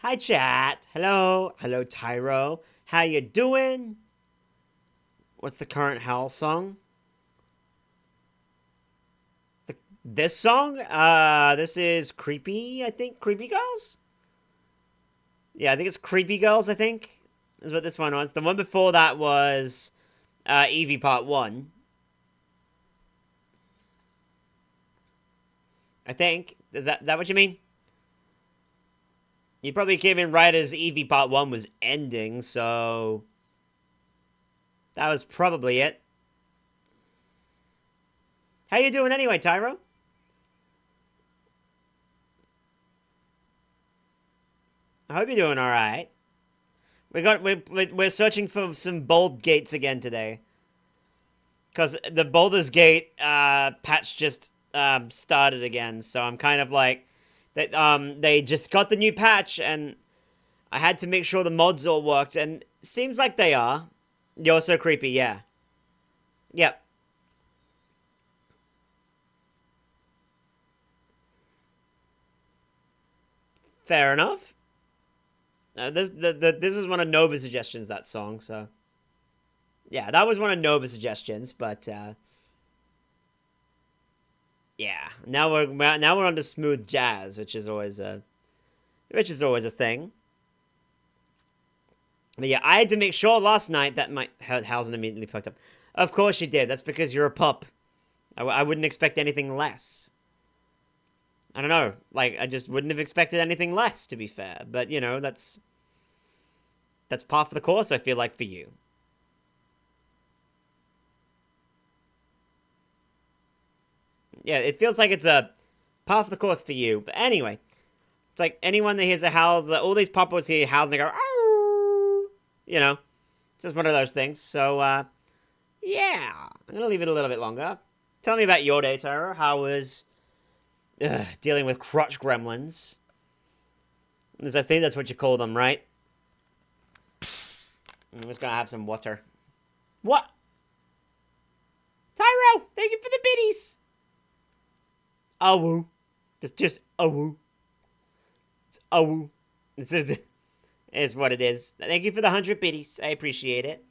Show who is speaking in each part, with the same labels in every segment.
Speaker 1: Hi, chat. Hello. Hello, Tyro. How you doing? What's the current Howl song? This song? This is Creepy, I think. Creepy Girls? Yeah, I think it's Creepy Girls, I think. Is what this one was. The one before that was Eevee Part 1. I think. Is that what you mean? You probably came in right as Eevee Part 1 was ending, so... That was probably it. How you doing anyway, Tyro? I hope you're doing alright. We're searching for some bold gates again today. Because the Baldur's Gate patch just started again, so I'm kind of like that. They just got the new patch, and I had to make sure the mods all worked, and seems like they are. You're so creepy, yeah. Yep. Fair enough. This was one of Nova's suggestions. That song, so yeah, that was one of Nova's suggestions, but yeah. Now we're on to smooth jazz, which is always a thing. But yeah, I had to make sure last night that my Hausen immediately picked up. Of course you did. That's because you're a pup. I wouldn't expect anything less. I don't know. Like, I just wouldn't have expected anything less, to be fair. But, you know, that's part of the course, I feel like, for you. Yeah, it feels like it's a part of the course for you. But anyway, it's like anyone that hears a howl, all these puppets hear howls and they go, oh! You know, it's just one of those things. So, yeah, I'm gonna leave it a little bit longer. Tell me about your day, Tyra. How was dealing with crotch gremlins? I think that's what you call them, right? I'm just gonna have some water. What? Tyro, thank you for the biddies. Oh woo. It's just oh woo. It's oh woo. It's what it is. Thank you for the 100 biddies. I appreciate it.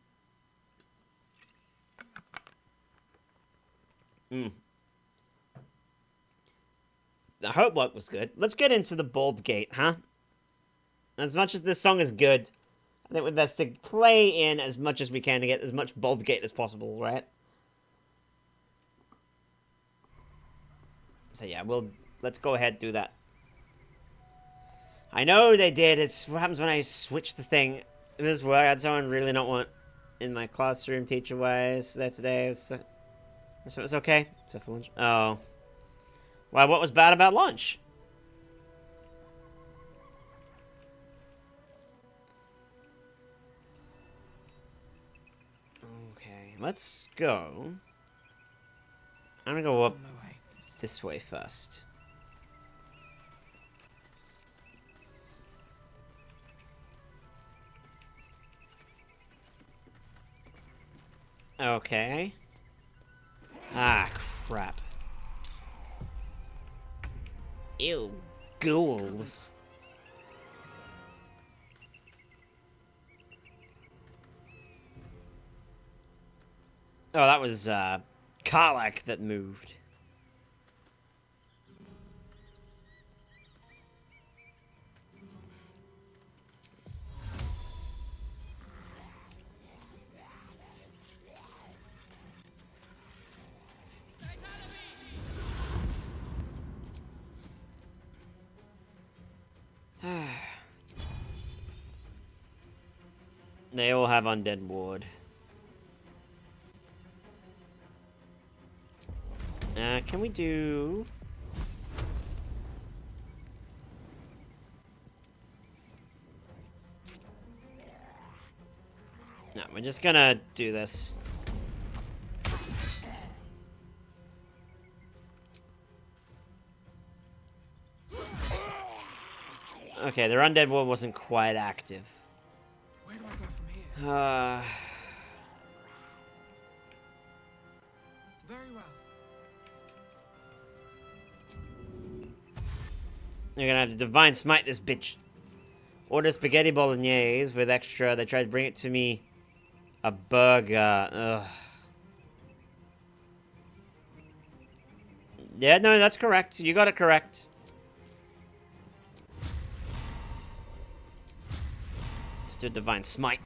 Speaker 1: Mm. The homework was good. Let's get into the Bald Gate, huh? As much as this song is good, I think we're best to play in as much as we can to get as much Bald Gate as possible, right? So yeah, let's go ahead and do that. I know they did. It's what happens when I switch the thing. This is where I had someone really not want in my classroom teacher-wise there today. So it's okay. Except for lunch. Oh. Why, what was bad about lunch? Okay, let's go. I'm gonna go up this way first. Okay. Ah, crap. Ew, ghouls. Oh, that was, Karlak that moved. They all have undead ward. Can we do... No, we're just gonna do this. Okay, their undead ward wasn't quite active.
Speaker 2: Where do I go from here? Very well.
Speaker 1: You're gonna have to divine smite this bitch. Ordered spaghetti bolognese with extra. They tried to bring it to me a burger. Ugh. Yeah, no, that's correct. You got it correct. Let's do Divine Smite.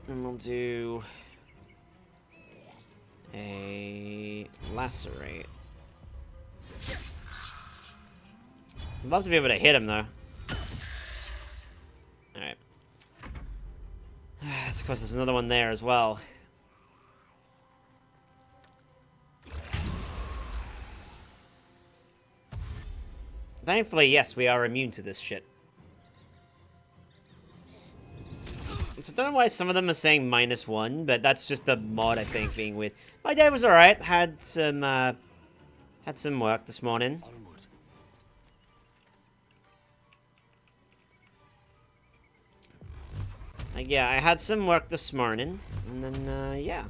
Speaker 1: And we'll do a Lacerate. I'd love to be able to hit him, though. Alright. Of course, there's another one there as well. Thankfully, yes, we are immune to this shit. So I don't know why some of them are saying -1, but that's just the mod, I think, being weird. My day was alright. Had some work this morning. Yeah, I had some work this morning, and then, yeah.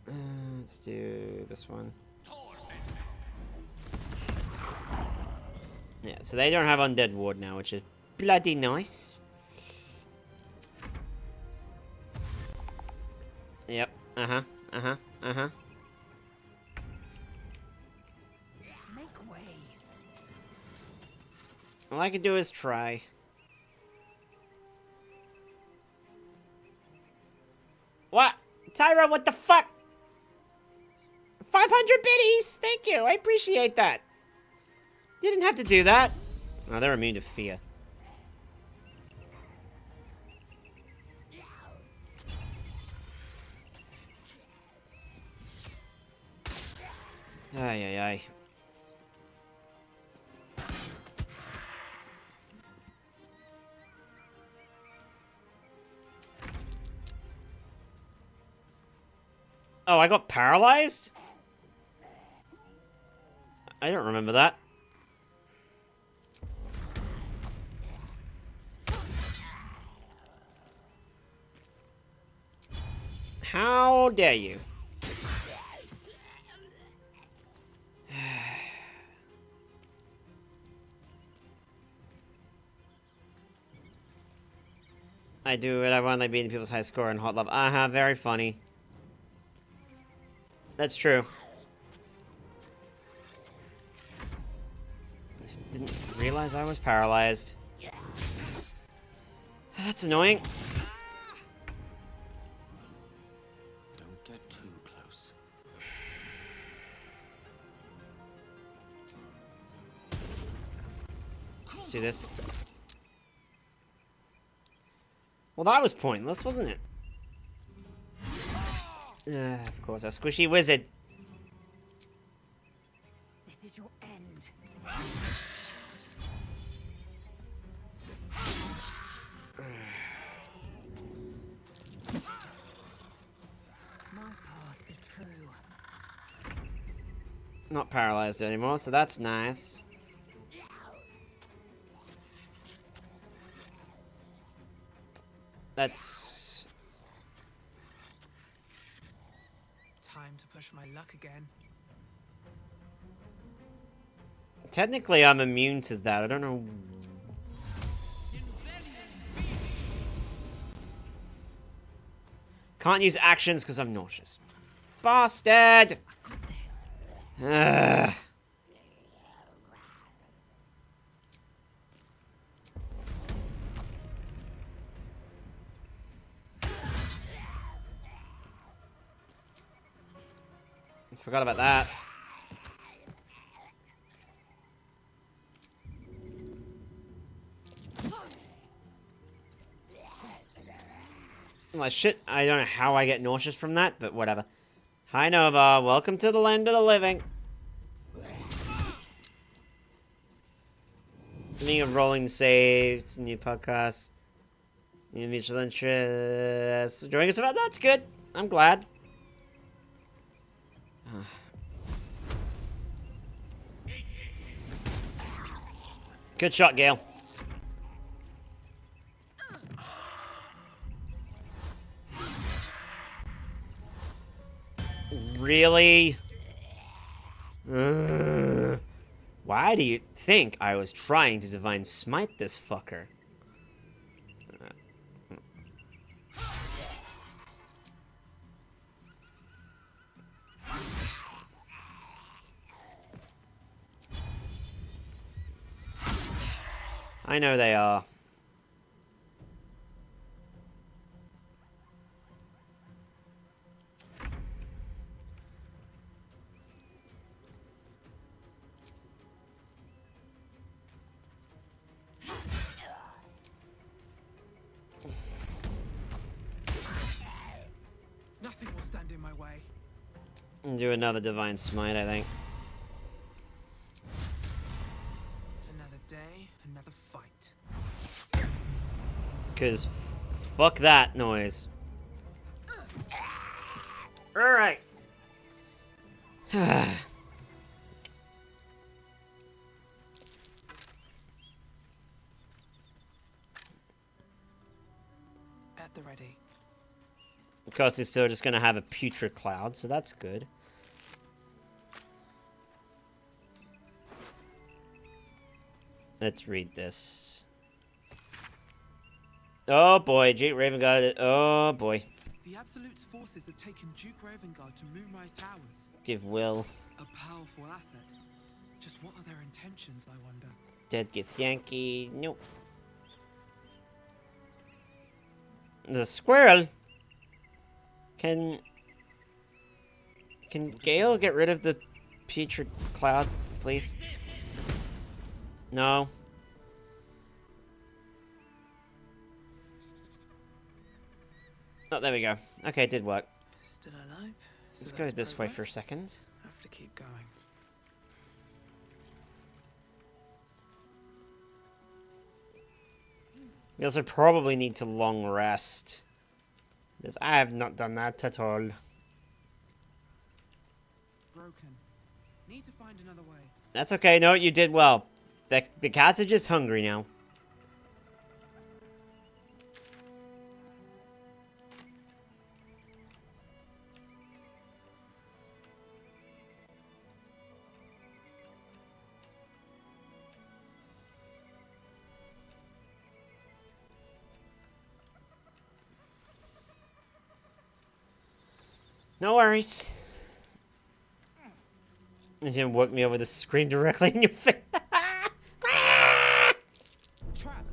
Speaker 1: Let's do this one. Yeah, so they don't have Undead Ward now, which is bloody nice. Yep, uh-huh.
Speaker 2: Make way.
Speaker 1: All I can do is try. What? Tyra, what the fuck? 500 biddies! Thank you, I appreciate that. You didn't have to do that. Oh, they're immune to fear. Ay, ay, ay. Oh, I got paralyzed? I don't remember that. How dare you? I do it. I want like beating people's high score in hot love. Uh-huh, very funny. That's true. Didn't realize I was paralyzed. That's annoying.
Speaker 2: Don't get too close.
Speaker 1: Let's do this. Well, that was pointless, wasn't it? Of course, a squishy wizard.
Speaker 2: This is your end. My path be true.
Speaker 1: Not paralyzed anymore, so that's nice. That's...
Speaker 2: Time to push my luck again.
Speaker 1: Technically, I'm immune to that. I don't know... Can't use actions because I'm nauseous. Bastard!
Speaker 2: I got this.
Speaker 1: Ugh. Forgot about that. Well, shit, I don't know how I get nauseous from that, but whatever. Hi, Nova. Welcome to the land of the living. Speaking of rolling saves, new podcast, new mutual interests. Joining us about that's good. I'm glad. Good shot, Gale. Really? Why do you think I was trying to Divine Smite this fucker? I know they are.
Speaker 2: Nothing will stand in my way.
Speaker 1: Do another Divine Smite, I think.
Speaker 2: Another day, another fight.
Speaker 1: Because fuck that noise. Alright.
Speaker 2: At the ready.
Speaker 1: Of course, he's still just going to have a putrid cloud, so that's good. Let's read this. Oh boy, Duke Ravengard. Oh boy.
Speaker 2: The Absolute's forces have taken Duke Ravengard to Moonrise Towers.
Speaker 1: Give Will.
Speaker 2: A powerful asset. Just what are their intentions, I wonder?
Speaker 1: Dead Gith Yankee. Nope. The squirrel. Can Gale get rid of the putrid cloud, please? No. Oh, there we go. Okay, it did work.
Speaker 2: Still alive?
Speaker 1: Let's go this way for a second.
Speaker 2: Have to keep going.
Speaker 1: We also probably need to long rest. Because I have not done that at all.
Speaker 2: Broken. Need to find another way.
Speaker 1: That's okay. No, you did well. The cats are just hungry now. No worries. You didn't work me over the screen directly in your face.
Speaker 2: Trap.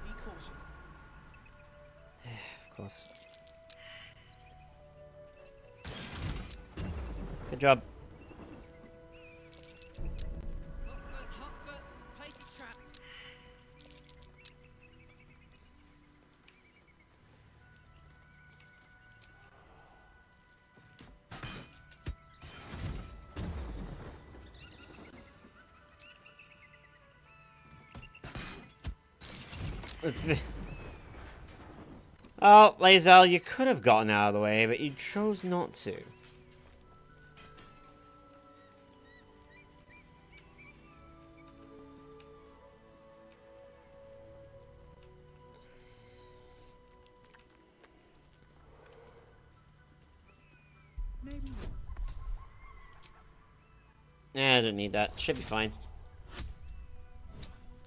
Speaker 2: Be cautious.
Speaker 1: Of course. Good job.
Speaker 2: Hot foot. Place is trapped.
Speaker 1: Oh, Lae'zel, you could have gotten out of the way, but you chose not to.
Speaker 2: Maybe not.
Speaker 1: I don't need that. Should be fine.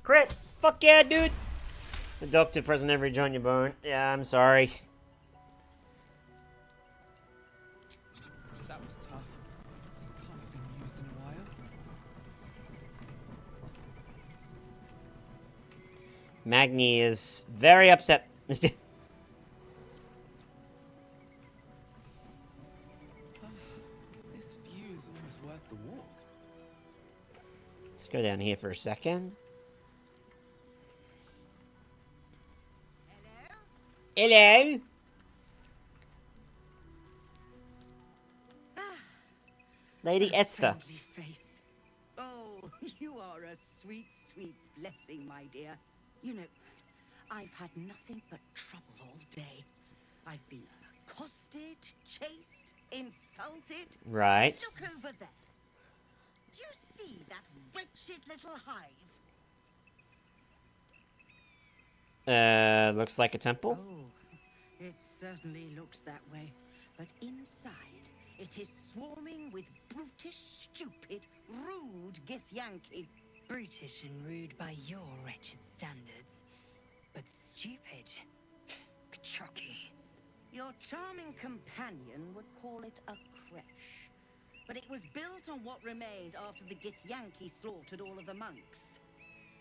Speaker 1: Crit! Fuck yeah, dude! Adopted present every joint you bone. Yeah, I'm sorry.
Speaker 2: That was tough. This can't have been used in a while.
Speaker 1: Magni is very upset.
Speaker 2: This view is almost worth the walk.
Speaker 1: Let's go down here for a second. Hello? Lady Esther.
Speaker 3: Friendly face. Oh, you are a sweet, sweet blessing, my dear. You know, I've had nothing but trouble all day. I've been accosted, chased, insulted.
Speaker 1: Right.
Speaker 3: Look over there. Do you see that wretched little hive?
Speaker 1: Looks like a temple.
Speaker 3: Oh, it certainly looks that way. But inside, It is swarming with brutish, stupid, rude Githyanki.
Speaker 4: Brutish and rude by your wretched standards. But stupid. Kachaki.
Speaker 3: Your charming companion would call it a creche. But it was built on what remained after the Githyanki slaughtered all of the monks.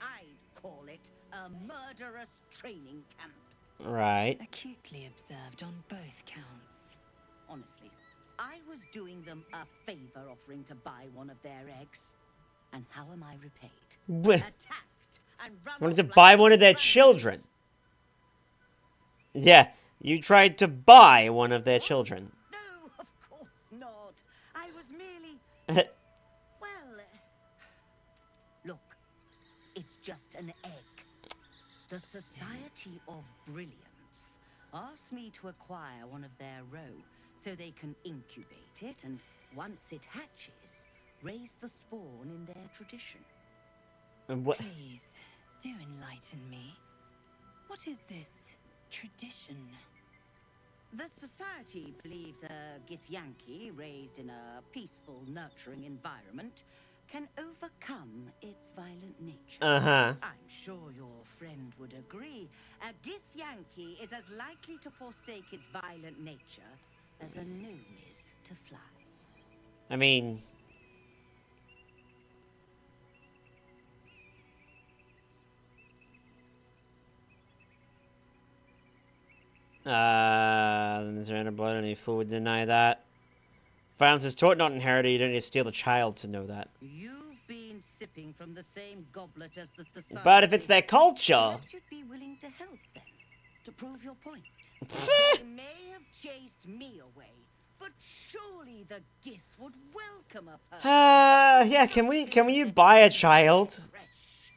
Speaker 3: I'd call it a murderous training camp.
Speaker 1: Right.
Speaker 4: Acutely observed on both counts.
Speaker 3: Honestly, I was doing them a favor offering to buy one of their eggs. And how am I repaid? Attacked and run
Speaker 1: Wanted to
Speaker 3: off like
Speaker 1: buy
Speaker 3: some
Speaker 1: one of their
Speaker 3: traitors.
Speaker 1: children. Yeah, you tried to buy one of their
Speaker 3: What?
Speaker 1: children.
Speaker 3: No, of course not. I was merely... Well... Look, it's just an egg. The Society of Brilliance asked me to acquire one of their roe so they can incubate it and, once it hatches, raise the spawn in their tradition.
Speaker 1: What?
Speaker 4: Please, do enlighten me. What is this tradition?
Speaker 3: The Society believes a Githyanki raised in a peaceful, nurturing environment can overcome its violent nature.
Speaker 1: Uh-huh.
Speaker 3: I'm sure your friend would agree. A Githyanki is as likely to forsake its violent nature as a gnome is to fly.
Speaker 1: I mean... Is there any blood? Any fool would deny that. Violence is taught, not inherited. You don't need to steal the child to know that.
Speaker 3: You've been sipping from the same goblet as the Society.
Speaker 1: But if it's their culture...
Speaker 3: Perhaps you'd be willing to help them, to prove your point. They may have chased me away, but surely the Gith would welcome a person.
Speaker 1: Yeah, can you buy a child?
Speaker 3: Fresh.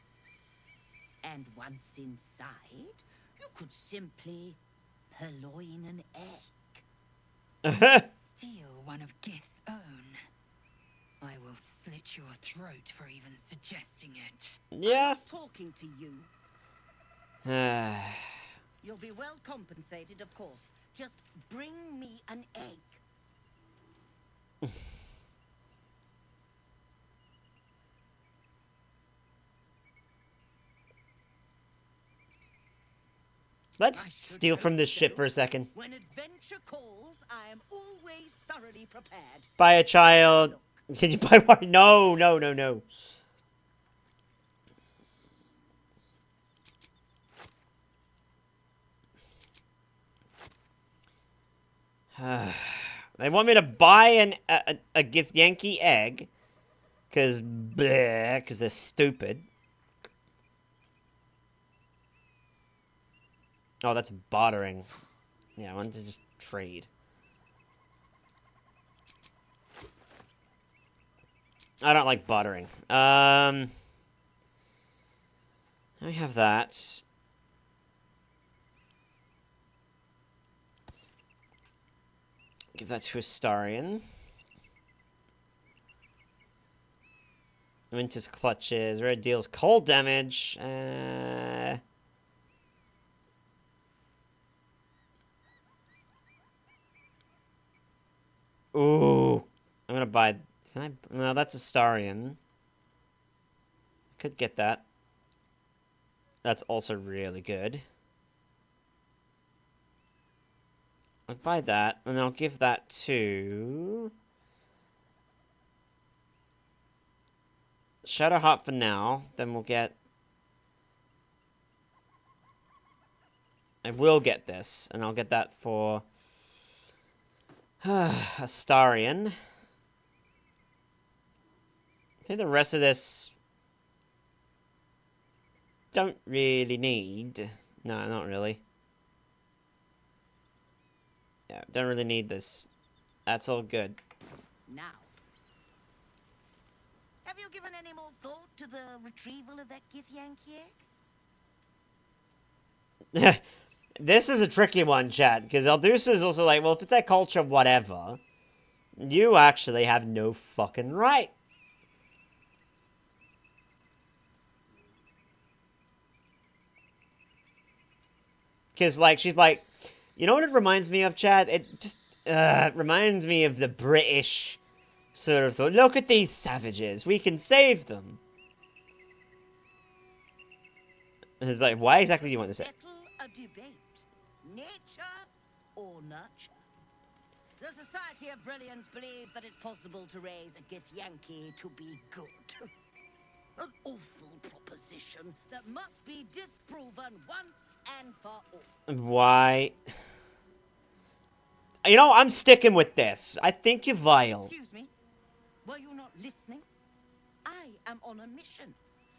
Speaker 3: And once inside, you could simply purloin an egg.
Speaker 4: Steal one of Gith's own. I will slit your throat for even suggesting it.
Speaker 1: Yeah.
Speaker 3: Talking to you. You'll be well compensated, of course. Just bring me an egg.
Speaker 1: Let's
Speaker 3: I should
Speaker 1: steal from
Speaker 3: hope
Speaker 1: this ship
Speaker 3: so.
Speaker 1: for a second.
Speaker 3: When adventure calls, I am always thoroughly prepared.
Speaker 1: Buy a child. Can you buy one? No, no, no, no. They want me to buy a Githyanki egg. Because they're stupid. Oh, that's bartering. Yeah, I wanted to just trade. I don't like bartering. I have that. Give that to Astarion. Winter's Clutches. Red deals cold damage. Ooh. I'm gonna buy... Can I... No, that's Astarion. Could get that. That's also really good. I'll buy that, and I'll give that to... Shadowheart for now, then we'll get... I will get this, and I'll get that for... Astarion. I think the rest of this... Don't really need... No, not really. Yeah, don't really need this. That's all good.
Speaker 3: Now, have you given any more thought to the retrieval of that Githyanki egg?
Speaker 1: This is a tricky one, chat, because Eldusa is also like, well, if it's that culture, whatever, you actually have no fucking right. Because, like, she's like, you know what it reminds me of, chat? It just, It reminds me of the British sort of thought. Look at these savages. We can save them. And it's like, why exactly do you want to say?
Speaker 3: Settle a debate. Nature or nurture? The Society of Brilliance believes that it's possible to raise a Githyanki to be good. An awful proposition that must be disproven once and for all.
Speaker 1: Why? You know, I'm sticking with this. I think you're vile.
Speaker 3: Excuse me? Were you not listening? I am on a mission,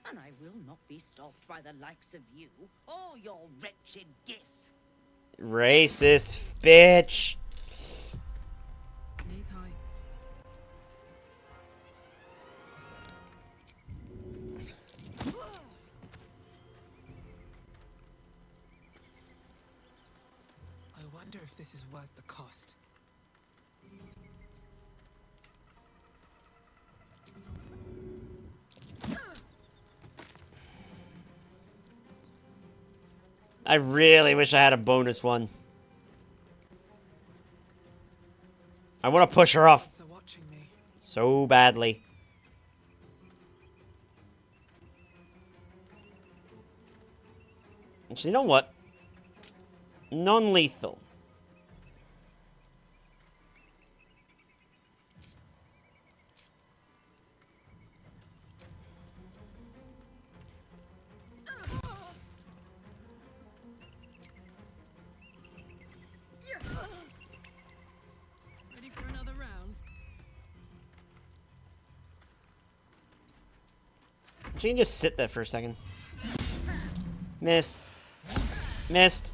Speaker 3: and I will not be stopped by the likes of you or your wretched gifts.
Speaker 1: Racist bitch.
Speaker 4: Knees high.
Speaker 2: I wonder if this is worth the cost.
Speaker 1: I really wish I had a bonus one. I want to push her off
Speaker 2: So watching me.
Speaker 1: so badly. Actually, you know what? Non-lethal.
Speaker 4: Ready for another round?
Speaker 1: She can just sit there for a second. Missed. Missed.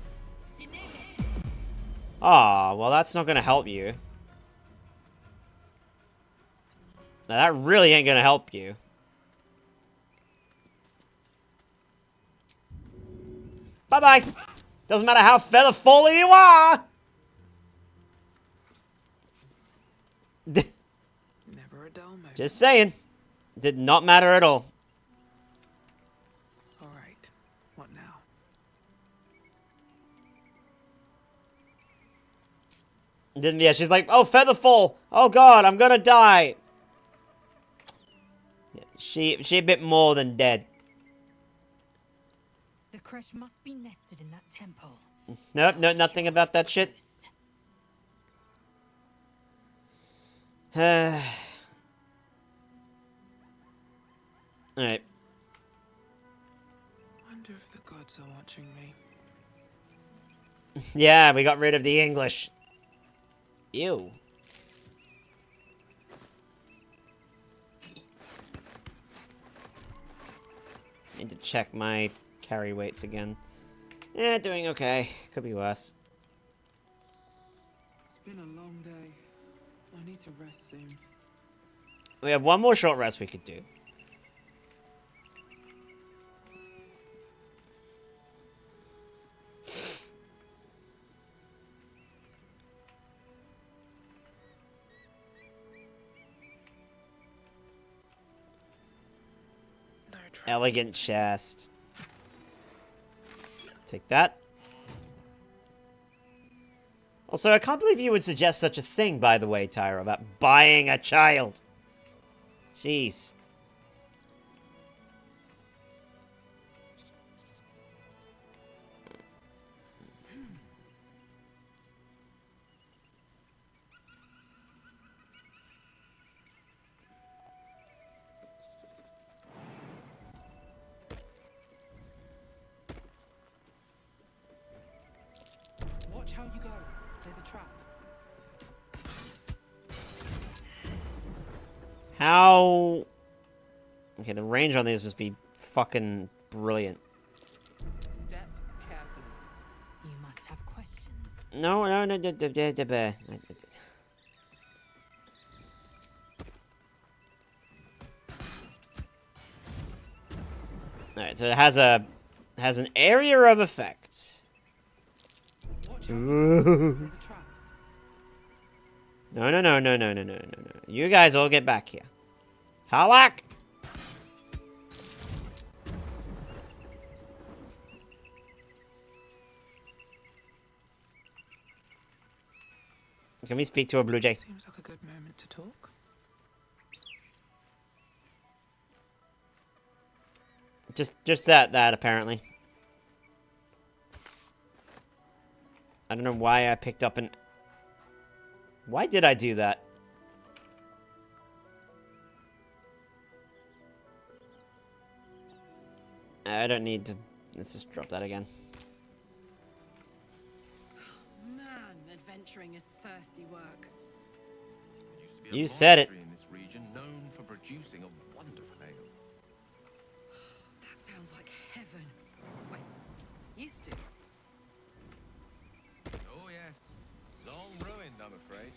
Speaker 1: Aw, well that's not gonna help you. Now that really ain't gonna help you. Bye-bye! Doesn't matter how feather-fally you are!
Speaker 2: Never a dull moment.
Speaker 1: Just saying. Did not matter at all.
Speaker 2: All right. What now?
Speaker 1: Didn't, yeah, she's like, oh, featherfall! Oh god, I'm gonna die! Yeah, she a bit more than dead.
Speaker 4: The crush must be nested in that temple.
Speaker 1: Nope, no, nothing about that shit. Alright.
Speaker 2: Wonder if the gods are watching me.
Speaker 1: Yeah, we got rid of the English. Ew. Need to check my carry weights again. Yeah, doing okay. Could be worse.
Speaker 2: It's been a long day. I need to rest soon.
Speaker 1: We have one more short rest we could do.
Speaker 2: No traps.
Speaker 1: Elegant chest. Take that. Also, I can't believe you would suggest such a thing, by the way, Tyra, about buying a child. Jeez.
Speaker 2: Watch how you go. There's a trap.
Speaker 1: How... Okay, the range on these must be fucking brilliant.
Speaker 2: Step carefully.
Speaker 4: You must have questions.
Speaker 1: No. Alright, so it has an area of effect.
Speaker 2: Watch how you go.
Speaker 1: Ooh.
Speaker 2: There's a trap.
Speaker 1: No. You guys all get back here. Karlak! Can we speak to a blue jay?
Speaker 2: Seems like a good moment to talk.
Speaker 1: Just that apparently. I don't know why I picked up an... Why did I do that? I don't need to... Let's just drop that again.
Speaker 4: Man, adventuring is thirsty work.
Speaker 1: You said it.
Speaker 5: In this region known for producing a wonderful ale.
Speaker 4: That sounds like heaven. Wait, used to.
Speaker 5: Oh yes, long ruined, I'm afraid.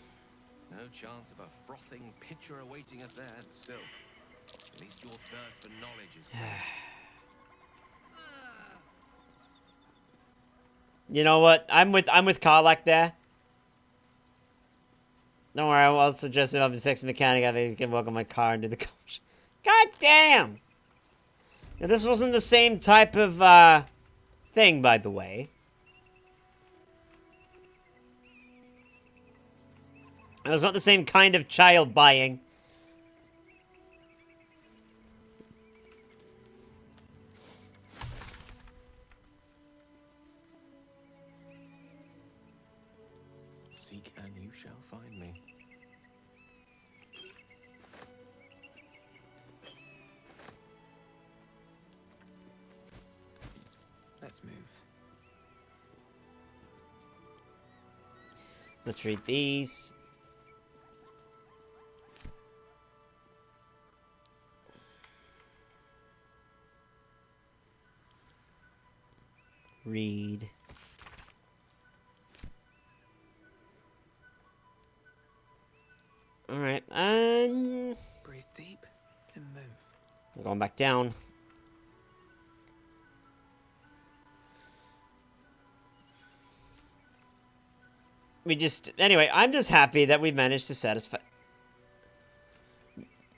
Speaker 5: No chance of a frothing pitcher awaiting us there. Still, at least your thirst for knowledge is quenched.
Speaker 1: You know what? I'm with Karlak there. Don't worry, I'll suggest if I'm a sex mechanic, I think he can work on my car and do the coach. God damn! Now, this wasn't the same type of thing, by the way. It was not the same kind of child buying.
Speaker 5: Seek and you shall find me.
Speaker 2: Let's move.
Speaker 1: Let's read these. Read. Alright, and...
Speaker 2: Breathe deep and move.
Speaker 1: I'm going back down. Anyway, I'm just happy that we managed to satisfy...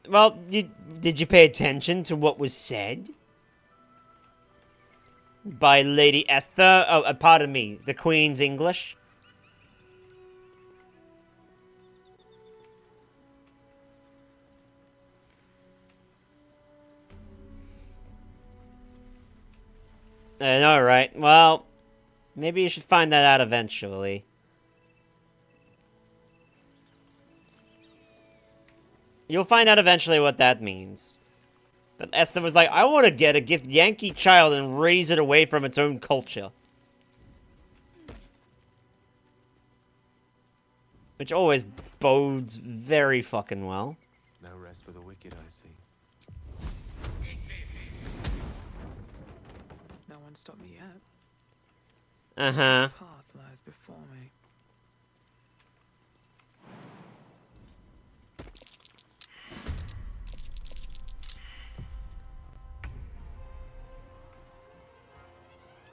Speaker 1: Well, did you pay attention to what was said? By Lady Esther? Oh, pardon me, the Queen's English? Alright, well, maybe you should find that out eventually. You'll find out eventually what that means. But Esther was like, I want to get a gift Yankee child and raise it away from its own culture. Which always bodes very fucking well.
Speaker 5: No rest for the wicked, I see.
Speaker 2: No one stopped me yet.
Speaker 1: Uh-huh.
Speaker 2: The path lies before me.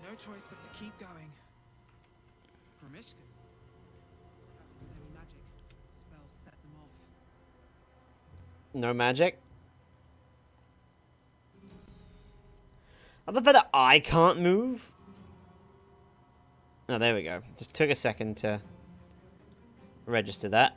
Speaker 2: No choice but to keep going.
Speaker 6: Promiscuous. With any magic, spells set them off.
Speaker 1: No magic? I love that I can't move. Oh, there we go. Just took a second to register that.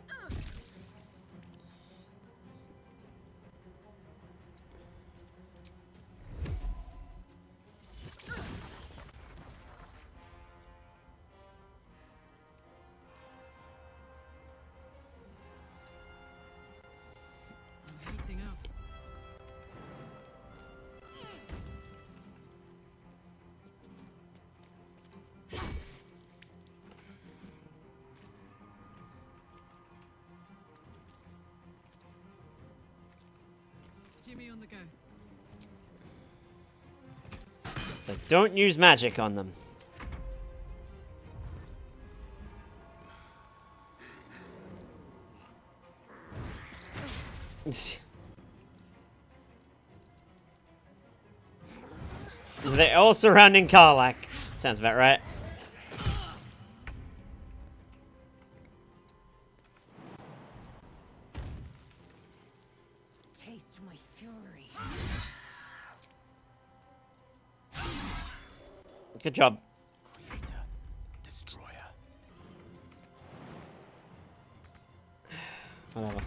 Speaker 4: I'm heating up. Jimmy on the go.
Speaker 1: So don't use magic on them. They're all surrounding Karlak. Sounds about right.
Speaker 4: Taste my fury.
Speaker 1: Good job.
Speaker 5: Creator, destroyer.
Speaker 1: Whatever.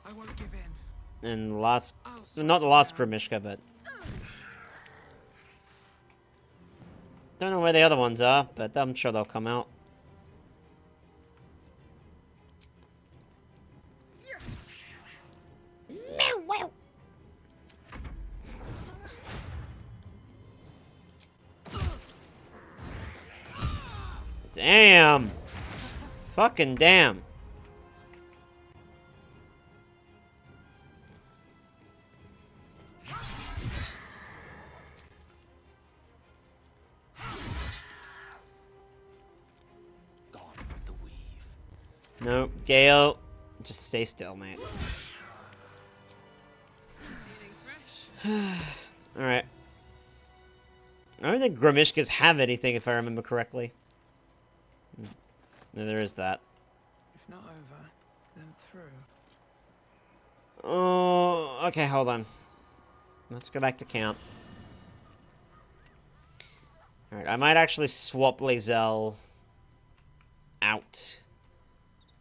Speaker 6: I won't give in.
Speaker 1: And last, not the last Grimishka, but don't know where the other ones are, but I'm sure they'll come out. Damn! Fucking damn!
Speaker 2: Gone with the weave.
Speaker 1: Nope, Gale, just stay still, mate. Alright. I don't think Grimishkas have anything, if I remember correctly. No, there is that.
Speaker 6: If not over, then through.
Speaker 1: Oh, okay, hold on. Let's go back to camp. Alright, I might actually swap Lae'zel out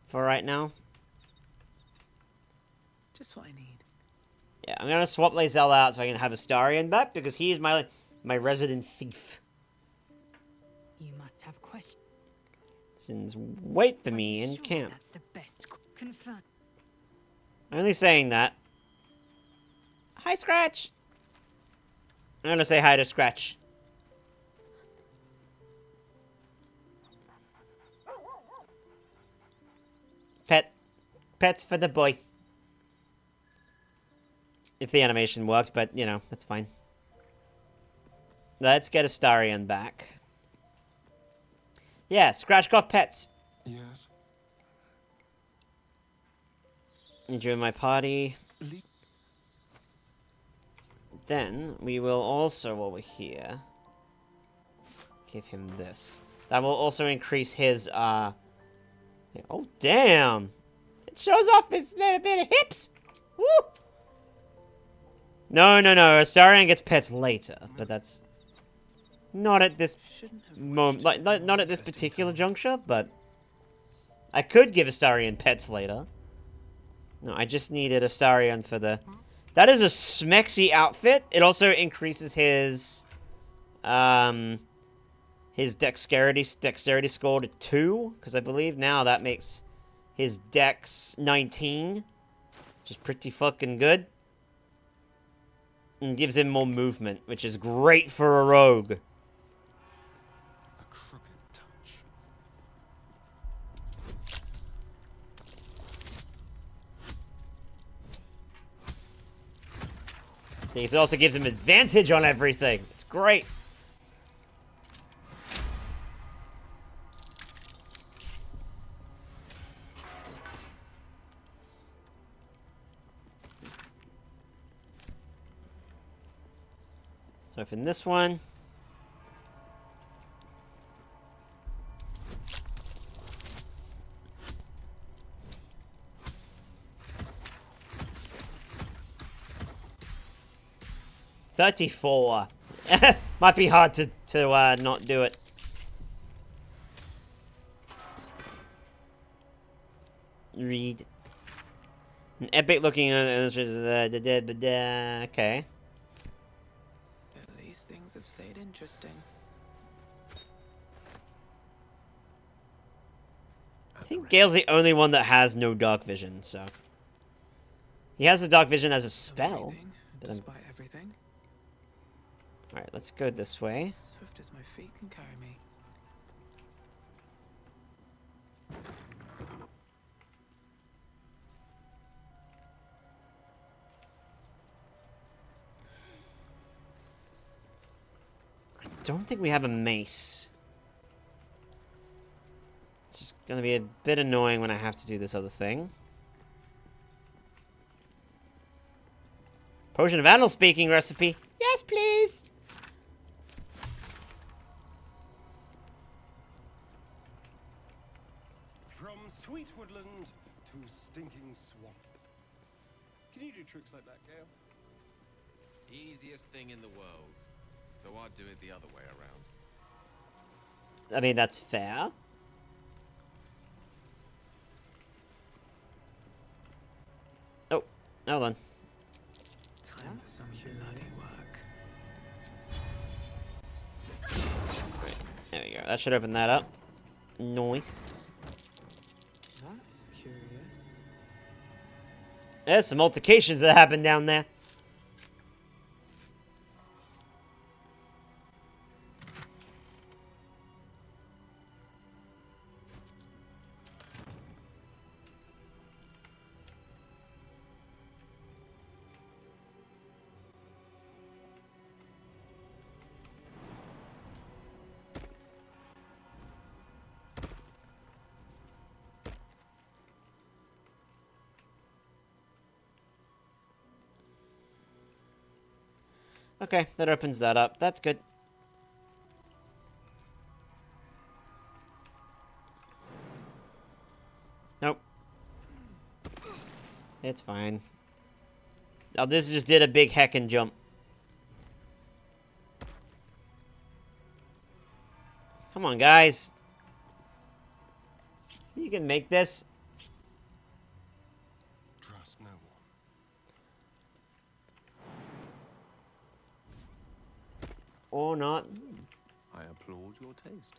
Speaker 1: for right now.
Speaker 6: Just what I need.
Speaker 1: Yeah, I'm gonna swap Lae'zel out so I can have Astarion back, because he is my resident thief.
Speaker 4: You must have questions.
Speaker 1: Wait for me in camp.
Speaker 4: That's the best. Confirm.
Speaker 1: Only saying that. Hi, Scratch! I'm gonna say hi to Scratch. Pets for the boy. If the animation worked, but, you know, that's fine. Let's get Astarion back. Yeah, Scratch got pets.
Speaker 2: Yes.
Speaker 1: You join my party.
Speaker 2: Le
Speaker 1: Then, we will also, over here, give him this. That will also increase his, oh, damn! It shows off his little bit of hips! Woo! No, Astarion gets pets later, but that's not at this moment, like, not at this particular juncture, but I could give Astarion pets later. No, I just needed Astarion for the... That is a smexy outfit. It also increases his dexterity score to 2, because I believe now that makes his dex 19, which is pretty fucking good. And gives him more movement, which is great for a rogue.
Speaker 2: a crooked touch.
Speaker 1: It also gives him advantage on everything. It's great. So open this one. $34. Might be hard to not do it. Read. An epic looking okay.
Speaker 6: At least things have stayed interesting.
Speaker 1: I think Gale's the only one that has no dark vision, so. He has the dark vision as a spell.
Speaker 6: Breathing, despite everything.
Speaker 1: Alright, let's go this way.
Speaker 6: Swift as my feet can carry me.
Speaker 1: I don't think we have a mace. It's just gonna be a bit annoying when I have to do this other thing. Potion of animal speaking recipe. Yes, please.
Speaker 7: From sweet woodland to stinking swamp. Can you do tricks like that, Gale?
Speaker 5: Easiest thing in the world. Though I'd do it the other way around.
Speaker 1: I mean, that's fair. Oh, hold on.
Speaker 6: Time for some bloody work.
Speaker 1: Right, there we go. That should open that up. Nice.
Speaker 6: That's curious.
Speaker 1: There's some altercations that happened down there. Okay, that opens that up. That's good. Nope. It's fine. Now this just did a big heckin' jump. Come on, guys. You can make this.
Speaker 7: Trust no one.
Speaker 1: Or not.
Speaker 5: I applaud your taste.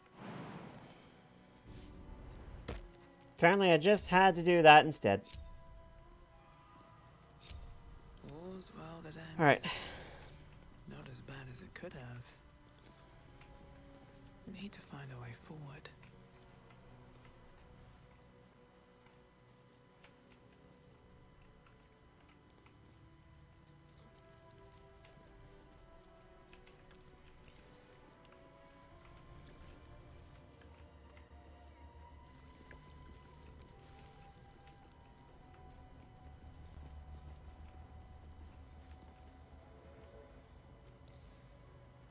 Speaker 1: Apparently I just had to do that instead.
Speaker 6: All's well that ends.
Speaker 1: Alright.
Speaker 6: Not as bad as it could have. Need to find a way forward.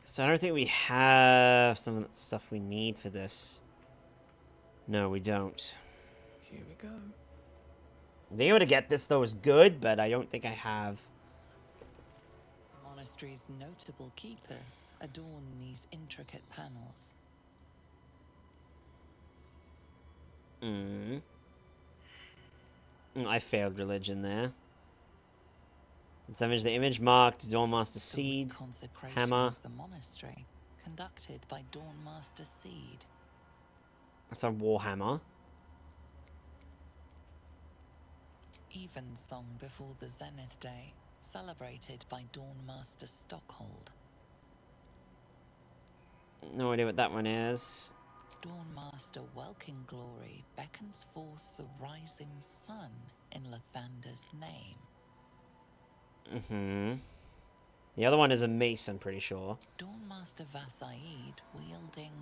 Speaker 1: So I don't think we have some of the stuff we need for this. No, we don't.
Speaker 6: Here we go.
Speaker 1: Being able to get this, though, is good, but I don't think I have.
Speaker 8: The monastery's notable keepers adorn these intricate panels.
Speaker 1: I failed religion there. Let's image the image marked Dawnmaster
Speaker 8: The
Speaker 1: Seed.
Speaker 8: consecration
Speaker 1: Hammer.
Speaker 8: of the monastery, conducted by Dawnmaster Seed.
Speaker 1: That's our Warhammer.
Speaker 8: Evensong before the Zenith Day, celebrated by Dawnmaster Stockhold.
Speaker 1: No idea what that one is.
Speaker 8: Dawnmaster Welkin Glory beckons forth the rising sun in Lathander's name.
Speaker 1: The other one is a mace, I'm pretty sure.
Speaker 8: Dawnmaster Vasaid wielding...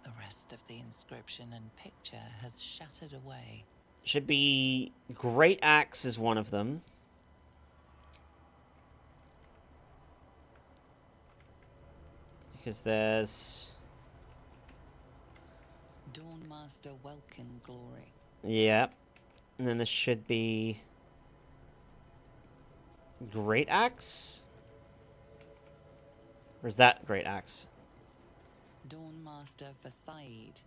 Speaker 8: The rest of the inscription and picture has shattered away.
Speaker 1: Should be Great Axe is one of them. Because there's...
Speaker 8: Dawnmaster Welkin Glory.
Speaker 1: Yeah. And then there should be... Great Axe? Or is that Great Axe?
Speaker 8: Dawnmaster Vasaid.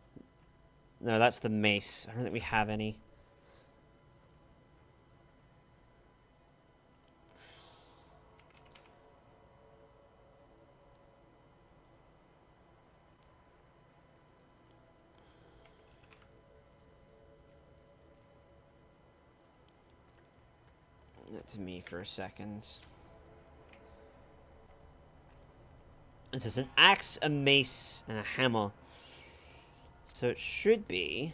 Speaker 1: No, that's the mace. I don't think we have any. That to me for a second. This is an axe, a mace, and a hammer. So it should be...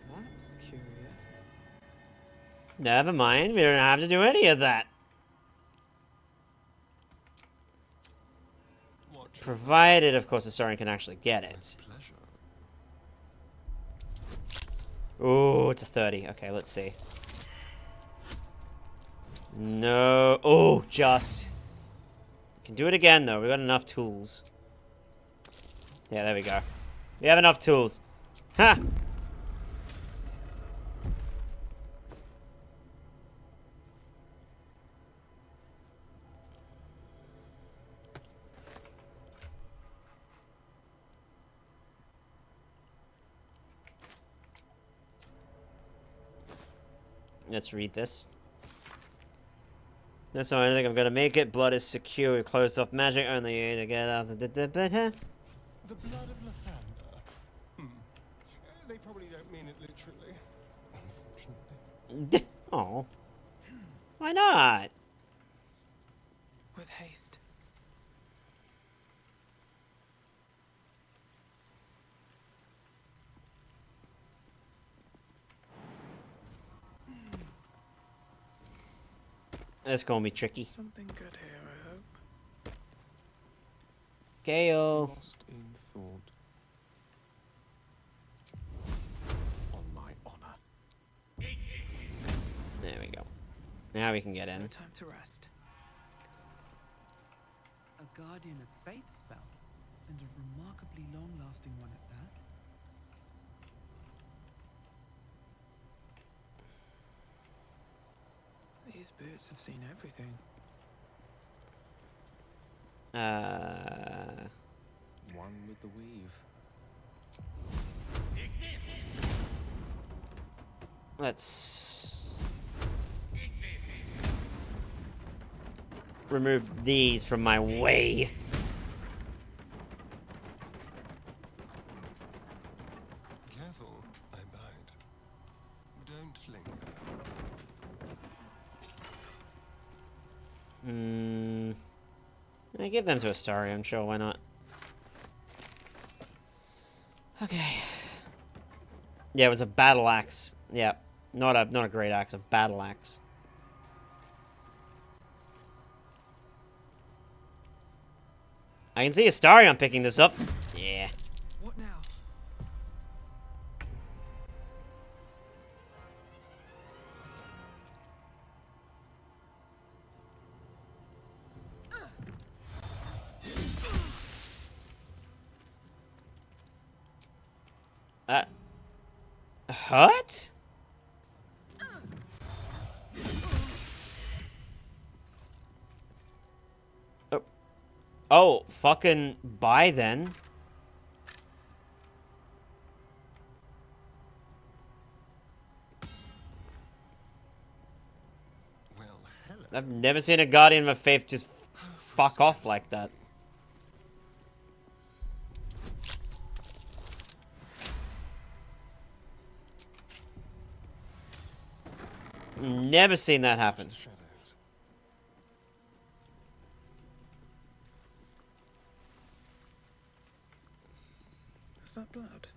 Speaker 6: That's curious.
Speaker 1: Never mind, we don't have to do any of that.
Speaker 7: What
Speaker 1: Provided, of course, the Historian can actually get it.
Speaker 7: pleasure.
Speaker 1: Oh, it's a 30. Okay, let's see. No. Oh, just. Can do it again, though. We've got enough tools. Yeah, there we go. We have enough tools. Ha! Let's read this. That's all I think I'm gonna make it. Blood is secure. We closed off magic only to get out of the
Speaker 7: The blood of Lathander. They probably don't mean it literally, unfortunately.
Speaker 1: Oh. Why not?
Speaker 6: With haste.
Speaker 1: That's gonna be tricky.
Speaker 6: Something good here, I hope.
Speaker 1: Gale.
Speaker 7: Lost in thought. On my honor.
Speaker 1: There we go. Now we can get
Speaker 6: No
Speaker 1: in.
Speaker 6: time to rest.
Speaker 2: A guardian of faith spell, and a remarkably long-lasting one at that.
Speaker 6: These boots have seen everything.
Speaker 7: One with the weave.
Speaker 1: Let's remove these from my way.
Speaker 7: Careful, I bite. Don't linger.
Speaker 1: I give them to Astarion, sure, why not? Okay. Yeah, it was a battle axe. Yeah, not a great axe, a battle axe. I can see Astarion picking this up. Yeah.
Speaker 2: What now?
Speaker 1: What? Oh, fucking bye then.
Speaker 7: Well, hello.
Speaker 1: I've never seen a Guardian of Faith just fuck off like that. Never seen that happen.
Speaker 7: The shadows.
Speaker 6: Is that blood?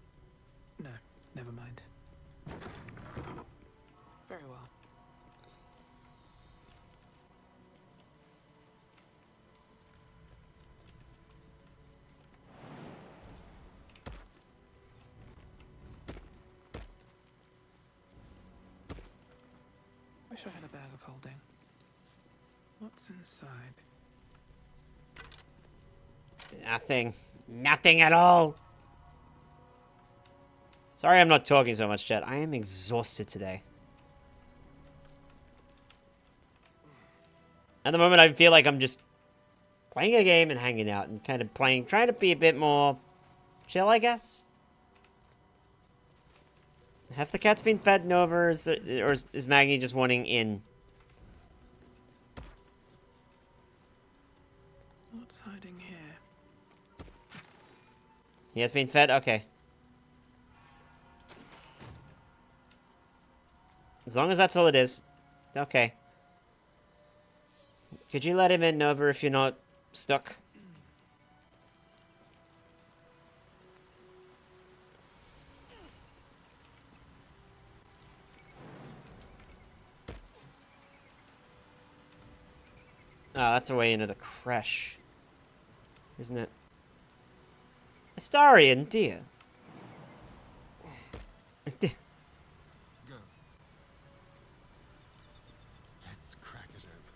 Speaker 6: No, never mind. Very well. Wish I had a bag of holding. What's inside?
Speaker 1: Nothing. Nothing at all. Sorry I'm not talking so much, chat. I am exhausted today. At the moment, I feel like I'm just playing a game and hanging out and kind of trying to be a bit more chill, I guess. Have the cats been fed over, or is Maggie just wanting in?
Speaker 6: What's hiding here?
Speaker 1: He has been fed? Okay. As long as that's all it is. Okay. Could you let him in, Nova, if you're not stuck? Oh, that's a way into the creche. Isn't it? Astarion, dear.
Speaker 7: Go. Let's crack it open.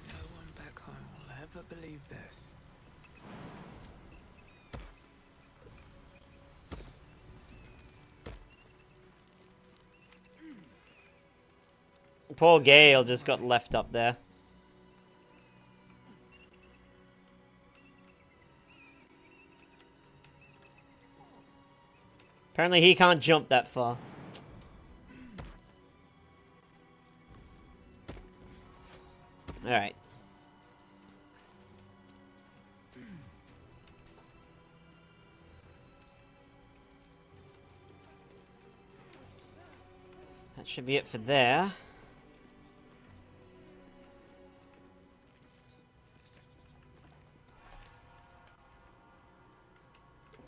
Speaker 6: No one back home will ever believe this.
Speaker 1: Poor Gale just got left up there. Apparently he can't jump that far. Alright. That should be it for there.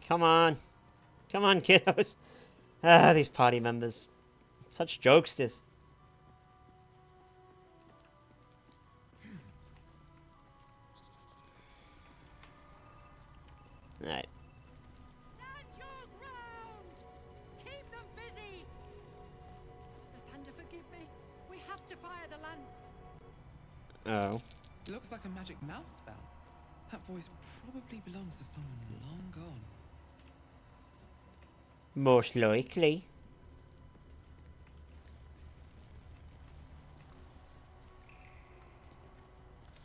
Speaker 1: Come on. Come on, kiddos. Ah, these party members. Such jokesters. Alright.
Speaker 3: Stand your ground! Keep them busy! Lathander, forgive me. We have to fire the lance.
Speaker 1: Oh.
Speaker 2: Looks like a magic mouth spell. That voice probably belongs to someone long gone.
Speaker 1: Most likely.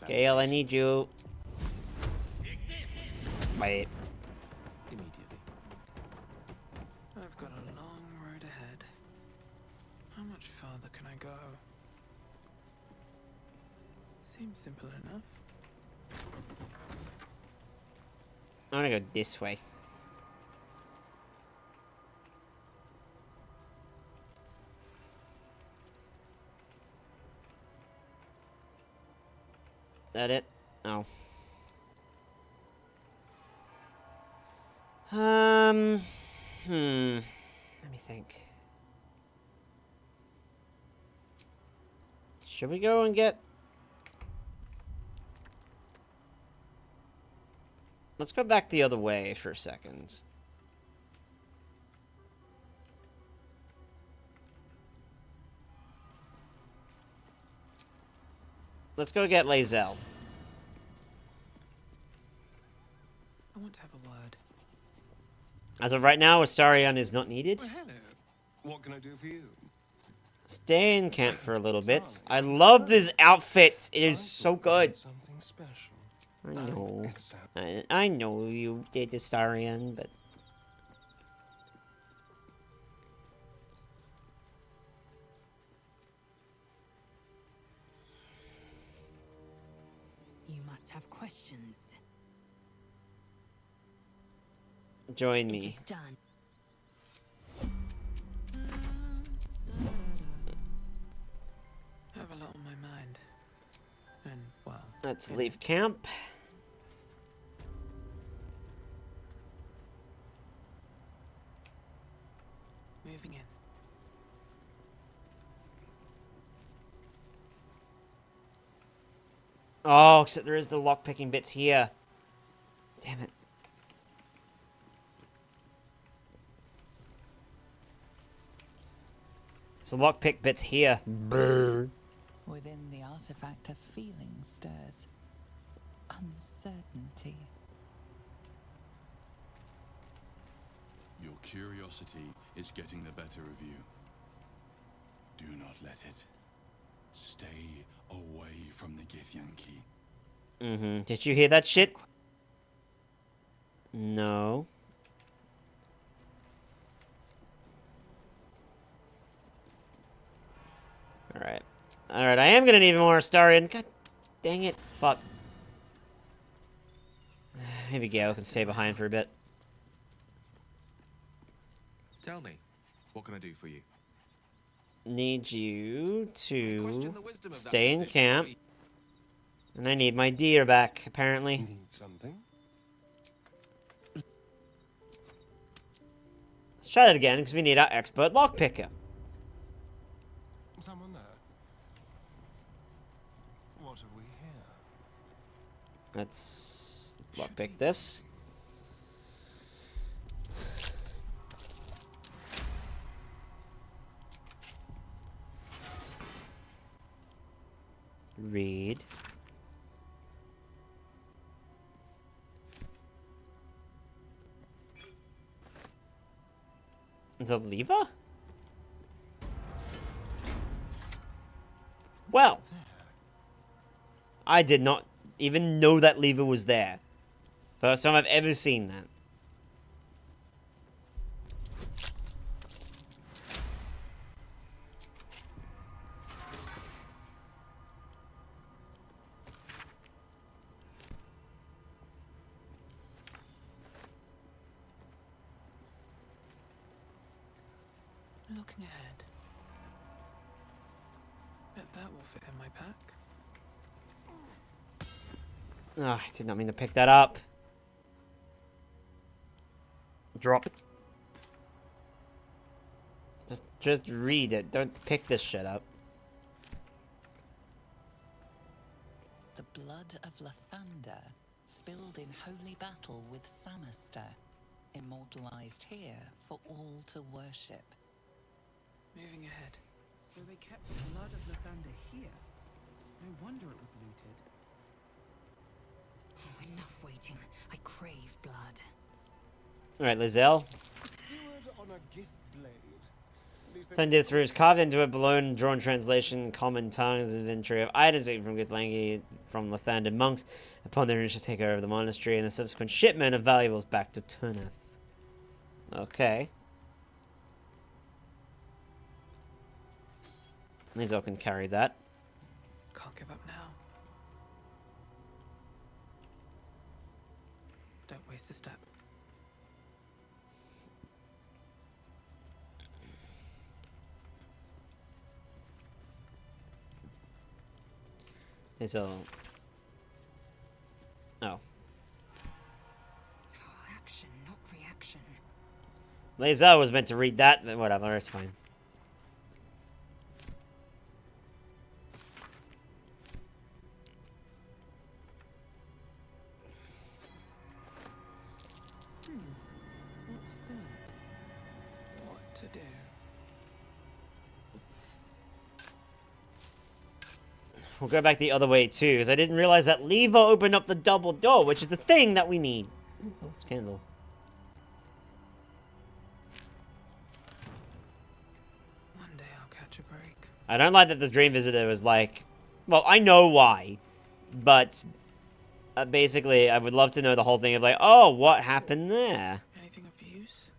Speaker 1: Gale, I need you. Wait.
Speaker 6: Immediately. I've got a long road ahead. How much farther can I go? Seems simple enough.
Speaker 1: I'm gonna go this way. That it? Oh. Let me think. Should we go and get... Let's go back the other way for a second. Let's go get Lae'zel.
Speaker 6: I want to have a word.
Speaker 1: As of right now, Astarion is not needed.
Speaker 7: Well, hello. What can I do for you?
Speaker 1: Stay in camp for a little bit. I love this outfit. It is so good.
Speaker 7: Something special.
Speaker 1: I know.
Speaker 7: It's
Speaker 1: I know you did Astarion, but...
Speaker 4: You must have questions.
Speaker 1: Join
Speaker 4: It
Speaker 1: me.
Speaker 4: is done.
Speaker 6: I have a lot on my mind. And, well...
Speaker 1: Let's
Speaker 6: you
Speaker 1: leave camp.
Speaker 6: know, moving in.
Speaker 1: Oh, except there is the lockpicking bits here. Damn it. So lockpick bits here. Brr.
Speaker 8: Within the artifact, a feeling stirs. Uncertainty.
Speaker 9: Your curiosity is getting the better of you. Do not let it. Stay away from the Githyanki.
Speaker 1: Mm-hmm. Did you hear that shit? No. Alright. Alright, I am gonna need more Astarion. God dang it. Fuck. Maybe Gale can stay behind for a bit.
Speaker 5: Tell me, what can I do for you?
Speaker 1: Need you to
Speaker 5: Question the wisdom of that
Speaker 1: stay in
Speaker 5: decision.
Speaker 1: camp. And I need my deer back, apparently.
Speaker 7: Need something?
Speaker 1: Let's try that again, because we need our expert lockpicker.
Speaker 7: Someone there? What have we here?
Speaker 1: Let's lockpick this. Read. The lever? Well, I did not even know that lever was there. First time I've ever seen that.
Speaker 6: Looking ahead. Bet that will fit in my pack.
Speaker 1: Oh, I did not mean to pick that up. Drop. Just read it. Don't pick this shit up.
Speaker 8: The blood of Lathander, spilled in holy battle with Samaster, immortalized here for all to worship.
Speaker 6: Moving ahead.
Speaker 2: So they kept the blood of Lathander here. No wonder it was looted.
Speaker 4: Oh, enough waiting. I crave blood.
Speaker 1: Alright, Lizelle.
Speaker 7: Skewered on a gift blade. At least they-
Speaker 1: Send through is carved into a blown drawn translation, common tongues, inventory of items taken from Githlangi from Lathander monks upon their initial takeover of the monastery and the subsequent shipment of valuables back to Turneth. Okay. Lizelle can carry that.
Speaker 6: Can't give up now. Don't waste a step.
Speaker 1: Lizelle. Oh.
Speaker 4: Oh, action, not reaction.
Speaker 1: Lizelle was meant to read that, but whatever, it's fine.
Speaker 6: What's that? What to do?
Speaker 1: We'll go back the other way too, because I didn't realize that lever opened up the double door, which is the thing that we need. Oh, it's candle.
Speaker 6: One day I'll catch a break.
Speaker 1: I don't like that the Dream Visitor was like... Well, I know why. But... basically, I would love to know the whole thing of like, oh, what happened there?
Speaker 6: Anything of use?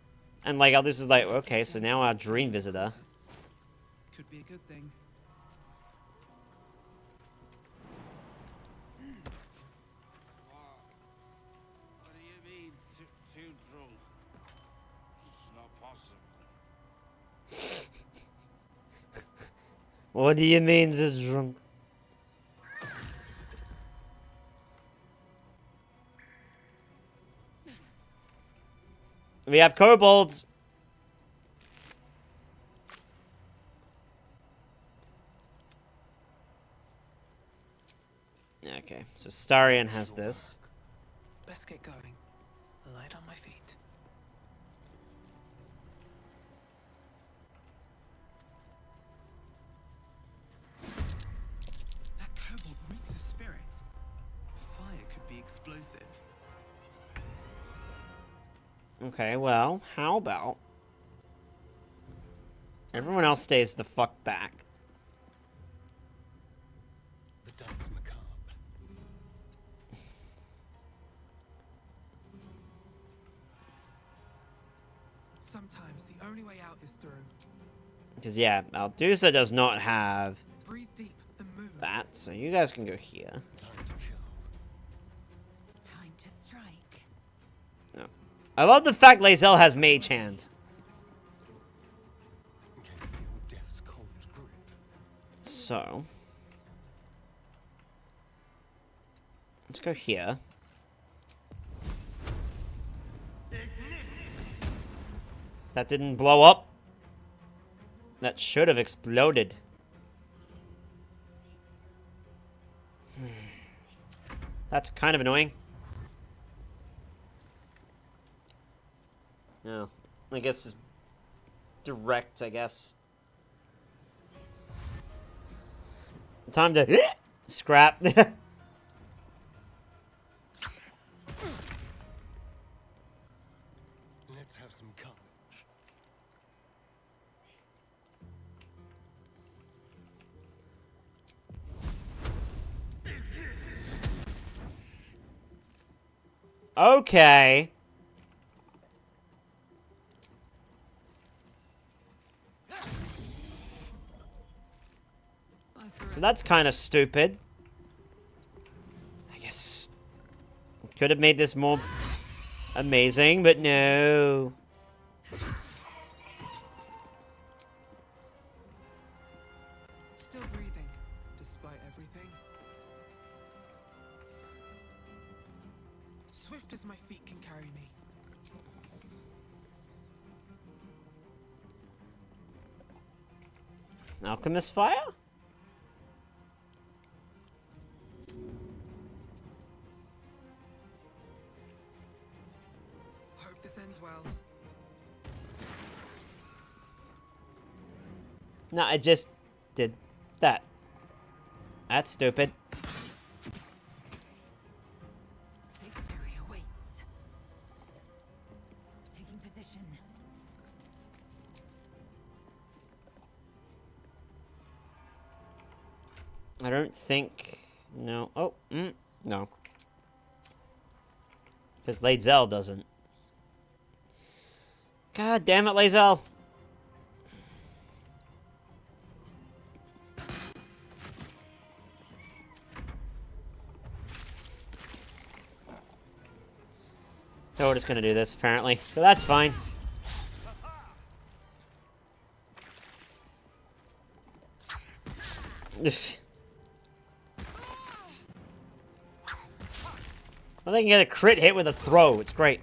Speaker 1: And like, Aldous is like, okay, so now our Dream Visitor.
Speaker 2: Could be a good thing.
Speaker 5: What do you mean, too drunk? It's not possible.
Speaker 1: What do you mean, this drunk? We have kobolds. Okay, so Starion has this.
Speaker 6: Best get going. Light on my feet.
Speaker 2: That kobold reeks of spirits. Fire could be explosive.
Speaker 1: Okay, well, how about... everyone else stays the fuck back.
Speaker 7: The dance macabre.
Speaker 2: Sometimes the only way out is through.
Speaker 1: Because, yeah, Aldusa does not have
Speaker 2: Breathe deep and move.
Speaker 1: that, so you guys can go here.
Speaker 7: Time to kill.
Speaker 4: Time to strike.
Speaker 1: No. I love the fact Lazelle has mage hands.
Speaker 7: Can you feel death's cold grip?
Speaker 1: So... let's go here. That didn't blow up. That should have exploded. That's kind of annoying. No. I guess just direct, I guess. Time to scrap.
Speaker 7: Let's have some carnage.
Speaker 1: Okay. So that's kind of stupid. I guess could have made this more amazing, but no.
Speaker 6: still breathing, despite everything. Swift as my feet can carry me.
Speaker 1: Alchemist fire?
Speaker 6: Hope this ends well.
Speaker 1: No, I just did that. That's stupid.
Speaker 4: Victory awaits. Taking position.
Speaker 1: I don't think... No. Oh, no. Because Lae'zel doesn't. God damn it, Lae'zel. So we're just gonna do this, apparently. So that's fine. I think you get a crit hit with a throw. It's great.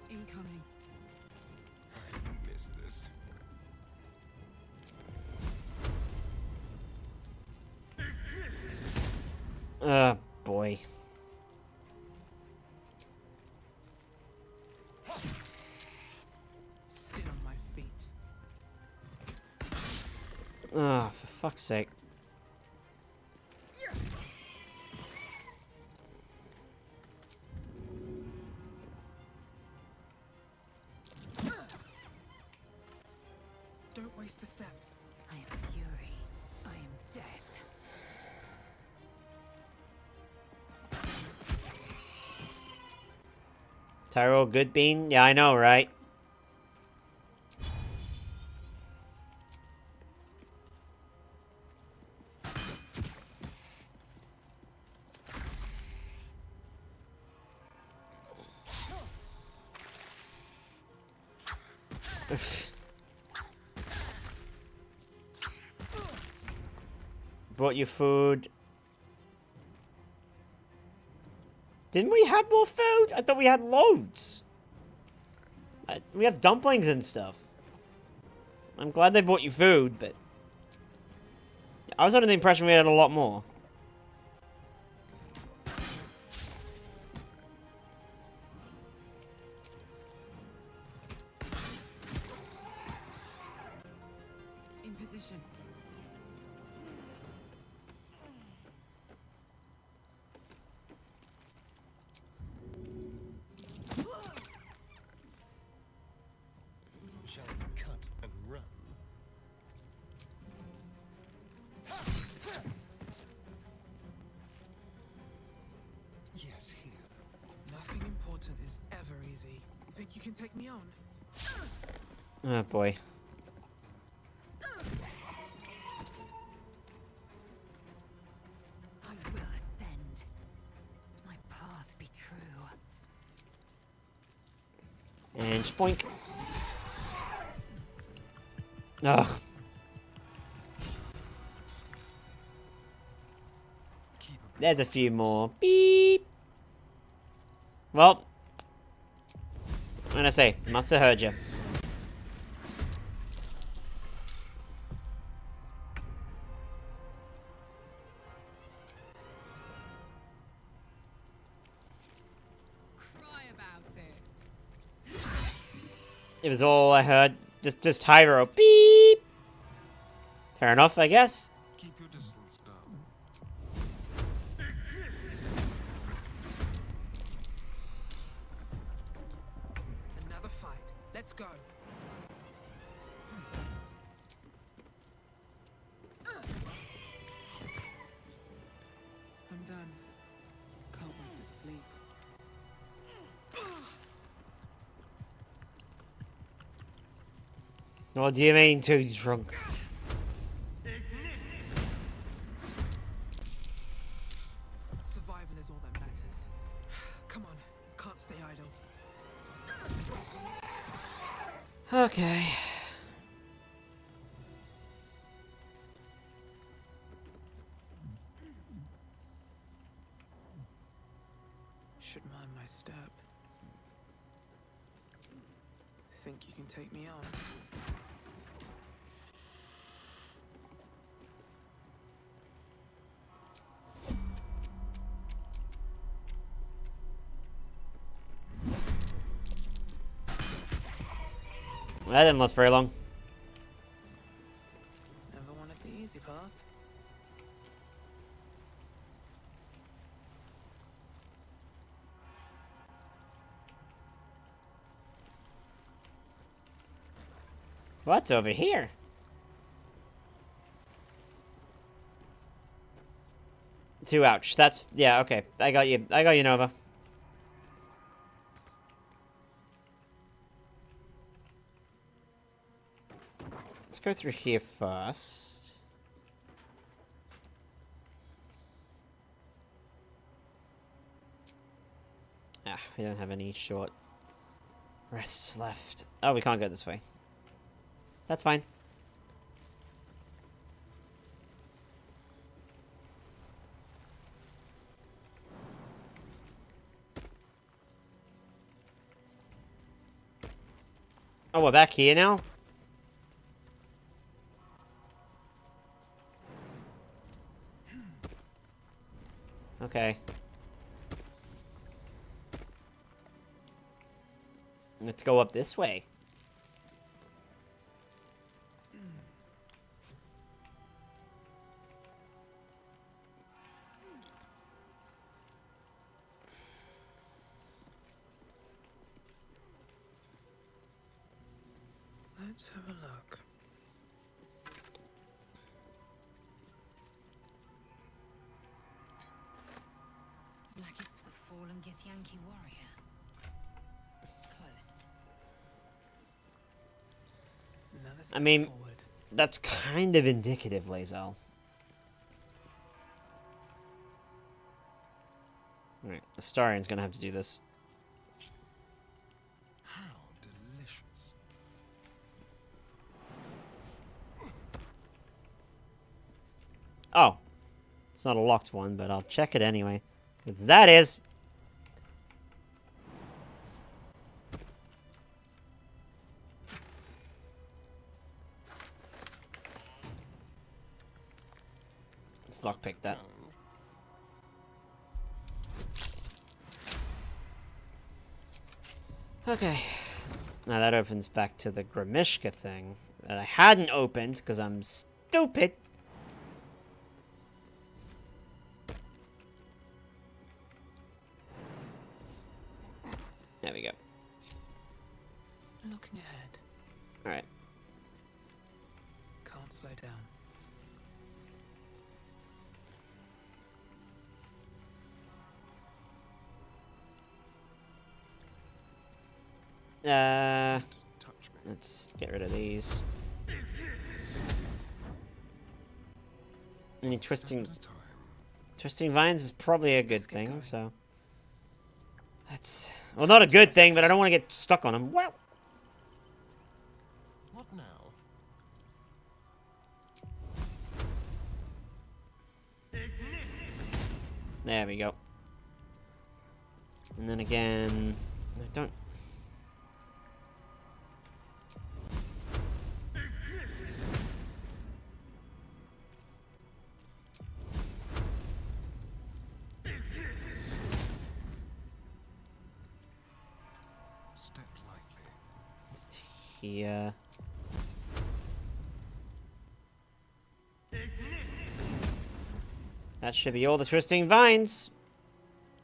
Speaker 4: Incoming.
Speaker 7: I miss this.
Speaker 1: Boy.
Speaker 6: Still on my feet.
Speaker 1: For fuck's sake.
Speaker 6: Don't waste a step.
Speaker 4: I am fury. I am death.
Speaker 1: Tyrell Goodbean? Yeah, I know, right? Brought you food. Didn't we have more food? I thought we had loads. We have dumplings and stuff. I'm glad they brought you food, but... I was under the impression we had a lot more.
Speaker 4: In position.
Speaker 7: Shall we cut and run? Yes, here.
Speaker 6: Nothing important is ever easy. Think you can take me on?
Speaker 1: Oh, boy.
Speaker 4: I will ascend. My path be true.
Speaker 1: And spoink. Ugh. There's a few more. Beep. Well, I'm gonna say, must have heard you.
Speaker 4: Cry about it.
Speaker 1: It was all I heard. Just Hyro. Beep. Fair enough, I guess.
Speaker 7: Keep your distance down.
Speaker 6: Another fight. Let's go. I'm done. Can't wait to sleep.
Speaker 1: What do you mean too drunk? Okay.
Speaker 6: Should mind my step. Think you can take me on?
Speaker 1: That didn't last very long.
Speaker 6: Never wanted the easy path.
Speaker 1: What's over here? Two, ouch. That's, yeah, okay. I got you, Nova. Let's go through here first. Ah, we don't have any short rests left. Oh, we can't go this way. That's fine. Oh, we're back here now? Okay. Let's go up this way.
Speaker 6: Let's have a look.
Speaker 4: Blackets with fallen Githyanki warrior. Close.
Speaker 6: Another
Speaker 1: I
Speaker 6: step
Speaker 1: mean,
Speaker 6: forward.
Speaker 1: that's kind of indicative, Lae'zel. Alright, Astarian's gonna have to do this.
Speaker 7: How delicious.
Speaker 1: Oh. It's not a locked one, but I'll check it anyway. Because that is... Let's lockpick that. Okay. Now that opens back to the Grimishka thing that I hadn't opened because I'm stupid. There we go.
Speaker 6: Looking ahead.
Speaker 1: Alright.
Speaker 6: Can't slow down.
Speaker 7: Touch me.
Speaker 1: Let's get rid of these. Any twisting...
Speaker 7: Step at a time.
Speaker 1: Twisting vines is probably a good
Speaker 6: Let's get
Speaker 1: thing,
Speaker 6: going.
Speaker 1: so... That's... Well, not a good thing, but I don't want to get stuck on them. Wow!
Speaker 7: What now?
Speaker 1: There we go. And then again... I don't...
Speaker 7: Step lightly.
Speaker 1: Just here... That should be all the twisting vines.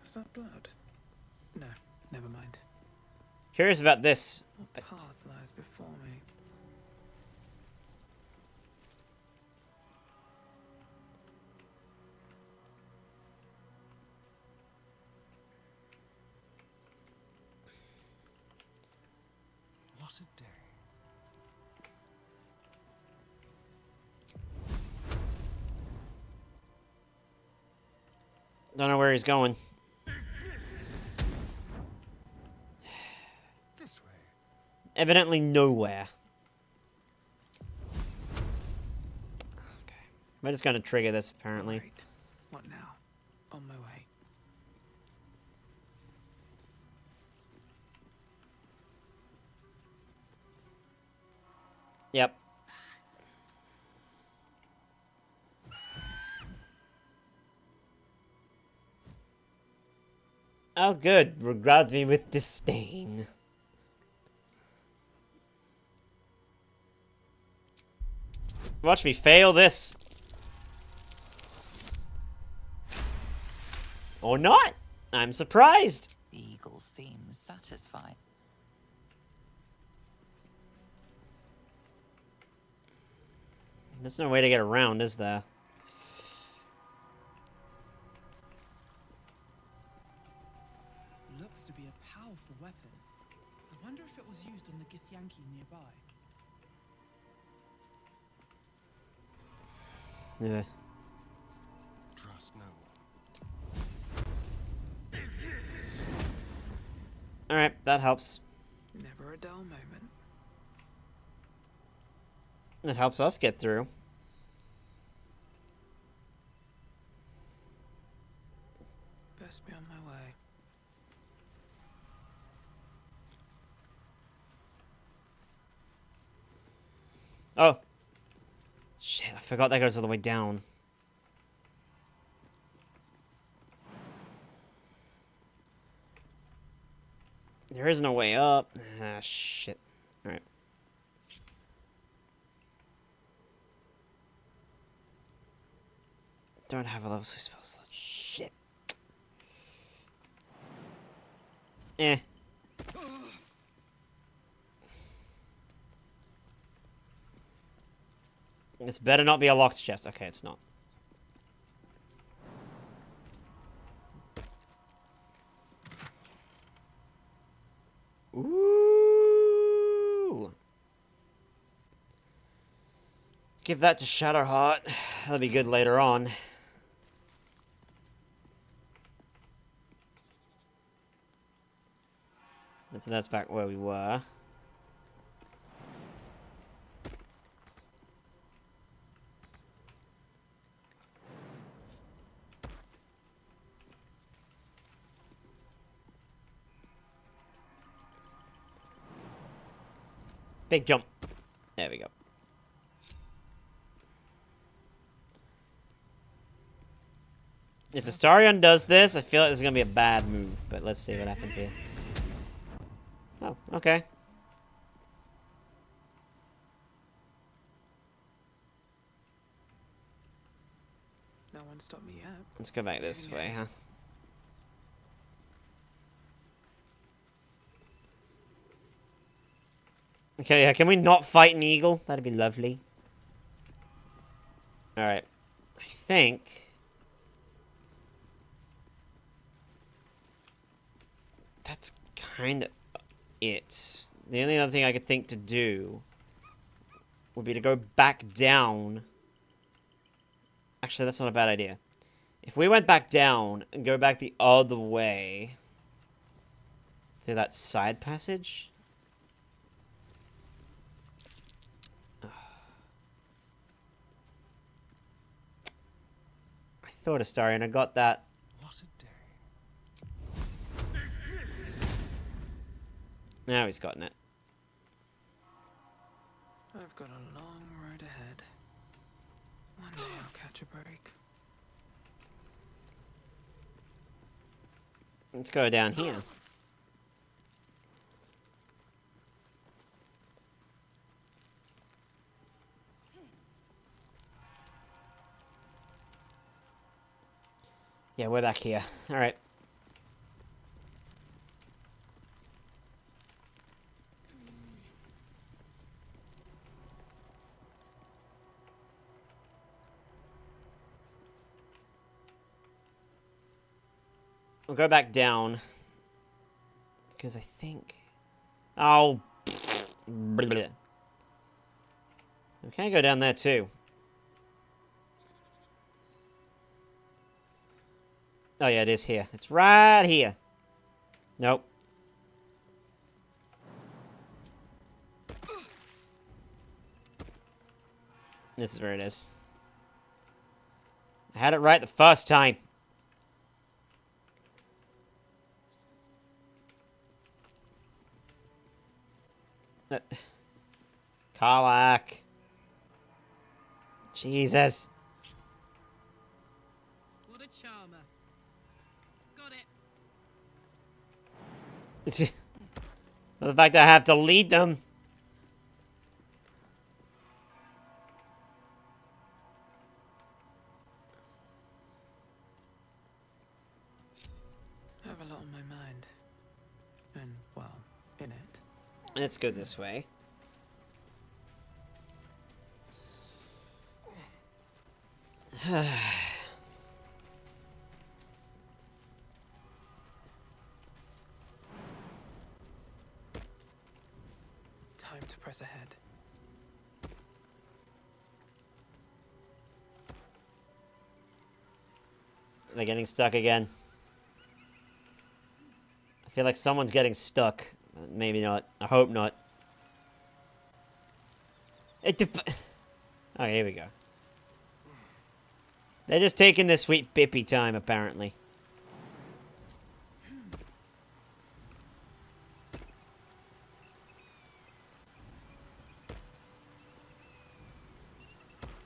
Speaker 6: Is that blood? No, never mind.
Speaker 1: Curious about this.
Speaker 6: What
Speaker 1: But
Speaker 6: path lies before me?
Speaker 7: What a day.
Speaker 1: don't know where he's going.
Speaker 7: This way.
Speaker 1: evidently nowhere. Okay. We're just gonna trigger this, apparently.
Speaker 6: Right. What now? On my way.
Speaker 1: Yep. Oh, good. Regards me with disdain. Watch me fail this. Or not. I'm surprised.
Speaker 8: The eagle seems satisfied.
Speaker 1: There's no way to get around, is there?
Speaker 2: Looks to be a powerful weapon. I wonder if it was used on the Githyanki nearby.
Speaker 1: Yeah.
Speaker 7: Trust no one.
Speaker 1: Alright, that helps.
Speaker 6: Never a dull moment.
Speaker 1: It helps us get through.
Speaker 6: Best be on my way.
Speaker 1: Oh. Shit, I forgot that goes all the way down. There is no way up. Ah, shit. Alright. Don't have a level 2 spell slot. Shit. Eh. This better not be a locked chest. Okay, it's not. Ooh. Give that to Shadowheart. That'll be good later on. So that's back where we were. Big jump. There we go. If Astarion does this, I feel like this is going to be a bad move. But let's see what happens here. Oh, okay.
Speaker 6: No one stopped me yet.
Speaker 1: Let's go back this way, huh? Okay, yeah, can we not fight an eagle? That'd be lovely. Alright. I think... that's kind of it. The only other thing I could think to do would be to go back down. Actually, that's not a bad idea. If we went back down and go back the other way through that side passage... I thought Astarion, I got that.
Speaker 7: What a day.
Speaker 1: Now he's gotten it.
Speaker 6: I've got a long road ahead. One day I'll catch a break.
Speaker 1: Let's go down here. Yeah, we're back here. Alright. We'll go back down. Because I think... oh. We can go down there too. Oh yeah, it is here. It's right here. Nope. This is where it is. I had it right the first time. Karlak. Jesus.
Speaker 4: What a charmer. Got it.
Speaker 1: The fact that I have to lead them.
Speaker 6: I have a lot on my mind. And, well, in it.
Speaker 1: Let's go this way.
Speaker 6: Time to press ahead.
Speaker 1: They're getting stuck again. I feel like someone's getting stuck. Maybe not. I hope not. Oh, here we go. They're just taking their sweet bippy time, apparently.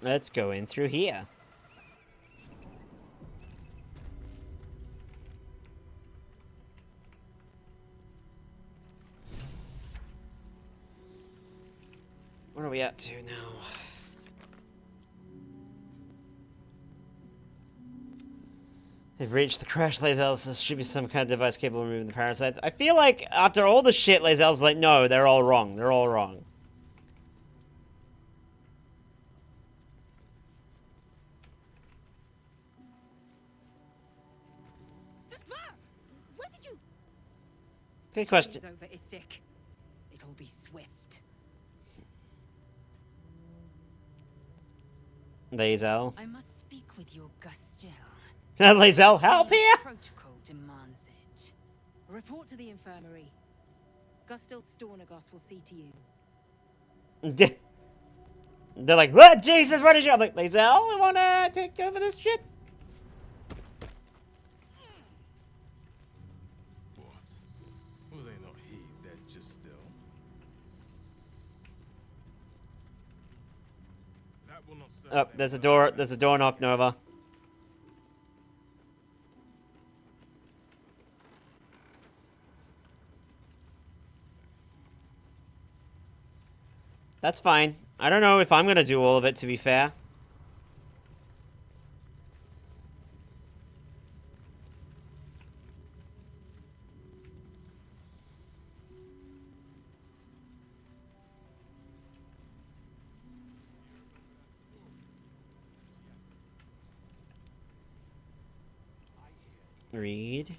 Speaker 1: Let's go in through here. What are we up to now? They've reached the crash. Lazel's says should be some kind of device capable of removing the parasites. I feel like after all the shit, Lazel's like, no, they're all wrong. They're all wrong.
Speaker 3: Where did you?
Speaker 1: Good question.
Speaker 3: It's over, Istik. It'll be swift.
Speaker 1: Lazel.
Speaker 4: I must speak with your Gustil.
Speaker 1: Lazel, help here!
Speaker 4: Protocol demands it.
Speaker 3: Report to the infirmary. Gustil Stornagos will see to you.
Speaker 1: They're like, what? Jesus, what did you? I'm like, Lazel, we wanna take over this shit?
Speaker 9: What? Will they not heed? They're just still. That will not serve
Speaker 1: Oh,
Speaker 9: them
Speaker 1: there's a
Speaker 9: well.
Speaker 1: door. There's a door knocked over. That's fine. I don't know if I'm gonna do all of it, to be fair. Read.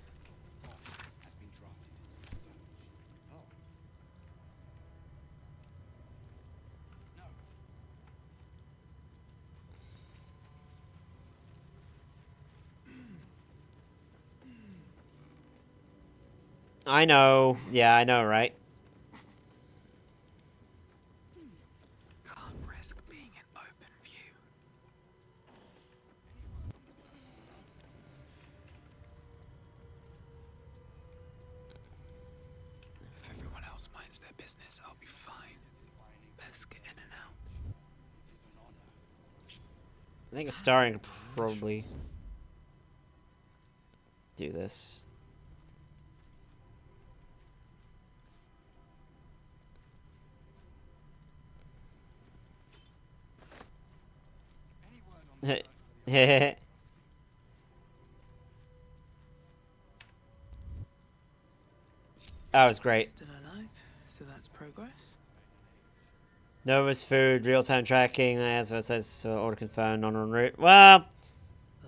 Speaker 1: I know. Yeah, I know, right?
Speaker 6: Can't risk being in open view. If everyone else minds their business, I'll be fine. Best get in and out.
Speaker 1: I think a starring could probably do this. That was great.
Speaker 6: Still alive, so that's progress.
Speaker 1: Nova's food, real-time tracking, as it says, so order confirmed, non en route. Well,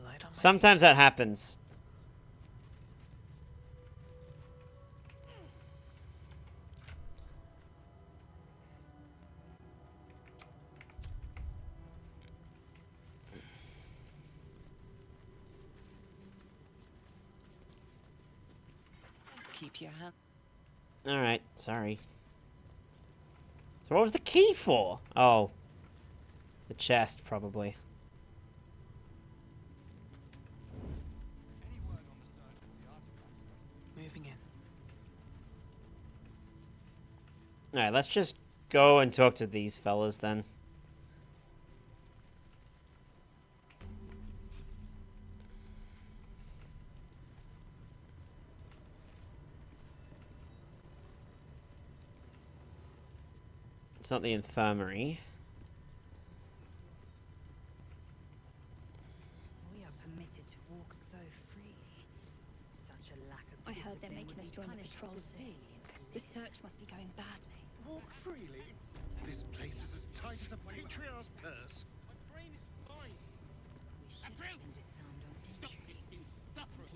Speaker 6: Light on my
Speaker 1: sometimes that happens.
Speaker 8: Let's keep your hand.
Speaker 1: Alright, sorry. So what was the key for? Oh. The chest, probably.
Speaker 7: Any word on the search for the artifact?
Speaker 6: Moving in.
Speaker 1: Alright, let's just go and talk to these fellas then. It's not the infirmary.
Speaker 4: We are permitted to walk so freely. Such a lack of
Speaker 10: I heard they're
Speaker 4: discipline
Speaker 10: making
Speaker 4: would
Speaker 10: us
Speaker 4: be
Speaker 10: join the
Speaker 4: punished
Speaker 10: patrol soon.
Speaker 4: severely in
Speaker 10: The
Speaker 4: Calais.
Speaker 10: search must be going badly.
Speaker 7: Walk freely? This place is as tight as a patriarch's purse.
Speaker 11: My brain is fine.
Speaker 4: We should have been disarmed on entry.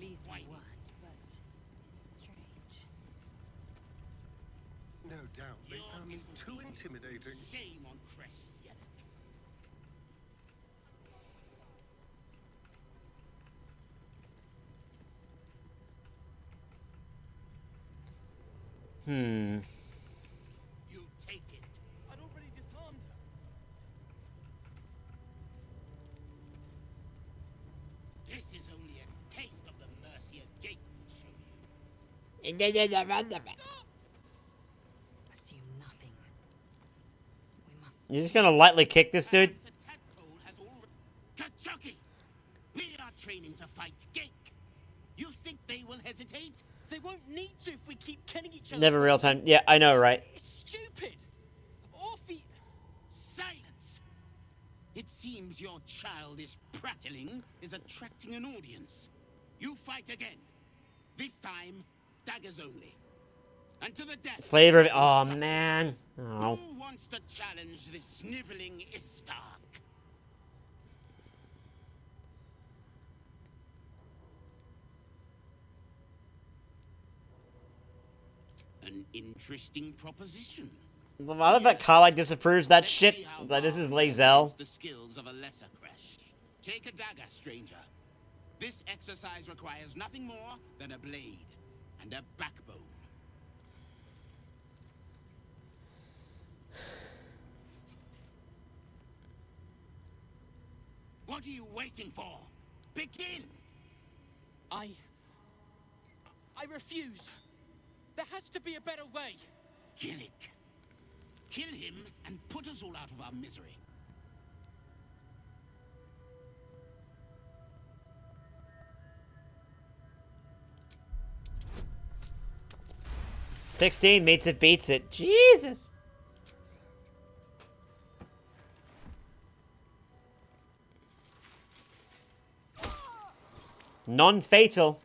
Speaker 4: Pleased we weren't, but it's strange.
Speaker 7: No doubt they found me too intimidating.
Speaker 11: Shame on Crash yet.
Speaker 1: Hmm.
Speaker 11: You take it. I'd already disarmed her. This is only a taste of the mercy a gate will show you.
Speaker 4: Assume nothing. We must.
Speaker 1: You're just gonna lightly kick this dude?
Speaker 11: Perhaps a tadpole has already... Kachuki! We are training to fight Gake. You think they will hesitate? They won't need to if we keep killing each other.
Speaker 1: Never real time. Yeah, I know, right?
Speaker 11: It's stupid. Orphe... Silence. It seems your childish prattling is attracting an audience. You fight again. This time, daggers only. And to the death.
Speaker 1: Flavor of...
Speaker 11: as
Speaker 1: Oh,
Speaker 11: instructed.
Speaker 1: man. Oh.
Speaker 11: Who wants to challenge this sniveling Istark? An interesting proposition.
Speaker 1: I love that Karlach disapproves that
Speaker 11: Let's
Speaker 1: shit.
Speaker 11: see how
Speaker 1: Like, this is
Speaker 11: far
Speaker 1: Lae'zel.
Speaker 11: you use the skills of a lesser Crash. Take a dagger, stranger. This exercise requires nothing more than a blade and a backbone. What are you waiting for? Begin! I refuse. There has to be a better way. Gillick. Kill him and put us all out of our misery.
Speaker 1: $16 meets it, beats it. Jesus. Non-fatal.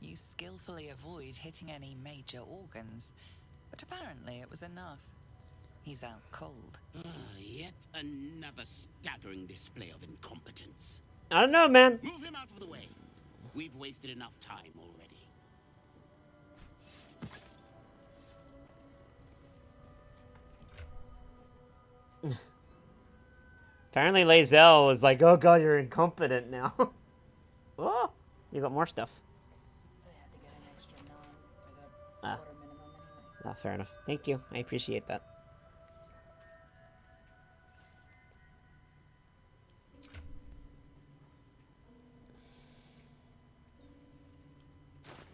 Speaker 8: You skillfully avoid hitting any major organs, but apparently it was enough. He's out cold.
Speaker 11: Yet another staggering display of incompetence.
Speaker 1: I don't know, man.
Speaker 11: Move him out of the way. We've wasted enough time already.
Speaker 1: Apparently Lae'zel is like, oh god, you're incompetent now. Oh, you got more stuff.
Speaker 10: I had to get an extra 9 for the
Speaker 1: Ah.
Speaker 10: quarter minimum anyway.
Speaker 1: Ah, fair enough. Thank you. I appreciate that.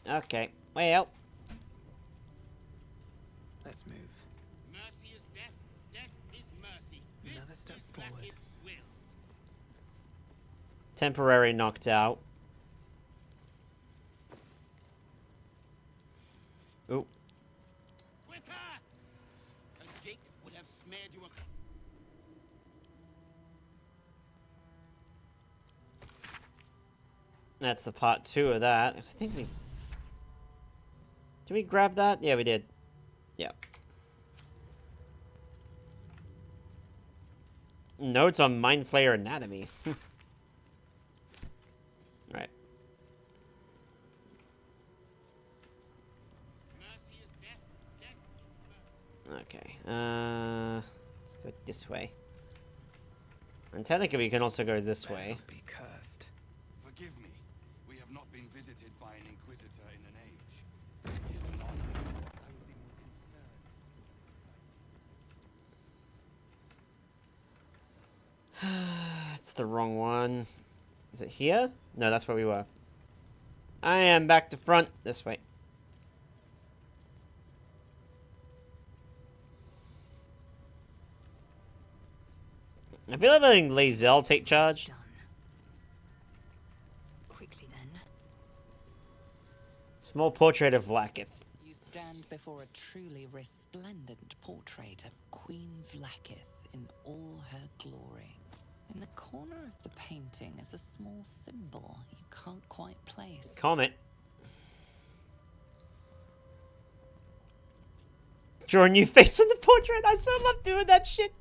Speaker 1: Okay. Well,
Speaker 6: Let's move.
Speaker 11: Mercy is death, death is mercy. This
Speaker 6: Another step
Speaker 11: is
Speaker 6: forward.
Speaker 11: Rakith's will.
Speaker 1: temporary knocked out. Ooh.
Speaker 11: Quicker! A Gake would have smeared you a...
Speaker 1: That's the part 2 of that. I think we... Did we grab that? Yeah, we did. Yeah. Notes on Mind Flayer anatomy. Right.
Speaker 11: Mercy is death, death is
Speaker 1: Okay. Let's go this way. And technically we can also go this
Speaker 6: Better
Speaker 1: way.
Speaker 6: not be cursed.
Speaker 9: Forgive me. We have not been visited by an Inquisitor in an age. It is an honor.
Speaker 2: I would be more concerned.
Speaker 1: That's the wrong one. Is it here? No, that's where we were. I am back to front. This way. I feel like letting Lae'zel take charge.
Speaker 4: Done. Quickly then.
Speaker 1: Small portrait of Vlaakith.
Speaker 8: You stand before a truly resplendent portrait of Queen Vlaakith in all her glory. In the corner of the painting is a small symbol you can't quite place.
Speaker 1: Comment. Draw a new face on the portrait. I so love doing that shit.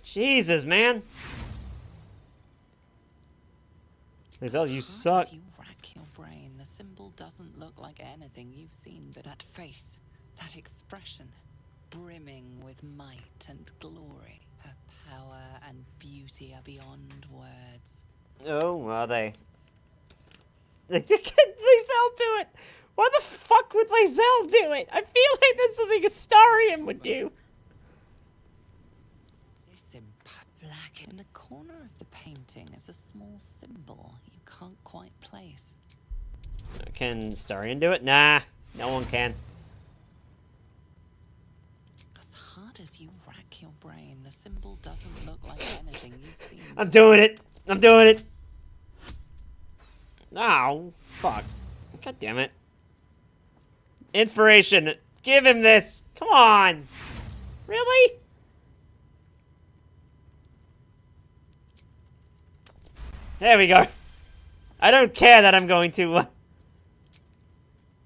Speaker 1: Jesus, man. Lae'zel, you suck.
Speaker 8: As you rack your brain, the symbol doesn't look like anything you've seen, but that face, that expression, brimming with might and glory. Her power and beauty are beyond words.
Speaker 1: Oh, are they? Can Lae'zel do it? Why the fuck would Lae'zel do it? I feel like that's something Astarion would do.
Speaker 8: This black in the corner of the painting is a small symbol you can't quite place.
Speaker 1: Can Astarion do it? Nah, no one can.
Speaker 8: As hard as you rack your brain, the symbol doesn't look like anything you've seen.
Speaker 1: I'm doing it. I'm doing it. Oh, fuck. God damn it. Inspiration. Give him this. Come on. Really? There we go. I don't care that I'm going to...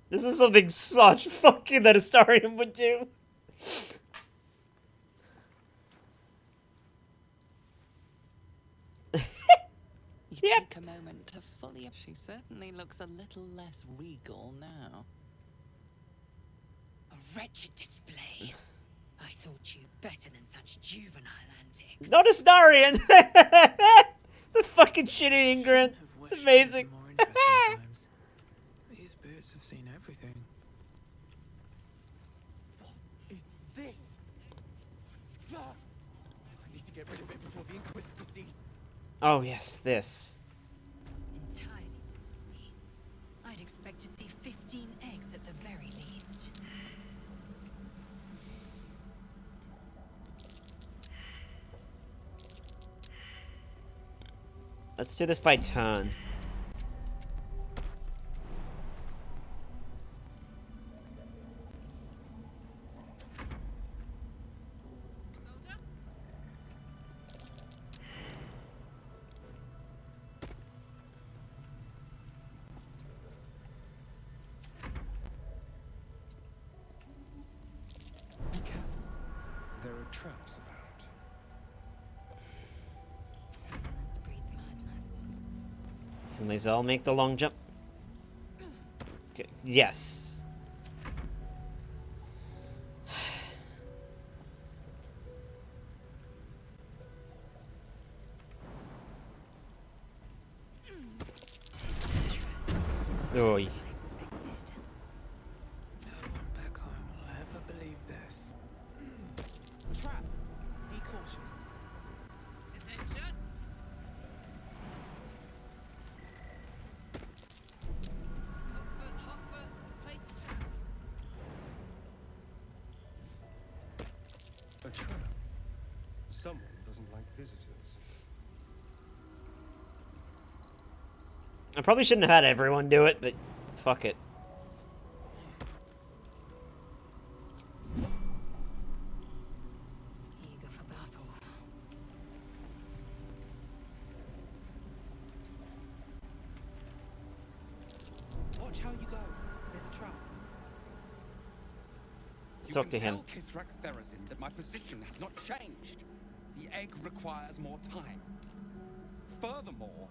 Speaker 1: This is something such fucking that Astarion would do.
Speaker 8: You take a moment to fully... She certainly looks a little less regal now.
Speaker 4: A wretched display. I thought you better than such juvenile antics.
Speaker 1: Not Astarion! The fucking shitty Ingrid. It's amazing.
Speaker 6: More interesting times. These boots have seen everything.
Speaker 7: What is this? What's that? I need to get rid of it before the Inquisitor sees.
Speaker 1: Oh, yes, this.
Speaker 4: Entirely. I'd expect to see 15 eggs at the very least.
Speaker 1: Let's do this by turn.
Speaker 7: There are traps about.
Speaker 4: Ignorance breeds madness.
Speaker 1: Can Lae'zel make the long jump? Okay. Yes. Oh,
Speaker 8: Expected.
Speaker 6: No one back home will ever believe this.
Speaker 2: Trap. Be cautious.
Speaker 4: Attention! Hot foot, place trap.
Speaker 7: A trap. Someone doesn't like visitors.
Speaker 1: I probably shouldn't have had everyone do it, but fuck it.
Speaker 4: Eager for battle.
Speaker 2: Watch how you go. There's a trap.
Speaker 1: Let's talk to him.
Speaker 11: Tell Kithrak Therazin that my position has not changed. The egg requires more time. Furthermore,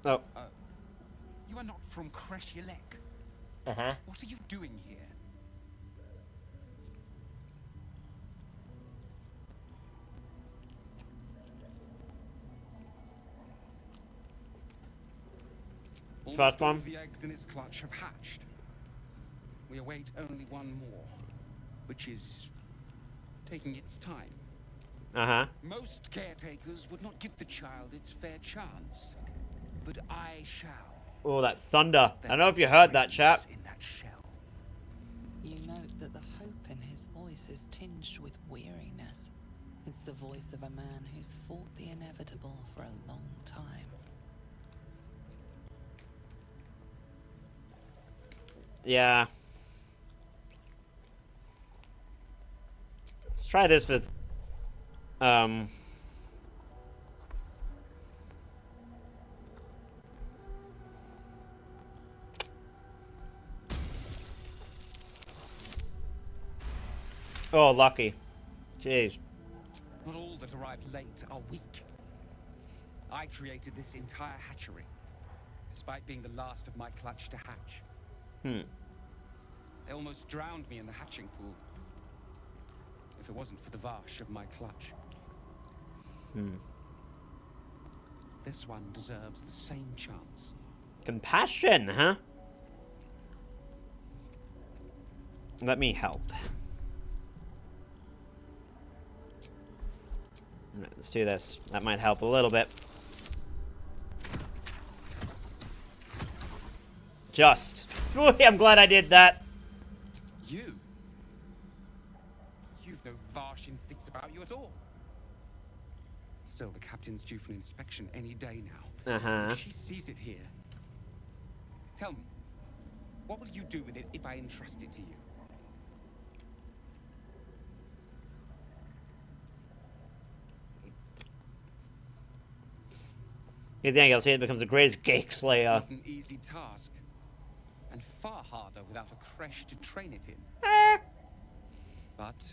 Speaker 1: Oh.
Speaker 11: you are not from Kreshilek.
Speaker 1: Uh-huh.
Speaker 11: What are you doing here?
Speaker 1: Fast
Speaker 11: All
Speaker 1: one.
Speaker 11: of the eggs in its clutch have hatched. We await only one more, which is taking its time.
Speaker 1: Uh-huh.
Speaker 11: Most caretakers would not give the child its fair chance, but I shall.
Speaker 1: Oh, that thunder. I don't know if you heard that, chap.
Speaker 11: In that shell.
Speaker 8: You note that the hope in his voice is tinged with weariness. It's the voice of a man who's fought the inevitable for a long time.
Speaker 1: Yeah. Let's try this with... Oh, lucky. Jeez.
Speaker 11: Not all that arrive late are weak. I created this entire hatchery, despite being the last of my clutch to hatch. They almost drowned me in the hatching pool. If it wasn't for the varsh of my clutch. This one deserves the same chance.
Speaker 1: Compassion, huh? Let me help. Alright, let's do this. That might help a little bit. Just. Ooh, I'm glad I did that.
Speaker 11: You've no varsh instincts about you at all. Still, the captain's due for an inspection any day now.
Speaker 1: Uh-huh.
Speaker 11: If she sees it here, tell me, what will you do with it if I entrust it to you?
Speaker 1: You think I'll say it becomes the greatest Geek Slayer?
Speaker 11: Not an easy task, and far harder without a creche to train it in. But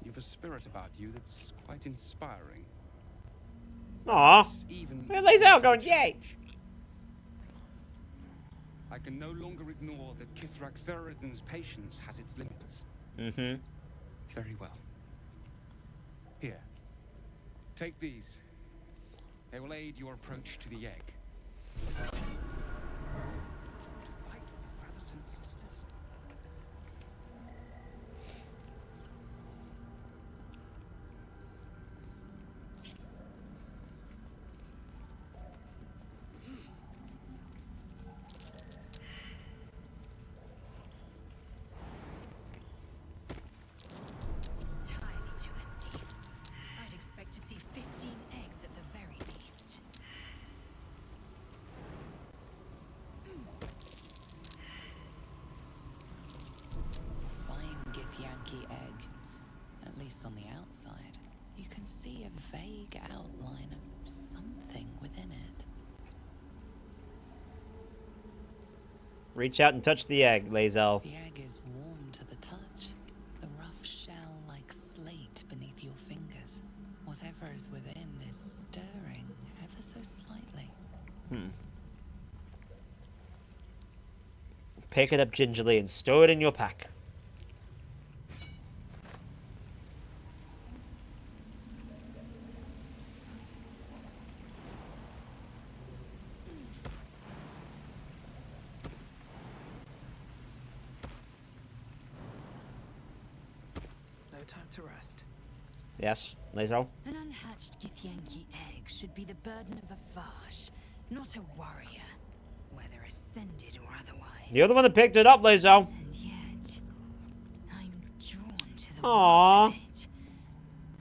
Speaker 11: you've a spirit about you that's quite inspiring.
Speaker 1: Aw.
Speaker 11: Even
Speaker 1: Look at Lae'zel going, yay!
Speaker 11: I can no longer ignore that Kithrak Thurizen's patience has its limits.
Speaker 1: Mm-hmm.
Speaker 11: Very well. Here. Take these. They will aid your approach to the egg. To fight with brothers and sisters?
Speaker 4: Entirely too empty. I'd expect to see 15 eggs at the very least.
Speaker 8: Fine Githyanki egg. At least on the outside. You can see a vague outline of something within it.
Speaker 1: Reach out and touch the egg, Lae'zel.
Speaker 8: The egg is warm to the touch. The rough shell like slate beneath your fingers. Whatever is within is stirring ever so slightly.
Speaker 1: Pick it up gingerly and stow it in your pack.
Speaker 6: No time to rest.
Speaker 1: Yes, Lae'zel.
Speaker 4: An unhatched Githyanki egg should be the burden of a Varsh, not a warrior, whether ascended or otherwise.
Speaker 1: You're the one that picked it up, Lae'zel.
Speaker 4: And yet, I'm drawn to the
Speaker 1: Aww.
Speaker 4: warmth of it.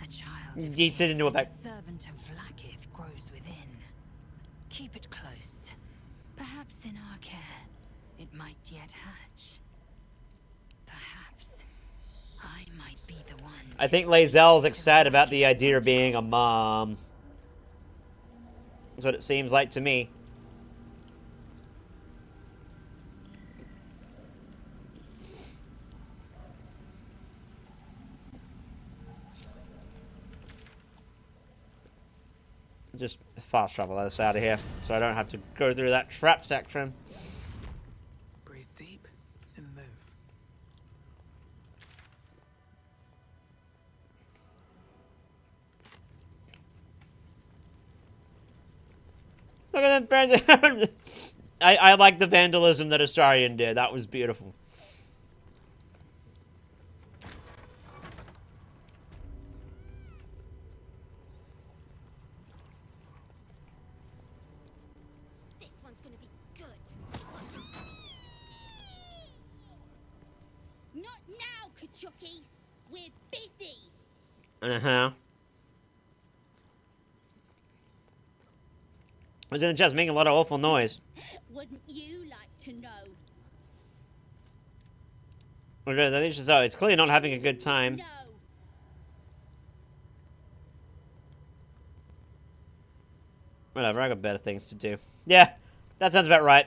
Speaker 4: A child of
Speaker 1: Yeets it into a
Speaker 4: Gith,
Speaker 1: pack.
Speaker 4: a servant of Vlaakith grows within. Keep it close. Perhaps in our care, it might yet hatch. Perhaps I might be the one.
Speaker 1: I
Speaker 4: to
Speaker 1: think Lae'zel's
Speaker 4: teach
Speaker 1: excited
Speaker 4: the
Speaker 1: about the
Speaker 4: Vlaakith
Speaker 1: idea of being a
Speaker 4: what
Speaker 1: mom. That's what it seems like to me. Just fast travel us out of here, so I don't have to go through that trap section.
Speaker 6: Breathe deep and move.
Speaker 1: Look at them friends. I like the vandalism that Astarion did. That was beautiful.
Speaker 3: Not now, Kachuki. We're busy.
Speaker 1: Uh-huh. I was in the chest making a lot of awful noise.
Speaker 3: Wouldn't you like to know?
Speaker 1: Okay, I think so. It's clearly not having a good time.
Speaker 3: No.
Speaker 1: Whatever, I got better things to do. Yeah, that sounds about right.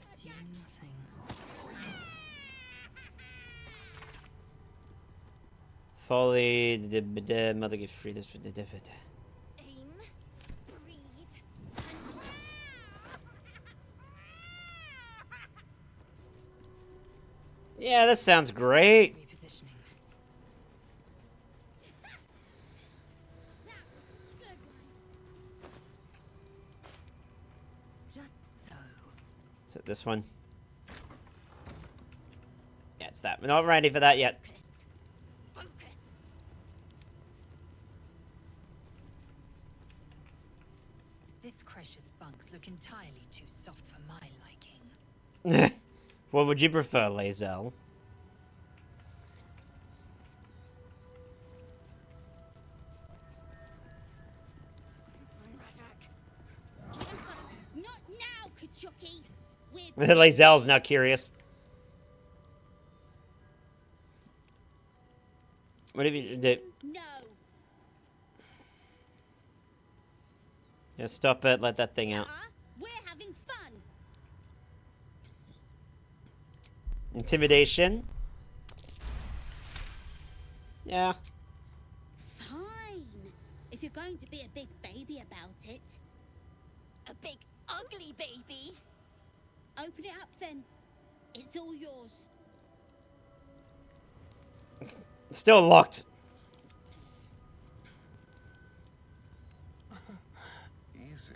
Speaker 4: Assume nothing.
Speaker 1: Folly, the mother gives free this.
Speaker 3: Aim, breathe, and...
Speaker 1: Yeah, this sounds great.
Speaker 4: Repositioning.
Speaker 3: Good one. Just so.
Speaker 1: Is it this one? Yeah, it's that. We're not ready for that yet.
Speaker 3: Focus. Focus.
Speaker 4: This Cresh's bunks look entirely too soft for my liking.
Speaker 1: What would you prefer, Lae'zel?
Speaker 3: Not now, Kachuki. We're
Speaker 1: Lae'zel's now curious. What have you do?
Speaker 3: no.
Speaker 1: Yeah, stop it. Let that thing out.
Speaker 3: We're having fun.
Speaker 1: Intimidation. Yeah.
Speaker 3: Fine. If you're going to be a big baby about it. A big ugly baby? Open it up then. It's all yours.
Speaker 1: Still locked.
Speaker 5: Easy.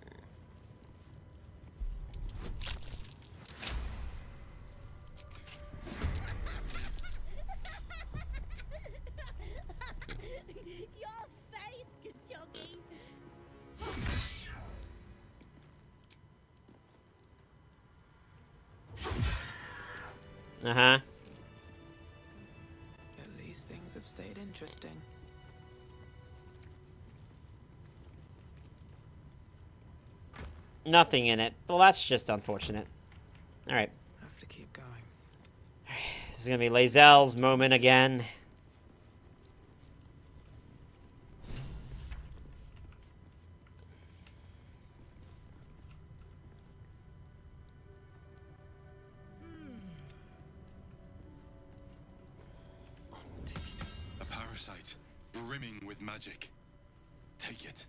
Speaker 3: Your face, Kachuki.
Speaker 1: Uh-huh.
Speaker 6: At least things have stayed interesting.
Speaker 1: Nothing in it. Well, that's just unfortunate. Alright.
Speaker 6: Have to keep going.
Speaker 1: This is gonna be Lae'zel's moment again.
Speaker 9: A parasite, brimming with magic. Take it.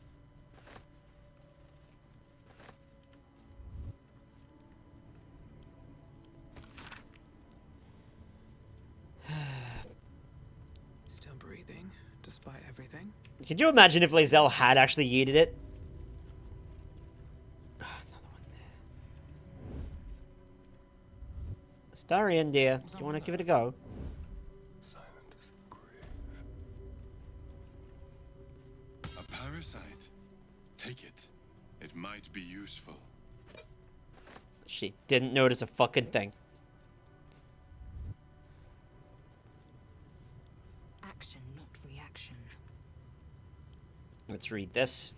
Speaker 6: Still breathing, despite everything.
Speaker 1: Could you imagine if Lae'zel had actually yeeted it? Ah, another one there. Starion, dear. Do you want to give it a go?
Speaker 9: Silent as the grave. A parasite. Take it. It might be useful.
Speaker 1: She didn't notice a fucking thing.
Speaker 4: Action, not reaction.
Speaker 1: Let's read this.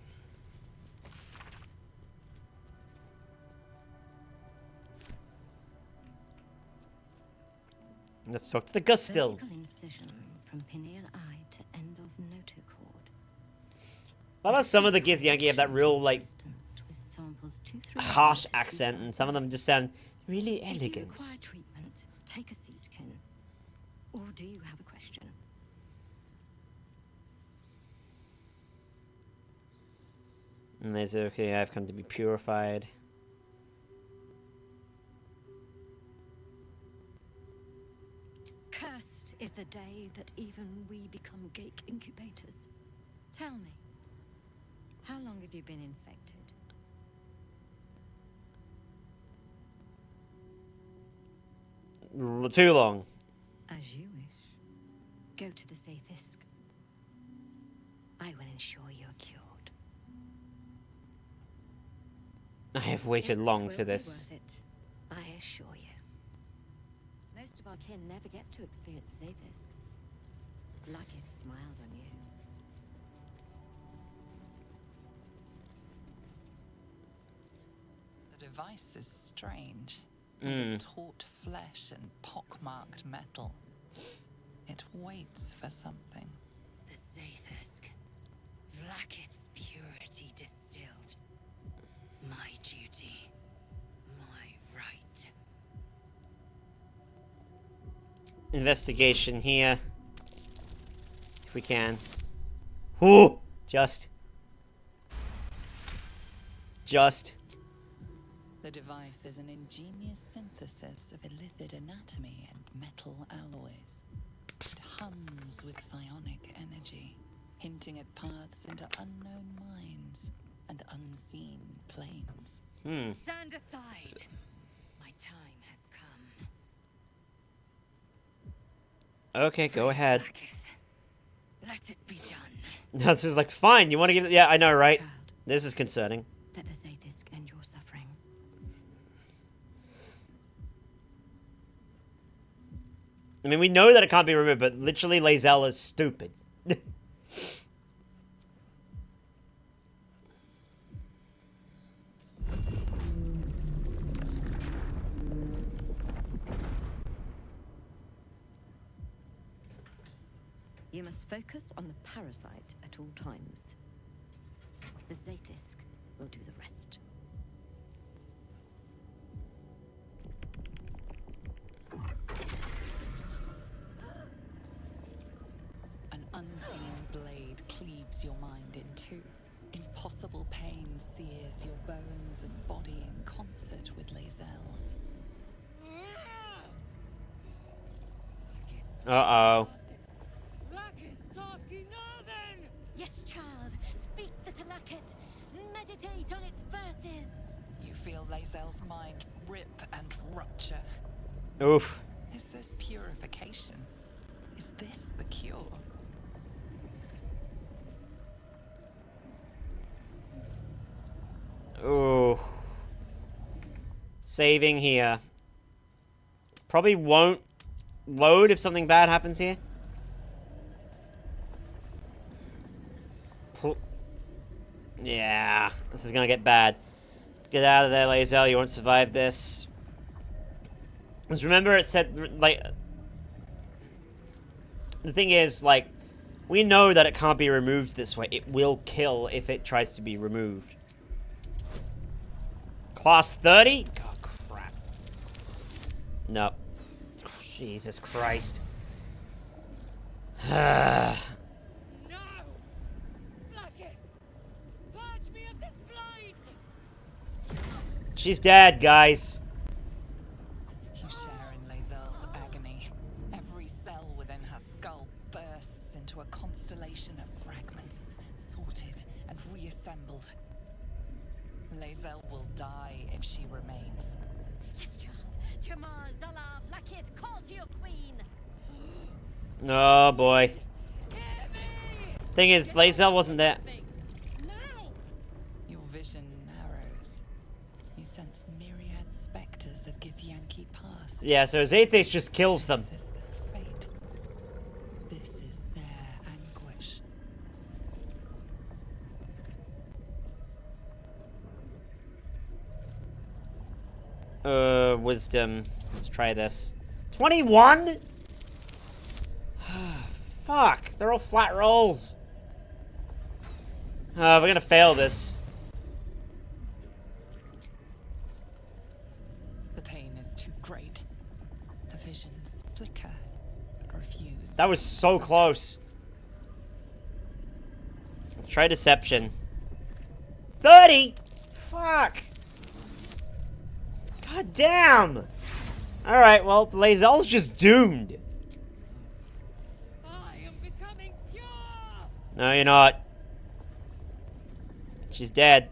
Speaker 1: Let's talk to the Gustil.
Speaker 12: Vertical incision from pineal eye to end of notochord.
Speaker 1: I love some of the Githyanki have that real, like,
Speaker 12: Consistent with samples 231
Speaker 1: harsh
Speaker 12: to
Speaker 1: accent, and
Speaker 12: 255.
Speaker 1: some of them just sound really
Speaker 12: If you
Speaker 1: elegant.
Speaker 12: require treatment, take a seat, Kin. Or do you have a question?
Speaker 1: And they say, okay, I've come to be purified.
Speaker 12: Cursed is the day that even we become gate incubators. Tell me, how long have you been infected?
Speaker 1: Too long.
Speaker 12: As you wish. Go to the Sathisk. I will ensure you're cured.
Speaker 1: I have waited
Speaker 12: It
Speaker 1: long
Speaker 12: will
Speaker 1: for
Speaker 12: be
Speaker 1: this.
Speaker 12: worth it, I assure you. Most of our kin never get to experience Zathis. Blackith smiles on you.
Speaker 8: The device is strange. Made of taut flesh and pockmarked metal. It waits for something.
Speaker 4: The Zathusk. Vlaakith's purity distilled. My duty. My right.
Speaker 1: Investigation here. If we can. Whoo! Just.
Speaker 8: The device is an ingenious synthesis of illithid anatomy and metal alloys. It hums with psionic energy, hinting at paths into unknown minds and unseen planes.
Speaker 4: Stand aside. My time has come.
Speaker 1: Okay, go ahead.
Speaker 4: Vlaakith. Let it be done.
Speaker 1: This is like, fine, you want to give it... Yeah, I know, right?
Speaker 12: Child,
Speaker 1: This is concerning.
Speaker 12: let the Zathis end your suffering.
Speaker 1: I mean, we know that it can't be removed, but literally Lae'zel is stupid.
Speaker 12: You must focus on the parasite at all times. The Zathisk will do the rest.
Speaker 8: An unseen blade cleaves your mind in two. Impossible pain sears your bones and body in concert with Lae'zel's.
Speaker 1: Uh-oh.
Speaker 12: Yes, child. Speak the Talakit. Meditate on its verses.
Speaker 8: You feel Lae'zel's mind rip and rupture.
Speaker 1: Oof.
Speaker 8: Is this purification? Is this the cure?
Speaker 1: Ooh. Saving here. Probably won't load if something bad happens here. Yeah, this is gonna get bad. Get out of there, Lae'zel. You won't survive this. Because remember, it said, like... The thing is, like, we know that it can't be removed this way. It will kill if it tries to be removed. Class 30? Oh, crap. No. Jesus Christ.
Speaker 4: No! Vlaakith! Purge me of this blight!
Speaker 1: She's dead, guys.
Speaker 8: You share in Lae'zel's agony. Every cell within her skull bursts into a constellation of fragments, sorted and reassembled. Lae'zel will die if she remains.
Speaker 12: Yes, child. Jamar, Zala, Vlaakith, call to your queen.
Speaker 1: Oh, boy. Thing is, Lae'zel wasn't there.
Speaker 8: Your vision narrows. You sense myriad specters of Githyanki past.
Speaker 1: Yeah, so Zathis just kills them.
Speaker 8: This is their fate. This is their anguish.
Speaker 1: Wisdom. Let's try this. 21? Fuck. They're all flat rolls. We're gonna fail this.
Speaker 8: The pain is too great. The visions flicker, but refuse.
Speaker 1: That was so close. Try deception. 30? Fuck. God damn. Alright, well, Lae'zel's just doomed.
Speaker 4: I am becoming pure!
Speaker 1: No, you're not. She's dead.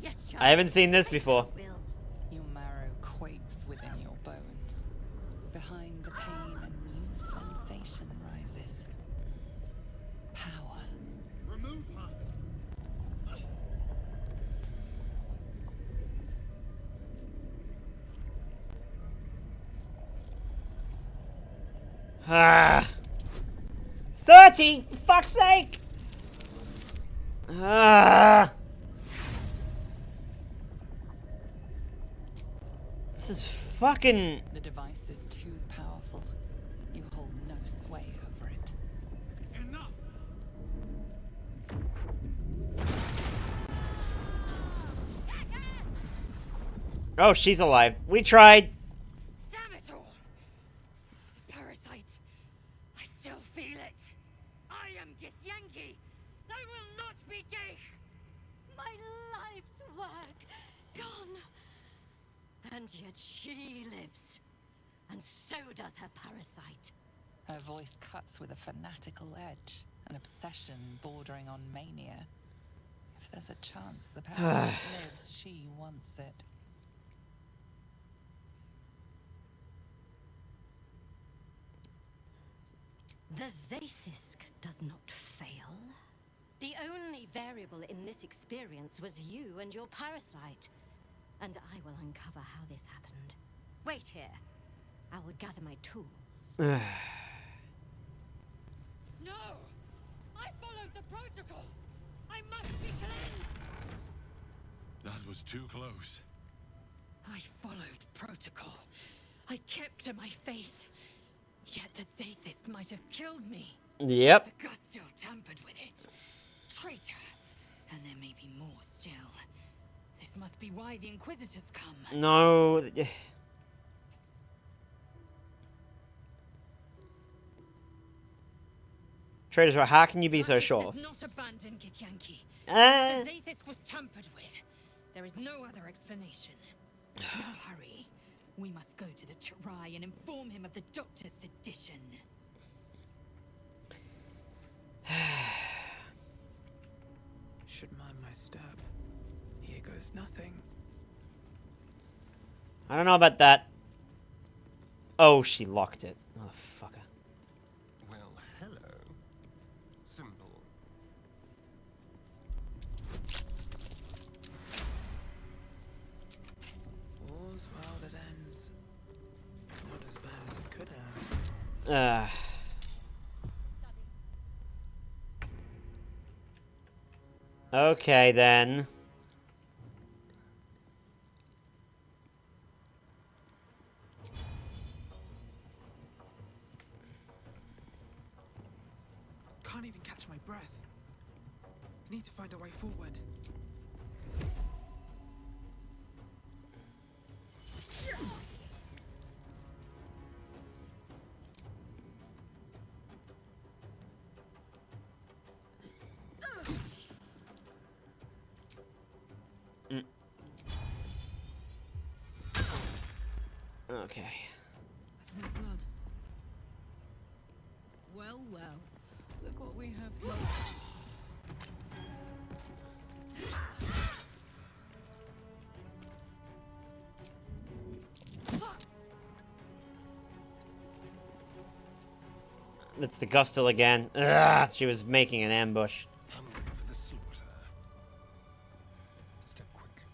Speaker 12: Yes, child.
Speaker 1: I haven't seen this before.
Speaker 12: Will.
Speaker 8: Your marrow quakes within your bones. Behind the pain, a new sensation rises. Power.
Speaker 1: Ah. 30! For fuck's sake! Ah. This is fucking...
Speaker 8: The device is too powerful. You hold no sway over it.
Speaker 11: Enough!
Speaker 1: Oh, she's alive. We tried.
Speaker 12: Damn it all! The parasite. I still feel it. I am Githyanki. I will not be gay. My life's work gone. And yet she lives. And so does her parasite.
Speaker 8: Her voice cuts with a fanatical edge, an obsession bordering on mania. If there's a chance the parasite lives, she wants it.
Speaker 12: The Zaithisk does not fail. The only variable in this experience was you and your parasite. And I will uncover how this happened. Wait here. I will gather my tools. No! I followed the protocol! I must be cleansed!
Speaker 9: That was too close.
Speaker 4: I followed protocol. I kept to my faith. Yet the Zaithisk might have killed me.
Speaker 1: Yep.
Speaker 4: The Gus still tampered with it. Traitor. And there may be more still. This must be why the Inquisitors come.
Speaker 1: No. Trader, how can you be so sure?
Speaker 4: Does not abandon Githyanki. The
Speaker 1: Uh,
Speaker 4: Zaithis was tampered with. There is no other explanation. Now hurry. We must go to the Chirai and inform him of the Doctor's sedition.
Speaker 6: Should mind my step. Here goes nothing.
Speaker 1: I don't know about that. Oh, she locked it. Motherfucker.
Speaker 13: Well, hello. Simple.
Speaker 6: All's well that ends. Not as bad as it could have.
Speaker 1: Okay, then.
Speaker 6: Can't even catch my breath. Need to find a way forward.
Speaker 1: Okay.
Speaker 10: That's my blood. Well, well. Look what we have here.
Speaker 1: That's the Gustle again. Ugh, she was making an ambush.
Speaker 13: Hungry for the slaughter. Step quick.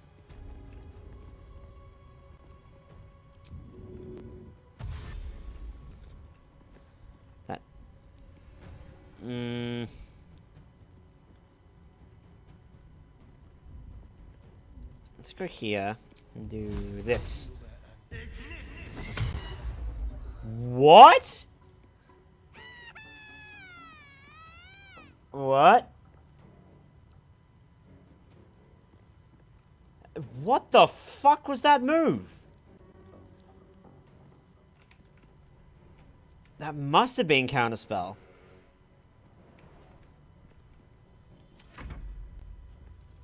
Speaker 1: That. Let's go here and do this. What? What? What the fuck was that move? That must have been counterspell.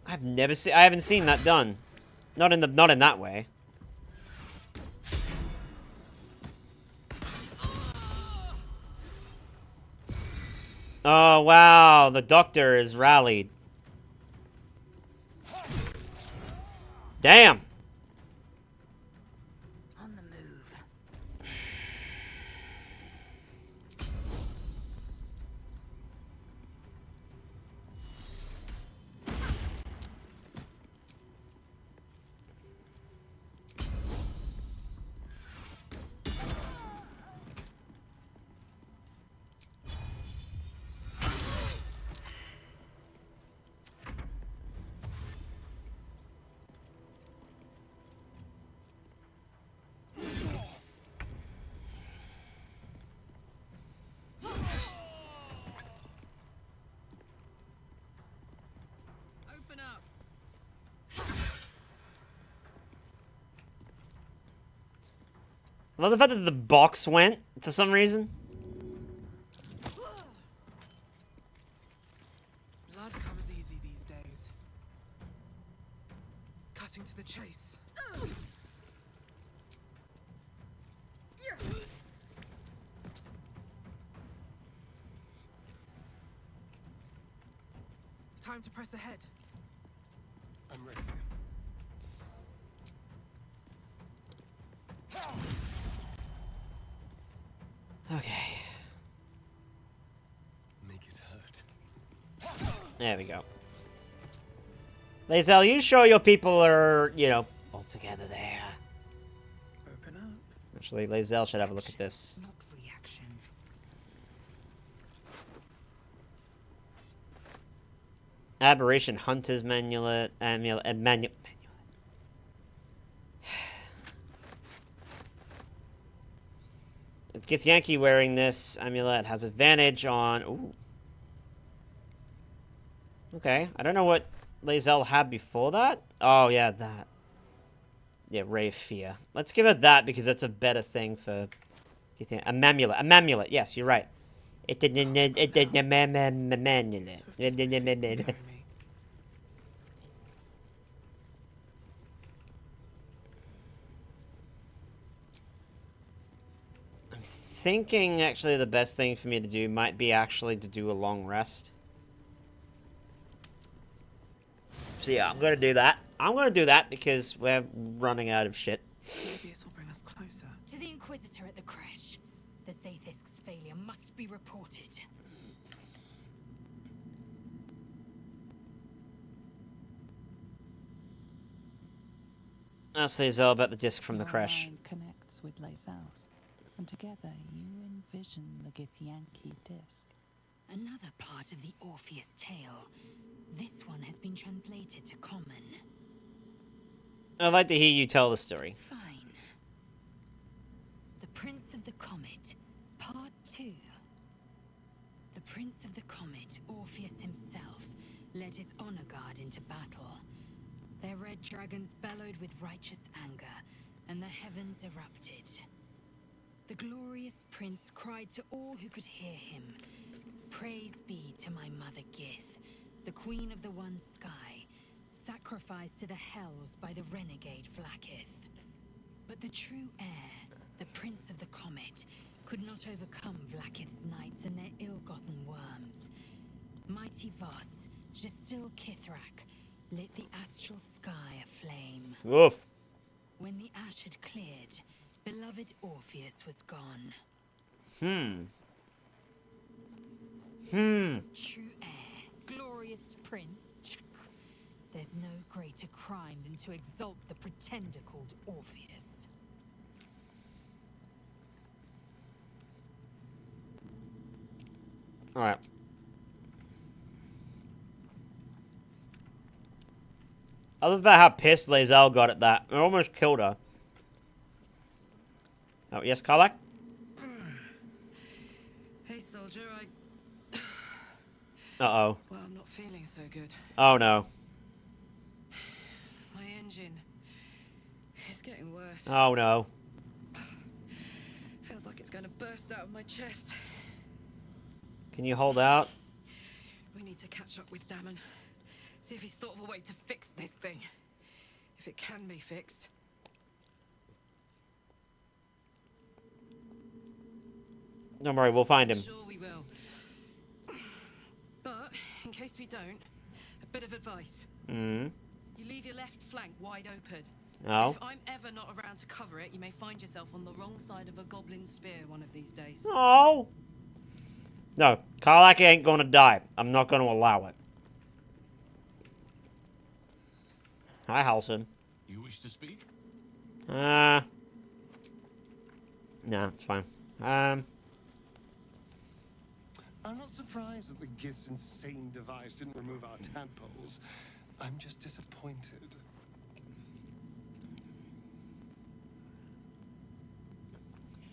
Speaker 1: I haven't seen that done. Not in that way. Oh wow, the Doctor is rallied. Damn.
Speaker 4: On the move.
Speaker 1: I love the fact that the box went for some reason.
Speaker 6: Blood comes easy these days. Cutting to the chase. Time to press ahead.
Speaker 13: I'm ready.
Speaker 1: Okay.
Speaker 13: Make it hurt.
Speaker 1: There we go. Lae'zel, you sure your people are, you know, all together there?
Speaker 6: Open up.
Speaker 1: Actually, Lae'zel should have a look at this.
Speaker 4: Not reaction.
Speaker 1: Aberration Hunter's Manual. Githyanki wearing this amulet has advantage on... Ooh. Okay, I don't know what Lae'zel had before that. Oh, yeah, that. Yeah, Ray of Fear. Let's give it that because that's a better thing for... A mamulet. A mamulet, yes, you're right. It's a mamulet. Thinking actually the best thing for me to do might be actually to do a long rest. So yeah, I'm gonna do that. I'm gonna do that because we're running out of shit.
Speaker 6: Maybe it'll bring us closer.
Speaker 4: To the Inquisitor at the crash. The Zaithisk's failure must be reported.
Speaker 1: Ask Lae'zel about the disc from the
Speaker 8: Your
Speaker 1: crash.
Speaker 8: mind connects with Lae'zel's, and together you envision the Githyanki disc.
Speaker 4: Another part of the Orpheus tale. This one has been translated to Common.
Speaker 1: I'd like to hear you tell the story.
Speaker 4: Fine. The Prince of the Comet, Part 2. The Prince of the Comet, Orpheus himself, led his honor guard into battle. Their red dragons bellowed with righteous anger, and the heavens erupted. The glorious prince cried to all who could hear him, "Praise be to my mother Gith, the queen of the one sky, sacrificed to the hells by the renegade Vlaakith." But the true heir, the Prince of the Comet, could not overcome Vlaakith's knights and their ill-gotten worms. Mighty Voss, Gestil Kithrak, lit the astral sky aflame.
Speaker 1: Woof.
Speaker 4: When the ash had cleared, beloved Orpheus was gone. True heir, glorious prince. There's no greater crime than to exalt the pretender called Orpheus.
Speaker 1: Alright. I love about how pissed Lae'zel got at that. It almost killed her. Oh, yes, Karlak?
Speaker 6: Hey, soldier,
Speaker 1: Uh-oh.
Speaker 6: Well, I'm not feeling so good.
Speaker 1: Oh, no.
Speaker 6: My engine is getting worse.
Speaker 1: Oh, no.
Speaker 6: Feels like it's going to burst out of my chest.
Speaker 1: Can you hold out?
Speaker 6: We need to catch up with Damon. See if he's thought of a way to fix this thing. If it can be fixed.
Speaker 1: Don't worry, we'll find him.
Speaker 6: Sure we will. But, in case we don't, a bit of advice.
Speaker 1: Mm.
Speaker 6: You leave your left flank wide open.
Speaker 1: Oh.
Speaker 6: If I'm ever not around to cover it, you may find yourself on the wrong side of a goblin spear one of these days.
Speaker 1: Oh. No, Karlak ain't gonna die. I'm not gonna allow it. Hi, Halson.
Speaker 9: You wish to speak?
Speaker 1: No, it's fine.
Speaker 13: I'm not surprised that the Gith's insane device didn't remove our tadpoles. I'm just disappointed.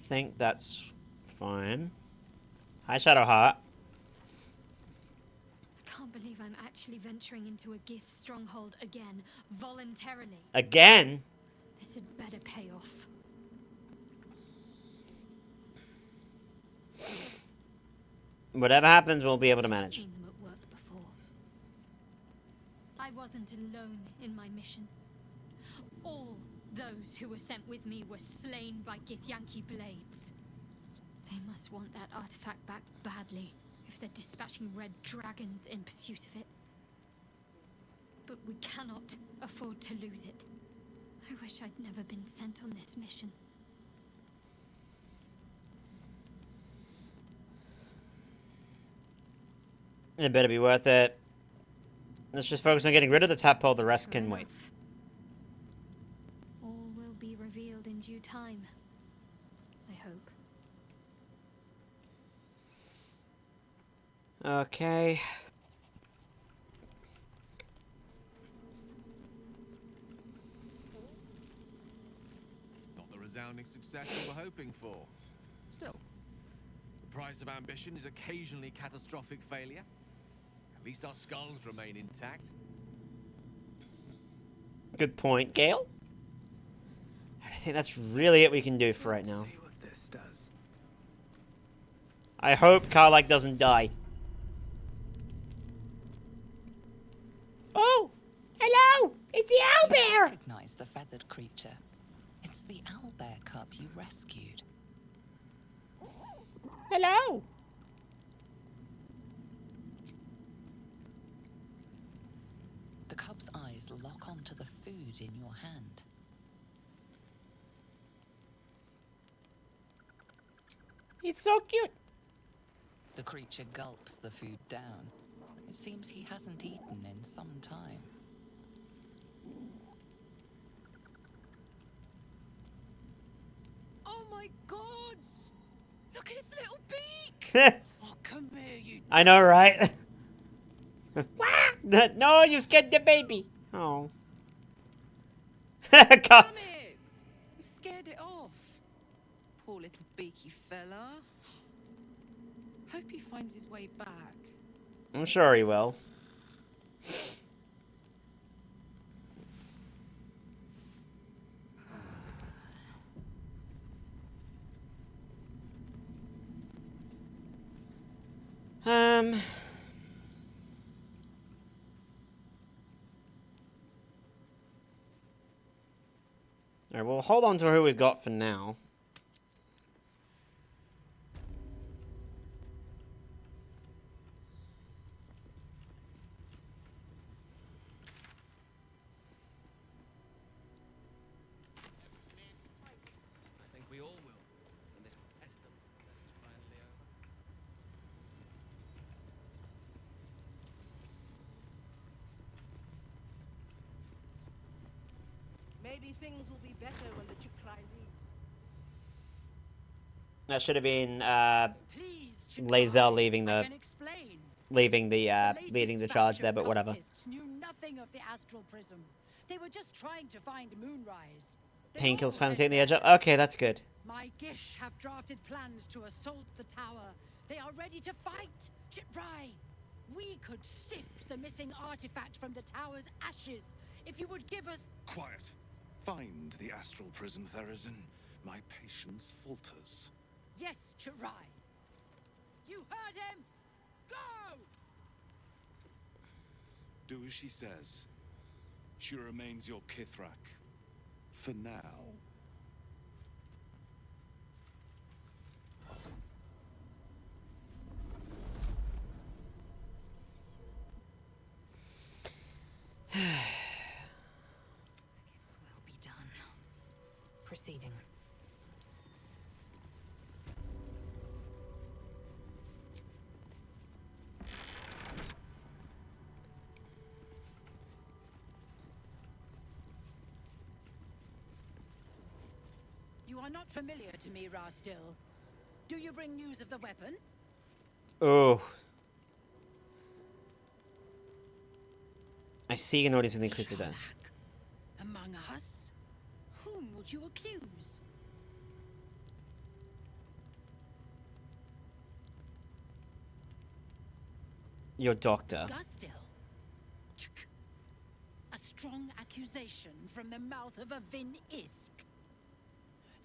Speaker 1: Think that's fine. Hi, Shadowheart.
Speaker 12: I can't believe I'm actually venturing into a Gith stronghold again, voluntarily.
Speaker 1: Again?
Speaker 12: This had better pay off.
Speaker 1: Whatever happens, we'll be able to
Speaker 4: I've
Speaker 1: manage.
Speaker 4: seen them at work before. I wasn't alone in my mission. All those who were sent with me were slain by Githyanki blades. They must want that artifact back badly if they're dispatching red dragons in pursuit of it. But we cannot afford to lose it. I wish I'd never been sent on this mission.
Speaker 1: It better be worth it. Let's just focus on getting rid of the tadpole. The rest can wait.
Speaker 4: All will be revealed in due time. I hope.
Speaker 1: Okay.
Speaker 5: Not the resounding success we were hoping for. Still, the price of ambition is occasionally catastrophic failure. At least our skulls remain intact.
Speaker 1: Good point, Gale. I think that's really it we can do for right now.
Speaker 6: See what this does.
Speaker 1: I hope Karlak doesn't die. Oh! Hello! It's the owlbear!
Speaker 8: Recognize the feathered creature. It's the owlbear cub you rescued.
Speaker 1: Hello!
Speaker 8: The cub's eyes lock onto the food in your hand.
Speaker 1: He's so cute.
Speaker 8: The creature gulps the food down. It seems he hasn't eaten in some time.
Speaker 11: Oh my gods! Look at its little beak! Oh, come here, you.
Speaker 1: I know, right? No, you scared the baby. Oh.
Speaker 11: Come here! You scared it off. Poor little beaky fella. Hope he finds his way back.
Speaker 1: I'm sure he will. Alright, we'll hold on to who we've got for now.
Speaker 7: I think we all will when this pestilence is finally over.
Speaker 3: Maybe things will be better when the Chikrai leave.
Speaker 1: That should have been
Speaker 3: Please,
Speaker 1: Lae'zel leaving
Speaker 3: I
Speaker 1: the
Speaker 3: can explain.
Speaker 1: leading the leading the charge there, but whatever.
Speaker 12: Cultists knew nothing of the astral prism. They were just trying to find Moonrise. They
Speaker 1: Painkill's
Speaker 12: all
Speaker 1: finally
Speaker 12: went
Speaker 1: taking the edge
Speaker 12: there.
Speaker 1: up. Okay, that's good.
Speaker 12: My Gish have drafted plans to assault the tower. They are ready to fight. Chitrai, we could sift the missing artifact from the tower's ashes if you would give us.
Speaker 14: Quiet. Find the astral prism, Therazin. My patience falters.
Speaker 12: Yes, Chitrai. You heard him. Go!
Speaker 14: Do as she says. She remains your Kithrak. For now.
Speaker 4: Will be done. Proceeding.
Speaker 12: You are not familiar to me, Rastil. Do you bring news of the weapon?
Speaker 1: Oh. I see an audience with the Inquisitor.
Speaker 12: Among us? Whom would you accuse?
Speaker 1: Your doctor.
Speaker 12: Gustil. A strong accusation from the mouth of a Vin Isk.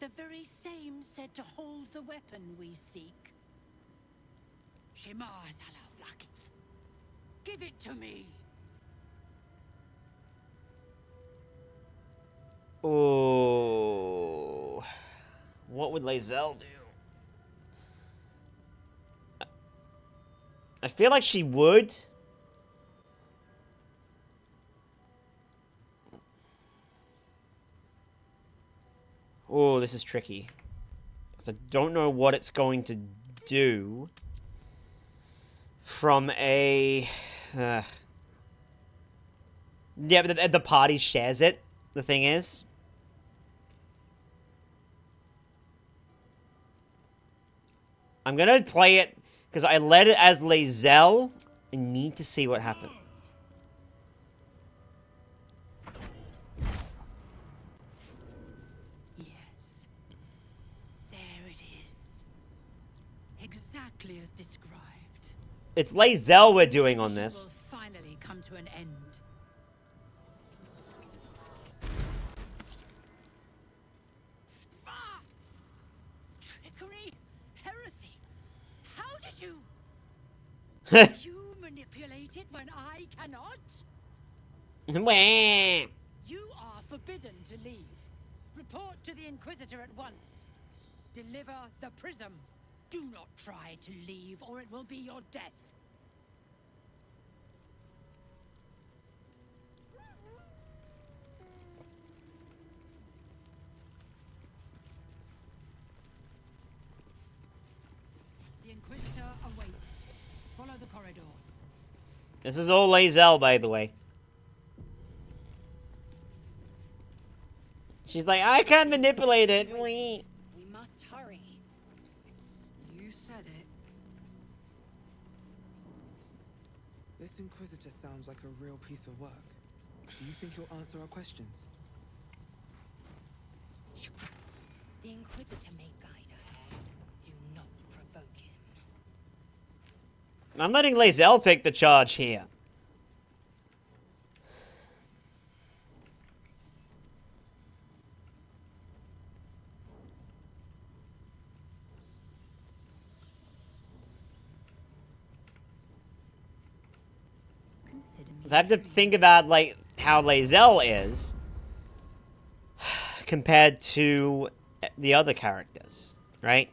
Speaker 12: The very same said to hold the weapon we seek. Shema Zala Vlakith. Give it to me.
Speaker 1: Oh, what would Lae'zel do? I feel like she would. Oh, this is tricky. Because I don't know what it's going to do from a... yeah, but the party shares it, the thing is. I'm going to play it because I led it as Lae'zel. I need to see what happens.
Speaker 12: Yes. There it is. Exactly as described.
Speaker 1: It's Lae'zel we're doing on this.
Speaker 12: Will finally come to an end. Ah! Trickery, heresy. How did you? You manipulate it when I cannot?
Speaker 1: Wah.
Speaker 12: You are forbidden to leave. Report to the Inquisitor at once. Deliver the prism. Do not try to leave, or it will be your death. The Inquisitor awaits. Follow the corridor.
Speaker 1: This is all Lae'zel, by the way. She's like, I can't manipulate it.
Speaker 12: We must hurry.
Speaker 6: You said it. This Inquisitor sounds like a real piece of work. Do you think he'll answer our questions?
Speaker 4: The Inquisitor may guide us. Do not provoke him.
Speaker 1: I'm letting Lae'zel take the charge here. I have to think about, like, how Lae'zel is compared to the other characters, right?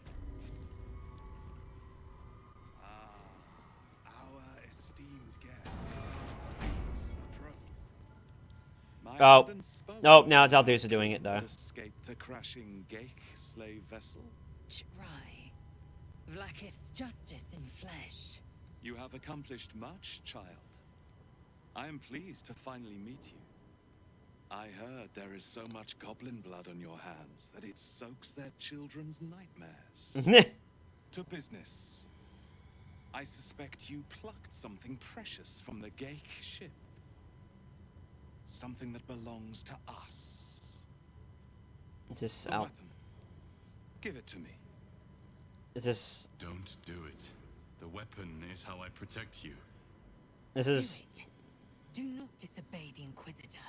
Speaker 14: Our esteemed guest, please approach. My
Speaker 1: Oh.
Speaker 14: ardent spoke
Speaker 1: Nope, now it's Aldusa doing it, though.
Speaker 14: that escaped a crashing Geik slave vessel.
Speaker 4: Ch'rai. Vlakith's justice in flesh.
Speaker 14: You have accomplished much, child. I am pleased to finally meet you. I heard there is so much goblin blood on your hands that it soaks their children's nightmares. To business. I suspect you plucked something precious from the Geik ship. Something that belongs to us.
Speaker 1: Just
Speaker 14: The
Speaker 1: out.
Speaker 14: weapon. Give it to me.
Speaker 1: Is this?
Speaker 9: Don't do it. The weapon is how I protect you.
Speaker 1: This is.
Speaker 4: Do it. Do not disobey the Inquisitor.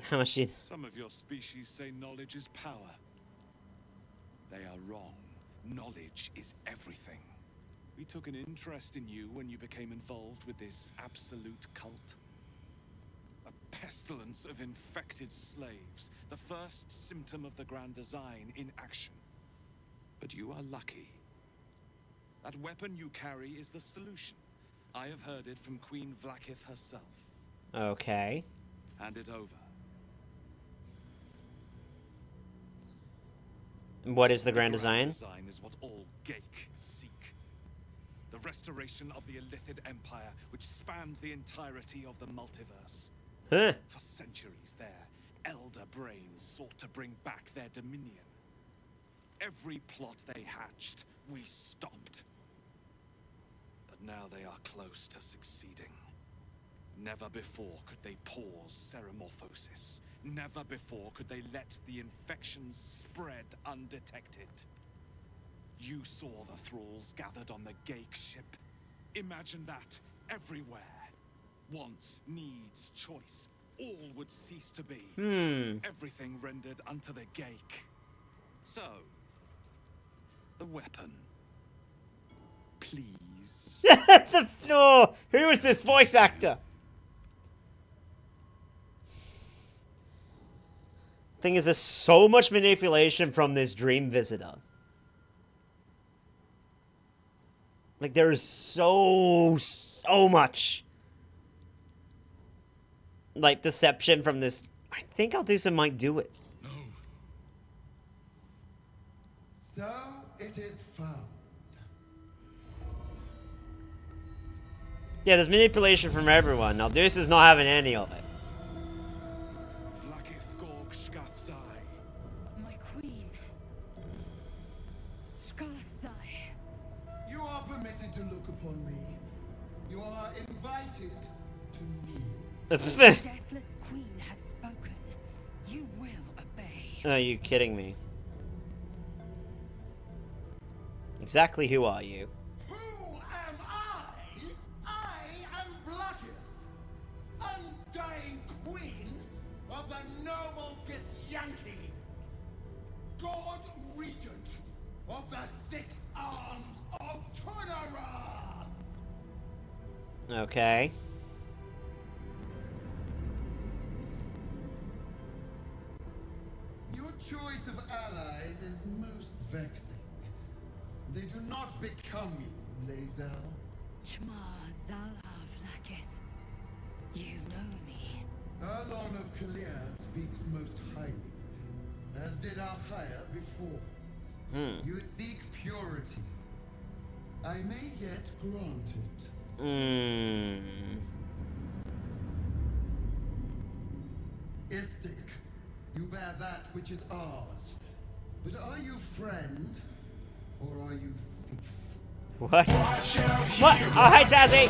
Speaker 1: How much she?
Speaker 14: Some of your species say knowledge is power. They are wrong. Knowledge is everything. We took an interest in you when you became involved with this absolute cult. A pestilence of infected slaves, the first symptom of the Grand Design in action. But you are lucky. That weapon you carry is the solution. I have heard it from Queen Vlakith herself.
Speaker 1: Okay.
Speaker 14: Hand it over.
Speaker 1: What is the Grand Design?
Speaker 14: Design is what all Geik seek. The restoration of the Illithid Empire, which spanned the entirety of the multiverse.
Speaker 1: Huh.
Speaker 14: For centuries, their elder brains sought to bring back their dominion. Every plot they hatched, we stopped. But now they are close to succeeding. Never before could they pause ceremorphosis. Never before could they let the infections spread undetected. You saw the thralls gathered on the Gake ship. Imagine that everywhere. Wants, needs, choice, all would cease to be. Everything rendered unto the Gake. So, the weapon. Please.
Speaker 1: Oh, who is this voice actor? Thing is, there's so much manipulation from this dream visitor. Like, there is so much. Like, deception from this. I think I'll do some Might Do It.
Speaker 9: No.
Speaker 15: So, it is found.
Speaker 1: Yeah, there's manipulation from everyone. Now, Deuce is not having any of it.
Speaker 12: My queen. Skathzai.
Speaker 15: You are permitted to look upon me. You are invited to kneel.
Speaker 12: The deathless queen has spoken. You will obey.
Speaker 1: Are you kidding me? Exactly who are you?
Speaker 15: Who am I? I am Vlakith, undying queen of the noble Githyanki, God regent of the 6 arms of Turnaroth.
Speaker 1: Okay.
Speaker 15: Your choice of allies is most vexing. They do not become you, Lae'zel.
Speaker 12: Chma Zala Vlakith. You know me.
Speaker 15: Erlon of Kalir speaks most highly, as did Alchaya before. You seek purity. I may yet grant it. Istik, you bear that which is ours. But are you friend, or are you thief?
Speaker 1: What? What? Oh, hi, Jazzy!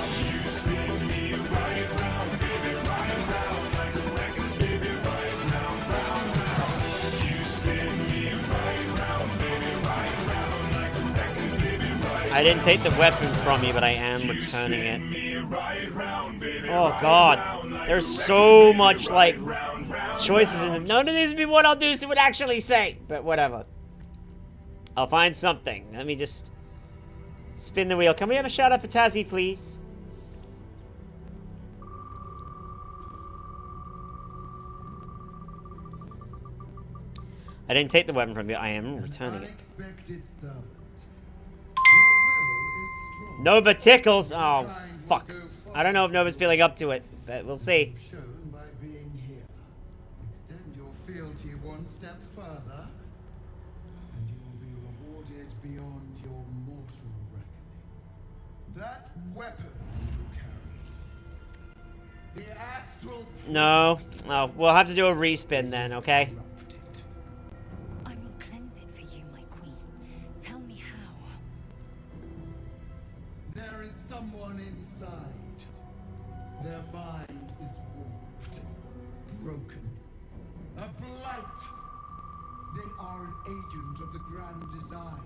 Speaker 1: I didn't take the weapon from you, but I am returning it. Oh god. There's so much, like, choices in it. None of these would be what I'll do so would actually say. But whatever. I'll find something. Let me just spin the wheel. Can we have a shout out for Tazzy, please? I didn't take the weapon from you. I am returning it.
Speaker 15: Unexpected servant. Your will is strong.
Speaker 1: Nova tickles. Oh, fuck. I don't know if Nova's feeling up to it, but we'll see.
Speaker 15: Shown by being here. Extend your fealty one step further, and you will be rewarded beyond your mortal reckoning. That weapon you carry. The astral.
Speaker 1: No. Oh, we'll have to do a respin then, okay?
Speaker 12: I will cleanse it for you, my queen. Tell me how.
Speaker 15: There is someone inside. Their mind is warped, broken, a blight. They are an agent of the grand design.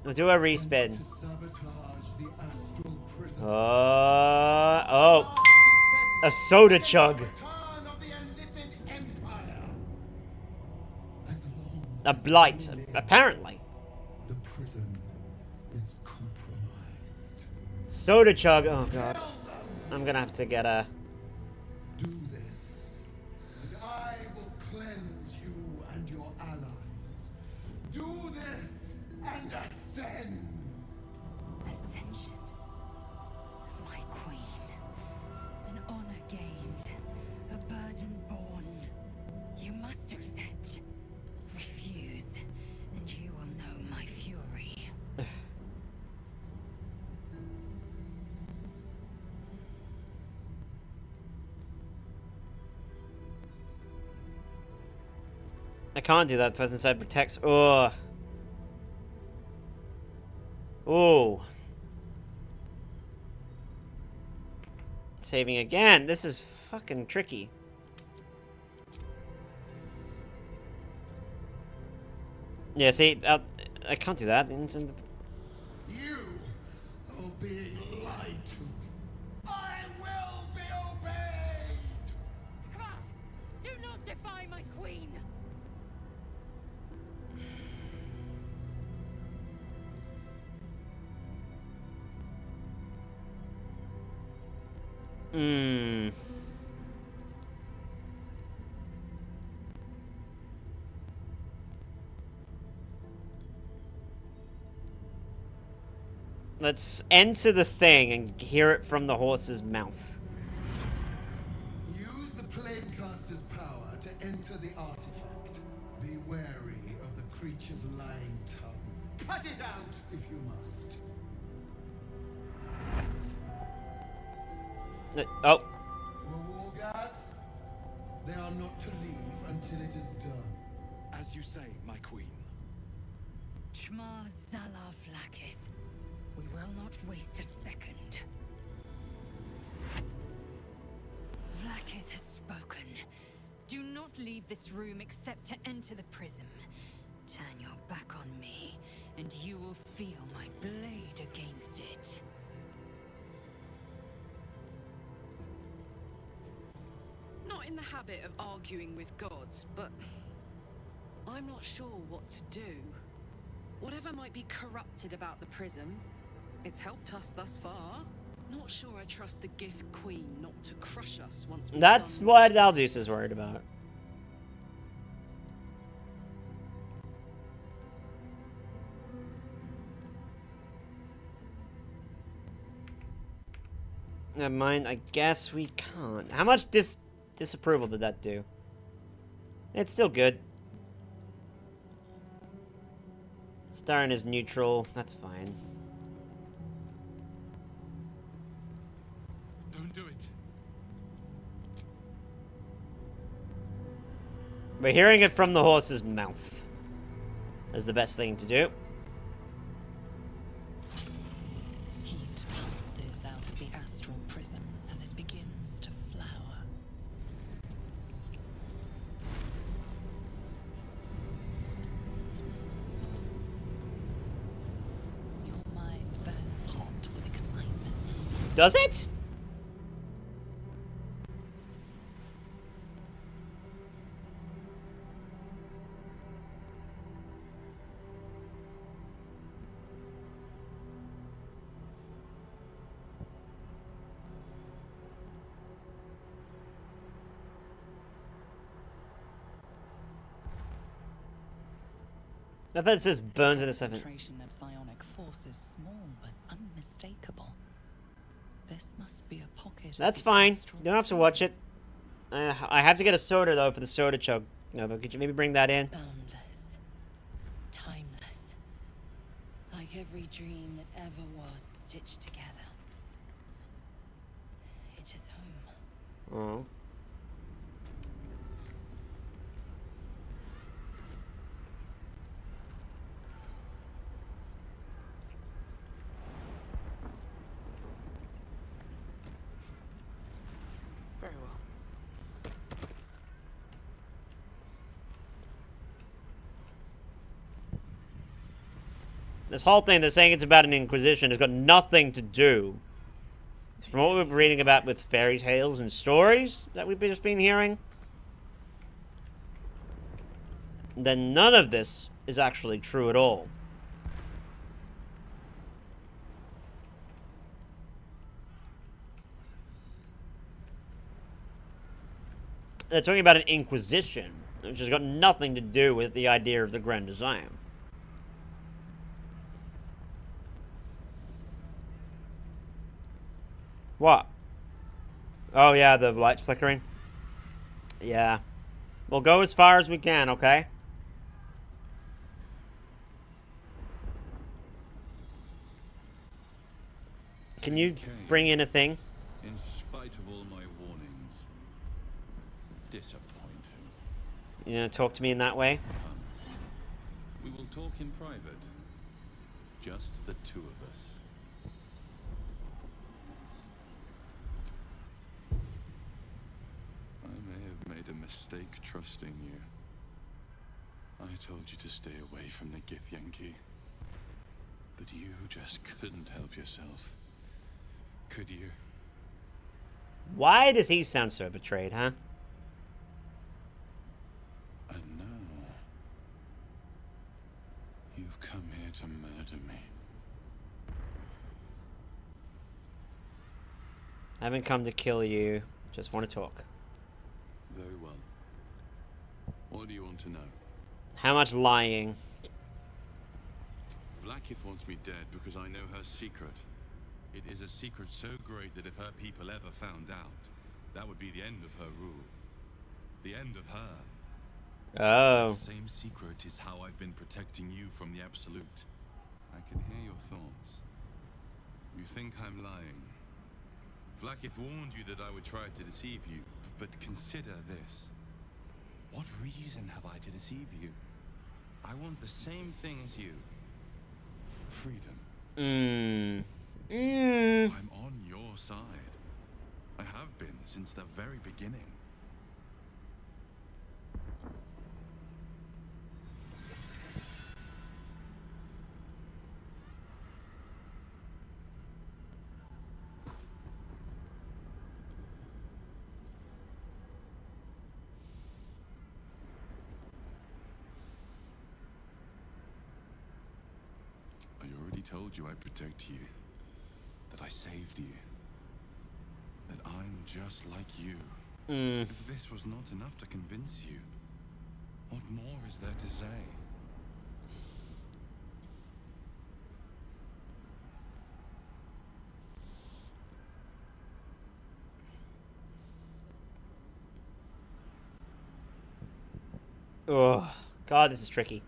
Speaker 1: We'll do a respin.
Speaker 15: To sabotage the astral prison.
Speaker 1: Oh. A soda chug. A blight, apparently.
Speaker 15: The prison is compromised.
Speaker 1: Soda chug. Oh god. I'm gonna have to get a.
Speaker 15: Do this, and I will cleanse you and your allies. Do this and ascend.
Speaker 12: Ascension. My queen. An honor gained. A burden borne. You must accept. Refuse, and you will know my fury.
Speaker 1: I can't do that. The person side protects. Oh. Oh. Saving again. This is fucking tricky. Yeah, see, I can't do that.
Speaker 15: of being lied to. I will be obeyed!
Speaker 12: Skra! Do not defy my queen!
Speaker 1: Hmm. Let's enter the thing and hear it from the horse's mouth.
Speaker 15: Use the Planecaster's power to enter the artifact. Be wary of the creature's lying tongue. Cut it out if you must.
Speaker 1: Oh.
Speaker 15: Wargas, they are not to leave until it is done.
Speaker 14: As you say, my queen.
Speaker 12: Shma Zala Vlakith. We will not waste a second. Vlakith has spoken. Do not leave this room except to enter the prism. Turn your back on me, and you will feel my blade against it.
Speaker 16: Not in the habit of arguing with gods, but I'm not sure what to do. Whatever might be corrupted about the prism, it's helped us thus far. Not sure I trust the Gith Queen not to crush us once we've
Speaker 1: That's
Speaker 16: done
Speaker 1: what Aldous is worried about. Never mind, I guess we can't. How much disapproval did that do? It's still good. Starring is neutral, that's fine.
Speaker 9: Don't do it.
Speaker 1: But hearing it from the horse's mouth is the best thing to do.
Speaker 8: Heat pulses out of the astral prism as it begins to flower. Your mind burns hot with excitement.
Speaker 1: Does it? I thought it says burns in the seven.
Speaker 8: Concentration of psionic force is small but unmistakable. This must be a pocket.
Speaker 1: That's fine. You don't have to watch it. I have to get a soda though for the soda chug. No, but could you maybe bring that in?
Speaker 12: Boundless. Timeless. Like every dream that ever was stitched together. It is home.
Speaker 1: Oh.
Speaker 6: Very well.
Speaker 1: This whole thing, they're saying it's about an inquisition, has got nothing to do. From what we've been reading about with fairy tales and stories that we've just been hearing, then none of this is actually true at all. They're talking about an inquisition, which has got nothing to do with the idea of the Grand Design. What? Oh yeah, the light's flickering. Yeah. We'll go as far as we can, okay? Can you bring in a thing?
Speaker 9: In spite of all my warnings, disappointing.
Speaker 1: You know, talk to me in that way?
Speaker 9: We will talk in private. Just the two of us. I may have made a mistake trusting you. I told you to stay away from the Githyanki. But you just couldn't help yourself. could you?
Speaker 1: Why does he sound so betrayed, huh?
Speaker 9: And now, you've come here to murder me.
Speaker 1: I haven't come to kill you. Just want to talk.
Speaker 9: Very well. What do you want to know?
Speaker 1: How much lying?
Speaker 9: Vlaakith wants me dead because I know her secret. It is a secret so great that if her people ever found out, that would be the end of her rule. The end of her.
Speaker 1: Oh.
Speaker 9: That same secret is how I've been protecting you from the Absolute. I can hear your thoughts. You think I'm lying. Vlaakith warned you that I would try to deceive you, but consider this. What reason have I to deceive you? I want the same thing as you. Freedom. I'm on your side. I have been since the very beginning. I already told you I protect you. That I saved you. That I'm just like you. If this was not enough to convince you, what more is there to say?
Speaker 1: Oh, God, this is tricky.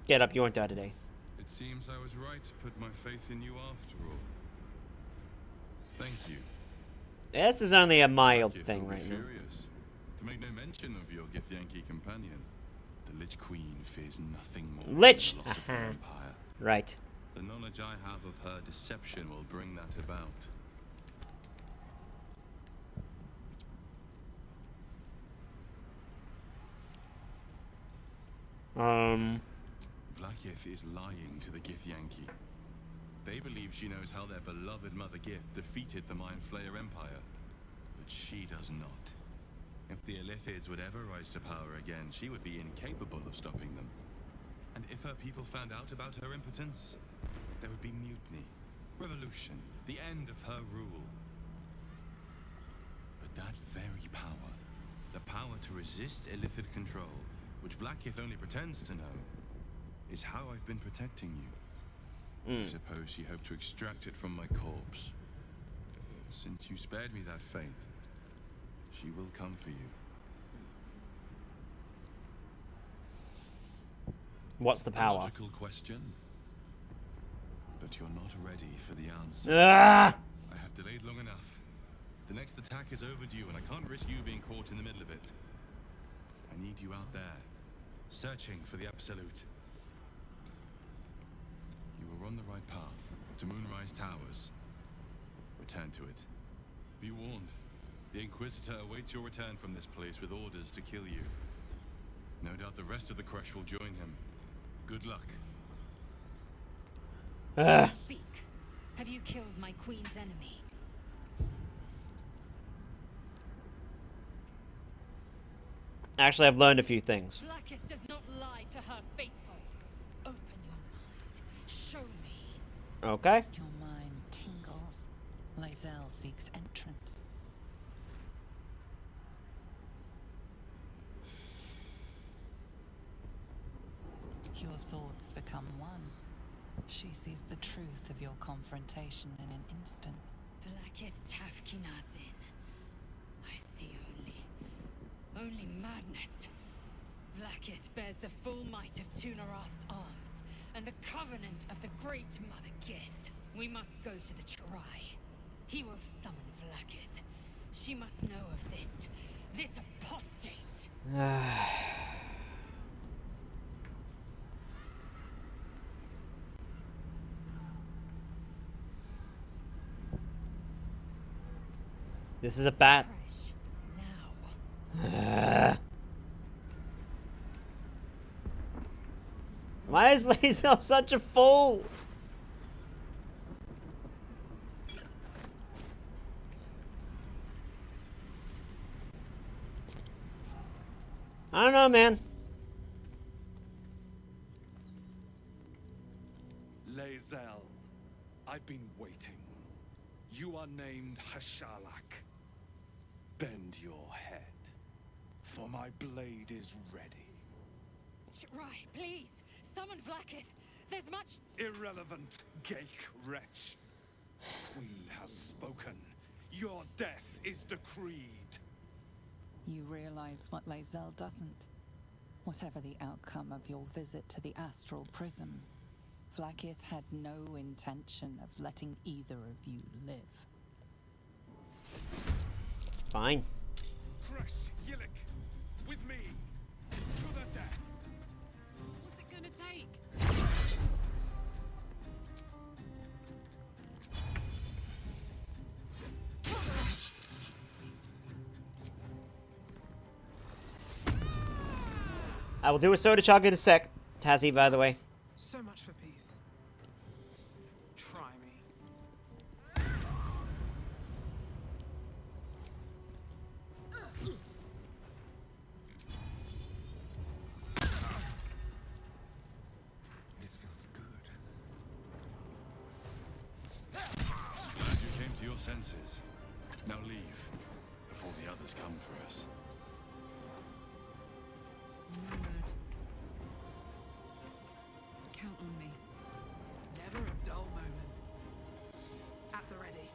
Speaker 1: Get up, you won't die today.
Speaker 9: It seems I was right to put my faith in you after all. Thank you.
Speaker 1: This is only a mild
Speaker 9: Vlaakith
Speaker 1: thing
Speaker 9: will be
Speaker 1: right now.
Speaker 9: furious, to make no mention of your Githyanki companion. The Lich Queen fears nothing more
Speaker 1: Lich!
Speaker 9: than the loss of her empire.
Speaker 1: Right.
Speaker 9: The knowledge I have of her deception will bring that about. Vlaakith is lying to the Githyanki. They believe she knows how their beloved mother Gith defeated the Mind Flayer Empire. But she does not. If the Illithids would ever rise to power again, she would be incapable of stopping them. And if her people found out about her impotence, there would be mutiny, revolution, the end of her rule. But that very power, the power to resist Illithid control, which Vlaakith only pretends to know, is how I've been protecting you. I suppose she hoped to extract it from my corpse. Since you spared me that fate, she will come for you.
Speaker 1: What's the power?
Speaker 9: A logical question, but you're not ready for the answer.
Speaker 1: Ah!
Speaker 9: I have delayed long enough. The next attack is overdue, and I can't risk you being caught in the middle of it. I need you out there, searching for the Absolute. You were on the right path, to Moonrise Towers. Return to it. Be warned, the Inquisitor awaits your return from this place with orders to kill you. No doubt the rest of the Crush will join him. Good luck.
Speaker 4: Speak. Have you killed my queen's enemy?
Speaker 1: Actually, I've learned a few things.
Speaker 4: Vlaakith does not lie to her faithful. Open your mind. Show me.
Speaker 1: Okay.
Speaker 8: Your mind tingles. Lae'zel seeks entrance. Your thoughts become one. She sees the truth of your confrontation in an instant.
Speaker 4: Vlaakith Tafkinazin. I see only madness. Vlaakith bears the full might of Tunarath's arms, and the covenant of the great Mother Gith. We must go to the Chirai. He will summon Vlaakith. She must know of this apostate.
Speaker 1: This is a bat. Why is Lae'zel such a fool? I don't know, man.
Speaker 14: Lae'zel, I've been waiting. You are named Hashalak. Bend your head, for my blade is ready.
Speaker 12: Right, please, summon Vlaakith. There's much...
Speaker 14: Irrelevant, Geik wretch. Queen has spoken. Your death is decreed.
Speaker 8: You realize what Lae'zel doesn't. Whatever the outcome of your visit to the astral prism, Vlaakith had no intention of letting either of you live.
Speaker 1: Fine.
Speaker 14: Crush Yillik with me to the death.
Speaker 16: What's it gonna take?
Speaker 1: I will do a soda chug in a sec. Tazzy, by the way.
Speaker 6: So much for peace. Try me.
Speaker 9: This feels good. Glad you came to your senses. Now leave, before the others come for us.
Speaker 16: Word. Count on me.
Speaker 6: Never a dull moment. At the ready.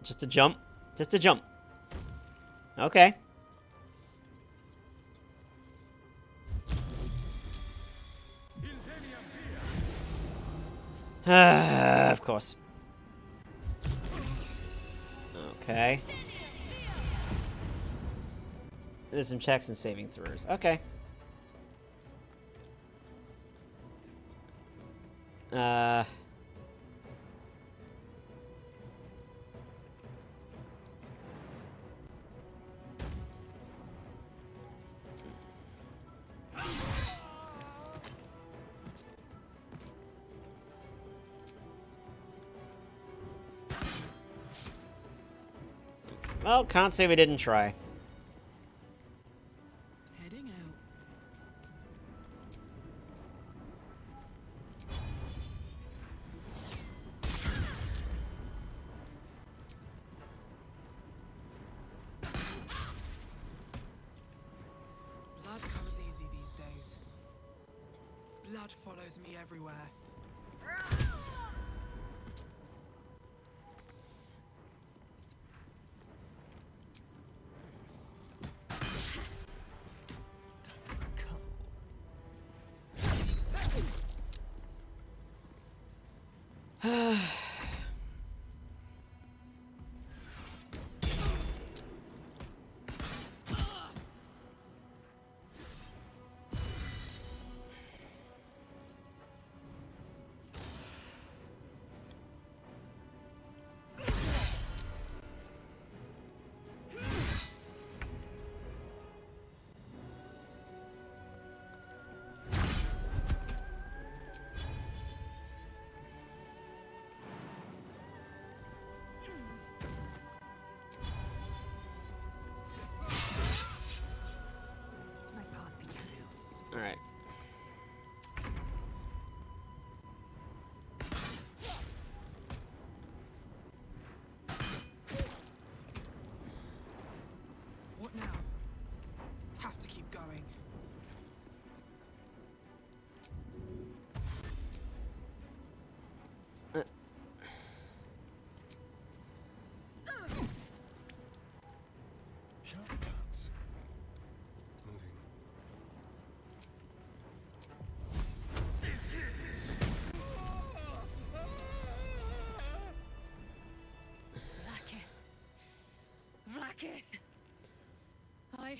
Speaker 1: Just a jump. Just a jump. Okay. Of course. Okay. There's some checks and saving throws. Okay. Well, can't say we didn't try.
Speaker 16: Heading out.
Speaker 6: Blood comes easy these days. Blood follows me everywhere.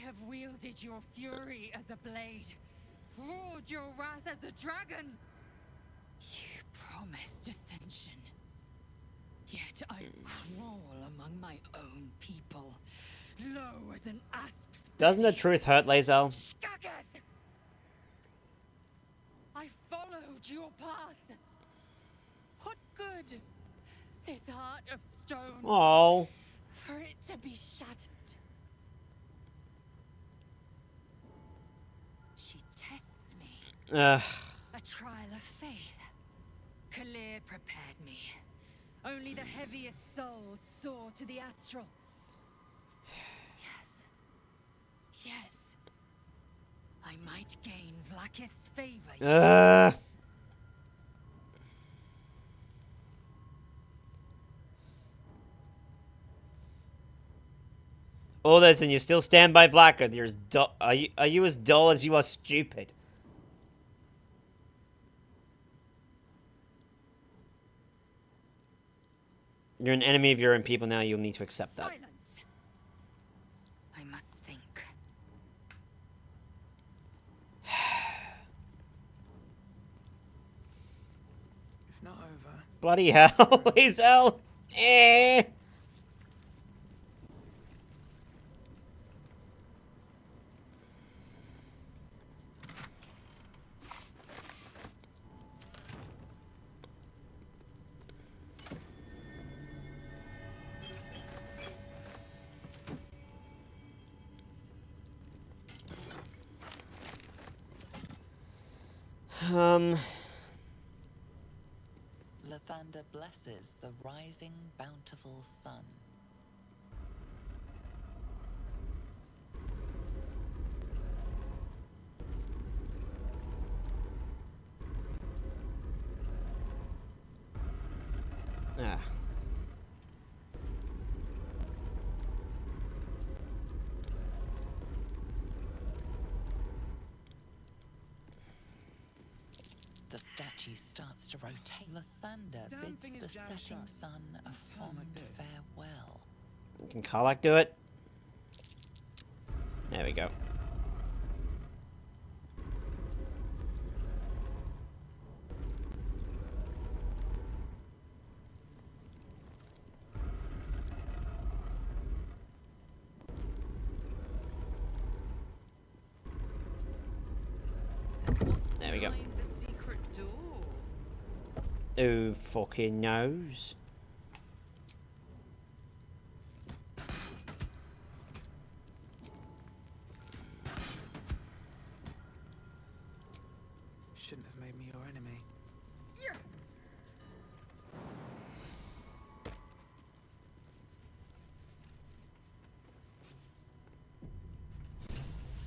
Speaker 12: have wielded your fury as a blade, roared your wrath as a dragon. You promised ascension. Yet I crawl among my own people, low as an asp's.
Speaker 1: Doesn't the truth hurt, Lae'zel?
Speaker 12: Skageth! I followed your path. What good? This heart of stone.
Speaker 1: Oh.
Speaker 12: For it to be shattered. She tests me.
Speaker 1: Ugh.
Speaker 12: A trial of faith. Kalir prepared me. Only the heaviest souls soar to the astral. Yes. Yes. I might gain Vlaakith's favor.
Speaker 1: All this and you still stand by Vlaakith. You're as dull. Are you as dull as you are stupid? You're an enemy of your own people now. You'll need to accept that.
Speaker 12: Silence. I must think.
Speaker 6: If not over.
Speaker 1: Bloody hell, Lae'zel. Eh.
Speaker 8: Lathander blesses the rising, bountiful sun.
Speaker 1: Ah.
Speaker 8: The statue starts to rotate. Lathander bids the setting sun a fond farewell.
Speaker 1: Can Karlach do it? There we go. There we go.
Speaker 16: Behind the secret door.
Speaker 1: Who fucking knows?
Speaker 6: Shouldn't have made me your enemy.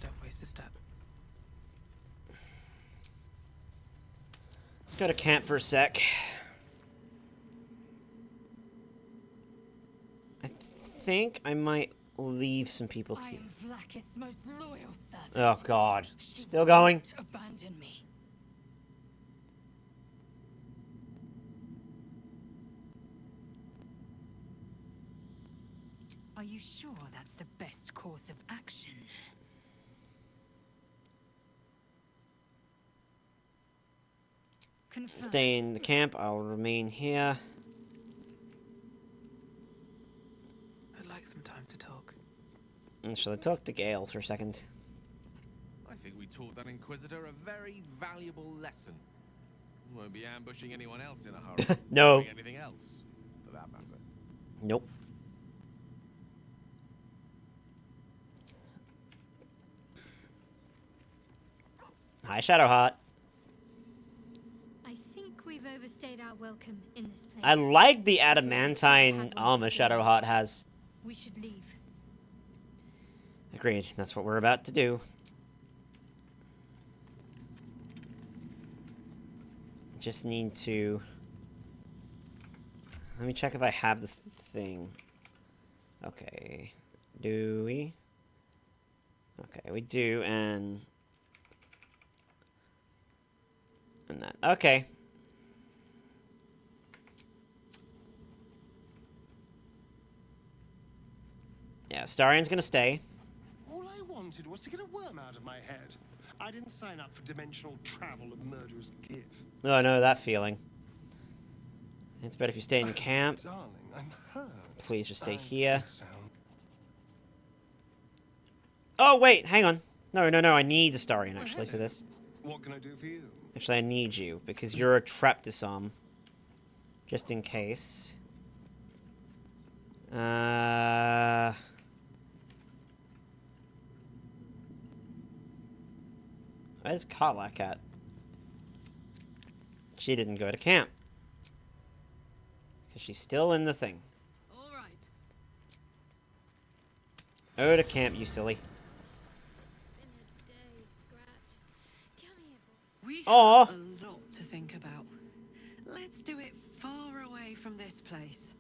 Speaker 6: Don't waste a step.
Speaker 1: Let's go to camp for a sec. I think I might leave some people
Speaker 12: I
Speaker 1: here.
Speaker 12: am Vlaakith's most loyal servant.
Speaker 1: Oh god.
Speaker 12: She
Speaker 1: Still going?
Speaker 12: won't abandon me. Are you sure that's the best course of action? Confirmed.
Speaker 1: Stay in the camp. I'll remain here.
Speaker 6: I'd like some time to talk.
Speaker 1: And shall I talk to Gale for a second?
Speaker 5: I think we taught that Inquisitor a very valuable lesson. Won't be ambushing anyone else in a hurry.
Speaker 1: No.
Speaker 5: Or anything else, for that matter.
Speaker 1: Nope. Hi, Shadowheart.
Speaker 17: I think we've overstayed our welcome in this place.
Speaker 1: I like the adamantine armor Shadowheart has.
Speaker 17: We should leave.
Speaker 1: Agreed. That's what we're about to do. Just need to... Let me check if I have the thing. Okay. Do we? Okay, we do, and that. Okay. Yeah, Starian's gonna stay.
Speaker 13: All I want wanted was to get a worm out of my head. I didn't sign up for dimensional travel and murderous gif.
Speaker 1: Oh, I know that feeling. It's better if you stay in camp.
Speaker 13: Darling, I'm hurt.
Speaker 1: Please just stay here.
Speaker 13: Sound.
Speaker 1: Oh, wait, hang on. No, I need Astarion, actually, for this.
Speaker 13: What can I do for you?
Speaker 1: Actually, I need you, because you're a trap disarm. Just in case. Where's Karlak at? She didn't go to camp. Because she's still in the thing.
Speaker 16: All right.
Speaker 1: Go to camp, you silly.
Speaker 16: We
Speaker 1: Aw.
Speaker 16: have a lot to think about. Let's do it far away from this place.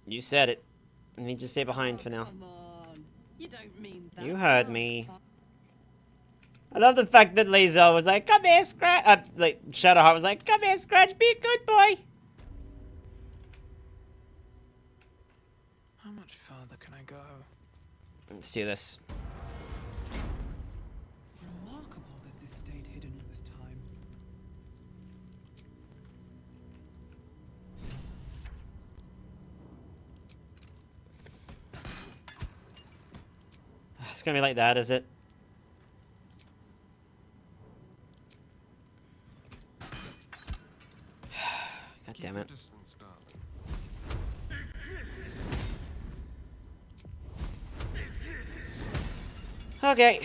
Speaker 1: You said it. Let me just stay behind for now.
Speaker 16: Come on. You don't mean that.
Speaker 1: You heard me. I love the fact that Lae'zel was like, come here, Scratch. Like, Shadowheart was like, come here, Scratch, be a good boy.
Speaker 6: How much further can I go?
Speaker 1: Let's do this.
Speaker 2: Remarkable that this stayed hidden all this time.
Speaker 1: It's gonna be like that, is it? God damn it. Okay.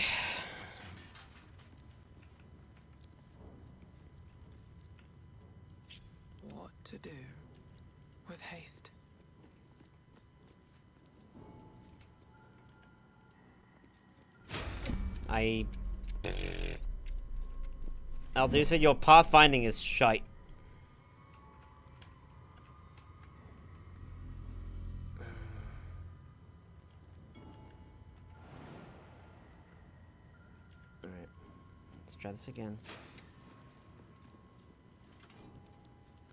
Speaker 6: What to do? With haste.
Speaker 1: Aldusa, your pathfinding is shite. Alright. Let's try this again.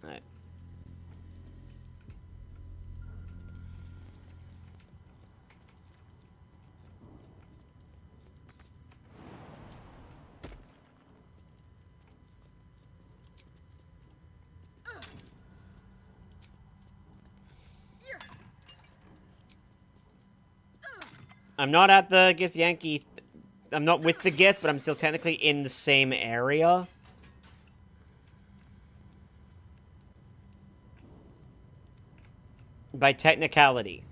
Speaker 1: Alright. I'm not at the Githyanki. I'm not with the Gith, but I'm still technically in the same area. By technicality.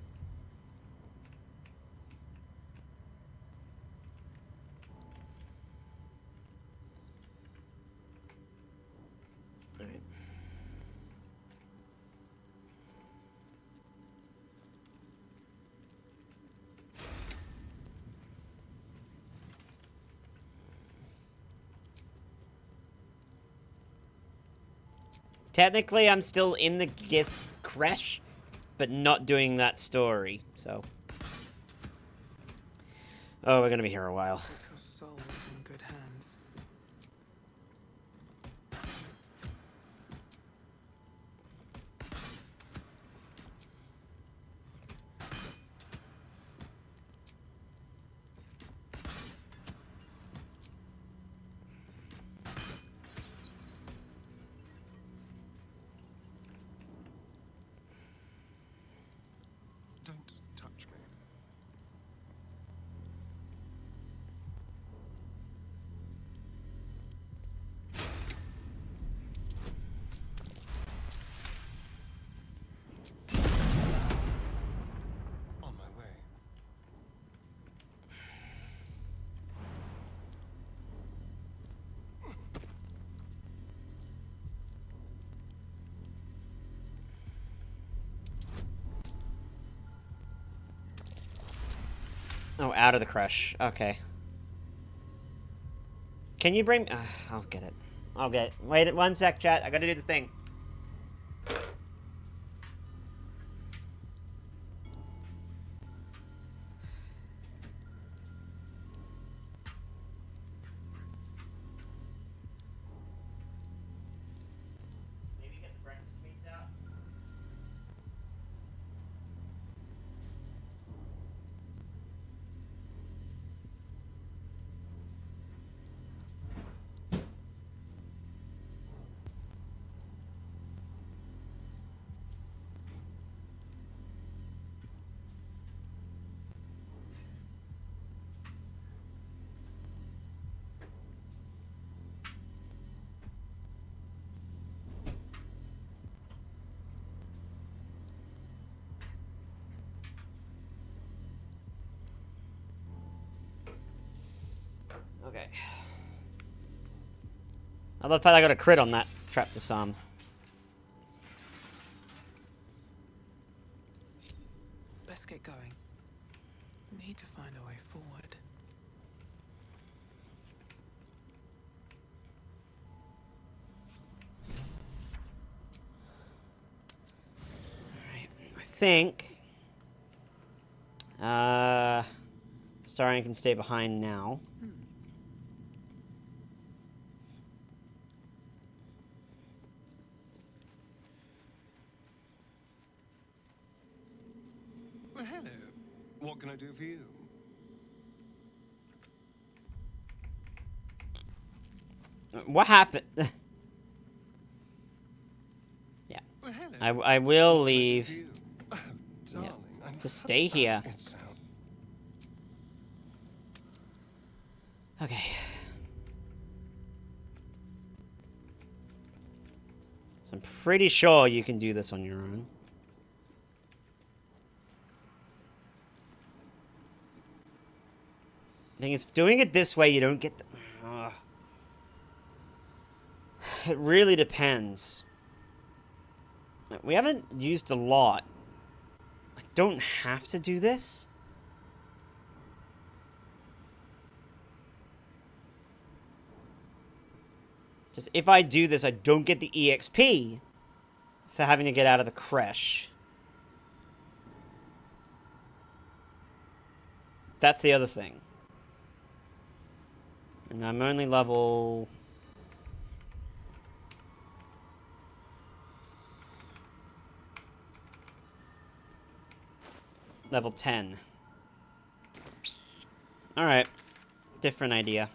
Speaker 1: Alright. Technically, I'm still in the Gith Kresh, but not doing that story, so. Oh, we're gonna be here a while.
Speaker 6: Your soul is in good hands.
Speaker 13: Don't touch me. On my way.
Speaker 1: Oh, out of the crush. Okay. Can you bring... I'll get it. I'll get it. Wait 1 sec, chat. I gotta do the thing. Maybe get the breakfast meats out. Okay. I love how I got a crit on that trap disarm.
Speaker 6: Let's get going. Need to find a way forward.
Speaker 1: Alright, I think... Starion can stay behind now.
Speaker 13: Well, hello. What can I do for you?
Speaker 1: What happened? Yeah.
Speaker 13: Well, hello.
Speaker 1: I will leave.
Speaker 13: Oh,
Speaker 1: Yeah.
Speaker 13: darling, I'm
Speaker 1: Just stay here.
Speaker 13: It sounds...
Speaker 1: Okay. So I'm pretty sure you can do this on your own. The thing is, doing it this way, you don't get the... It really depends. We haven't used a lot. I don't have to do this. Just if I do this, I don't get the EXP for having to get out of the creche. That's the other thing. And I'm only level... level 10. Alright. Different idea.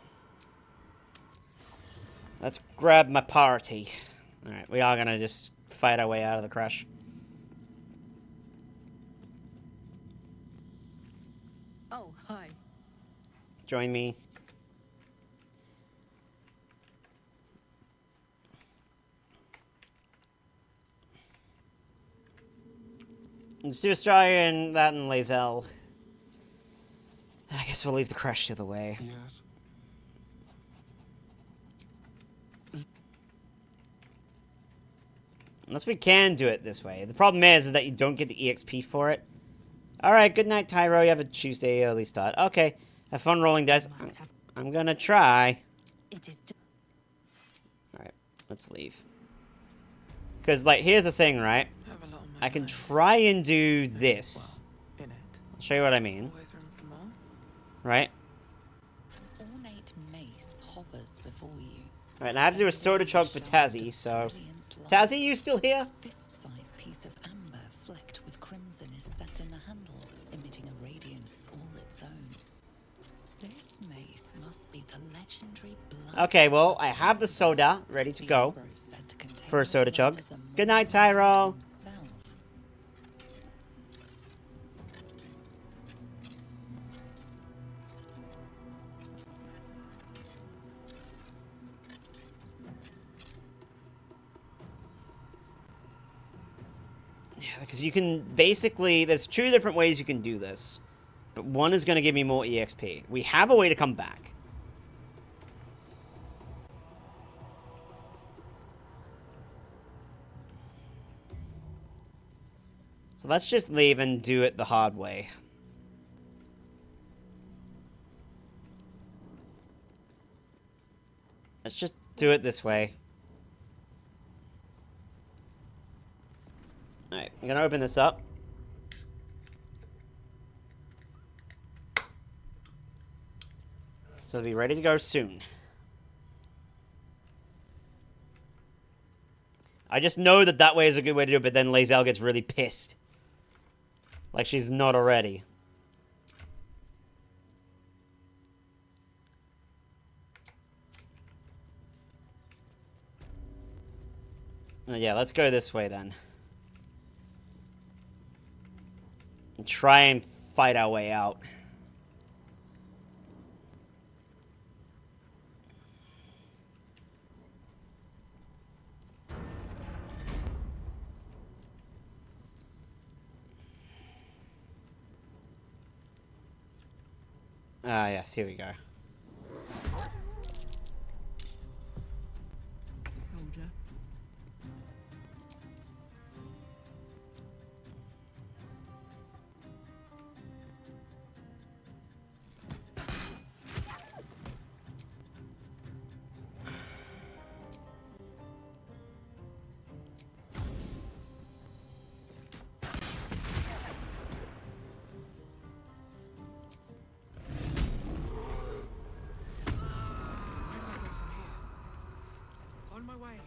Speaker 1: Let's grab my party. Alright, we are gonna just fight our way out of the crash.
Speaker 12: Oh, hi.
Speaker 1: Join me. Let's do Australia and that and Lae'zel. I guess we'll leave the crash the other way.
Speaker 13: Yes.
Speaker 1: Unless we can do it this way. The problem is that you don't get the EXP for it. Alright, good night, Tyro. You have a Tuesday early start. Okay. Have fun rolling dice. I'm gonna try.
Speaker 4: It is.
Speaker 1: Alright, let's leave. Because, like, here's the thing, right? I can try and do this. I'll show you what I mean. Right?
Speaker 8: Ornate mace hovers before you.
Speaker 1: Alright, and I have to do a soda chug for Tazzy, so... Tazzy, you still here?
Speaker 8: A fist-sized piece of amber flecked with crimson is set in the handle, emitting a radiance all its own. This mace must be the legendary blood.
Speaker 1: Okay, well, I have the soda ready to go for a soda chug. Good night, Tyro. Yeah, because you can basically, there's two different ways you can do this. But one is going to give me more EXP. We have a way to come back. So let's just leave and do it the hard way. Let's just do it this way. Alright, I'm gonna open this up. So it'll be ready to go soon. I just know that that way is a good way to do it, but then Lae'zel gets really pissed. Like she's not already. Yeah, let's go this way then. And try and fight our way out. Ah, yes, here we go.
Speaker 6: my way.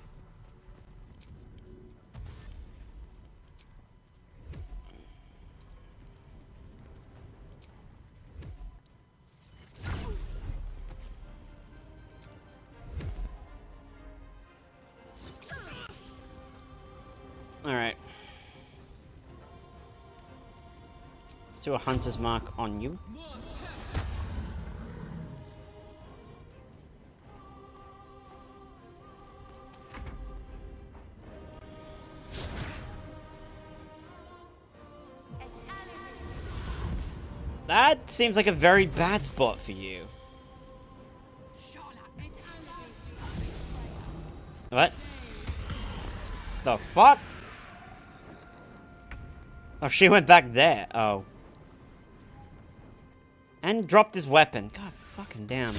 Speaker 1: Alright. Let's do a hunter's mark on you. That seems like a very bad spot for you. What? The fuck? Oh, she went back there. Oh. And dropped his weapon. God fucking damn.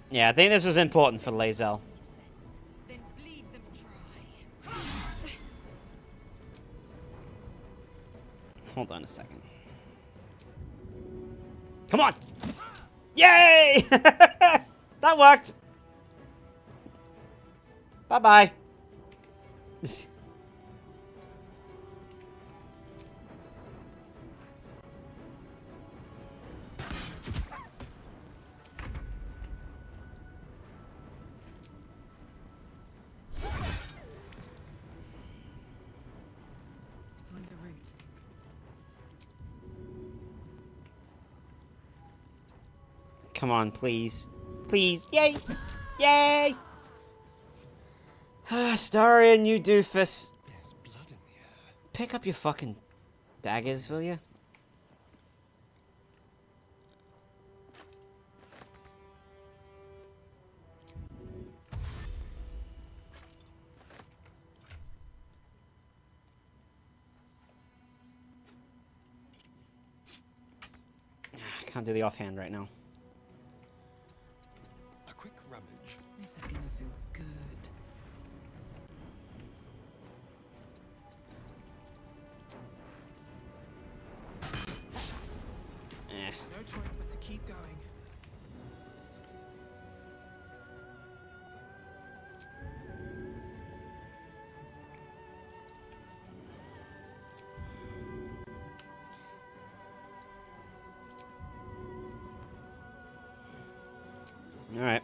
Speaker 1: Yeah, I think this was important for Lae'zel. Hold on a second. Come on! Yay! That worked! Bye-bye.
Speaker 16: Find the route.
Speaker 1: Come on, please. Please. Yay! Yay! Starion, you doofus.
Speaker 13: There's blood in the air.
Speaker 1: Pick up your fucking daggers, will you? I can't do the offhand right now.
Speaker 13: A quick rummage.
Speaker 16: This is gonna feel good.
Speaker 6: No choice but to keep going.
Speaker 1: Alright.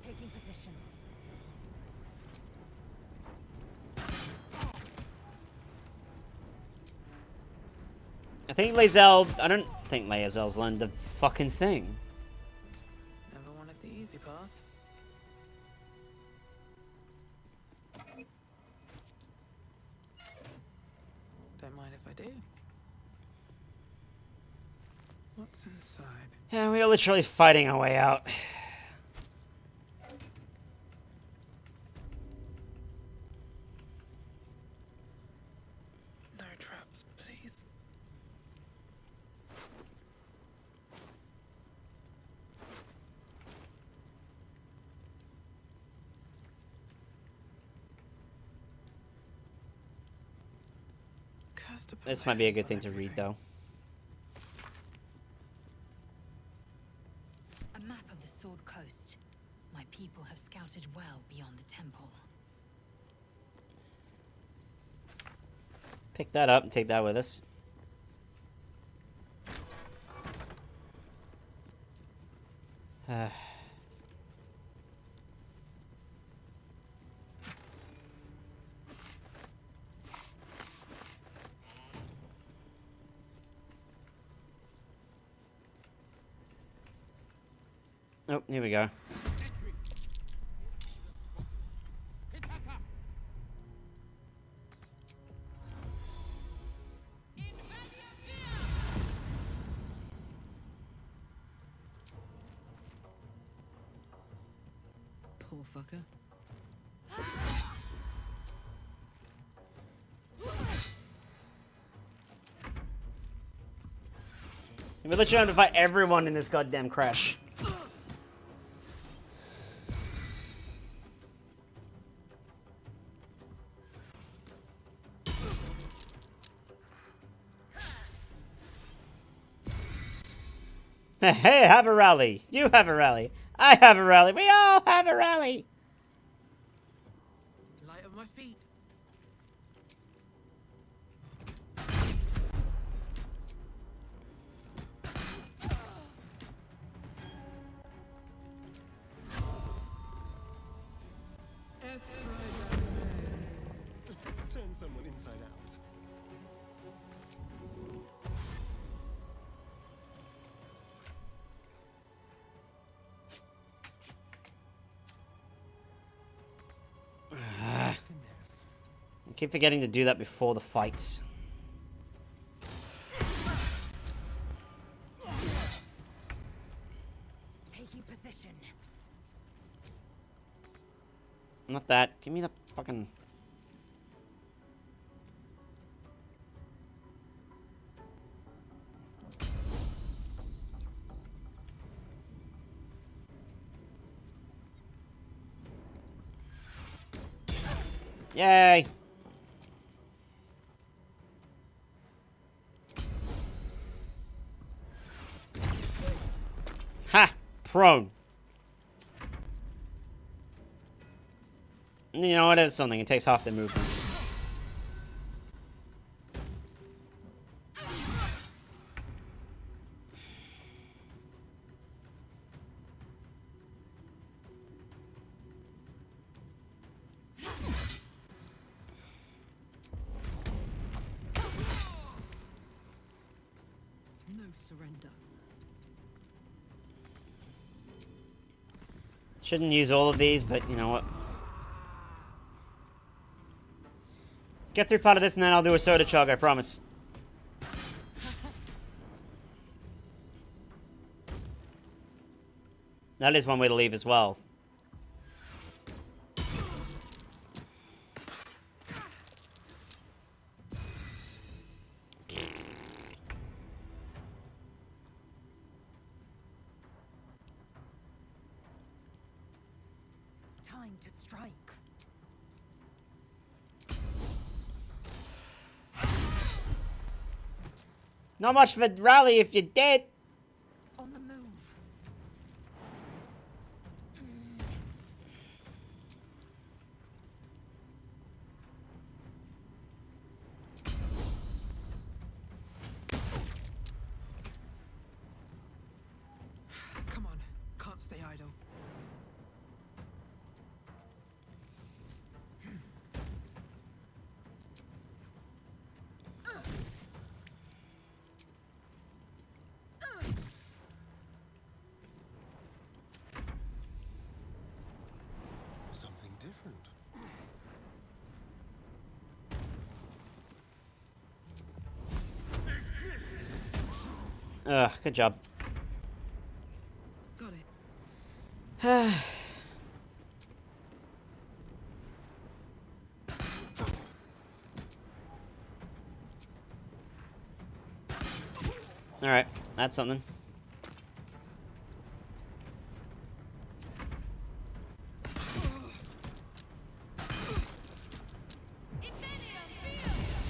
Speaker 12: Taking position.
Speaker 1: I think Lae'zel... I don't think Lae'zel's learned the fucking thing.
Speaker 6: Never wanted the easy path. Don't mind if I do. What's inside?
Speaker 1: Yeah, we are literally fighting our way out.
Speaker 6: No traps, please.
Speaker 1: This might be a good thing to read, though.
Speaker 4: A map of the Sword Coast. My people have scouted well beyond the temple.
Speaker 1: Pick that up and take that with us. Oh, here we go.
Speaker 16: poor fucker.
Speaker 1: We're literally trying to fight everyone in this goddamn crash. Hey, have a rally. You have a rally. I have a rally. We all have a rally.
Speaker 6: Light of my feet.
Speaker 13: Let's turn someone inside out.
Speaker 1: I keep forgetting to do that before the fights.
Speaker 12: Taking position.
Speaker 1: Not that. Give me the fucking... Yay! Ha! Prone. You know what? It's something. It takes half the movement.
Speaker 16: No surrender.
Speaker 1: Shouldn't use all of these, but you know what? Get through part of this and then I'll do a soda chug, I promise. That is one way to leave as well.
Speaker 12: Time to strike.
Speaker 1: Not much of a rally if you're dead.
Speaker 12: On the move.
Speaker 6: Come on, can't stay idle.
Speaker 13: Something different.
Speaker 1: Ugh, good job.
Speaker 16: Got it.
Speaker 1: Alright, that's something.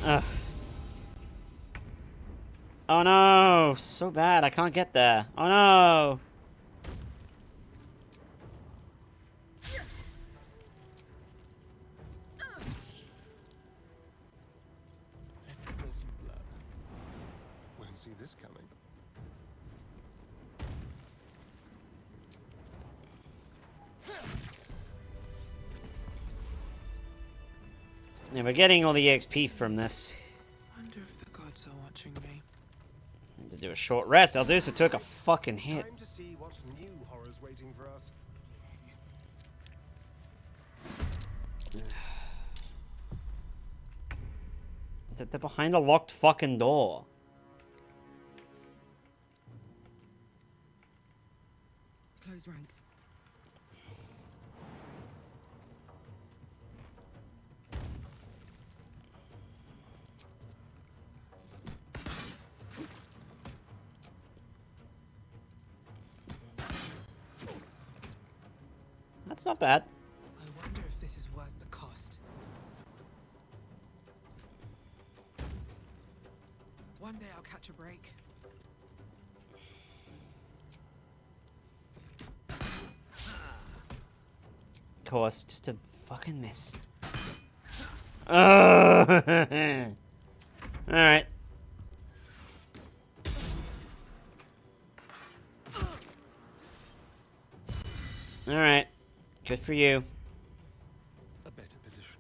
Speaker 1: Ugh. Oh no! So bad, I can't get there. Oh no!
Speaker 13: Let's spill some blood. Won't see this coming.
Speaker 1: Yeah, we're getting all the XP from this.
Speaker 6: Wonder if the gods are watching me.
Speaker 1: Need to do a short rest. Eldusa took a fucking hit.
Speaker 13: Time to see what's new horrors waiting for us.
Speaker 1: They're behind a locked fucking door.
Speaker 16: Close ranks.
Speaker 1: not bad.
Speaker 6: I wonder if this is worth the cost. One day I'll catch a break.
Speaker 1: Of course, just a fucking miss. Alright. Alright. Good for you.
Speaker 13: A better position.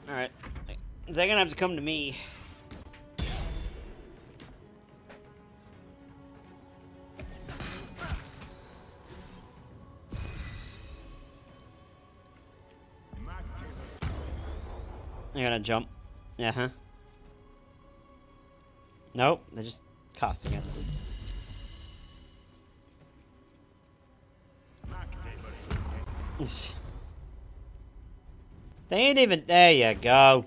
Speaker 1: Alright. Is that gonna have to come to me? They're gonna jump. Yeah, huh? Nope, they're just casting it. They ain't even. There you go.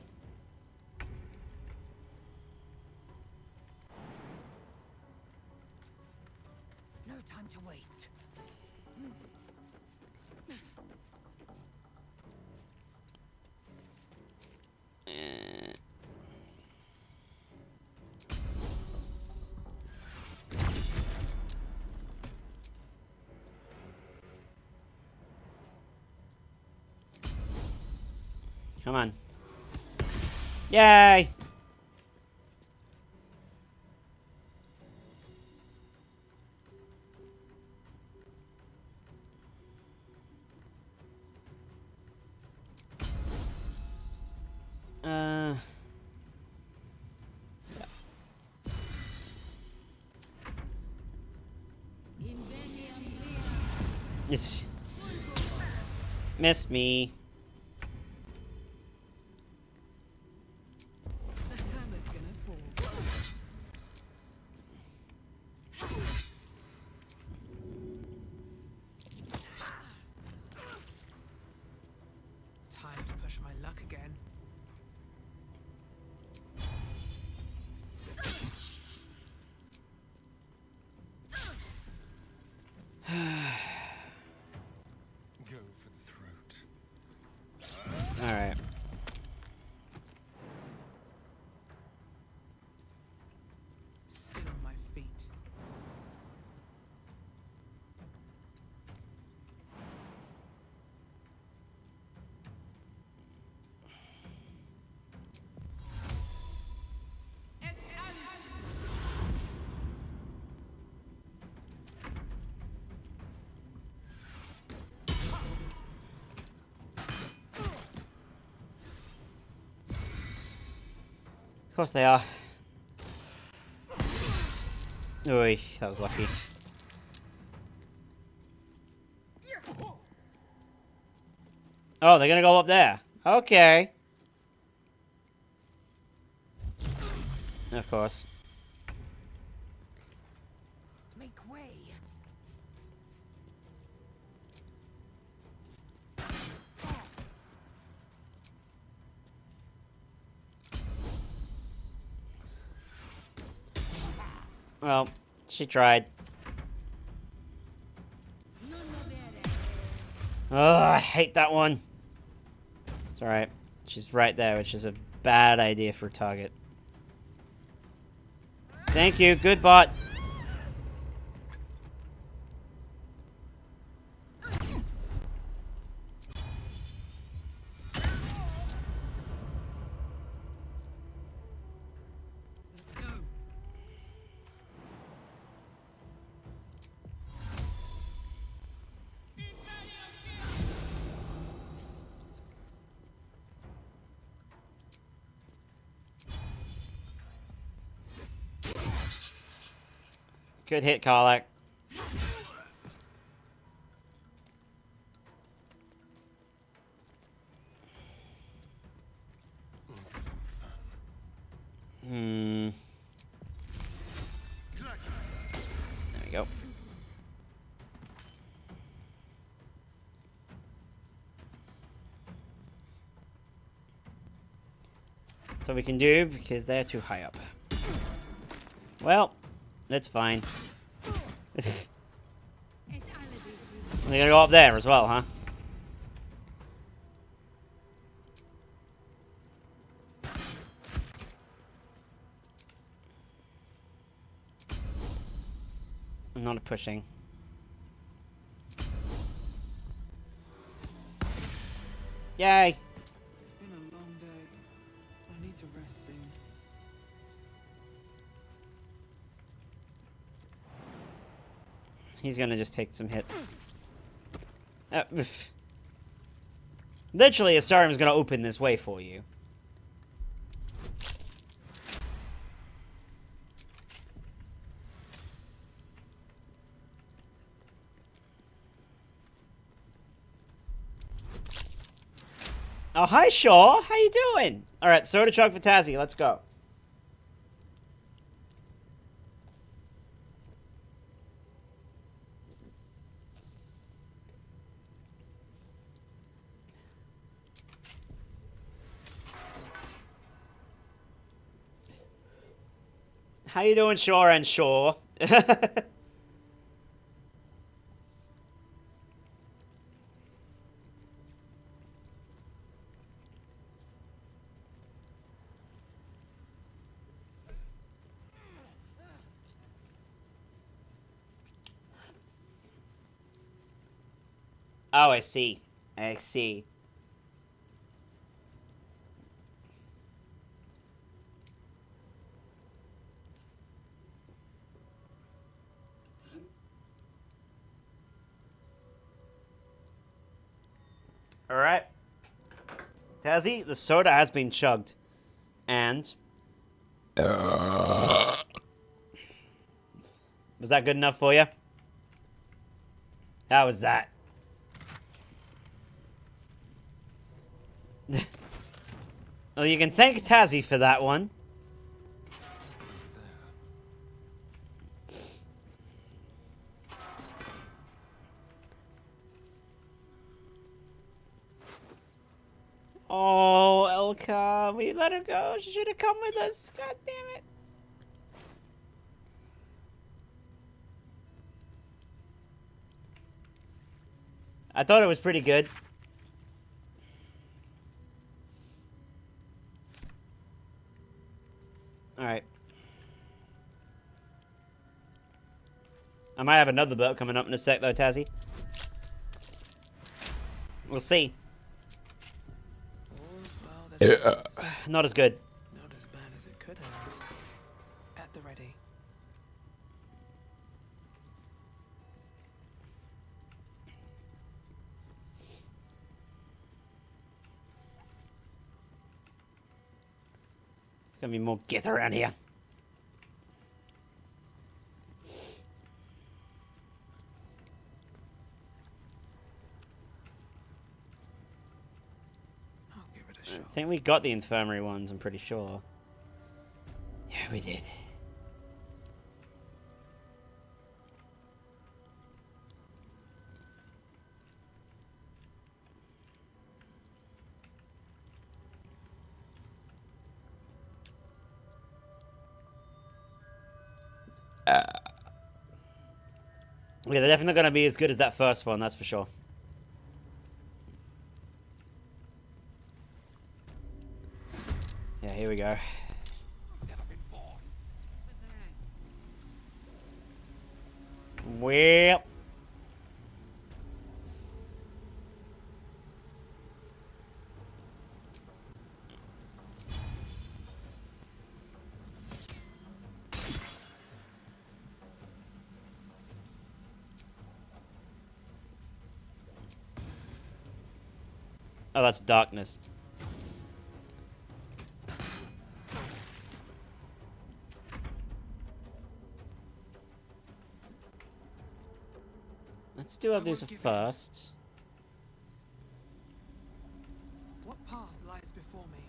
Speaker 12: No time to waste.
Speaker 1: Come on. Yay! It's missed me.
Speaker 16: The hammer's gonna fall. Time to push my luck again.
Speaker 13: Go for the throat.
Speaker 1: Alright.
Speaker 6: Still on my feet.
Speaker 1: Of course they are. Oy, that was lucky. Oh, they're gonna go up there. Okay. Of course.
Speaker 12: Make way.
Speaker 1: Well, she tried. Oh, I hate that one. It's alright. She's right there, which is a bad idea for a target. Thank you. Good bot.
Speaker 16: Let's go.
Speaker 1: Good hit, Karlak. That's what we can do, because they're too high up. Well, that's fine. They're gonna go up there as well, huh? I'm not pushing. Yay!
Speaker 2: It's been a long day. I need to rest soon.
Speaker 1: He's gonna just take some hit. Literally, Astarium's gonna open this way for you. Oh, hi, Shaw. How you doing? All right, soda chug for Tazzy. Let's go. How you doing, Shaw and Shaw? Oh, I see. I see. All right. Tazzy, the soda has been chugged. And... was that good enough for you? How was that? Well, you can thank Tazzy for that one. Oh, Elka, we let her go. She should have come with us. God damn it. I thought it was pretty good. Alright. I might have another boat coming up in a sec, though, Tazzy. We'll see. Not as good.
Speaker 6: Not as bad as it could have. At the ready.
Speaker 1: There's gonna be more gith around here.
Speaker 6: I'll give it a shot.
Speaker 1: I think we got the infirmary ones, I'm pretty sure. Yeah, we did. Yeah, they're definitely going to be as good as that first one, that's for sure. Yeah, here we go. Well. Oh, that's darkness. Let's do Aldusa first.
Speaker 6: What path lies before me?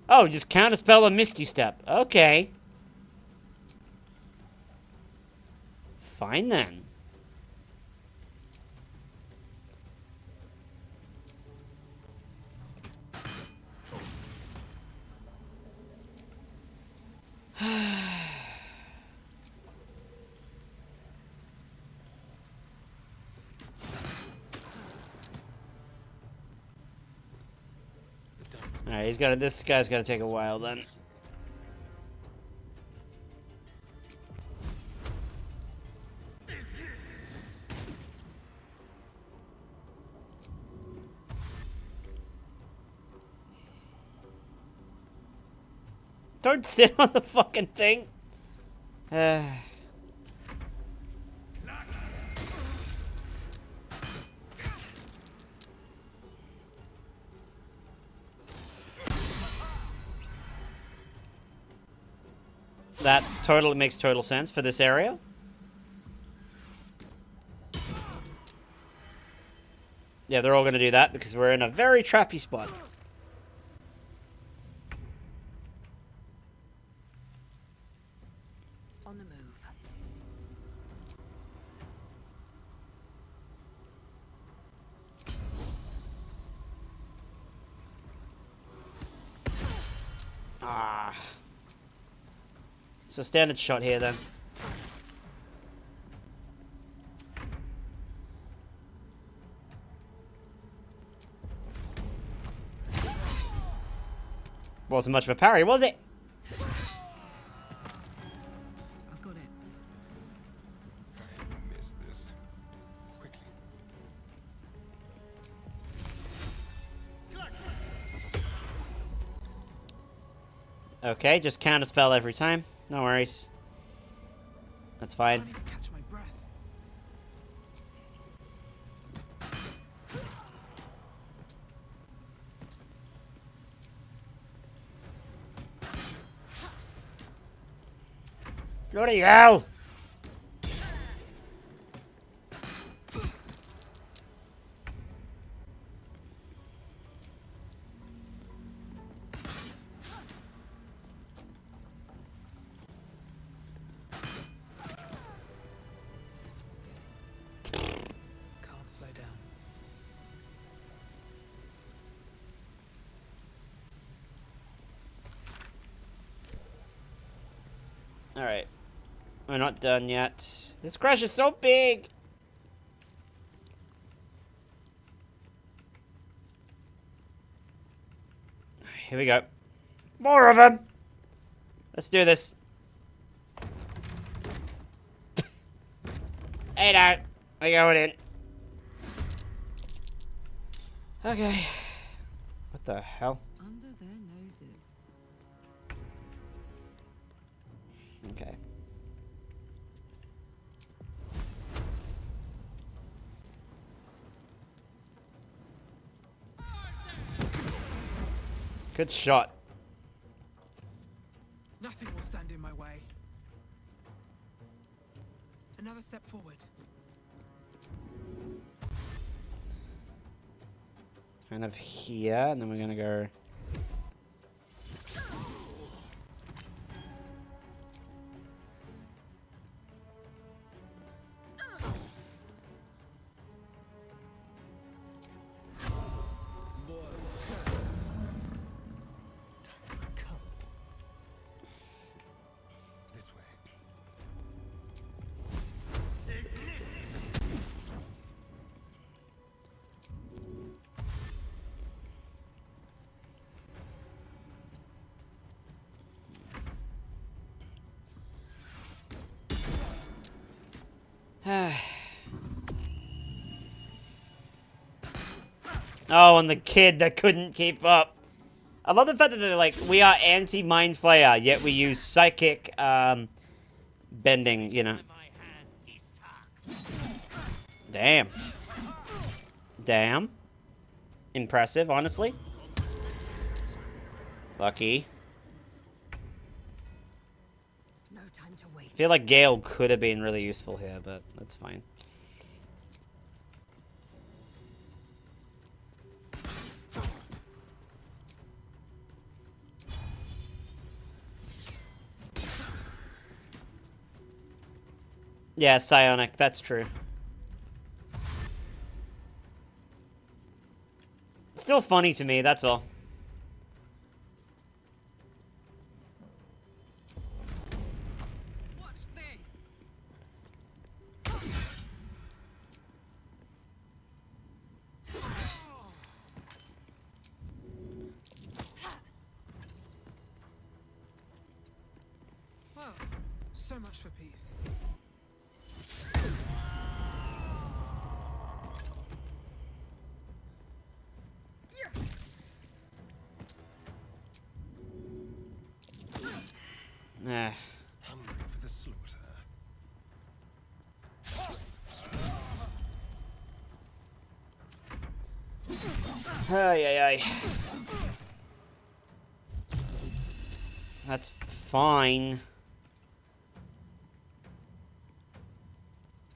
Speaker 1: Oh, just counterspell a Misty Step. Okay. fine then. Alright, this guy's gotta take a while then. Don't sit on the fucking thing. That totally makes total sense for this area. Yeah, they're all gonna do that because we're in a very trappy spot.
Speaker 4: On the move.
Speaker 1: Ah. So standard shot here then. Wasn't much of a parry, was it?
Speaker 2: I've got it.
Speaker 13: Miss this. Quickly.
Speaker 1: Okay, just counter spell every time. No worries. That's fine.
Speaker 2: Catch my breath.
Speaker 1: Bloody hell!
Speaker 2: Can't slow down.
Speaker 1: Alright. We're not done yet. This crash is so big! Here we go. More of them! Let's do this. Hey now! We're going in. Okay. What the hell?
Speaker 16: Under their noses.
Speaker 1: Okay. Good shot.
Speaker 2: Nothing will stand in my way. Another step forward.
Speaker 1: Kind of here, and then we're gonna go.
Speaker 13: This way.
Speaker 1: Oh, and the kid that couldn't keep up. I love the fact that they're like, we are anti-Mind Flayer, yet we use psychic, bending, you know. Damn. Damn. Impressive, honestly. Lucky.
Speaker 4: No time to waste.
Speaker 1: I feel like Gale could have been really useful here, but that's fine. Yeah, psionic. That's true. It's still funny to me, that's all.
Speaker 16: Watch this. Well, so much for peace.
Speaker 1: Eh.
Speaker 13: Hungry for the slaughter.
Speaker 1: Ay, ay, ay. That's fine.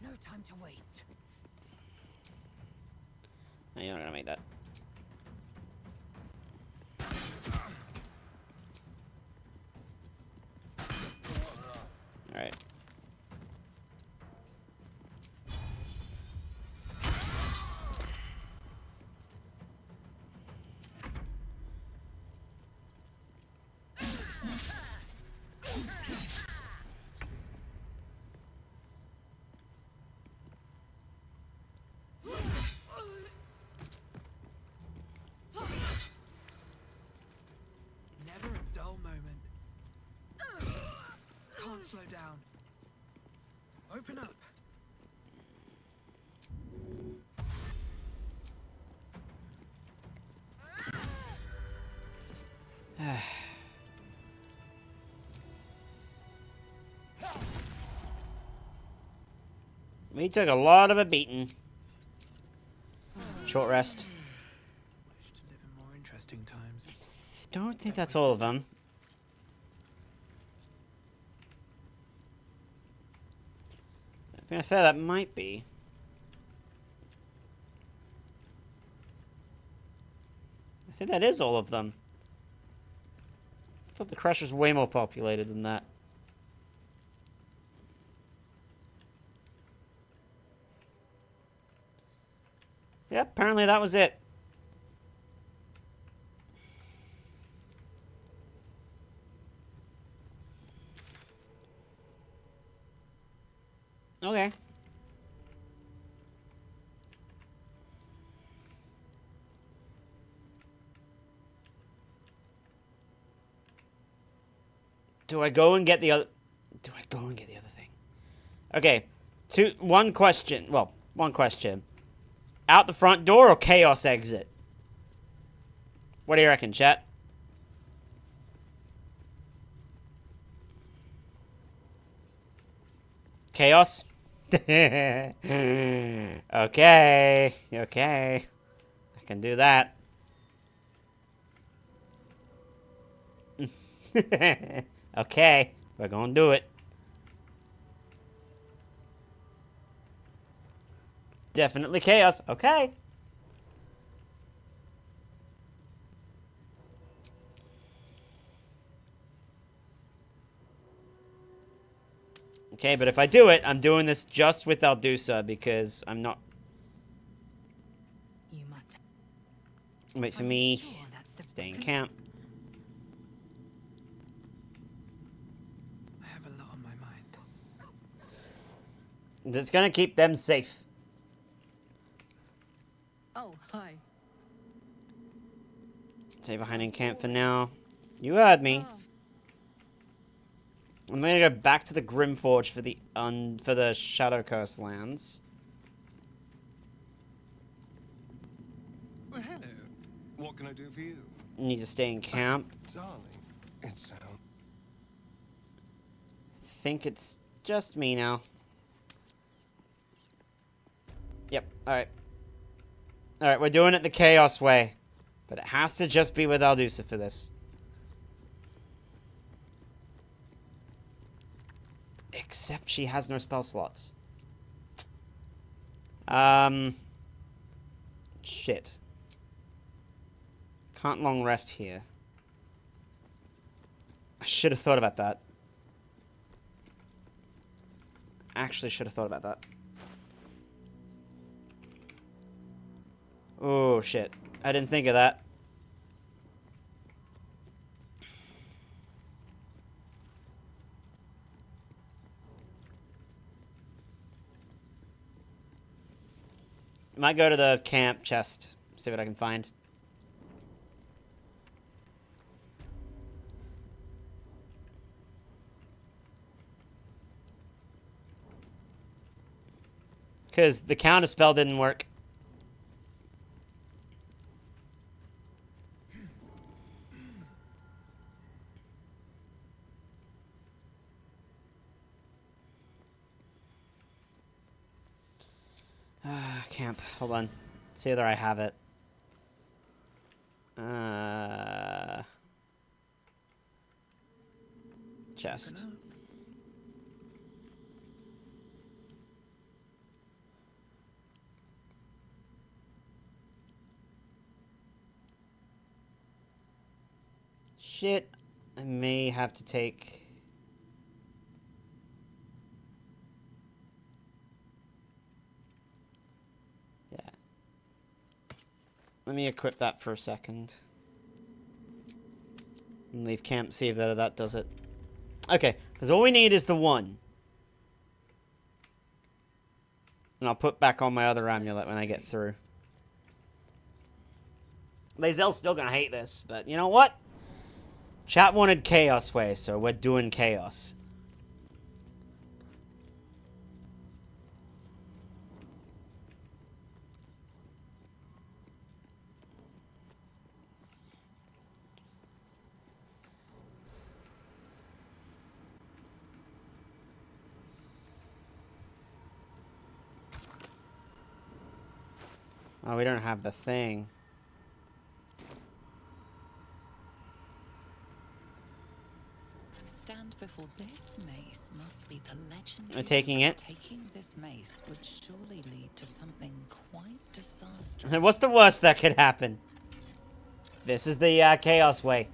Speaker 12: No time to waste.
Speaker 1: No, you're not gonna make that. Alright.
Speaker 16: Never a dull moment. Can't slow down. Open up.
Speaker 1: We took a lot of a beating. Short rest.
Speaker 6: Wish to live in more interesting times.
Speaker 1: Don't think that's all of them. To be fair, that might be. I think that is all of them. I thought the Crush was way more populated than that. Yep, apparently that was it. Okay. Do I go and get the other... Do I go and get the other thing? Okay. One question. Well, one question. Out the front door or chaos exit? What do you reckon, chat? Chaos? Okay. Okay. I can do that. Okay. We're gonna do it. Definitely chaos. Okay. Okay, but if I do it, I'm doing this just with Aldusa because I'm not...
Speaker 4: You must.
Speaker 1: Wait for
Speaker 4: Are you
Speaker 1: me.
Speaker 4: sure that's the
Speaker 1: Stay in
Speaker 4: beacon?
Speaker 1: camp.
Speaker 6: I have a lot on my mind.
Speaker 1: That's gonna keep them safe.
Speaker 12: Oh, hi.
Speaker 1: Stay behind in camp for now. You heard me. I'm gonna go back to the Grimforge for the Shadow Curse lands.
Speaker 13: Well, hello. What can I do for you?
Speaker 1: Need to stay in camp.
Speaker 13: Darling, it's
Speaker 1: Think it's just me now. Yep. Alright. Alright, we're doing it the Chaos way. But it has to just be with Aldusa for this. Except she has no spell slots. Shit. Can't long rest here. I should have thought about that. Actually, should have thought about that. Oh, shit. I didn't think of that. Might go to the camp chest. See what I can find. Because the counter spell didn't work. Camp. Hold on. See whether I have it. Chest. Shit. I may have to take... Yeah. Let me equip that for a second. And leave camp, see if that does it. Okay, because all we need is the one. And I'll put back on my other amulet when I get through. Lae'zel's still gonna hate this, but you know what? Chat wanted Chaos Way, so we're doing Chaos. Oh, we don't have the thing.
Speaker 8: Stand before this mace must be the legendary.
Speaker 1: I'm taking it.
Speaker 8: Taking this mace would surely lead to something quite disastrous.
Speaker 1: What's the worst that could happen? This is the Chaos Way.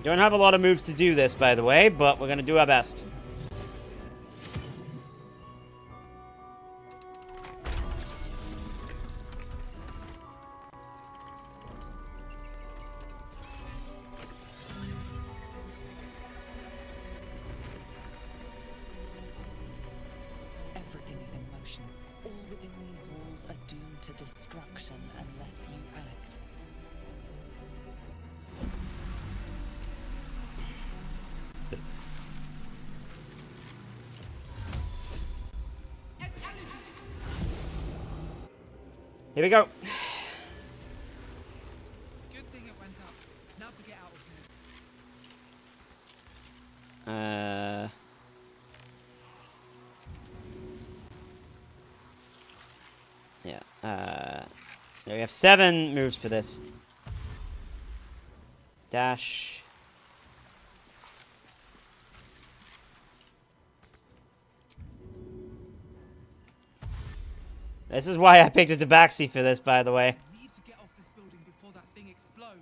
Speaker 1: Don't have a lot of moves to do this, by the way, but we're gonna do our best.
Speaker 8: Everything is in motion. All within these walls are doomed to destruction unless you act.
Speaker 1: Here we go.
Speaker 2: Good thing it went up. Now to get out of here.
Speaker 1: Yeah. We have 7 moves for this. Dash. This is why I picked a tabaxi for this, by the way.
Speaker 2: I need to get off this building before that thing explodes.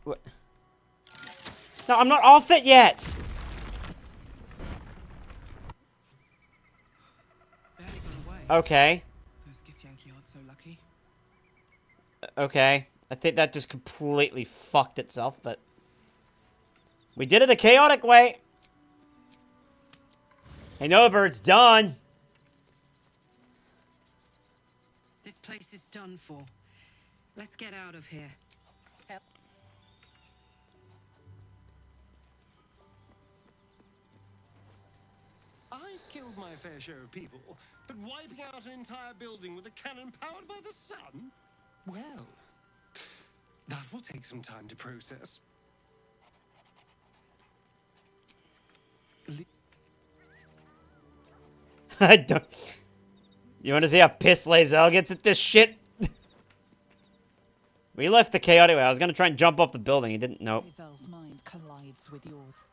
Speaker 1: What? No, I'm not off it yet!
Speaker 2: Barely got away.
Speaker 1: Okay.
Speaker 2: Those Githyanki aren't so
Speaker 1: Okay. I think that just completely fucked itself, but... We did it the chaotic way! Hey, Nova, it's done!
Speaker 16: This place is done for. Let's get out of here.
Speaker 13: I've killed my fair share of people, but wiping out an entire building with a cannon powered by the sun? Well, that will take some time to process.
Speaker 1: I don't... You want to see how pissed Lae'zel gets at this shit? We left the chaotic way. I was going to try and jump off the building. He didn't. Nope.
Speaker 8: Lae'zel's mind collides with yours.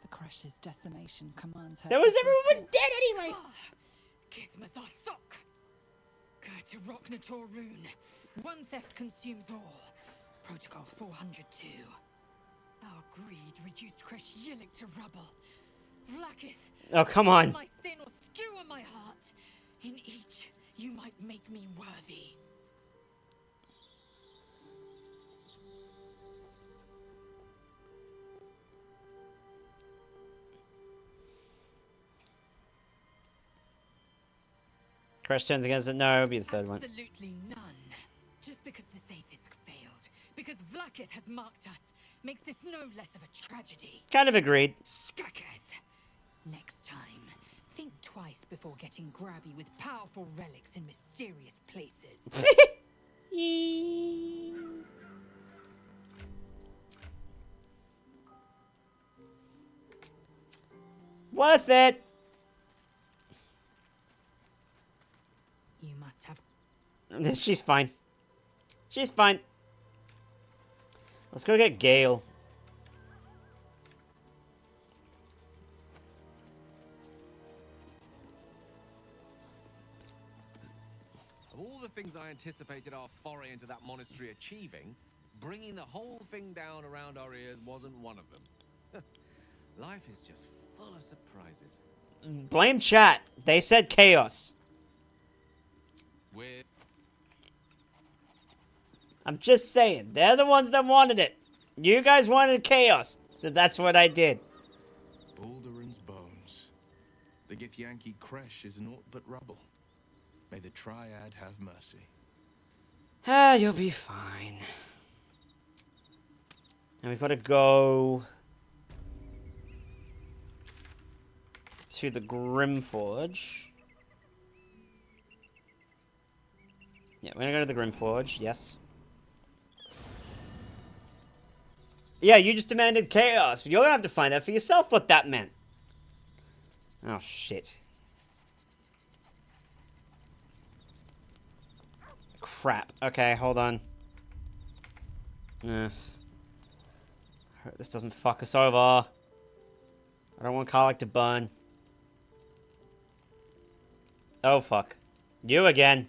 Speaker 8: The Crash's decimation commands her.
Speaker 1: Everyone was dead anyway.
Speaker 12: Githmazathok. Gerta Roknator Rune. One theft consumes all. Protocol 402. Our greed reduced Kresh Yilik to rubble. Vlakith.
Speaker 1: Oh, come on.
Speaker 12: My sin or skewer my heart. In each, you might make me worthy.
Speaker 1: Crash turns against it. No, it'll be the third one.
Speaker 12: Absolutely none. Just because the Zaithisk failed, because Vlakith has marked us, makes this no less of a tragedy.
Speaker 1: Kind of agreed.
Speaker 12: Skaketh. Next time, think twice before getting grabby with powerful relics in mysterious places.
Speaker 1: Worth it.
Speaker 12: You must have.
Speaker 1: She's fine. She's fine. Let's go get Gale.
Speaker 5: Of all the things I anticipated our foray into that monastery achieving, bringing the whole thing down around our ears wasn't one of them. Life is just full of surprises.
Speaker 1: Blame chat. They said chaos.
Speaker 5: We're...
Speaker 1: I'm just saying. They're the ones that wanted it. You guys wanted chaos. So that's what I did.
Speaker 9: Balduran's bones. The Githyanki Kresh is naught but rubble. May the Triad have mercy.
Speaker 1: Ah, you'll be fine. And we've got to go to the Grimforge. Yeah, we're gonna go to the Grimforge, yes. Yeah, you just demanded chaos. You're gonna have to find out for yourself what that meant. Oh, shit. Crap. Okay, hold on. Hope this doesn't fuck us over. I don't want Karlach to burn. Oh, fuck. You again.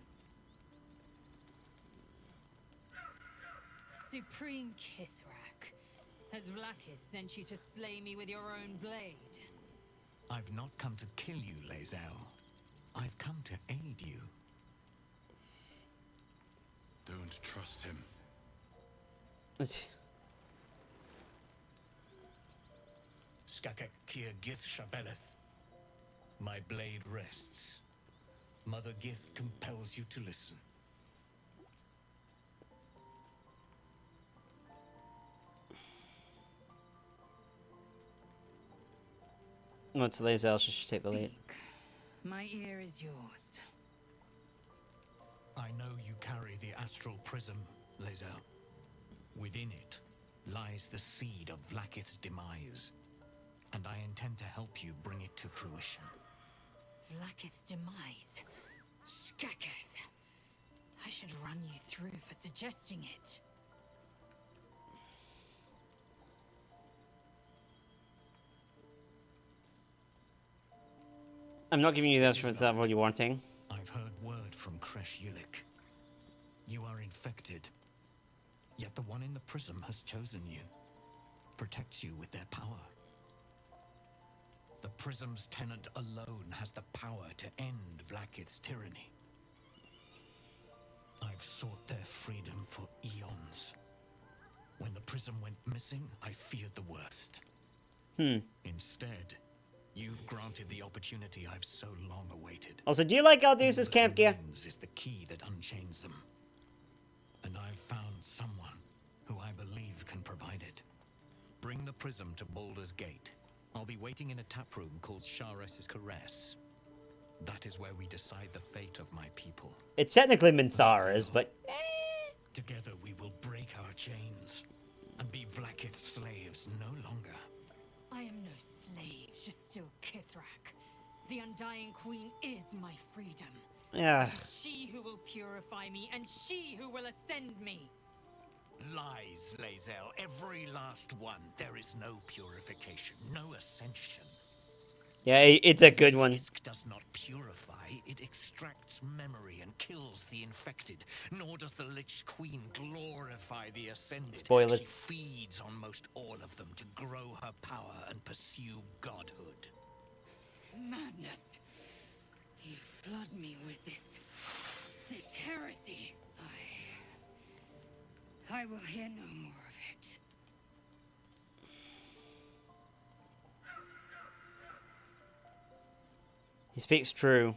Speaker 4: Supreme Kithrak, has Vlakith sent you to slay me with your own blade?
Speaker 18: I've not come to kill you, Lae'zel. I've come to aid you.
Speaker 9: Don't trust him.
Speaker 18: Skakek Kia Gith Shabeleth. My blade rests. Mother Gith compels you to listen.
Speaker 1: What's Lae'zel? Should she take the lead?
Speaker 4: My ear is yours.
Speaker 18: I know you carry the astral prism, Lae'zel. Within it lies the seed of Vlakith's demise, and I intend to help you bring it to fruition.
Speaker 4: Vlakith's demise? Skaketh. I should run you through for suggesting it.
Speaker 1: I'm not giving you this for that what you're wanting.
Speaker 18: I've heard word from Kresh Yilik. You are infected. Yet the one in the prism has chosen you. Protects you with their power. The prism's tenant alone has the power to end Vlakith's tyranny. I've I've sought their freedom for eons. When the prism went missing, I feared the worst. Instead, you've granted the opportunity I've so long awaited.
Speaker 1: Also, do you like Aldous' camp gear?
Speaker 18: Is the key that unchains them. And I've found someone who I believe can provide it. Bring the prism to Baldur's Gate. I'll be waiting in a tap room called Shares's Caress. That is where we decide the fate of my people.
Speaker 1: It's technically Minthara's, but...
Speaker 18: Together we will break our chains and be Vlaakith's slaves no longer.
Speaker 4: I am no slave, just still Kithrak. The Undying Queen is my freedom.
Speaker 1: Yeah.
Speaker 4: It is she who will purify me, and she who will ascend me.
Speaker 18: Lies, Lae'zel. Every last one. There is no purification, no ascension.
Speaker 1: Yeah, it's a good one.
Speaker 18: Fisk does not purify, it extracts memory and kills the infected. Nor does the Lich Queen glorify the ascended.
Speaker 1: Spoilers.
Speaker 18: She feeds on most all of them to grow her power and pursue godhood.
Speaker 4: Madness. You flood me with this heresy. I will hear no more of it.
Speaker 1: He speaks true.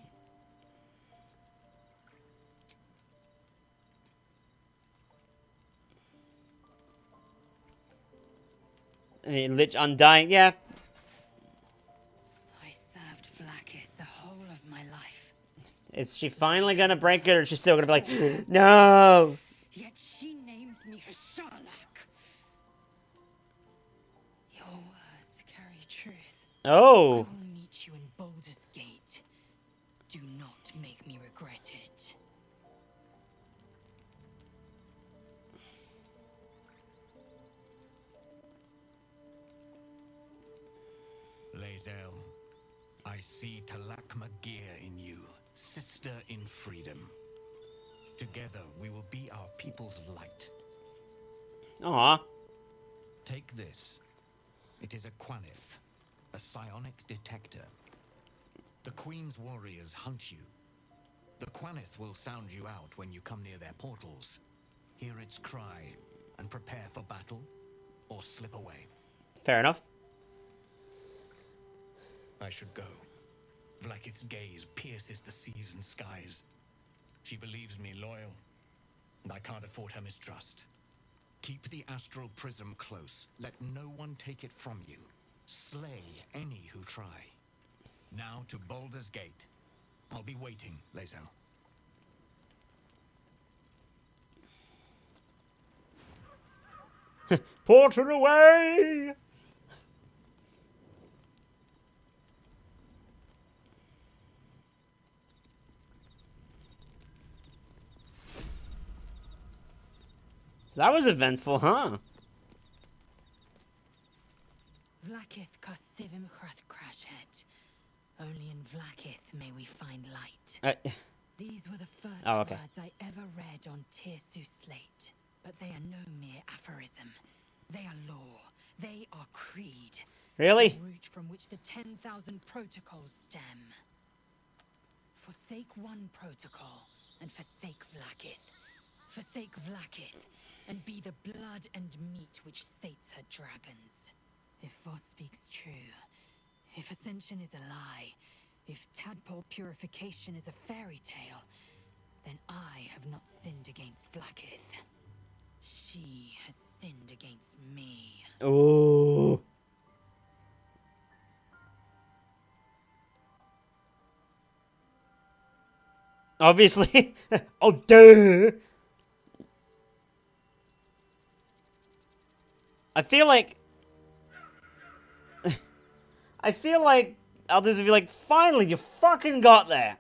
Speaker 1: I mean, Lich Undying, yeah.
Speaker 4: I served Vlaakith the whole of my life.
Speaker 1: Is she finally gonna break it, or is she still gonna be like, no?
Speaker 4: Yet she names me her Sharlak. Your words carry truth.
Speaker 1: Oh.
Speaker 4: I will meet you in Baldur's Gate. Do not make me regret it.
Speaker 18: Lae'zel, I see Talak Magir in you, sister in freedom. Together we will be our people's light.
Speaker 1: Aw.
Speaker 18: Take this. It is a Quanith, a psionic detector. The Queen's warriors hunt you. The Quanith will sound you out when you come near their portals. Hear its cry and prepare for battle or slip away.
Speaker 1: Fair enough.
Speaker 18: I should go. Vlaakith's gaze pierces the seas and skies. She believes me loyal, and I can't afford her mistrust. Keep the astral prism close. Let no one take it from you. Slay any who try. Now to Baldur's Gate. I'll be waiting, Lae'zel.
Speaker 1: Portal away! So that was eventful, huh?
Speaker 4: Vlaakith Kosivim Hrath Crashhead. Only in Vlaakith may we find light. These were the first words I ever read on Tirsu slate. But they are no mere aphorism. They are law. They are creed.
Speaker 1: Really?
Speaker 4: The root from which the 10,000 protocols stem. Forsake one protocol, and forsake Vlaakith. Forsake Vlaakith, and be the blood and meat which sates her dragons. If Voss speaks true, if ascension is a lie, if tadpole purification is a fairy tale, then I have not sinned against Vlaakith. She has sinned against me.
Speaker 1: Ooh. Obviously. Oh, duh. I feel like others would be like, finally, you fucking got there.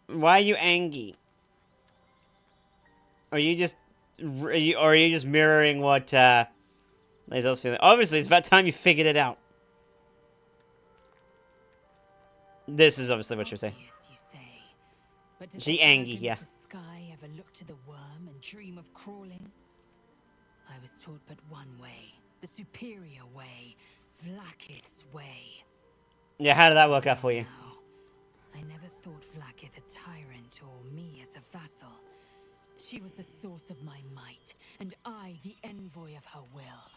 Speaker 1: Why are you angry? Are you just mirroring what Lae'zel's feeling? Obviously, it's about time you figured it out. This is obviously what you're saying.
Speaker 4: Obvious, you say. But does
Speaker 1: She
Speaker 4: the
Speaker 1: angry,
Speaker 4: dragon
Speaker 1: yeah.
Speaker 4: of the sky ever look to the worm and dream of crawling? I was taught but one way, the superior way, Vlaakith's way.
Speaker 1: Yeah, how did that work out for you?
Speaker 4: I never thought Vlaakith a tyrant or me as a vassal, she was the source of my might, and I the envoy of her will.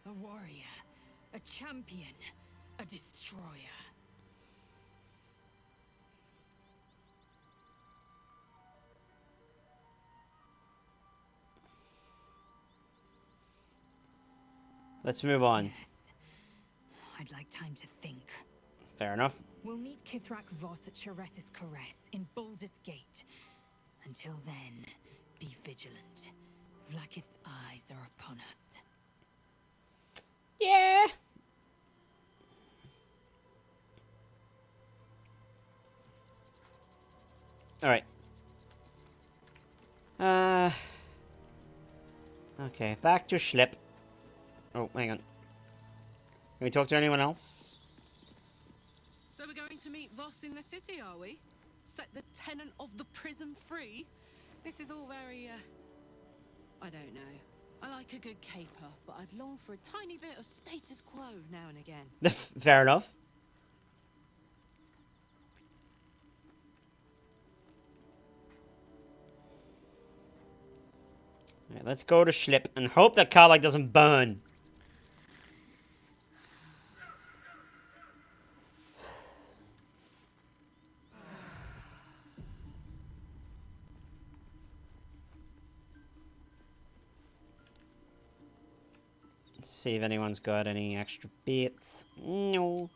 Speaker 4: A warrior, a champion, a destroyer.
Speaker 1: Let's move on.
Speaker 4: Yes. I'd like time to think.
Speaker 1: Fair enough.
Speaker 4: We'll meet Kithrak Voss at Chares's Caress in Baldur's Gate. Until then, be vigilant. Vlaakith's eyes are upon us.
Speaker 1: Yeah. All right. Okay, back to Schlip. Oh, hang on. Can we talk to anyone else?
Speaker 16: So we're going to meet Voss in the city, are we? Set the tenant of the prison free? This is all very, I don't know. I like a good caper, but I'd long for a tiny bit of status quo now and again.
Speaker 1: Fair enough. All right, let's go to Schlip and hope that Karlach doesn't burn. Let's see if anyone's got any extra bits. No.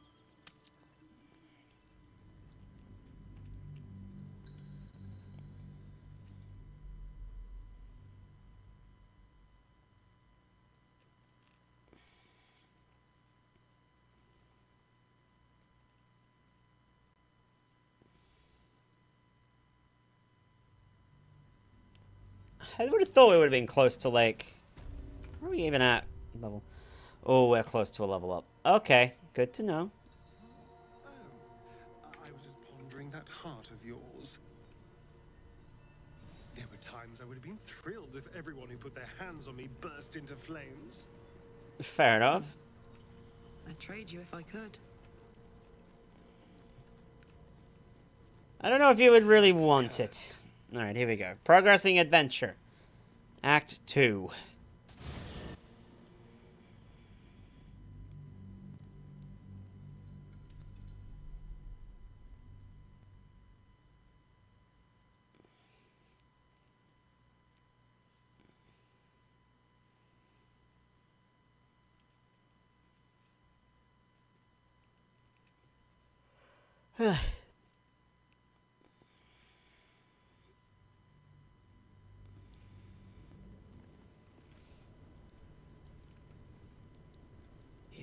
Speaker 1: I would have thought we would have been close to, like... Where are we even at? Level. Oh, we're close to a level up. Okay, good to know.
Speaker 13: I was just pondering that heart of yours. There were times I would have been thrilled if everyone who put their hands on me burst into flames.
Speaker 1: Fair enough.
Speaker 16: I'd trade you if I could.
Speaker 1: I don't know if you would really want it. Alright, here we go. Progressing Adventure. Act 2.
Speaker 6: Here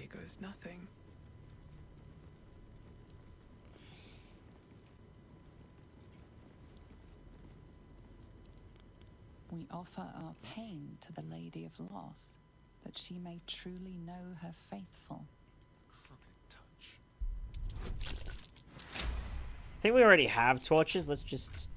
Speaker 6: goes nothing.
Speaker 8: We offer our pain to the Lady of Loss, that she may truly know her faithful.
Speaker 1: I think we already have torches. Let's just...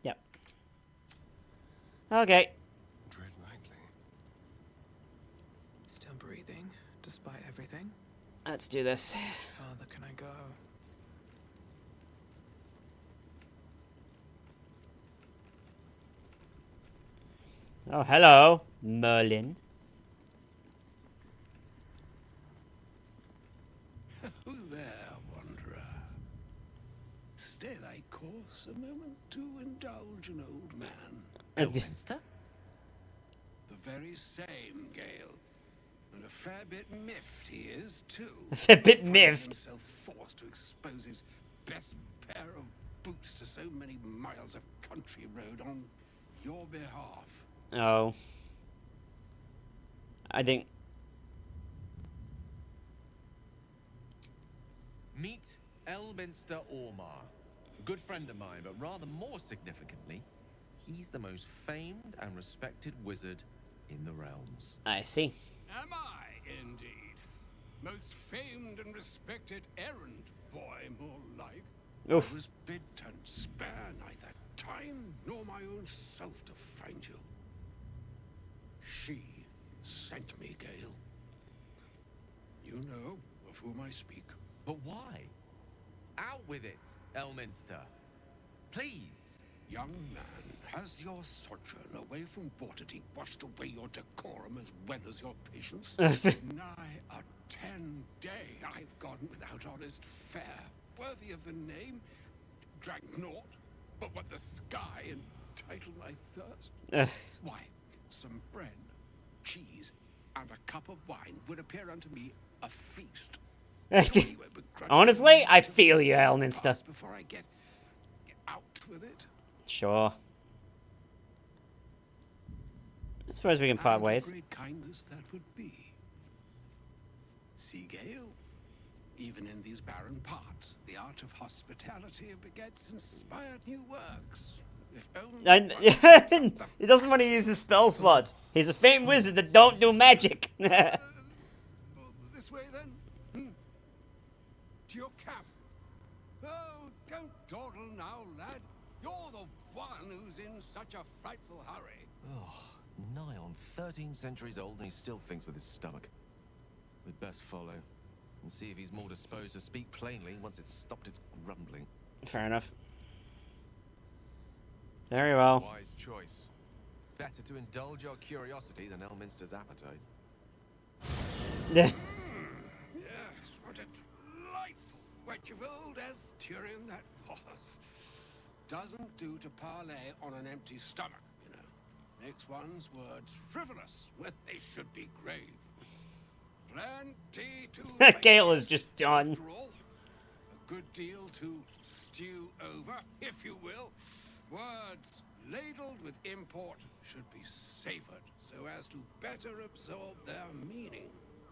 Speaker 1: Yep. Okay.
Speaker 13: Tread lightly.
Speaker 6: Still breathing, despite everything.
Speaker 1: Let's do this.
Speaker 6: Farther can I go?
Speaker 1: Oh, hello, Merlin.
Speaker 11: Who there, wanderer? Stay thy course a moment to indulge an old man.
Speaker 5: Elminster?
Speaker 11: The very same, Gale. And a fair bit miffed he is, too.
Speaker 1: A fair bit
Speaker 11: Finding
Speaker 1: miffed.
Speaker 11: himself forced to expose his best pair of boots to so many miles of country road on your behalf.
Speaker 1: Oh. I think...
Speaker 5: Meet Elminster Ormar. A good friend of mine, but rather more significantly, he's the most famed and respected wizard in the realms.
Speaker 1: I see.
Speaker 11: Am I, indeed? Most famed and respected errand boy, more like.
Speaker 1: Oof.
Speaker 11: I was bid and spare neither time nor my own self to find you. She sent me, Gale. You know of whom I speak.
Speaker 5: But why? Out with it, Elminster. Please.
Speaker 11: Young man, has your sojourn away from Waterdeep washed away your decorum as well as your patience? Nigh a 10-day I've gone without honest fare, worthy of the name, drank naught, but what the sky entitled my thirst. Why, some bread, cheese, and a cup of wine would appear unto me a feast.
Speaker 1: Honestly, I feel you, Elminster.
Speaker 11: Before I get out with it.
Speaker 1: Sure. I suppose we can part ways.
Speaker 11: Great kindness that would be. See, Gale, even in these barren parts, the art of hospitality begets inspired new works. If only
Speaker 1: He doesn't want to use his spell slots. He's a famed wizard that don't do magic.
Speaker 11: This way, then? To your camp. Oh, don't dawdle now, lad. You're the one who's in such a frightful hurry.
Speaker 5: Oh, nigh on 13 centuries old and he still thinks with his stomach. We'd best follow and see if he's more disposed to speak plainly once it's stopped its grumbling.
Speaker 1: Fair enough. Very well.
Speaker 5: Wise choice. Better to indulge your curiosity than Elminster's appetite.
Speaker 1: Yeah.
Speaker 11: Yes, what a delightful wedge of old Arthurian that was. Doesn't do to parley on an empty stomach, you know. Makes one's words frivolous when they should be grave. Plenty to
Speaker 1: Gale is just done.
Speaker 11: After all, a good deal to stew over, if you will. Words ladled with import should be savored so as to better absorb their meaning.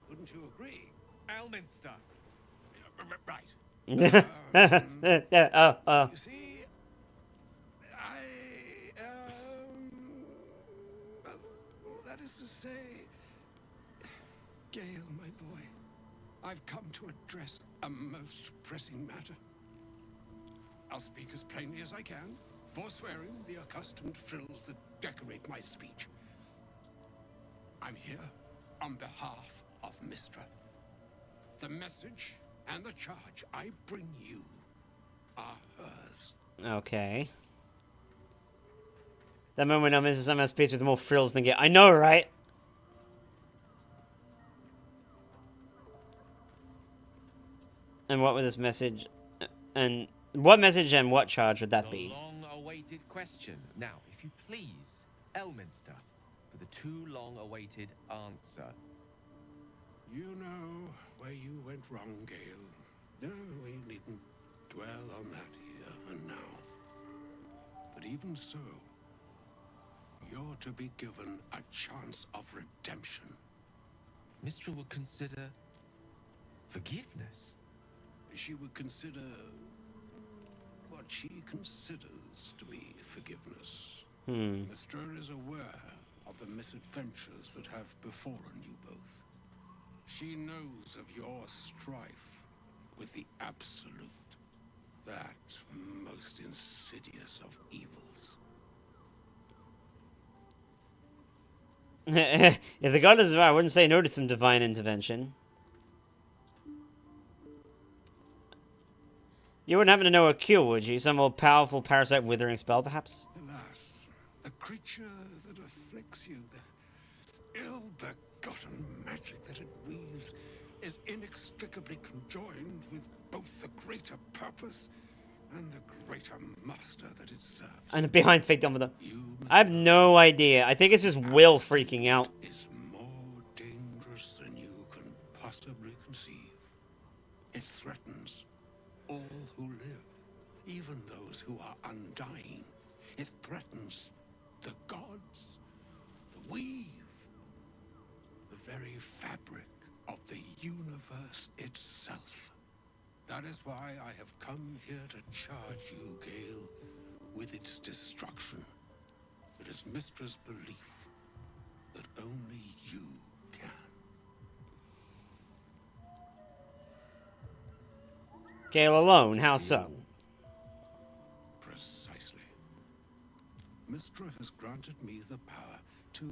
Speaker 11: Wouldn't you agree?
Speaker 5: Elminster.
Speaker 11: Right. You see, that is to say, Gale, my boy, I've come to address a most pressing matter. I'll speak as plainly as I can, forswearing the accustomed frills that decorate my speech. I'm here on behalf of Mistra. The message and the charge I bring you are hers.
Speaker 1: Okay. That moment I'm in some space with more frills than get. I know, right? And what would this message? And what message and what charge would that be?
Speaker 5: The long-awaited question. Now, if you please, Elminster, for the too long-awaited answer.
Speaker 11: You know where you went wrong, Gale. No, we needn't dwell on that here and now. But even so, you're to be given a chance of redemption.
Speaker 5: Mistra would consider forgiveness.
Speaker 11: She would consider what she considers to be forgiveness. Mistra is aware of the misadventures that have befallen you both. She knows of your strife with the Absolute, that most insidious of evils.
Speaker 1: If the god is right, I wouldn't say no to some divine intervention. You wouldn't happen to know a cure, would you? Some more powerful parasite withering spell, perhaps?
Speaker 11: Alas, the creature that afflicts you, the ill-begotten magic that it weaves, is inextricably conjoined with both the greater purpose and the greater master that it serves.
Speaker 1: And behind fake Dumbledore. I have no idea. I think it's just Will freaking out.
Speaker 11: Is more dangerous than you can possibly conceive. It threatens all who live, even those who are undying. It threatens the gods, the weave, the very fabric of the universe itself. That is why I have come here to charge you, Gale, with its destruction. It is Mistra's belief that only you can.
Speaker 1: Gale alone, how so?
Speaker 11: Precisely. Mistra has granted me the power to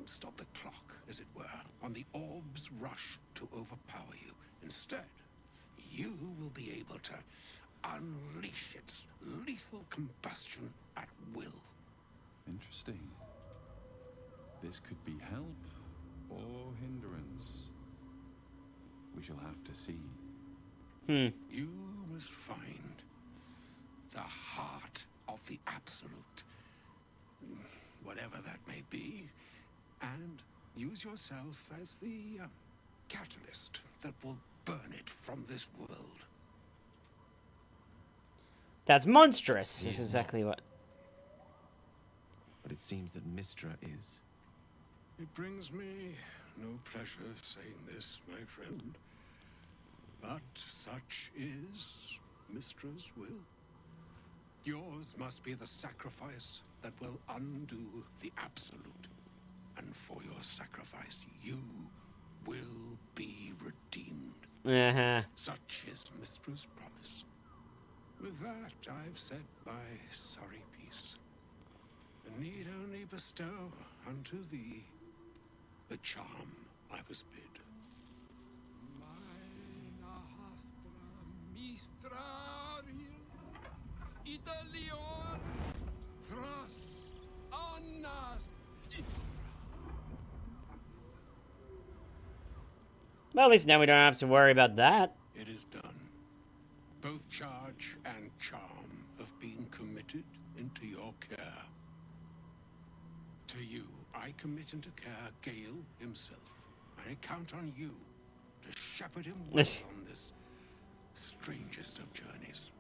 Speaker 11: stop the clock, as it were, on the orb's rush to overpower you. Instead, you will be able to unleash its lethal combustion at will.
Speaker 9: Interesting. This could be help or hindrance. We shall have to see.
Speaker 11: You must find the heart of the Absolute, whatever that may be, and use yourself as the catalyst that will burn it from this world.
Speaker 1: That's monstrous. That's exactly what.
Speaker 5: But it seems that Mistra is.
Speaker 11: It brings me no pleasure saying this, my friend, but such is Mistra's will. Yours must be the sacrifice that will undo the Absolute. And for your sacrifice, you will be redeemed. Such is Mistra's promise. With that, I've said my sorry piece, and need only bestow unto thee the charm I was bid.
Speaker 1: Well, at least now we don't have to worry about that.
Speaker 11: It is done. Both charge and charm have been committed into your care. To you, I commit into care Gale himself. I count on you to shepherd him well on this strangest of journeys.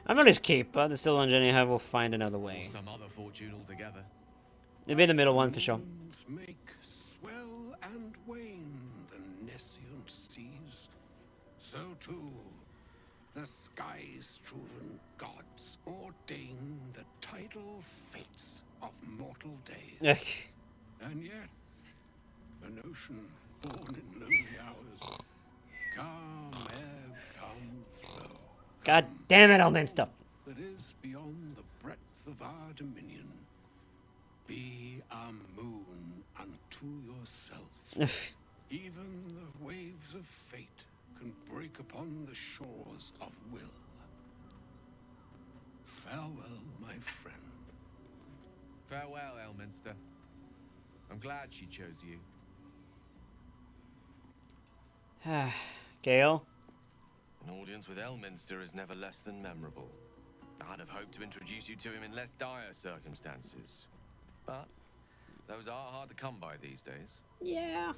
Speaker 1: I'm not his keeper. There's still on journey. We'll find another way.
Speaker 5: Some other fortune altogether.
Speaker 1: It'll be the middle one for sure.
Speaker 11: Make swell and wane the nescient seas. So too, the sky-strewn gods ordain the tidal fates of mortal days. And yet, an ocean born in lonely hours, come ebb, come flow.
Speaker 1: God damn it, Elminster.
Speaker 11: That is beyond the breadth of our dominion. Be a moon unto yourself. Even the waves of fate can break upon the shores of will. Farewell, my friend.
Speaker 5: Farewell, Elminster. I'm glad she chose you.
Speaker 1: Gale?
Speaker 5: An audience with Elminster is never less than memorable. I'd have hoped to introduce you to him in less dire circumstances. But those are hard to come by these days.
Speaker 1: Yeah.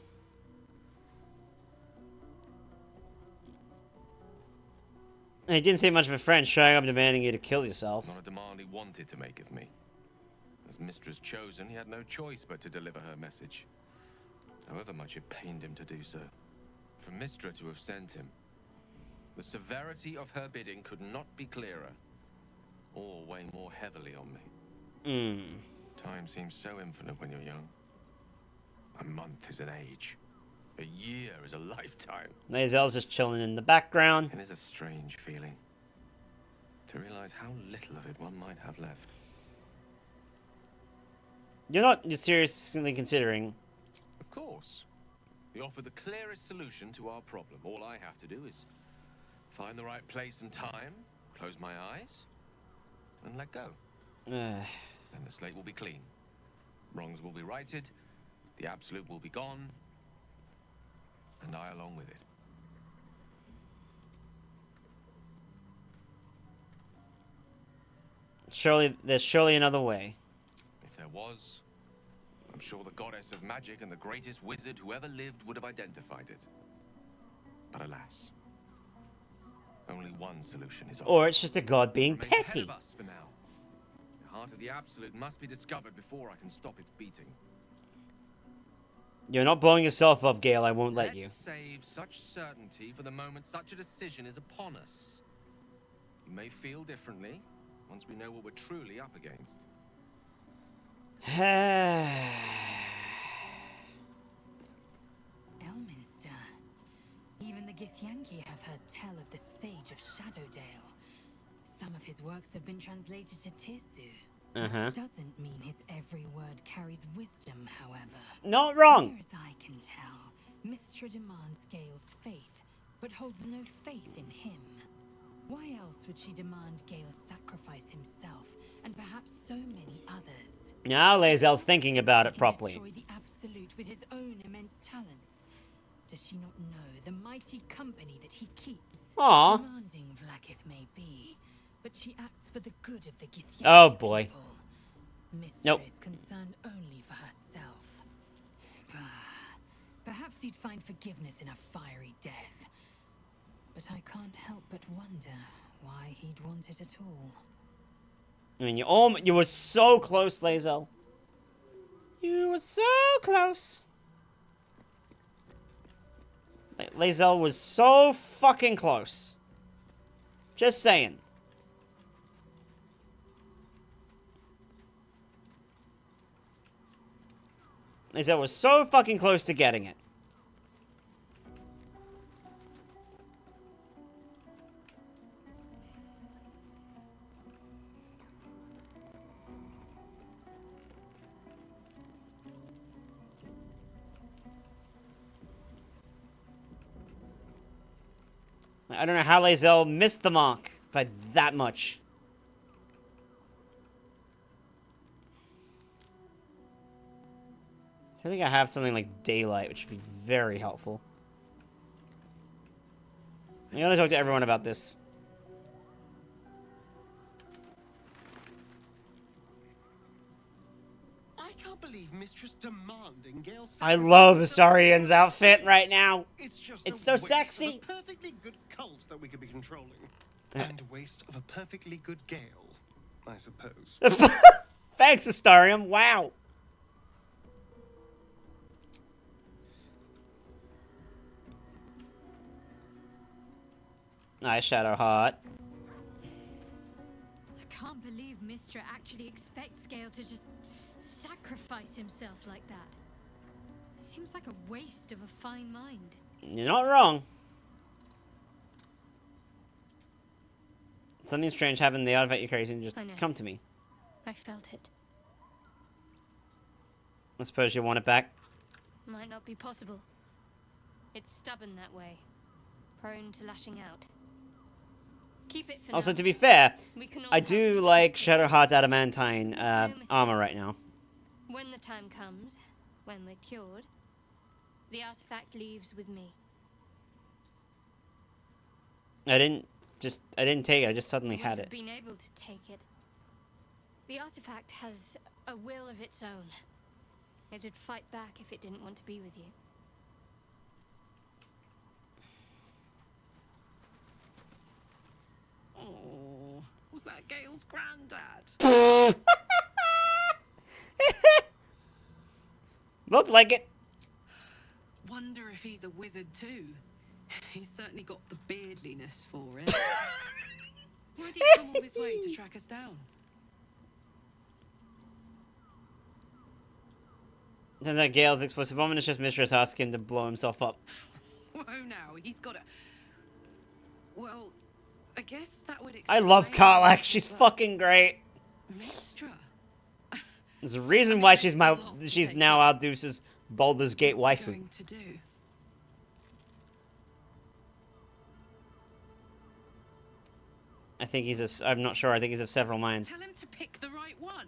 Speaker 1: He didn't seem much of a friend, showing up demanding you to kill yourself.
Speaker 5: It's not a demand he wanted to make of me. As Mistress chosen, he had no choice but to deliver her message. However much it pained him to do so. For Mistra to have sent him, the severity of her bidding could not be clearer, or weigh more heavily on me. Time seems so infinite when you're young. A month is an age. A year is a lifetime.
Speaker 1: Lae'zel's just chilling in the background.
Speaker 5: It is a strange feeling to realize how little of it one might have left.
Speaker 1: You're not seriously considering.
Speaker 5: Of course. We offer the clearest solution to our problem. All I have to do is find the right place and time, close my eyes, and let go. Then the slate will be clean. Wrongs will be righted, the Absolute will be gone, and I along with it.
Speaker 1: There's surely another way.
Speaker 5: If there was, I'm sure the goddess of magic and the greatest wizard who ever lived would have identified it. But alas, only one solution is offered.
Speaker 1: Or it's just a god being
Speaker 5: Remains ahead
Speaker 1: petty.
Speaker 5: of us for now. The heart of the Absolute must be discovered before I can stop its beating.
Speaker 1: You're not blowing yourself up, Gale. I won't let you.
Speaker 5: Let's save such certainty for the moment such a decision is upon us. You may feel differently, once we know what we're truly up against.
Speaker 4: Elminster. Even the Githyanki have heard tell of the Sage of Shadowdale. Some of his works have been translated to Tirsu. That doesn't mean his every word carries wisdom, however.
Speaker 1: Not wrong.
Speaker 4: Near as I can tell, Mystra demands Gale's faith, but holds no faith in him. Why else would she demand Gale sacrifice himself, and perhaps so many others?
Speaker 1: Now Lae'zel's thinking about it properly.
Speaker 4: Destroy the Absolute with his own immense talents. Does she not know the mighty company that he keeps?
Speaker 1: Aww.
Speaker 4: Demanding Vlaakith may be, but she acts for the good of the Githyanki
Speaker 1: Oh boy.
Speaker 4: people. Mystra
Speaker 1: Nope.
Speaker 4: is concerned only for herself. Perhaps he'd find forgiveness in a fiery death. But I can't help but wonder why he'd want it at all.
Speaker 1: I mean, you were so close, Lae'zel. You were so close. Lae'zel was so fucking close. Just saying. Lae'zel was so fucking close to getting it. I don't know how Lae'zel missed the mark by that much. I think I have something like daylight, which would be very helpful. I'm gonna talk to everyone about this.
Speaker 13: I can't believe Mistress demanding Gale's
Speaker 1: I love Astarian's outfit right now.
Speaker 13: It's just
Speaker 1: It's
Speaker 13: a
Speaker 1: so
Speaker 13: waste
Speaker 1: sexy.
Speaker 13: Of a perfectly good cult that we could be controlling. And a waste of a perfectly good Gale, I suppose.
Speaker 1: Thanks, Astarian. Wow. Nice, Shadowheart.
Speaker 17: I can't believe Mystra actually expects Gale to just sacrifice himself like that. Seems like a waste of a fine mind.
Speaker 1: You're not wrong. Something strange happened. The artifact you're carrying just
Speaker 17: I know.
Speaker 1: come to me.
Speaker 17: I felt it.
Speaker 1: I suppose you want it back.
Speaker 17: Might not be possible. It's stubborn that way. Prone to lashing out. Keep it for
Speaker 1: Also,
Speaker 17: now.
Speaker 1: to be fair,
Speaker 17: We can all
Speaker 1: I
Speaker 17: help
Speaker 1: do
Speaker 17: to
Speaker 1: like
Speaker 17: protect it.
Speaker 1: Shadowheart's adamantine
Speaker 17: mistake.
Speaker 1: armor right now.
Speaker 17: When the time comes, when we're cured, the artifact leaves with me.
Speaker 1: I didn't take it. I just suddenly
Speaker 17: You
Speaker 1: had
Speaker 17: wouldn't
Speaker 1: it.
Speaker 17: have been able to take it. The artifact has a will of its own. It'd fight back if it didn't want to be with you.
Speaker 8: Oh, was that Gale's granddad?
Speaker 1: Looked like it.
Speaker 16: Wonder if he's a wizard too. He's certainly got the beardliness for it. Why'd he come all this way to track us down?
Speaker 1: Turns out Gale's explosive bomb is just Mistress asking to blow himself up.
Speaker 16: Whoa now, he's got a... Well, I guess that would
Speaker 1: I
Speaker 16: explain...
Speaker 1: love Karlach. She's fucking great.
Speaker 16: Mystra.
Speaker 1: There's a reason why she's now Aldous' Baldur's Gate
Speaker 16: What's he
Speaker 1: waifu.
Speaker 16: going to do?
Speaker 1: I think he's I'm not sure. I think he's of several minds.
Speaker 16: Tell him to pick the right one.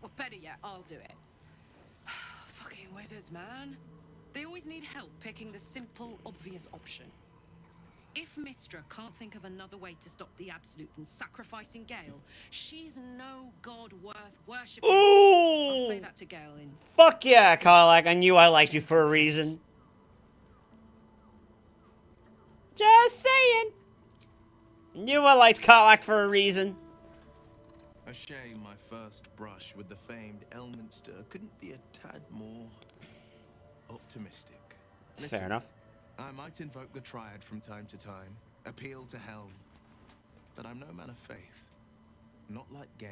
Speaker 16: Or better yet, I'll do it. Fucking wizards, man. They always need help picking the simple, obvious option. If Mystra can't think of another way to stop the Absolute than sacrificing Gale, she's no god worth worshipping. I'll say
Speaker 1: Ooh!
Speaker 16: that to Gale in...
Speaker 1: Fuck yeah, Karlach. I knew I liked you for a reason. Just saying. Knew I liked Karlach for a reason.
Speaker 9: A shame my first brush with the famed Elminster couldn't be a tad more optimistic.
Speaker 1: Fair enough.
Speaker 9: I might invoke the Triad from time to time, appeal to Helm, but I'm no man of faith.
Speaker 19: Not like Gale.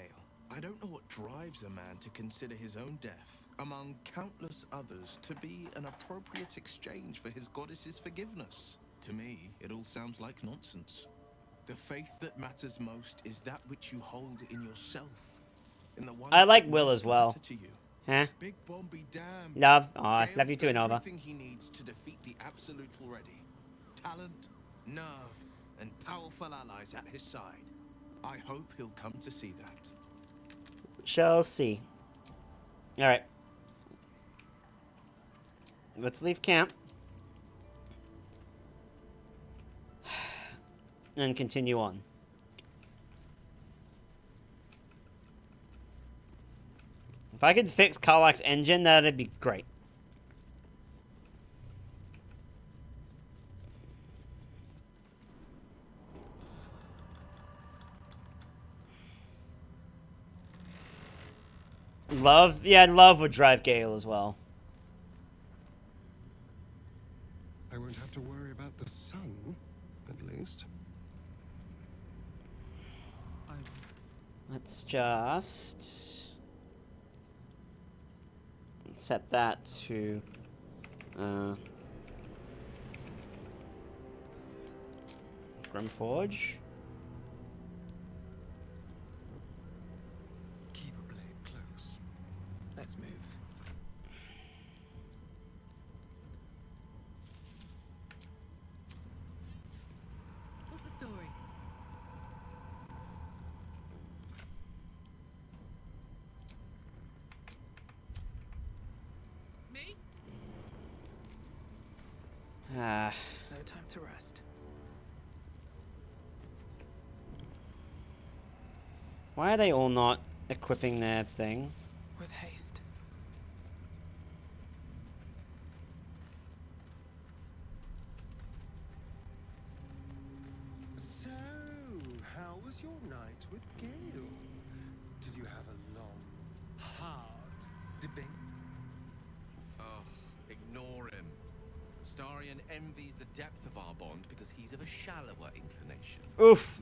Speaker 19: I don't know what drives a man to consider his own death, among countless others, to be an appropriate exchange for his goddess's forgiveness. To me, it all sounds like nonsense. The faith that matters most is that which you hold in yourself. In the one
Speaker 1: I like
Speaker 19: that
Speaker 1: Will
Speaker 19: most
Speaker 1: as well.
Speaker 19: matter to you.
Speaker 1: Huh?
Speaker 19: Big Bomb be damned.
Speaker 1: Love. Aw,
Speaker 19: Gale's
Speaker 1: love you too,
Speaker 19: got
Speaker 1: Nova.
Speaker 19: everything he needs to defeat the Absolute already. Talent, nerve, and powerful allies at his side. I hope he'll come to see that.
Speaker 1: Shall see. Alright. Let's leave camp. And continue on. If I could fix Karlach's engine, that'd be great. Love? Yeah, Love would drive Gale as well.
Speaker 13: I won't have to worry about the sun, at least.
Speaker 1: Let's just set that to Grimforge.
Speaker 13: Keep a blade close. Let's move.
Speaker 16: What's the story? Me?
Speaker 1: Ah.
Speaker 6: No time to rest.
Speaker 1: Why are they all not equipping their thing?
Speaker 6: With haste.
Speaker 13: So, how was your night with Gale? Did you have a long, hard debate?
Speaker 5: Oh, ignore him. Starion envies the depth of our bond because he's of a shallower inclination.
Speaker 1: Oof.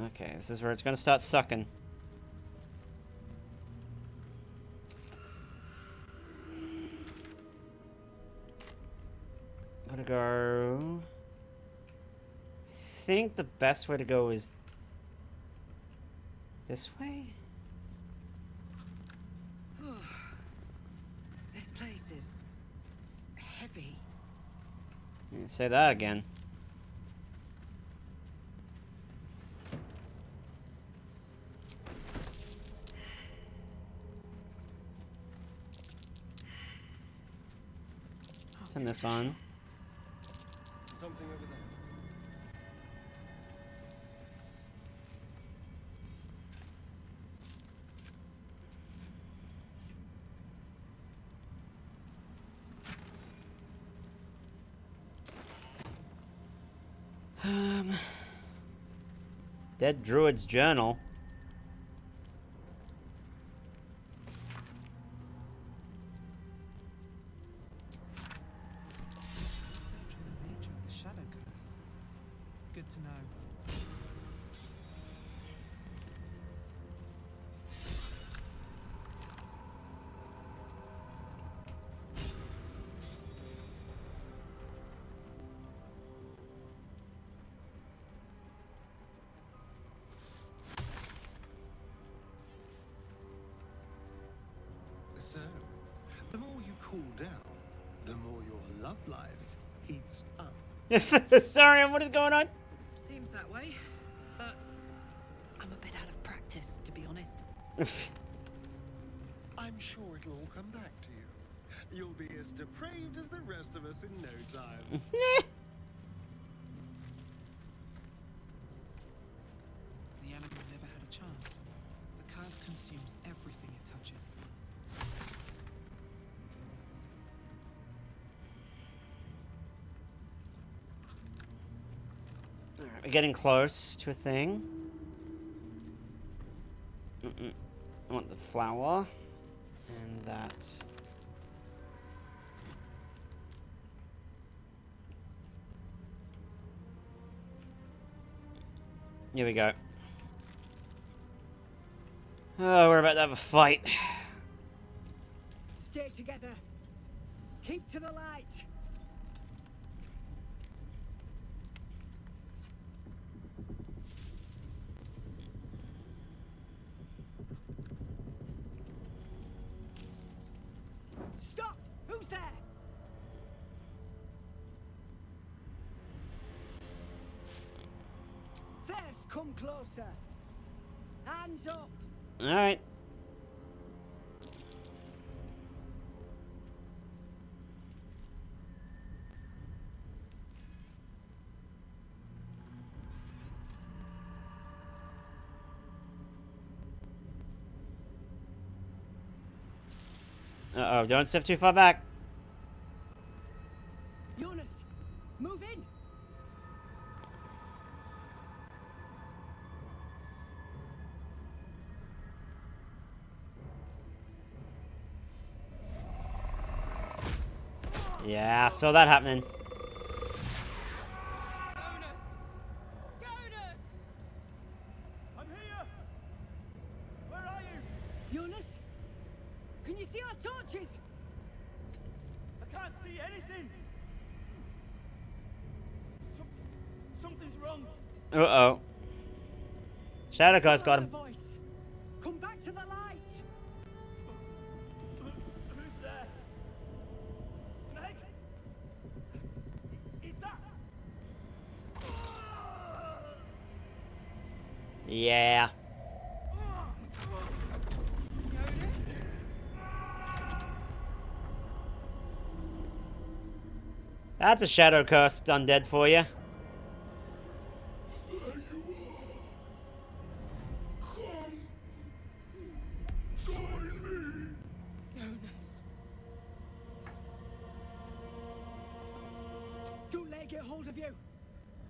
Speaker 1: Okay, this is where it's gonna start sucking. Gotta go. I think the best way to go is this way?
Speaker 3: This place is heavy.
Speaker 1: Yeah, say that again. Turn this on.
Speaker 13: Something over there.
Speaker 1: Dead Druid's Journal.
Speaker 6: The nature of the shadow curse. Good to know.
Speaker 13: So, the more you cool down, the more your love life heats up.
Speaker 1: Sorry, what is going on?
Speaker 16: Seems that way, but I'm a bit out of practice, to be honest.
Speaker 13: I'm sure it'll all come back to you. You'll be as depraved as the rest of us in no time.
Speaker 6: The animal never had a chance. The curse consumes everything it touches.
Speaker 1: Alright, we're getting close to a thing. I want the flower. And that. Here we go. Oh, we're about to have a fight.
Speaker 20: Stay together. Keep to the light. Stop! Who's there? First, come closer. Hands up.
Speaker 1: All right. Uh-oh, don't step too far back.
Speaker 20: Jonas, move in.
Speaker 1: Yeah, saw that happening.
Speaker 7: I'm here! Where are you?
Speaker 20: Jonas, can you see our torches?
Speaker 7: I can't see anything! Something's wrong.
Speaker 1: Uh-oh. Shadow Ghost got him.
Speaker 20: Voice. Come back to the light.
Speaker 7: Who's there? Meg? Is that?
Speaker 1: Yeah.
Speaker 16: Jonas?
Speaker 1: That's a Shadow Cursed undead for you.
Speaker 16: Jonas.
Speaker 20: Don't let it get hold of you.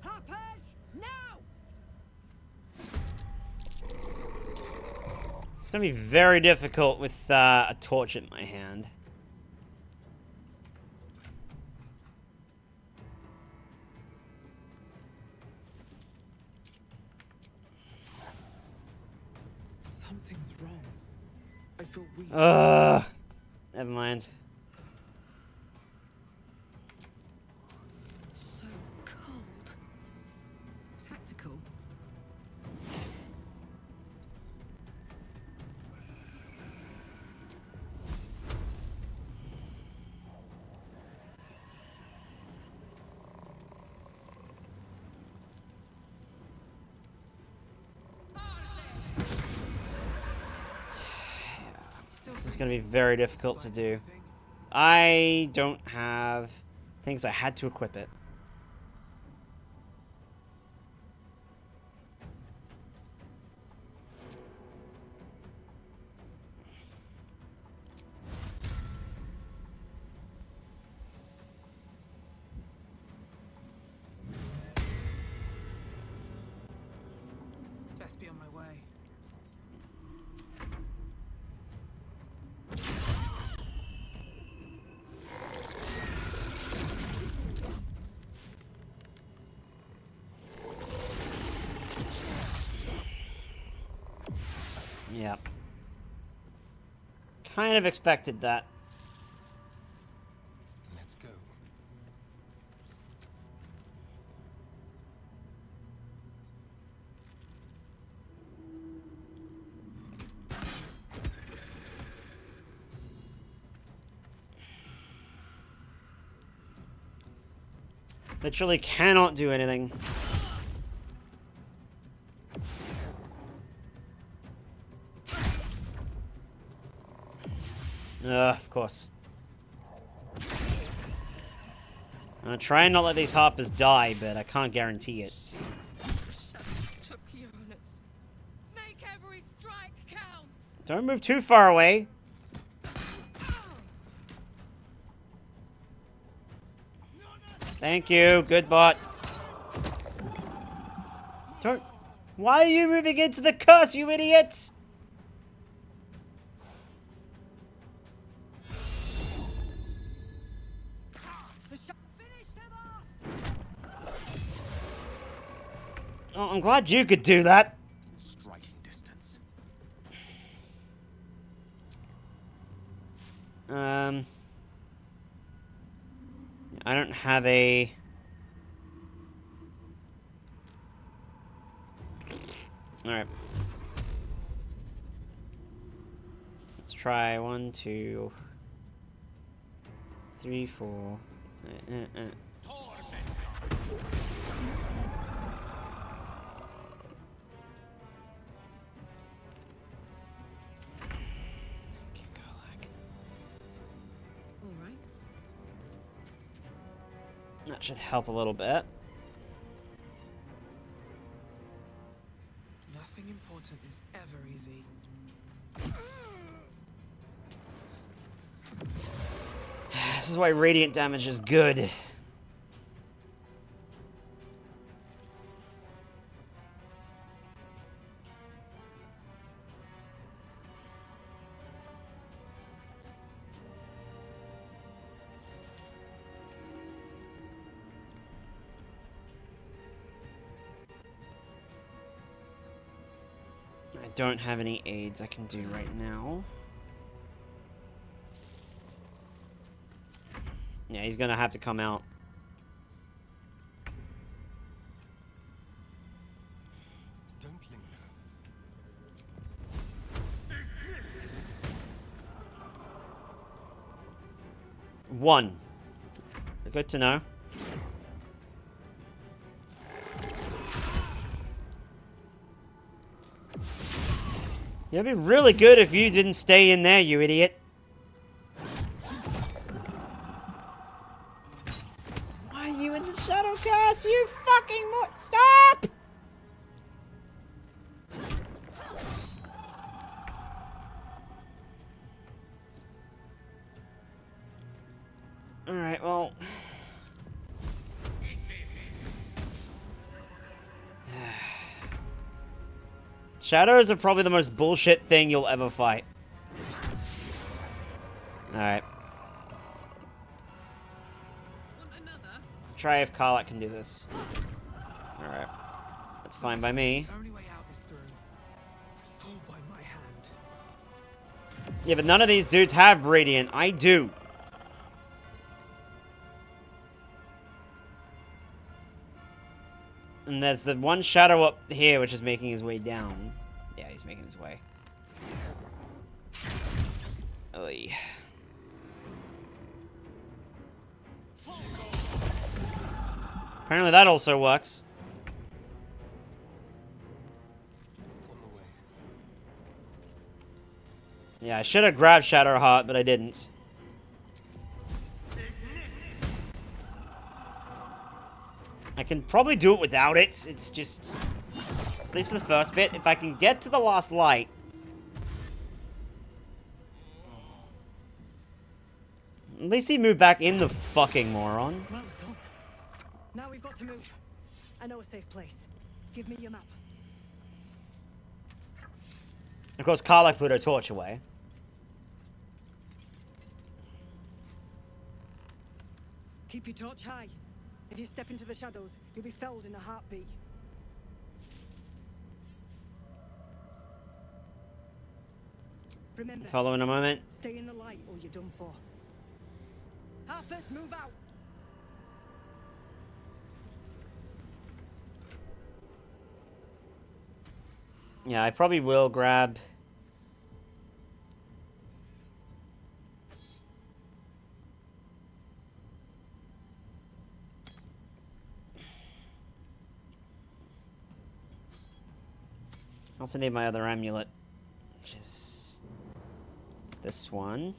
Speaker 20: Harpers, now!
Speaker 1: It's gonna be very difficult with a torch in my hand.
Speaker 6: Something's wrong. I feel weak.
Speaker 1: Never mind.
Speaker 16: So cold. Tactical.
Speaker 1: This is gonna be very difficult to do. I don't have things. I had to equip it.
Speaker 6: Best be on my way.
Speaker 1: Yeah. Kind of expected that.
Speaker 19: Let's go.
Speaker 1: Literally cannot do anything. Of course. I'm gonna try and not let these harpers die, but I can't guarantee it.
Speaker 16: Took Jonas. Make every strike count.
Speaker 1: Don't move too far away. Thank you. Good bot. Don't. Why are you moving into the curse, you idiot? Oh, I'm glad you could do that.
Speaker 19: In striking distance.
Speaker 1: I don't have a... Alright. Let's try 1, 2, 3, 4.
Speaker 16: Alright.
Speaker 1: That should help a little bit.
Speaker 6: Nothing important is ever easy.
Speaker 1: This is why radiant damage is good. I don't have any aids I can do right now. Yeah, he's gonna have to come out.
Speaker 13: Don't linger.
Speaker 1: One. Good to know. It'd be really good if you didn't stay in there, you idiot. Why are you in the shadow cast? You fucking stop! Alright, well... Shadows are probably the most bullshit thing you'll ever fight. Alright. Try if Karlak can do this. Alright. That's fine by me.
Speaker 6: The only way out is through. Fall by my hand.
Speaker 1: Yeah, but none of these dudes have Radiant. I do. And there's the one shadow up here which is making his way down. Yeah, he's making his way. Oy. Apparently that also works. Yeah, I should have grabbed Shadowheart, but I didn't. I can probably do it without it. It's just... At least for the first bit. If I can get to the last light... At least he moved back in, the fucking moron.
Speaker 20: Well done. Now we've got to move. I know a safe place. Give me your map.
Speaker 1: Of course, Karlak put her torch away.
Speaker 20: Keep your torch high. If you step into the shadows, you'll be felled in a heartbeat. Remember,
Speaker 1: Follow in a moment.
Speaker 20: stay in the light or you're done for. Harpers, move out!
Speaker 1: Yeah, I probably will grab... I also need my other amulet, which is this one.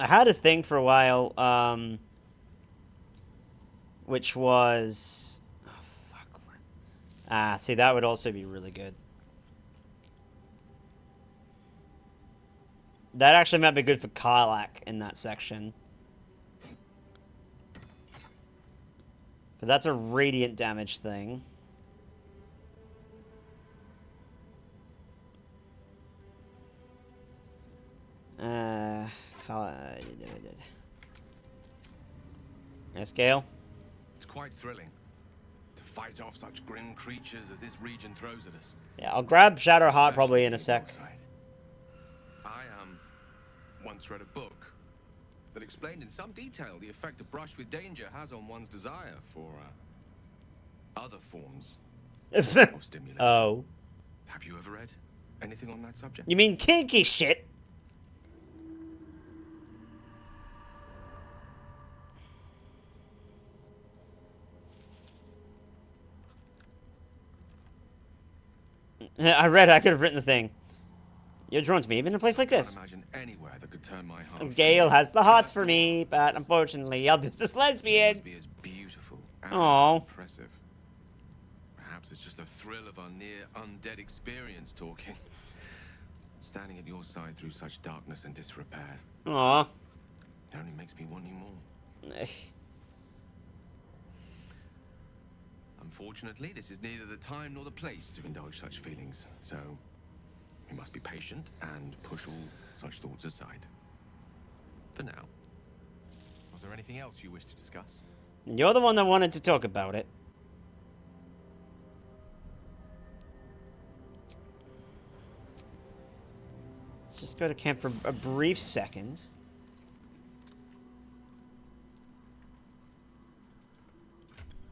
Speaker 1: I had a thing for a while, which was... Oh, fuck. Ah, see, that would also be really good. That actually might be good for Karlak in that section. Because that's a radiant damage thing. Yes, Gale?
Speaker 5: It's quite thrilling to fight off such grim creatures as this region throws at us.
Speaker 1: Yeah, I'll grab Shadowheart probably in a sec.
Speaker 5: I once read a book that explained in some detail the effect a brush with danger has on one's desire for other forms of stimulation.
Speaker 1: Oh.
Speaker 5: Have you ever read anything on that subject?
Speaker 1: You mean kinky shit? I read I could have written the thing. You're drawn to me even in a place like this.
Speaker 5: Imagine anywhere that could turn my heart.
Speaker 1: Gale has the hearts for me, but unfortunately, Eldest is lesbian.
Speaker 5: Be as beautiful and
Speaker 1: Aww.
Speaker 5: impressive. Perhaps it's just the thrill of our near undead experience talking. Standing at your side through such darkness and disrepair.
Speaker 1: Aww.
Speaker 5: It only makes me want you more. Unfortunately, this is neither the time nor the place to indulge such feelings, so we must be patient and push all such thoughts aside. For now. Was there anything else you wish to discuss?
Speaker 1: You're the one that wanted to talk about it. Let's just go to camp for a brief second.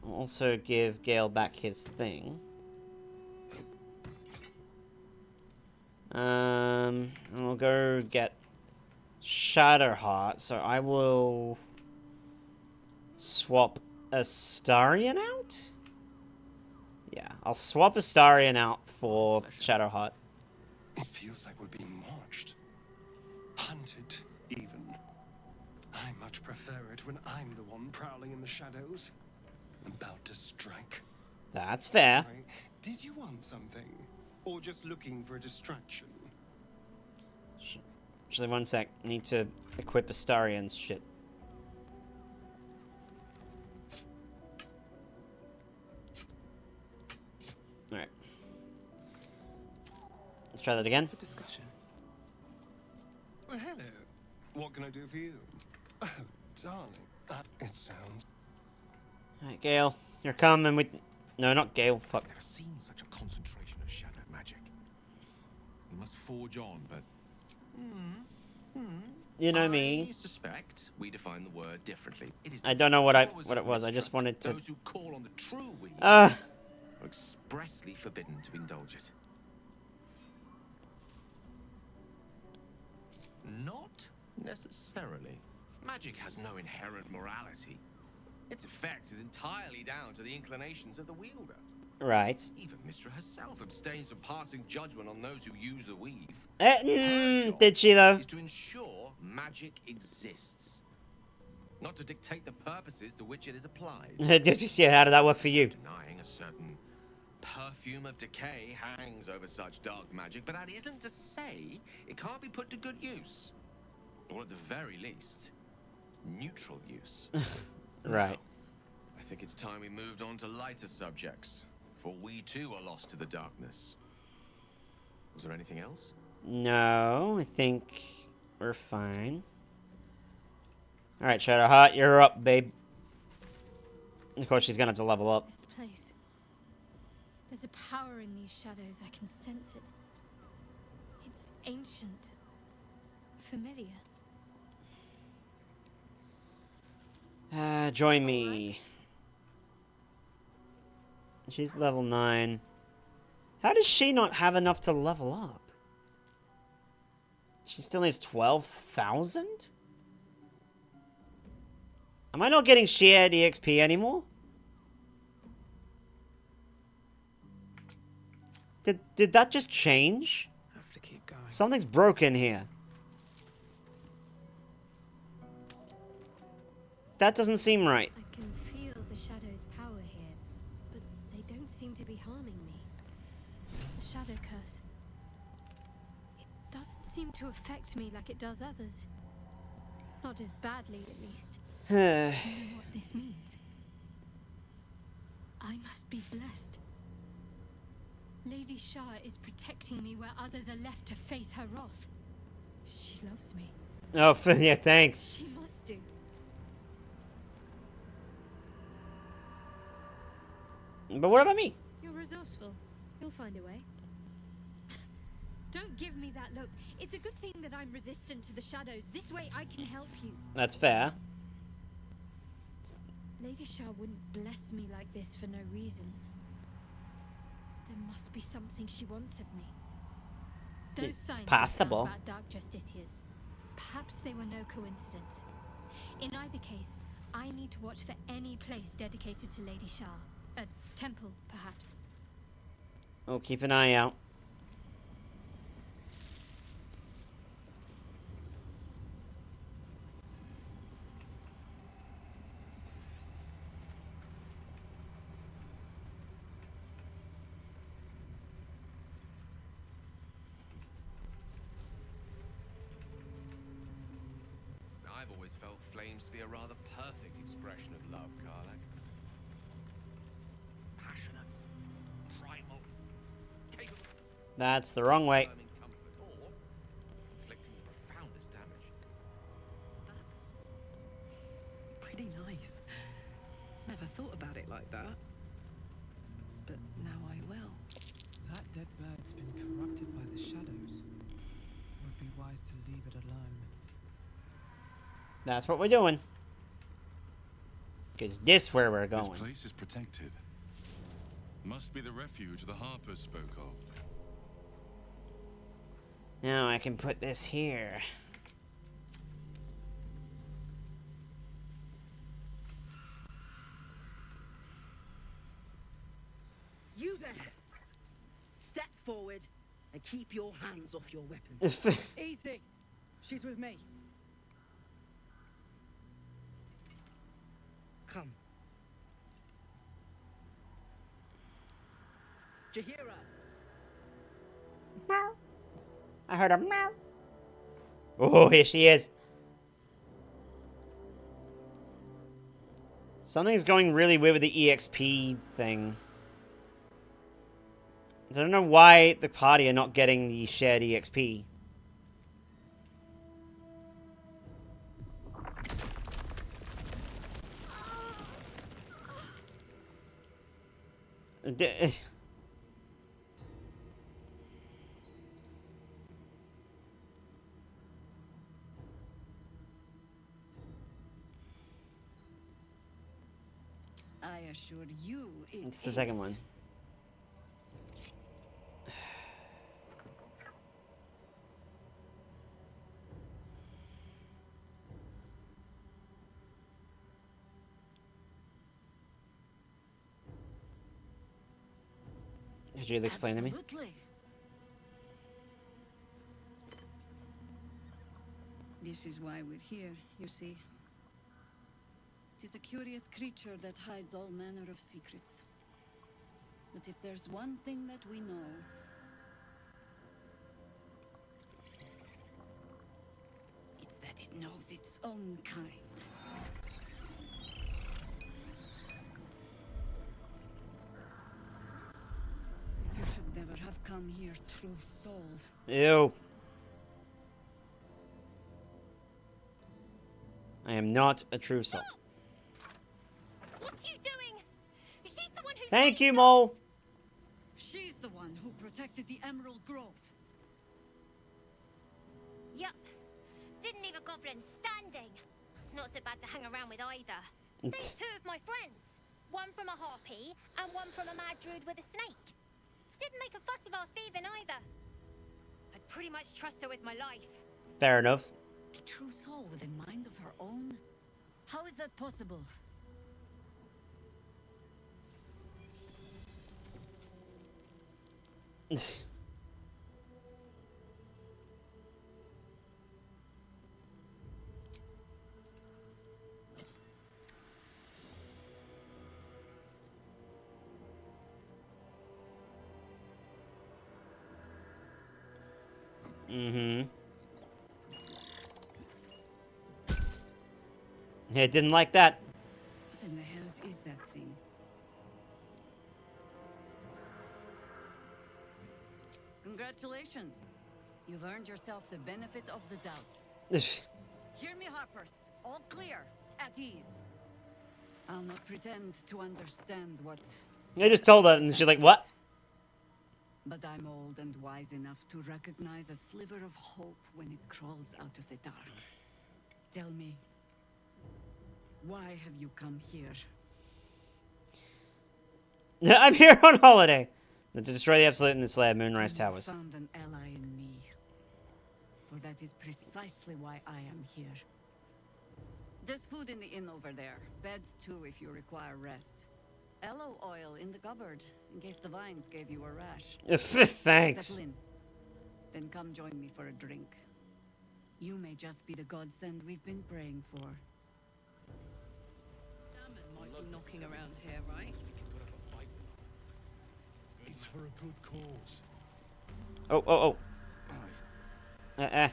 Speaker 1: I'll also give Gale back his thing. And we'll go get Shadowheart, so I will swap Astarion out? Yeah, I'll swap Astarion out for Shadowheart.
Speaker 13: It feels like we're being watched. Hunted, even. I much prefer it when I'm the one prowling in the shadows. About to strike.
Speaker 1: That's fair.
Speaker 13: Sorry, did you want something? Or just looking for a distraction?
Speaker 1: Actually, one sec. Need to equip Astarion's shit. Alright. Let's try that again.
Speaker 13: For discussion. Well, hello. What can I do for you? Oh, darling. It sounds...
Speaker 1: Alright, Gale. You're coming with... No, not Gale. Fuck.
Speaker 5: I've never seen such a concentration of shadow magic. We must forge on, but...
Speaker 1: You know me.
Speaker 5: I suspect we define the word differently. It is
Speaker 1: I don't know what it was. I just wanted to...
Speaker 5: Those who call on the true we are expressly forbidden to indulge it. Not necessarily. Magic has no inherent morality. Its effect is entirely down to the inclinations of the wielder.
Speaker 1: Right.
Speaker 5: Even Mystra herself abstains from passing judgment on those who use the weave.
Speaker 1: Did she, though?
Speaker 5: Is to ensure magic exists, not to dictate the purposes to which it is applied.
Speaker 1: Yeah, how did that work for you?
Speaker 5: Denying a certain perfume of decay hangs over such dark magic, but that isn't to say it can't be put to good use. Or at the very least, neutral use.
Speaker 1: Right.
Speaker 5: Now, I think it's time we moved on to lighter subjects, for we too are lost to the darkness. Was there anything else?
Speaker 1: No, I think we're fine. Alright, Shadowheart, you're up, babe. Of course, she's gonna have to level up.
Speaker 17: This place. There's a power in these shadows. I can sense it. It's ancient. Familiar.
Speaker 1: Join me. She's level 9. How does she not have enough to level up? She still needs 12,000? Am I not getting shared EXP anymore? Did that just change?
Speaker 6: Have to keep going.
Speaker 1: Something's broken here. That doesn't seem right.
Speaker 17: I can feel the shadow's power here, but they don't seem to be harming me. The shadow curse. It doesn't seem to affect me like it does others. Not as badly, at least. Do you know what this means? I must be blessed. Lady Shah is protecting me where others are left to face her wrath. She loves me.
Speaker 1: Oh, yeah, thanks.
Speaker 17: She must do.
Speaker 1: But what about me?
Speaker 17: You're resourceful. You'll find a way. Don't give me that look. It's a good thing that I'm resistant to the shadows. This way I can help you.
Speaker 1: That's fair.
Speaker 17: Lady Shah wouldn't bless me like this for no reason. There must be something she wants of me. Those
Speaker 1: It's
Speaker 17: signs
Speaker 1: possible.
Speaker 17: about dark justiciars. Perhaps they were no coincidence. In either case, I need to watch for any place dedicated to Lady Shah. A temple, perhaps.
Speaker 1: Oh, keep an eye out.
Speaker 5: I've always felt flames to be a rather perfect expression of love, Karlak. Passionate, primal, capable
Speaker 1: That's the wrong way.
Speaker 5: of comfort or inflicting the profoundest damage.
Speaker 16: That's pretty nice. Never thought about it like that. But now I will.
Speaker 2: That dead bird's been corrupted by the shadows. Would be wise to leave it alone.
Speaker 1: That's what we're doing. Because this where we're
Speaker 9: This
Speaker 1: going.
Speaker 9: place is protected. Must be the refuge the Harpers spoke of.
Speaker 1: Now I can put this here.
Speaker 3: You there! Step forward and keep your hands off your weapon.
Speaker 20: Easy. She's with me.
Speaker 3: Come. Jahira!
Speaker 1: Meow. I heard a meow. Oh, here she is. Something's going really weird with the EXP thing. I don't know why the party are not getting the shared EXP.
Speaker 4: I assure you
Speaker 1: It's the second one. Could you explain to me?
Speaker 4: Absolutely. This is why we're here, you see. It is a curious creature that hides all manner of secrets. But if there's one thing that we know, it's that it knows its own kind. You should never have come here, true soul.
Speaker 1: Ew. I am not a true soul.
Speaker 12: What's you doing? She's the one who
Speaker 1: Thank you,
Speaker 12: saved
Speaker 1: Mole.
Speaker 12: us.
Speaker 4: She's the one who protected the Emerald Grove.
Speaker 12: Yup. Didn't leave a goblin standing. Not so bad to hang around with either. Saved two of my friends. One from a harpy and one from a mad druid with a snake. Didn't make a fuss of our thieving either. I'd pretty much trust her with my life.
Speaker 1: Fair enough.
Speaker 4: A true soul with a mind of her own? How is that possible?
Speaker 1: Mm-hmm. Yeah, didn't like that.
Speaker 4: What in the hells is that thing? Congratulations. You've earned yourself the benefit of the doubt. Hear me, Harpers. All clear. At ease. I'll not pretend to understand what
Speaker 1: I just told her, and she's like, what?
Speaker 3: But I'm old and wise enough to recognize a sliver of hope when it crawls out of the dark. Tell me, why have you come here?
Speaker 1: I'm here on holiday. To destroy the Absolute and the Slayer Moonrise Towers.
Speaker 3: You found an ally in me. For that is precisely why I am here. There's food in the inn over there. Beds too if you require rest. Aloe oil in the cupboard, in case the vines gave you a rash.
Speaker 1: Thanks.
Speaker 3: Settle in. Then come join me for a drink. You may just be the godsend we've been praying for.
Speaker 16: Salmon might be knocking around here, right?
Speaker 15: It's for a good cause.
Speaker 1: Oh. Hi,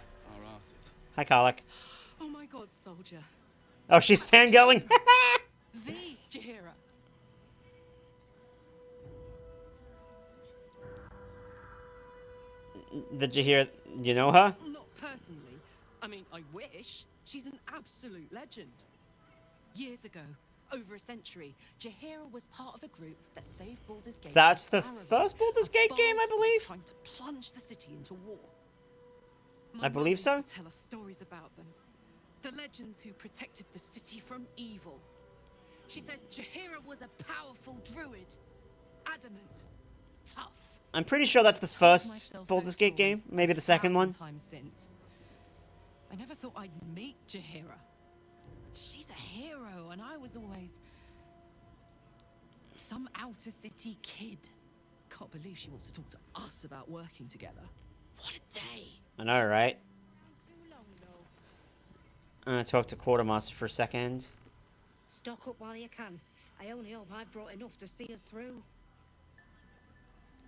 Speaker 1: Karlach.
Speaker 16: Oh my god, soldier.
Speaker 1: Oh, she's fangirling?
Speaker 16: The Jaheira.
Speaker 1: Did you hear? You know her?
Speaker 16: Not personally. I mean, I wish. She's an absolute legend. Years ago, over a century, Jaheira was part of a group that saved Baldur's Gate.
Speaker 1: That's the
Speaker 16: from Saravan,
Speaker 1: first Baldur's
Speaker 16: a
Speaker 1: Gate game, I
Speaker 16: vast
Speaker 1: believe.
Speaker 16: Trying to plunge the city into war.
Speaker 1: I believe so.
Speaker 16: Mum used to tell us stories about them. The legends who protected the city from evil. She said Jaheira was a powerful druid. Adamant. Tough.
Speaker 1: I'm pretty sure that's the first Baldur's Gate game. Maybe the second one.
Speaker 16: Times since. I never thought I'd meet Jaheira. She's a hero, and I was always some outer city kid. Can't believe she wants to talk to us about working together. What a day!
Speaker 1: I know, right? I'm gonna talk to Quartermaster for a second.
Speaker 3: Stock up while you can. I only hope I've brought enough to see us through.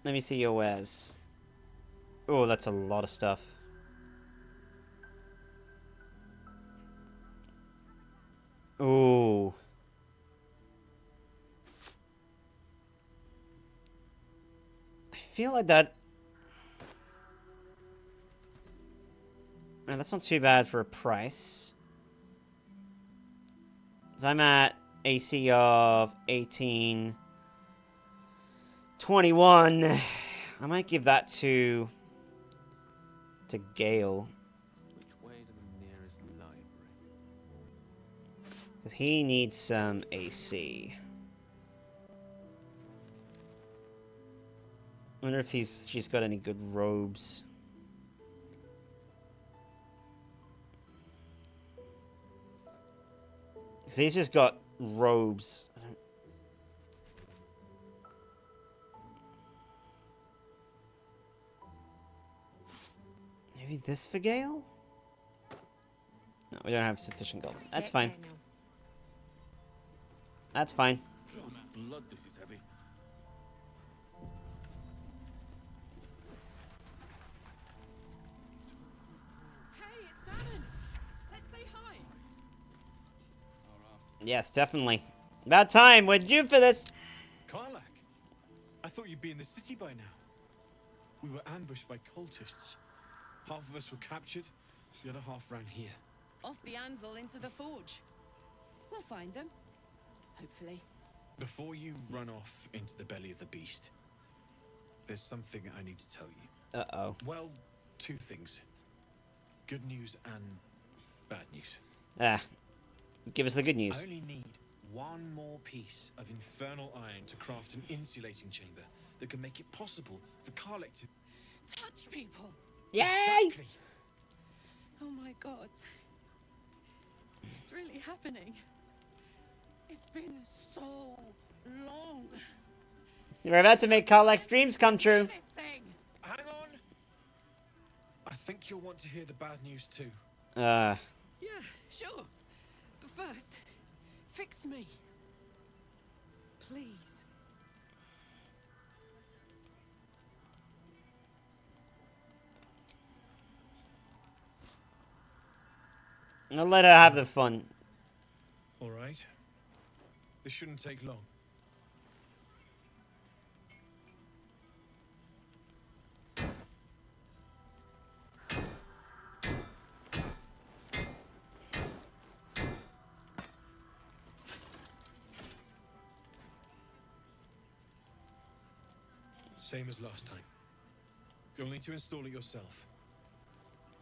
Speaker 1: Let me see your wares. Oh, that's a lot of stuff. Ooh. I feel like that... Man, that's not too bad for a price. 'Cause I'm at AC of 18... 21. I might give that to Gale.
Speaker 6: Which way to the nearest library?
Speaker 1: Because he needs some AC. Wonder if she's got any good robes. Because he's just got robes. Maybe this for Gale? No, we don't have sufficient gold. That's fine. That's fine.
Speaker 14: God's blood, this is heavy.
Speaker 16: Hey, it's Dannon. Let's say hi.
Speaker 1: Yes, definitely. About time. We're due for this.
Speaker 7: Karlach, I thought you'd be in the city by now. We were ambushed by cultists. Half of us were captured, the other half ran here.
Speaker 16: Off the anvil into the forge. We'll find them. Hopefully.
Speaker 7: Before you run off into the belly of the beast, there's something I need to tell you.
Speaker 1: Uh-oh.
Speaker 7: Well, two things. Good news and bad news.
Speaker 1: Give us the good news.
Speaker 7: I only need one more piece of infernal iron to craft an insulating chamber that can make it possible for Karlach to
Speaker 16: touch people.
Speaker 1: Yay!
Speaker 7: Exactly.
Speaker 16: Oh my god. It's really happening. It's been so long.
Speaker 1: You're about to make Karlach's dreams come true.
Speaker 7: Hang on. I think you'll want to hear the bad news too.
Speaker 16: Yeah, sure. But first, fix me. Please.
Speaker 1: I'll let her have the fun.
Speaker 7: All right. This shouldn't take long. Same as last time. You'll need to install it yourself.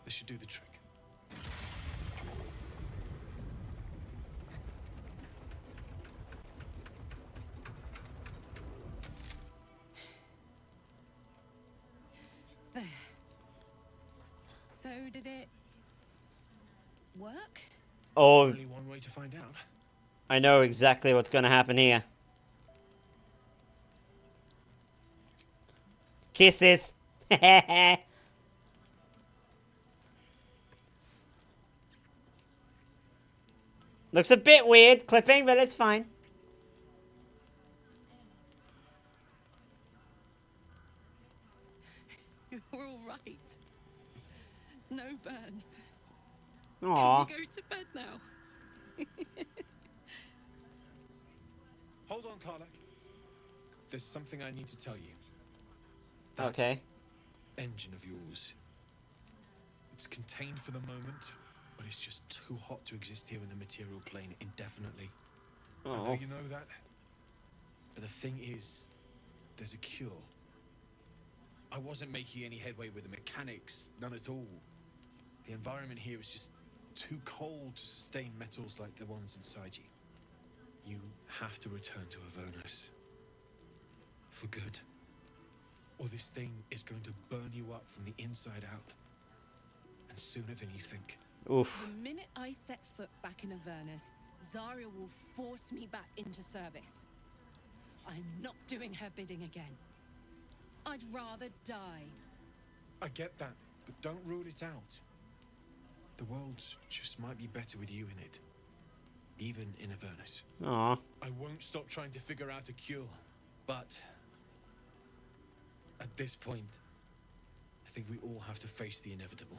Speaker 7: This should do the trick.
Speaker 16: There. So did it work?
Speaker 1: Oh,
Speaker 7: Only one way to find out.
Speaker 1: I know exactly what's gonna happen here. Kisses. Looks a bit weird, clipping, but it's fine.
Speaker 16: You're all right. No burns.
Speaker 1: Aw.
Speaker 16: Can we go to bed now?
Speaker 7: Hold on, Karlak. There's something I need to tell you.
Speaker 1: Okay.
Speaker 7: Engine of yours. It's contained for the moment, but it's just too hot to exist here in the material plane indefinitely. I know
Speaker 1: Oh.
Speaker 7: you know that. But the thing is, there's a cure. I wasn't making any headway with the mechanics, none at all. The environment here is just too cold to sustain metals like the ones inside you. You have to return to Avernus. For good. Or this thing is going to burn you up from the inside out. And sooner than you think.
Speaker 1: Oof.
Speaker 16: The minute I set foot back in Avernus, Zarya will force me back into service. I'm not doing her bidding again. I'd rather die.
Speaker 7: I get that, but don't rule it out. The world just might be better with you in it. Even in Avernus.
Speaker 1: Aw.
Speaker 7: I won't stop trying to figure out a cure, but at this point, I think we all have to face the inevitable.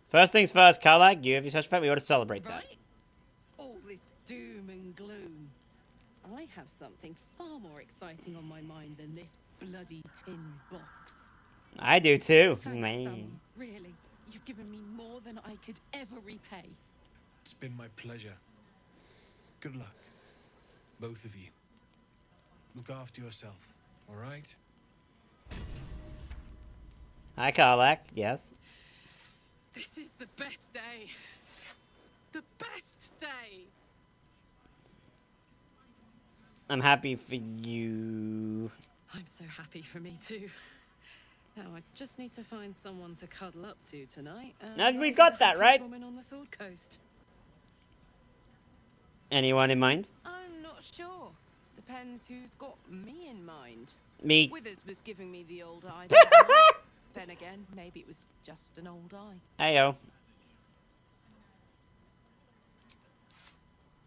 Speaker 1: First things first, Karlak, you have your touch pet, we ought to celebrate that.
Speaker 16: Right? All this doom and gloom. I have something far more exciting on my mind than this bloody tin box.
Speaker 1: I do too.
Speaker 16: Thanks,
Speaker 1: Man.
Speaker 16: Dum. Really, you've given me more than I could ever repay.
Speaker 7: It's been my pleasure. Good luck, both of you. Look after yourself, all right?
Speaker 1: Hi, Karlak. Yes.
Speaker 16: This is the best day. The best day.
Speaker 1: I'm happy for you.
Speaker 16: I'm so happy for me too. Now I just need to find someone to cuddle up to tonight.
Speaker 1: And we got that, right?
Speaker 16: Woman on the Sword Coast.
Speaker 1: Anyone in mind?
Speaker 16: I'm not sure. Depends who's got me in mind.
Speaker 1: Me.
Speaker 16: Withers was giving me the old eye. Then again, maybe it was just an old eye.
Speaker 1: Heyo.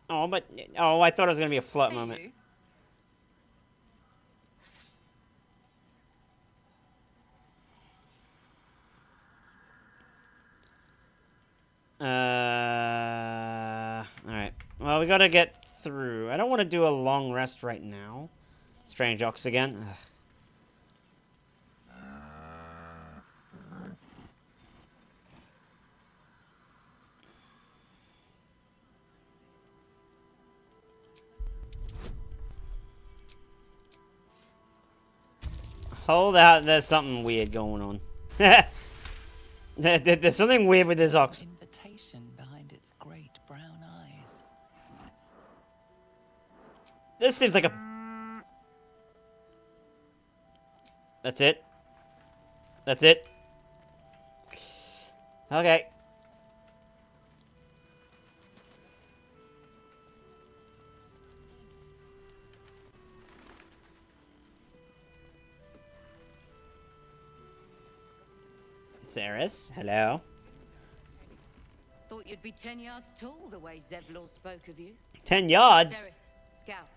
Speaker 1: Oh, but oh, I thought it was gonna be a flirt
Speaker 16: Hey,
Speaker 1: moment.
Speaker 16: you.
Speaker 1: Alright. Well, we gotta get through. I don't want to do a long rest right now. Strange Ox again. Ugh. Hold out, there's something weird going on. There's something weird with this ox.
Speaker 8: Invitation behind its great brown eyes.
Speaker 1: This seems like a... That's it. That's it. Okay. Ceres, hello.
Speaker 12: Thought you'd be 10 yards tall the way Zevlor spoke of you.
Speaker 1: 10 yards?
Speaker 12: Ceres, Scout.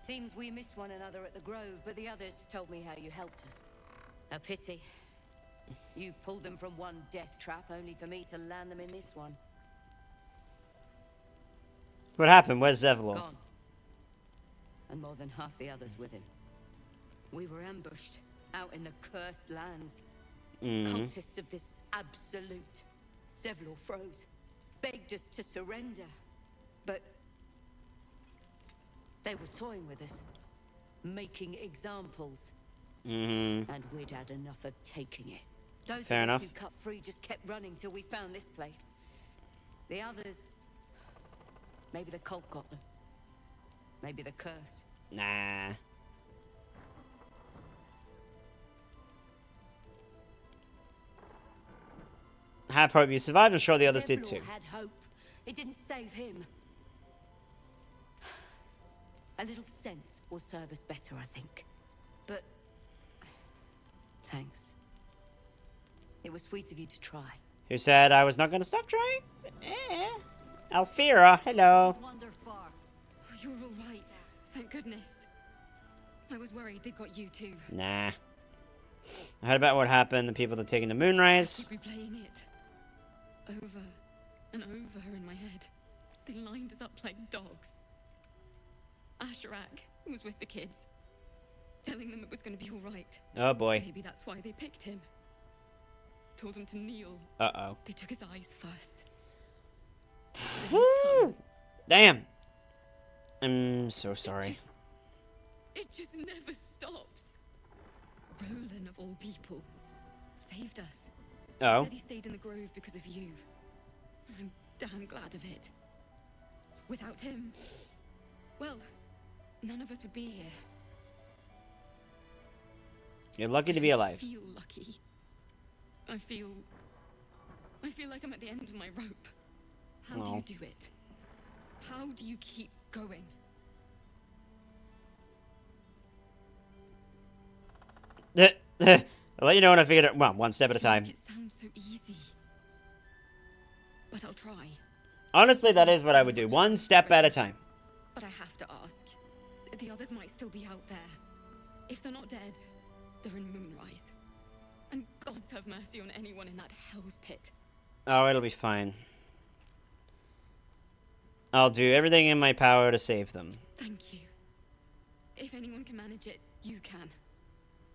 Speaker 12: Seems we missed one another at the Grove, but the others told me how you helped us. A pity. You pulled them from one death trap, only for me to land them in this one.
Speaker 1: What happened? Where's Zevlor?
Speaker 12: Gone. And more than half the others with him. We were ambushed, out in the cursed lands. Cultists of this absolute. Zevlor froze, begged us to surrender. But
Speaker 3: They were toying with us, making examples.
Speaker 1: Mm-hmm.
Speaker 3: And we'd had enough of taking it. Those
Speaker 1: Fair
Speaker 3: of us
Speaker 1: enough.
Speaker 3: who cut free just kept running till we found this place. The others... Maybe the cult got them. Maybe the curse.
Speaker 1: Nah. Have hope you survived. I'm sure the others did too.
Speaker 3: Zevlor had hope. It didn't save him. A little sense will serve us better, I think. But... thanks. It was sweet of you to try.
Speaker 1: Who said I was not going to stop trying? Alfira, hello.
Speaker 12: Wander far. Oh, you're all right. Thank goodness. I was worried they got you too.
Speaker 1: Nah. I heard about what happened, the people that taking the Moonrise.
Speaker 12: Keep replaying it. Over and over in my head. They lined us up like dogs. Asherak was with the kids, telling them it was going to be all right.
Speaker 1: Oh boy.
Speaker 12: Maybe that's why they picked him. Told him to kneel.
Speaker 1: Uh-oh.
Speaker 12: They took his eyes first.
Speaker 1: Woo! Damn. I'm so sorry.
Speaker 12: It just never stops. Roland, of all people, saved us.
Speaker 1: Oh.
Speaker 12: He said he stayed in the grove because of you. And I'm damn glad of it. Without him, well, none of us would be here.
Speaker 1: You're lucky to be alive.
Speaker 12: I feel lucky. I feel like I'm at the end of my rope. How do you do it? How do you keep going?
Speaker 1: I'll let you know when I figure it out. Well, one step at a time.
Speaker 12: It sounds so easy. But I'll try.
Speaker 1: Honestly, that is what I would do. One step at a time.
Speaker 12: But I have to ask. The others might still be out there. If they're not dead, they're in Moonrise. And gods have mercy on anyone in that hell's pit.
Speaker 1: Oh, it'll be fine. I'll do everything in my power to save them.
Speaker 12: Thank you. If anyone can manage it, you can.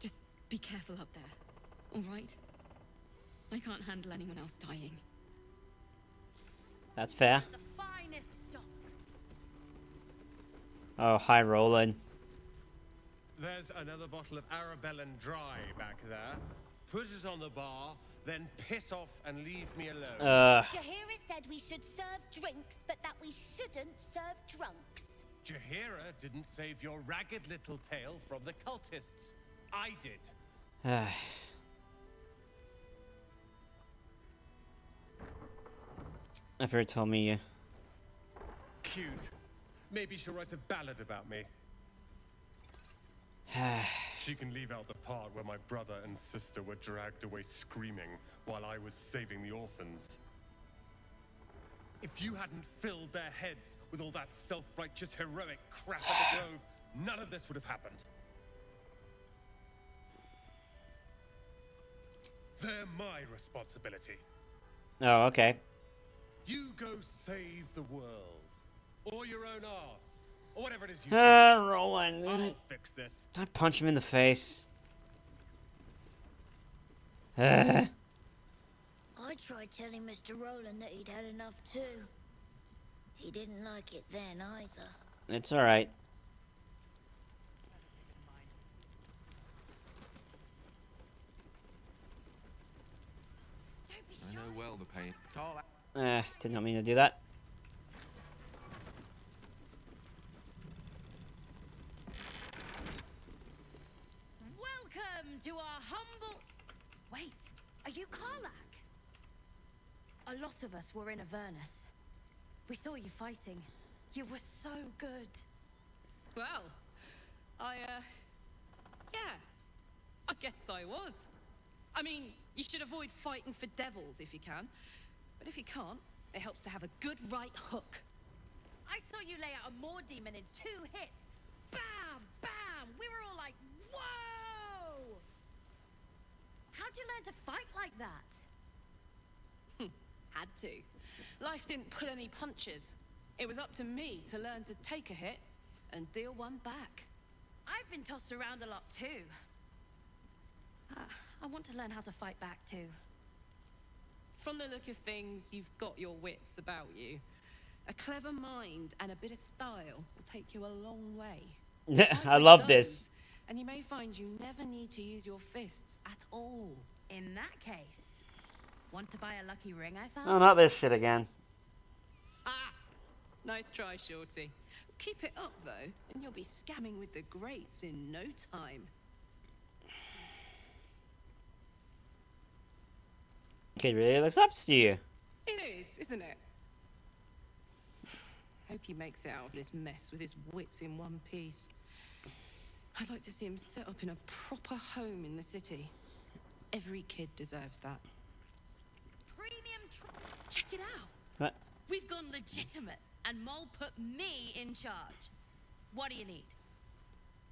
Speaker 12: Just be careful up there, all right? I can't handle anyone else dying.
Speaker 1: That's fair.
Speaker 12: The finest stock.
Speaker 1: Oh, hi, Roland.
Speaker 21: There's another bottle of Arabellan Dry back there. Put it on the bar, then piss off and leave me alone.
Speaker 22: Jaheira said we should serve drinks, but that we shouldn't serve drunks.
Speaker 21: Jaheira didn't save your ragged little tail from the cultists. I did.
Speaker 1: I've heard told me you.
Speaker 21: Cute. Maybe she'll write a ballad about me. She can leave out the part where my brother and sister were dragged away screaming while I was saving the orphans. If you hadn't filled their heads with all that self-righteous heroic crap at the Grove, none of this would have happened. They're my responsibility.
Speaker 1: Oh, okay.
Speaker 21: You go save the world. Or your own arse. Or whatever it is you do.
Speaker 1: Roland.
Speaker 21: I'll fix this.
Speaker 1: Don't punch him in the face. Uh.
Speaker 22: I tried telling Mr. Roland that he'd had enough too. He didn't like it then either.
Speaker 1: It's alright.
Speaker 5: I know well the pain.
Speaker 1: Did not mean to do that.
Speaker 3: Welcome to our humble... Wait, are you Karlak? A lot of us were in Avernus. We saw you fighting. You were so good.
Speaker 16: Well, yeah. I guess I was. I mean, you should avoid fighting for devils if you can. But if you can't, it helps to have a good right hook.
Speaker 3: I saw you lay out a Moor demon in 2 hits. Bam! Bam! We were all like, whoa! How'd you learn to fight like that?
Speaker 16: Had to. Life didn't pull any punches. It was up to me to learn to take a hit and deal one back.
Speaker 3: I've been tossed around a lot too. I want to learn how to fight back too.
Speaker 16: From the look of things, you've got your wits about you. A clever mind and a bit of style will take you a long way.
Speaker 1: I love this.
Speaker 16: And you may find you never need to use your fists at all.
Speaker 12: In that case, want to buy a lucky ring I found?
Speaker 1: Oh, not this shit again.
Speaker 16: Nice try, Shorty. Keep it up, though, and you'll be scamming with the greats in no time.
Speaker 1: Kid really looks up to you.
Speaker 16: It is, isn't it? Hope he makes it out of this mess with his wits in one piece. I'd like to see him set up in a proper home in the city. Every kid deserves that.
Speaker 12: Premium check it out.
Speaker 1: What?
Speaker 12: We've gone legitimate, and Mole put me in charge. What do you need?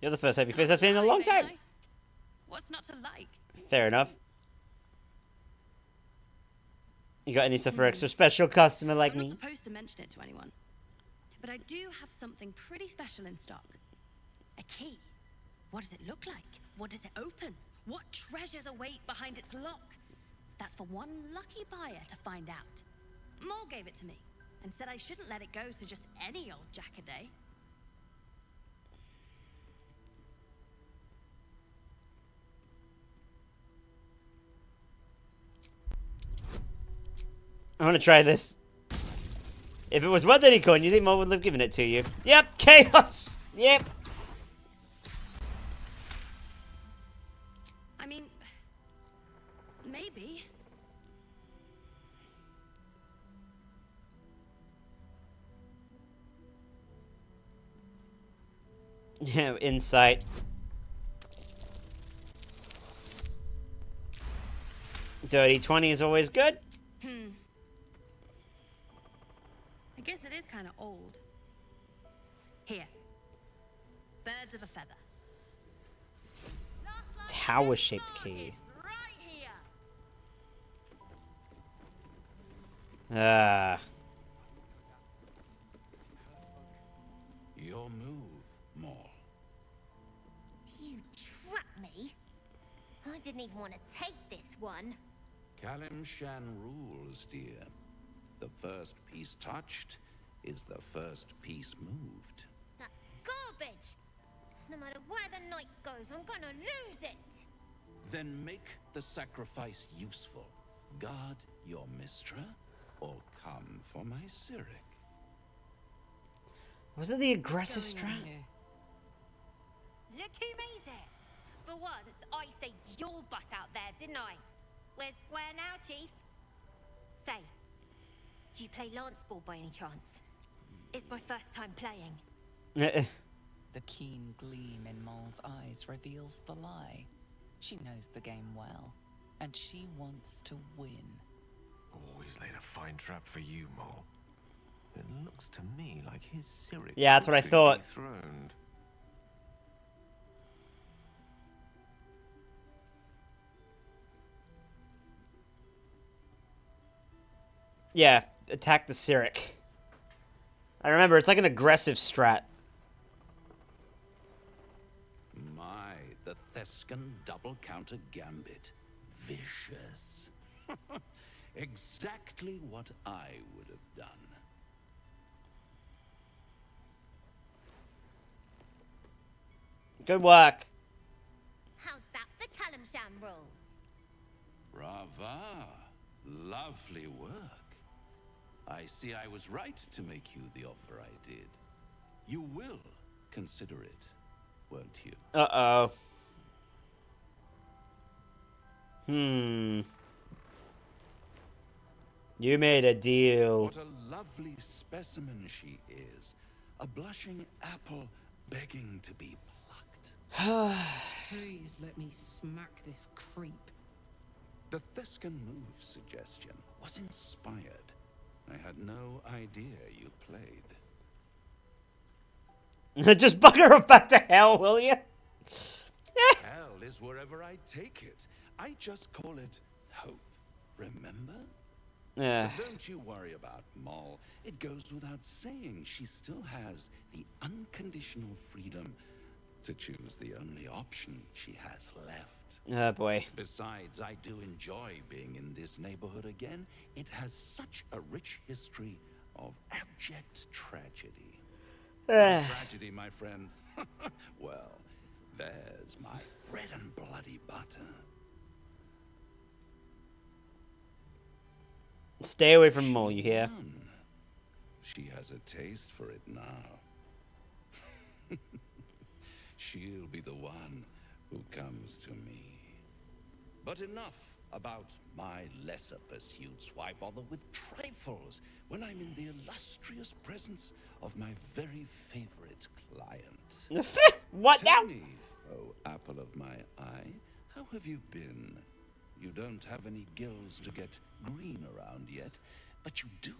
Speaker 1: You're the first happy face I've seen in a long time.
Speaker 12: What's not to like?
Speaker 1: Fair enough. You got any stuff for extra special customer like
Speaker 12: I'm
Speaker 1: me?
Speaker 12: not supposed to mention it to anyone, but I do have something pretty special in stock. A key. What does it look like? What does it open? What treasures await behind its lock? That's for one lucky buyer to find out. Mole gave it to me and said I shouldn't let it go to just any old jackaday.
Speaker 1: I'm gonna try this. If it was one unicorn, you think Mole would have given it to you? Yep, chaos! Yep.
Speaker 12: I mean, maybe.
Speaker 1: Yeah, insight. Dirty 20 is always good.
Speaker 12: I guess it is kind of old. Here. Birds of a feather.
Speaker 1: Tower-shaped key. Ah.
Speaker 11: Your move, Maul.
Speaker 22: You trapped me? I didn't even want to take this one.
Speaker 10: Kalim Shan rules, dear. The first piece touched is the first piece moved.
Speaker 22: That's garbage. No matter where the night goes, I'm gonna lose it.
Speaker 10: Then make the sacrifice useful. Guard your Mistra, or come for my Cyric.
Speaker 1: Was it the aggressive strat?
Speaker 22: Look who made it. For once, I saved your butt out there, didn't I? We're square now, Chief. Say, do you play lance ball by any chance? It's my first time playing.
Speaker 8: The keen gleam in Mole's eyes reveals the lie. She knows the game well, and she wants to win.
Speaker 18: Always laid a fine trap for you, Mole. It looks to me like his Cyric.
Speaker 1: Yeah, that's what I
Speaker 18: could be
Speaker 1: thought.
Speaker 18: dethroned.
Speaker 1: Yeah, attack the Cyric. I remember, it's like an aggressive strat.
Speaker 10: My, the Thescan double counter gambit. Vicious. Exactly what I would have done.
Speaker 1: Good work.
Speaker 22: How's that for Kalimsham rules?
Speaker 10: Brava. Lovely work. I see I was right to make you the offer I did. You will consider it, won't you?
Speaker 1: Uh-oh. You made a deal.
Speaker 10: What a lovely specimen she is. A blushing apple begging to be plucked.
Speaker 16: Please let me smack this creep.
Speaker 10: The Thescan move suggestion was inspired. I had no idea you played.
Speaker 1: Just bugger her back to hell, will you?
Speaker 10: Hell is wherever I take it. I just call it hope. Remember?
Speaker 1: Yeah.
Speaker 10: But don't you worry about Moll. It goes without saying she still has the unconditional freedom to choose the only option she has left.
Speaker 1: Oh, boy.
Speaker 10: Besides, I do enjoy being in this neighborhood again. It has such a rich history, of abject tragedy.
Speaker 1: Ah.
Speaker 10: Tragedy, my friend. Well, there's my bread and bloody butter.
Speaker 1: Stay away from Mole, you hear?
Speaker 10: She has a taste for it now. She'll be the one who comes to me. But enough about my lesser pursuits. Why bother with trifles when I'm in the illustrious presence of my very favorite client?
Speaker 1: What
Speaker 10: Tell
Speaker 1: now?
Speaker 10: me, oh apple of my eye, how have you been? You don't have any gills to get green around yet, but you do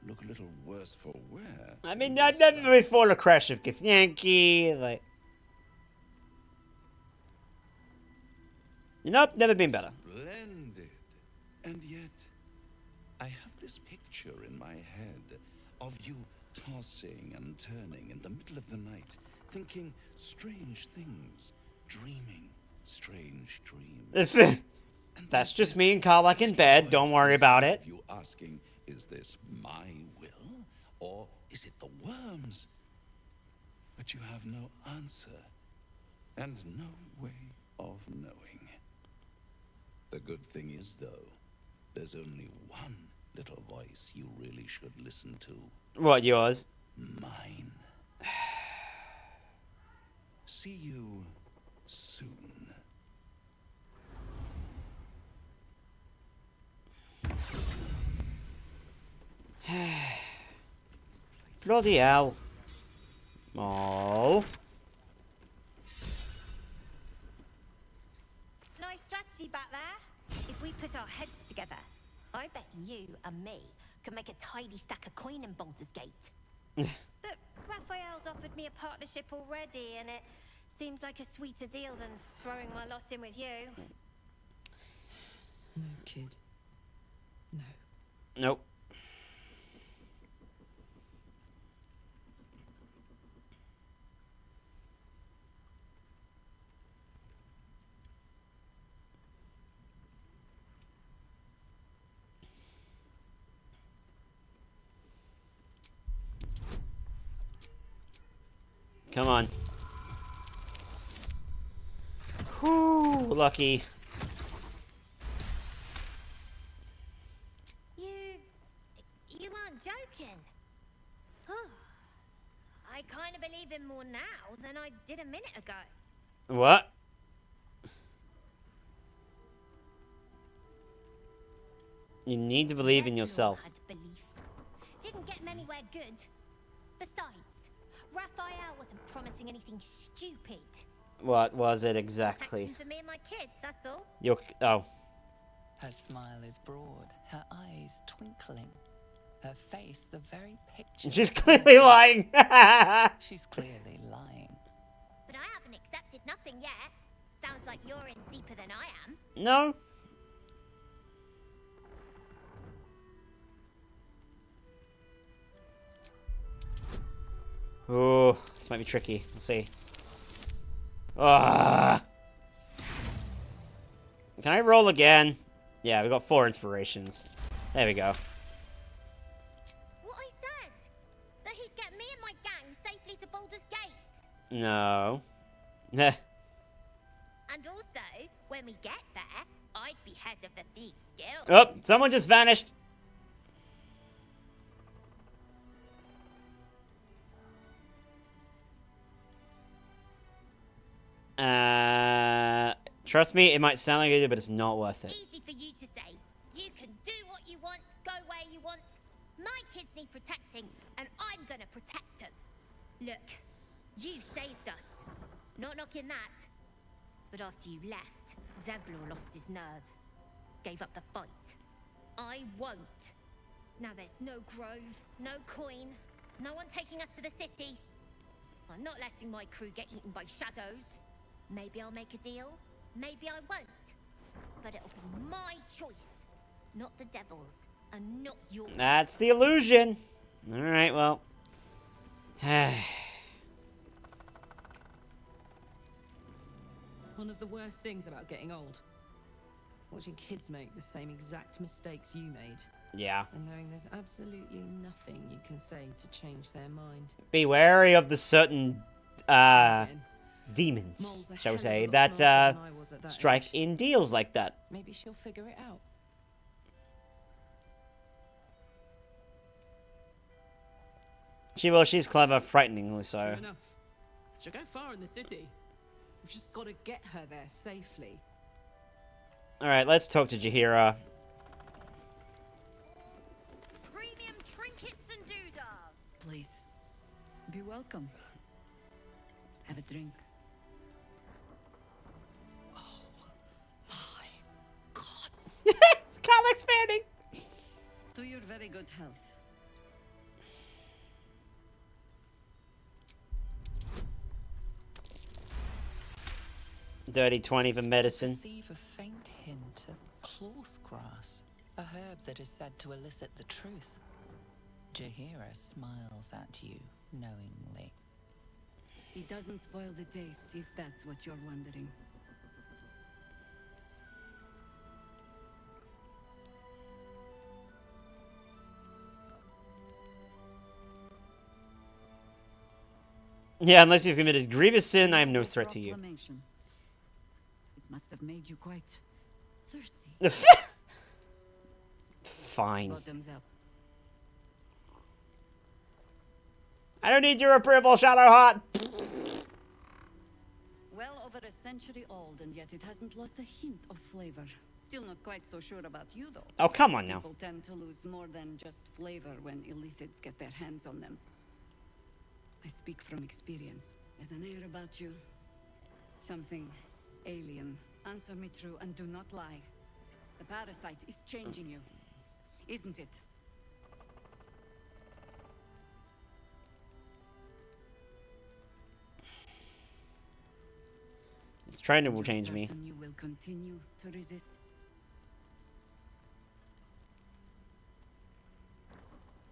Speaker 10: look a little worse for wear.
Speaker 1: I mean, I've never before a crash of Githyanki, like... Nope, never been better.
Speaker 10: Splendid. And yet, I have this picture in my head of you tossing and turning in the middle of the night, thinking strange things, dreaming strange dreams.
Speaker 1: That's just me and Karlak in bed, don't worry about it.
Speaker 10: You asking, is this my will, or is it the worms? But you have no answer, and no way of knowing. The good thing is, though, there's only one little voice you really should listen to.
Speaker 1: What, yours?
Speaker 10: Mine. See you soon.
Speaker 1: Bloody hell. Oh.
Speaker 22: Nice strategy back there. If we put our heads together, I bet you and me could make a tidy stack of coin in Baldur's Gate. But Raphael's offered me a partnership already, and it seems like a sweeter deal than throwing my lot in with you.
Speaker 16: No, kid. No.
Speaker 1: Nope. Come on. Whew, lucky.
Speaker 22: You aren't joking. I kind of believe him more now than I did a minute ago.
Speaker 1: What? You need to believe in yourself.
Speaker 22: Had belief. Didn't get him anywhere good. Besides, Raphael wasn't promising anything stupid.
Speaker 1: What was it exactly?
Speaker 22: Protection for me and my kids, that's all.
Speaker 1: Oh.
Speaker 8: Her smile is broad, her eyes twinkling, her face the very picture.
Speaker 1: She's clearly lying.
Speaker 8: She's clearly lying.
Speaker 22: But I haven't accepted nothing yet. Sounds like you're in deeper than I am.
Speaker 1: No. Oh, this might be tricky. Let's see. Ah. Can I roll again? Yeah, we got 4 inspirations. There we go.
Speaker 22: What I said! That he'd get me and my gang safely to Baldur's Gate.
Speaker 1: No. Heh.
Speaker 22: And also, when we get there, I'd be head of the Thieves Guild.
Speaker 1: Oh, someone just vanished. Trust me, it might sound like it, but it's not worth it.
Speaker 22: Easy for you to say. You can do what you want, go where you want. My kids need protecting, and I'm gonna protect them. Look, you saved us. Not knocking that. But after you left, Zevlor lost his nerve. Gave up the fight. I won't. Now there's no grove, no coin, no one taking us to the city. I'm not letting my crew get eaten by shadows. Maybe I'll make a deal, maybe I won't. But it'll be my choice, not the devil's, and not yours.
Speaker 1: That's the illusion. Alright, well.
Speaker 16: One of the worst things about getting old. Watching kids make the same exact mistakes you made.
Speaker 1: Yeah.
Speaker 16: And knowing there's absolutely nothing you can say to change their mind.
Speaker 1: Be wary of the certain demons, shall we say, that strike in deals like that.
Speaker 16: Maybe she'll figure it out.
Speaker 1: She will. She's clever, frighteningly so.
Speaker 16: True enough. She'll go far in the city. We've just got to get her there safely.
Speaker 1: All right, let's talk to Jaheira.
Speaker 12: Premium trinkets and doodah.
Speaker 3: Please, be welcome. Have a drink.
Speaker 1: Comic expanding.
Speaker 3: To your very good health.
Speaker 1: Dirty 20 for medicine.
Speaker 8: Perceive a faint hint of cloth grass, a herb that is said to elicit the truth. Jaheira smiles at you knowingly.
Speaker 3: It doesn't spoil the taste, if that's what you're wondering.
Speaker 1: Yeah, unless you've committed grievous sin, I am no threat to you.
Speaker 3: It must have made you quite thirsty.
Speaker 1: Fine.
Speaker 3: Bottoms up.
Speaker 1: I don't need your approval, Shadowheart.
Speaker 3: Well over a century old, and yet it hasn't lost a hint of flavor. Still not quite so sure about you, though.
Speaker 1: Oh, come on now.
Speaker 3: People tend to lose more than just flavor when illithids get their hands on them. I speak from experience. There's an air about you. Something alien. Answer me true and do not lie. The parasite is changing you, isn't it?
Speaker 1: It's trying to change me.
Speaker 3: You will continue to resist.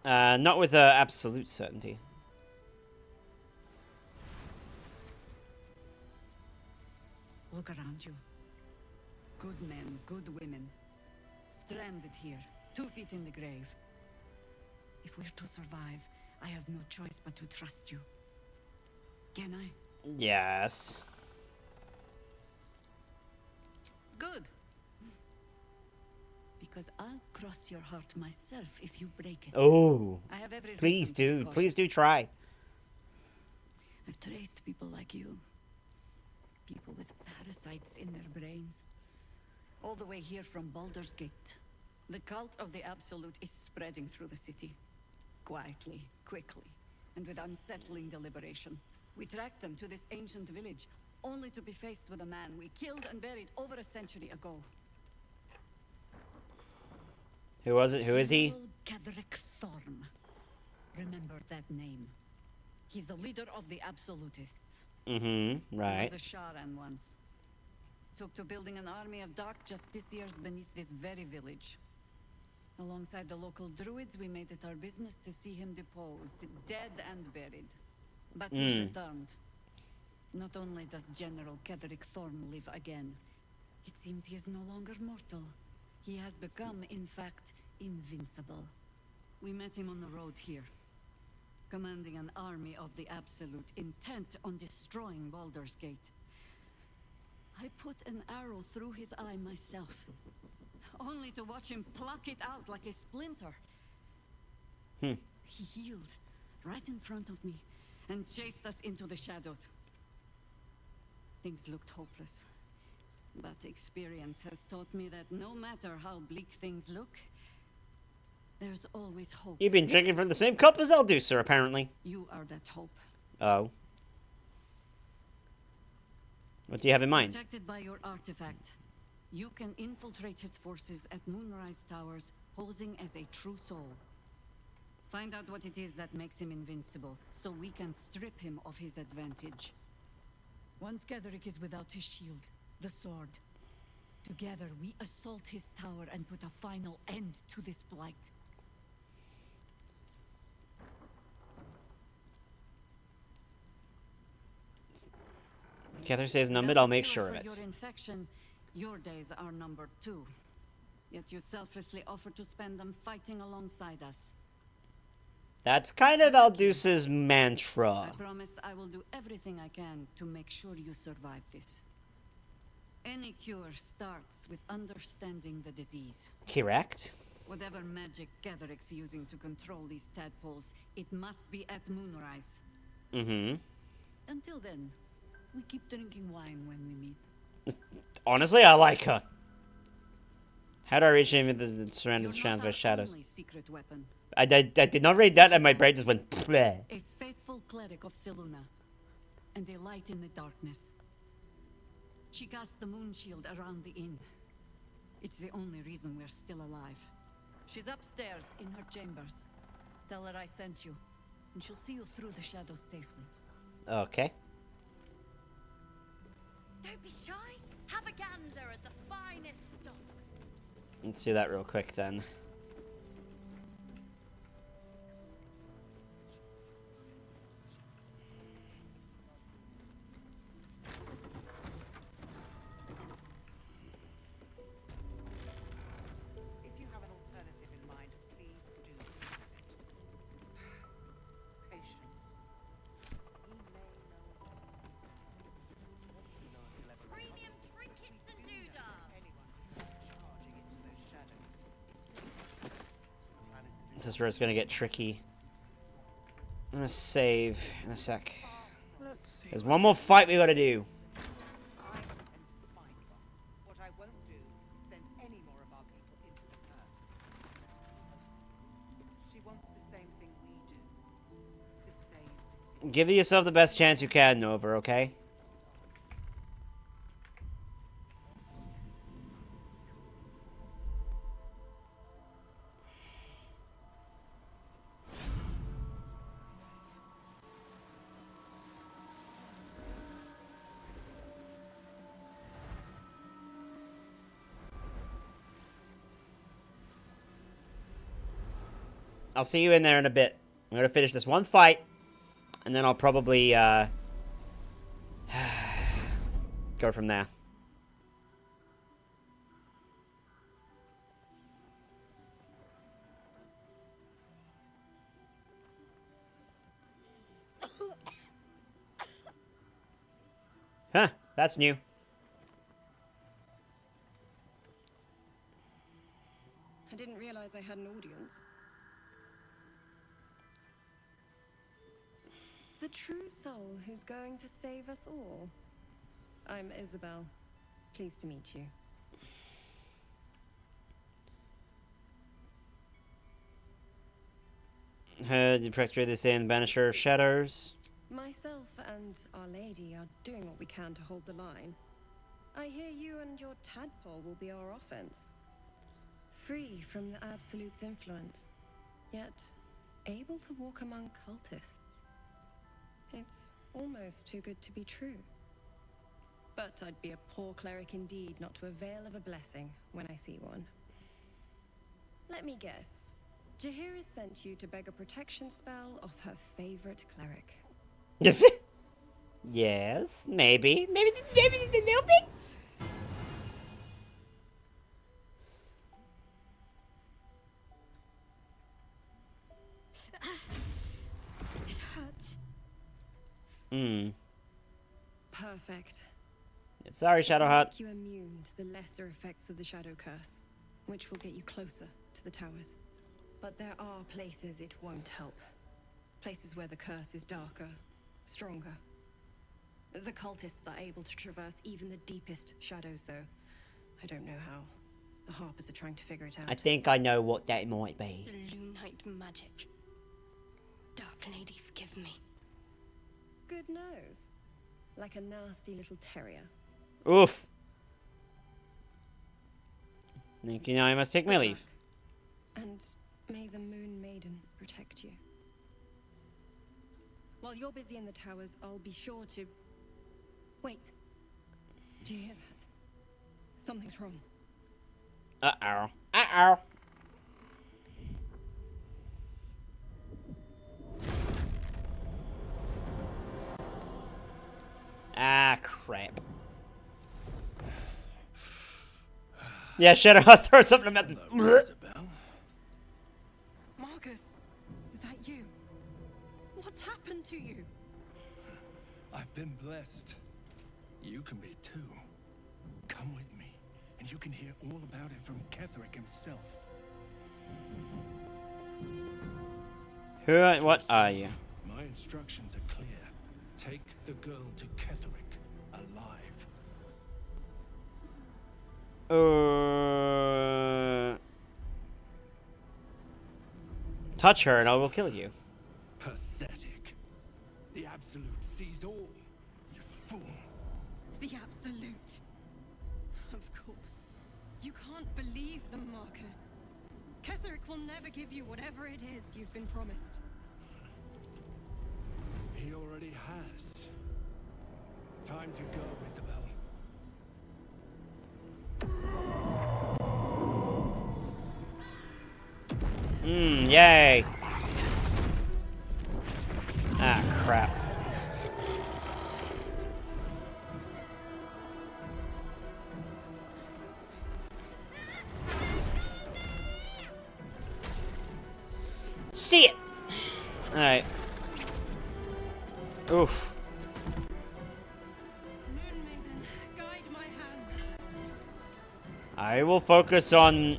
Speaker 1: Not with absolute certainty.
Speaker 3: Look around you. Good men, good women. Stranded here, 2 feet in the grave. If we're to survive, I have no choice but to trust you. Can I?
Speaker 1: Yes.
Speaker 3: Good. Because I'll cross your heart myself if you break it.
Speaker 1: Oh.
Speaker 3: I have every
Speaker 1: Please
Speaker 3: reason to be
Speaker 1: do. Please do
Speaker 3: cautious.
Speaker 1: try.
Speaker 3: I've traced people like you. People with parasites in their brains. All the way here from Baldur's Gate. The cult of the Absolute is spreading through the city. Quietly, quickly, and with unsettling deliberation. We tracked them to this ancient village, only to be faced with a man we killed and buried over a century ago.
Speaker 1: Who was it? Who is he?
Speaker 3: Ketherick Thorm. Remember that name. He's the leader of the Absolutists.
Speaker 1: Mm-hmm. Right.
Speaker 3: He was a Sharan once. Took to building an army of dark justiciars beneath this very village. Alongside the local druids, we made it our business to see him deposed, dead and buried. But he's returned. Not only does General Ketherick Thorm live again, it seems he is no longer mortal. He has become, in fact, invincible. We met him on the road here, commanding an army of the Absolute, intent on destroying Baldur's Gate. I put an arrow through his eye myself, only to watch him pluck it out like a splinter. He healed right in front of me and chased us into the shadows. Things looked hopeless, but experience has taught me that no matter how bleak things look, there's always hope.
Speaker 1: You've been drinking from the same cup as Eldusa, apparently.
Speaker 3: You are that hope.
Speaker 1: Oh. What do you have in mind?
Speaker 3: Protected by your artifact, you can infiltrate his forces at Moonrise Towers, posing as a true soul. Find out what it is that makes him invincible, so we can strip him of his advantage. Once Ketherick is without his shield, the sword, together we assault his tower and put a final end to this blight.
Speaker 1: Cather says numbered, I'll make sure of it.
Speaker 3: For your infection,
Speaker 13: Your days are numbered too. Yet you selflessly offer to spend them fighting alongside us.
Speaker 1: That's kind of Aldouce's mantra.
Speaker 13: I promise I will do everything I can to make sure you survive this. Any cure starts with understanding the disease.
Speaker 1: Correct.
Speaker 13: Whatever magic Gatheric's using to control these tadpoles, it must be at moonrise.
Speaker 1: Mm-hmm.
Speaker 13: Until then, we keep drinking wine when we meet.
Speaker 1: Honestly, I like her. How do I reach him with the surrounded
Speaker 13: You're
Speaker 1: strands
Speaker 13: not
Speaker 1: by
Speaker 13: our
Speaker 1: shadows?
Speaker 13: only secret weapon.
Speaker 1: I did not read that, and my brain just went bleh.
Speaker 13: A faithful cleric of Seluna, and a light in the darkness. She cast the moon shield around the inn. It's the only reason we're still alive. She's upstairs in her chambers. Tell her I sent you, and she'll see you through the shadows safely.
Speaker 1: Okay.
Speaker 22: Don't be shy. Have a gander at the finest stock.
Speaker 1: Let's do that real quick then.
Speaker 19: If you have an alternative in mind, please do use it. Patience.
Speaker 22: Premium trinkets and doodads.
Speaker 19: Charging into those shadows.
Speaker 1: This is where it's gonna get tricky. I'm gonna save in a sec. There's one more fight we gotta do.
Speaker 19: What I won't do is send any more of our people into the curse. She wants the same thing we do. To save the city.
Speaker 1: Give yourself the best chance you can, Nova, okay? I'll see you in there in a bit. I'm gonna finish this one fight, and then I'll probably, go from there. Huh, that's new.
Speaker 23: I didn't realize I had an audience. The true soul who's going to save us all. I'm Isabel. Pleased to meet you.
Speaker 1: Heard you practically saying the Banisher of Shadows.
Speaker 23: Myself and Our Lady are doing what we can to hold the line. I hear you and your tadpole will be our offense. Free from the Absolute's influence, yet able to walk among cultists. It's almost too good to be true. But I'd be a poor cleric indeed not to avail of a blessing when I see one. Let me guess. Jaheira sent you to beg a protection spell off her favorite cleric.
Speaker 1: Yes, maybe. Maybe just a little bit.
Speaker 23: It hurts. Perfect.
Speaker 1: Sorry, Shadowheart.
Speaker 23: Make you immune to the lesser effects of the Shadow Curse, which will get you closer to the towers. But there are places it won't help. Places where the curse is darker, stronger. The cultists are able to traverse even the deepest shadows, though. I don't know how. The Harpers are trying to figure it out.
Speaker 1: I think I know what that might be.
Speaker 23: Selunite magic. Dark Lady, forgive me. Good nose. Like a nasty little terrier.
Speaker 1: Oof. Think you know I must take my leave.
Speaker 23: And may the Moon Maiden protect you. While you're busy in the towers, I'll be sure to... Wait. Do you hear that? Something's wrong.
Speaker 1: Uh-oh. Uh-oh. Ah, crap. Yeah, Shadow, I'll throw something about the...
Speaker 23: Marcus, is that you? What's happened to you?
Speaker 15: I've been blessed. You can be too. Come with me, and you can hear all about it from Ketherick himself.
Speaker 1: What are you?
Speaker 15: My instructions are clear. Take the girl to Ketherick alive.
Speaker 1: Touch her and I will kill you.
Speaker 15: Pathetic. The Absolute sees all. You fool.
Speaker 23: The Absolute. Of course. You can't believe them, Marcus. Ketherick will never give you whatever it is you've been promised.
Speaker 15: He already has. Time to go, Isabel.
Speaker 1: Yay. Ah, crap. Shit! Alright. Oof.
Speaker 23: Moon Maiden, guide my hand.
Speaker 1: I will focus on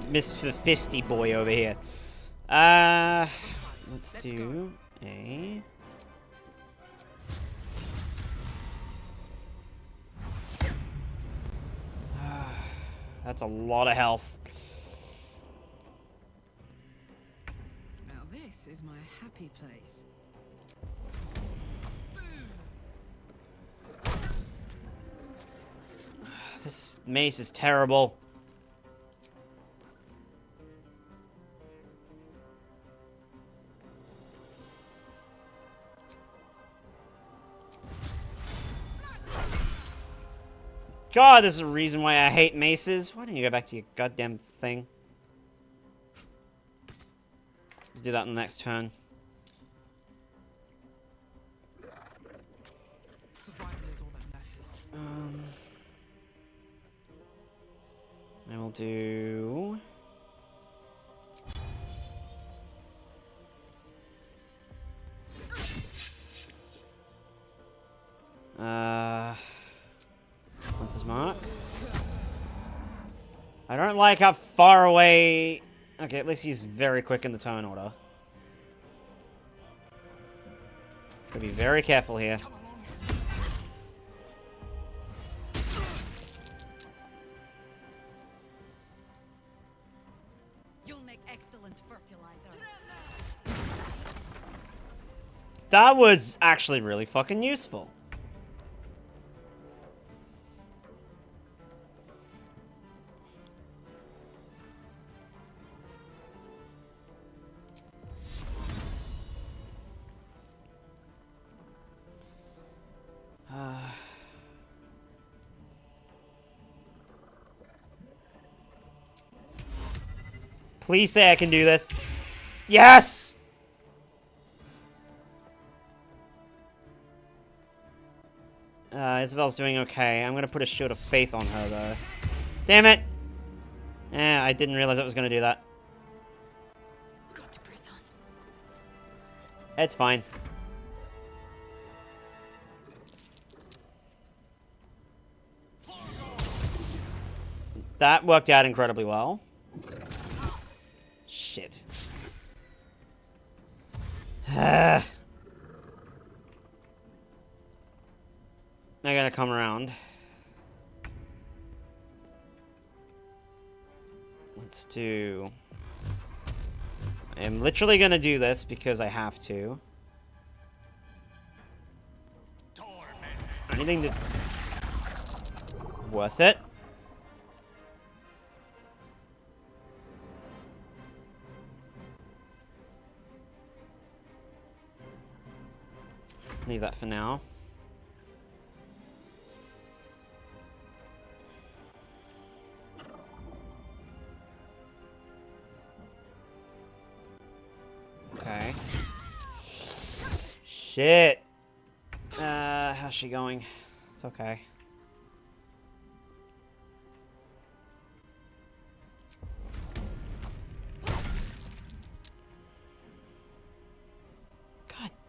Speaker 1: Mr. Fisty Boy over here. Let's do a... That's a lot of health.
Speaker 16: Now this is my happy place.
Speaker 1: This mace is terrible. God, there's a reason why I hate maces. Why don't you go back to your goddamn thing? Let's do that in the next turn.
Speaker 6: Survival is all that matters.
Speaker 1: I will do... Hunter's Mark. I don't like how far away... Okay, at least he's very quick in the turn order. Gotta be very careful here.
Speaker 13: You'll make excellent fertilizer.
Speaker 1: That was actually really fucking useful. Please say I can do this. Yes! Isabel's doing okay. I'm gonna put a shield of faith on her, though. Damn it! I didn't realize I was gonna do that.
Speaker 13: Got to press on.
Speaker 1: It's fine. That worked out incredibly well. Shit. I gotta come around. Let's do... I'm literally gonna do this because I have to. Anything to... Worth it. Leave that for now. Okay. Shit. How's she going? It's okay.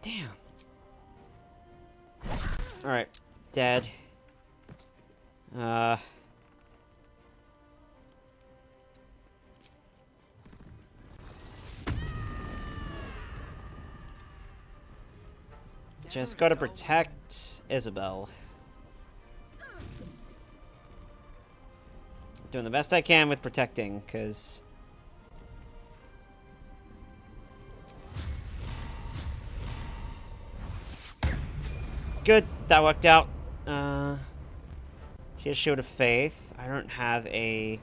Speaker 1: Damn. Alright. Dead. Just gotta protect Isabel. Doing the best I can with protecting, because... Good, that worked out. She has Shield of Faith. I don't have a...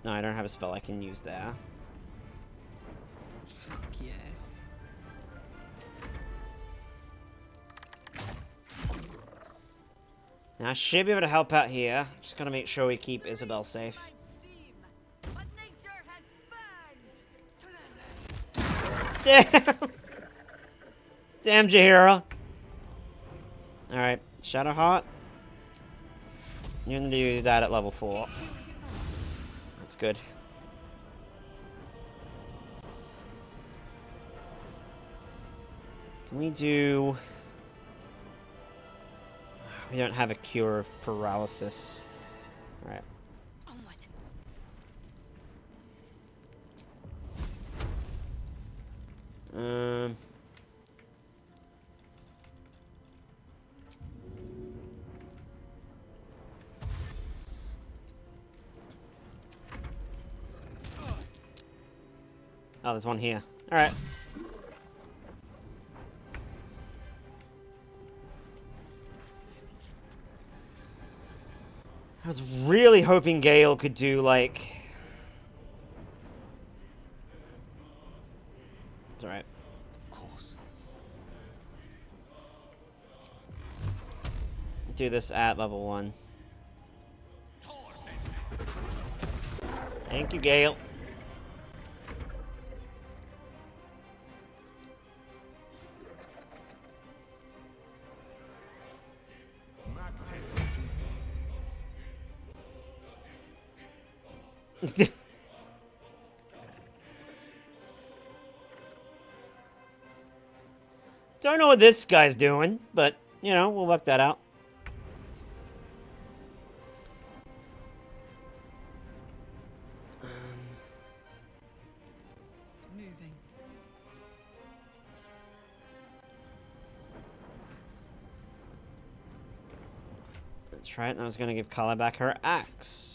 Speaker 1: No, I don't have a spell I can use there.
Speaker 8: Fuck yes.
Speaker 1: Now, I should be able to help out here. Just gotta make sure we keep Isabel safe. Damn! Damn, Jaheira. Alright, Shadowheart. You're gonna do that at level 4. That's good. Can we do... We don't have a cure of paralysis. Alright. Oh, there's one here. Alright. I was really hoping Gale could do, like... It's alright.
Speaker 5: Of course.
Speaker 1: Do this at level 1. Thank you, Gale. Don't know what this guy's doing, but, you know, we'll work that out.
Speaker 16: Moving.
Speaker 1: That's right, and I was gonna give Kala back her axe.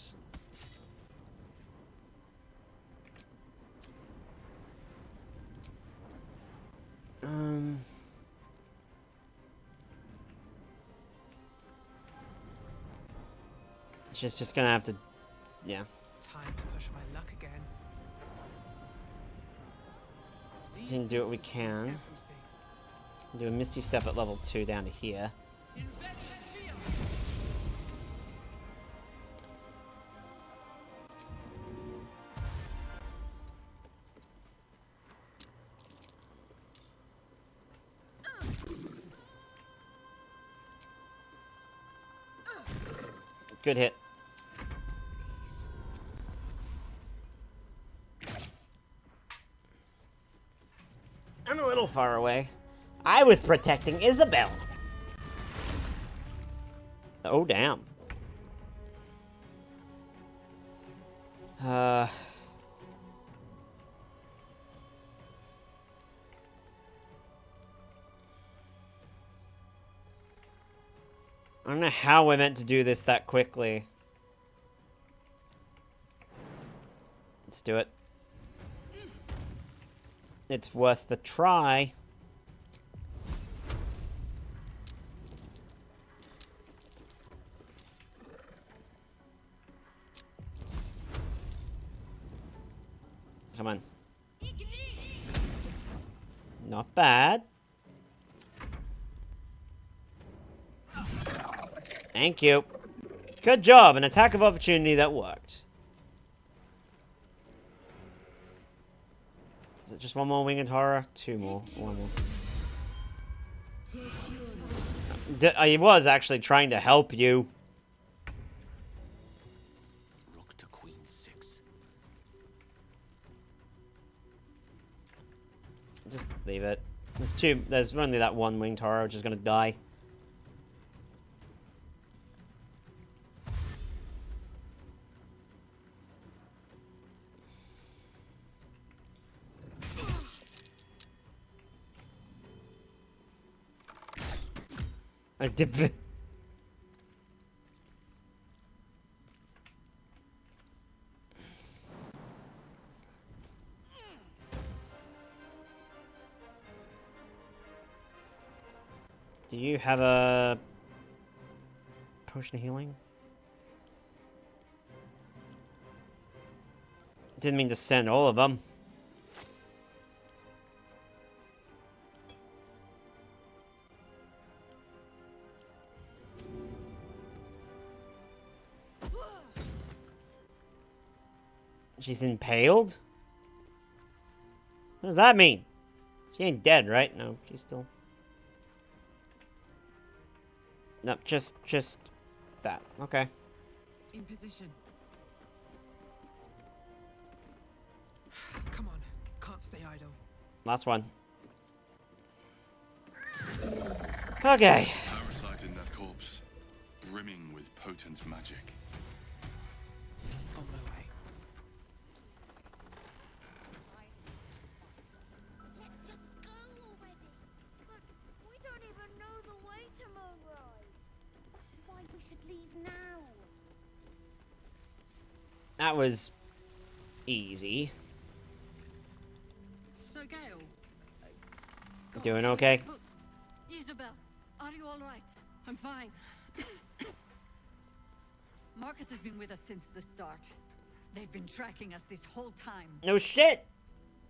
Speaker 1: She's just gonna have to, yeah.
Speaker 6: Time to push my luck again.
Speaker 1: So we can do what we can. Do a Misty Step at level 2 down to here. Good hit. I'm a little far away. I was protecting Isabel. Oh, damn. I don't know how we're meant to do this that quickly. Let's do it. It's worth the try. Come on. Not bad. Thank you. Good job. An attack of opportunity that worked. Is it just one more winged horror? Two more. One more. I was actually trying to help you.
Speaker 5: Rook to Queen 6.
Speaker 1: Just leave it. There's only that one winged horror which is gonna die. I did. Do you have a potion of healing? Didn't mean to send all of them. She's impaled? What does that mean? She ain't dead, right? No, she's still... No, just that. Okay.
Speaker 16: In position. Come on, can't stay idle.
Speaker 1: Last one. Okay.
Speaker 2: Parasite in that corpse, brimming with potent magic.
Speaker 16: On my way.
Speaker 12: Let's just go already. But we don't even know the way to Moonrise. Why we should leave now?
Speaker 1: That was easy.
Speaker 13: So, Gale.
Speaker 1: Doing okay?
Speaker 13: Look, Isabel, are you all right? I'm fine. Marcus has been with us since the start. They've been tracking us this whole time.
Speaker 1: No shit!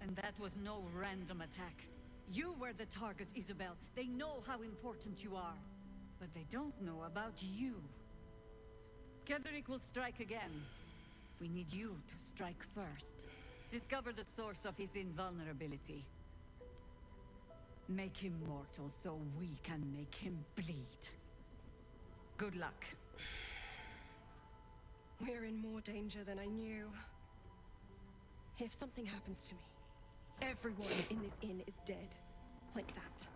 Speaker 13: And that was no random attack. You were the target, Isabel. They know how important you are. But they don't know about you. Kedrick will strike again. We need you to strike first. Discover the source of his invulnerability. Make him mortal so we can make him bleed. Good luck.
Speaker 23: We're in more danger than I knew. If something happens to me, everyone in this inn is dead. Like that.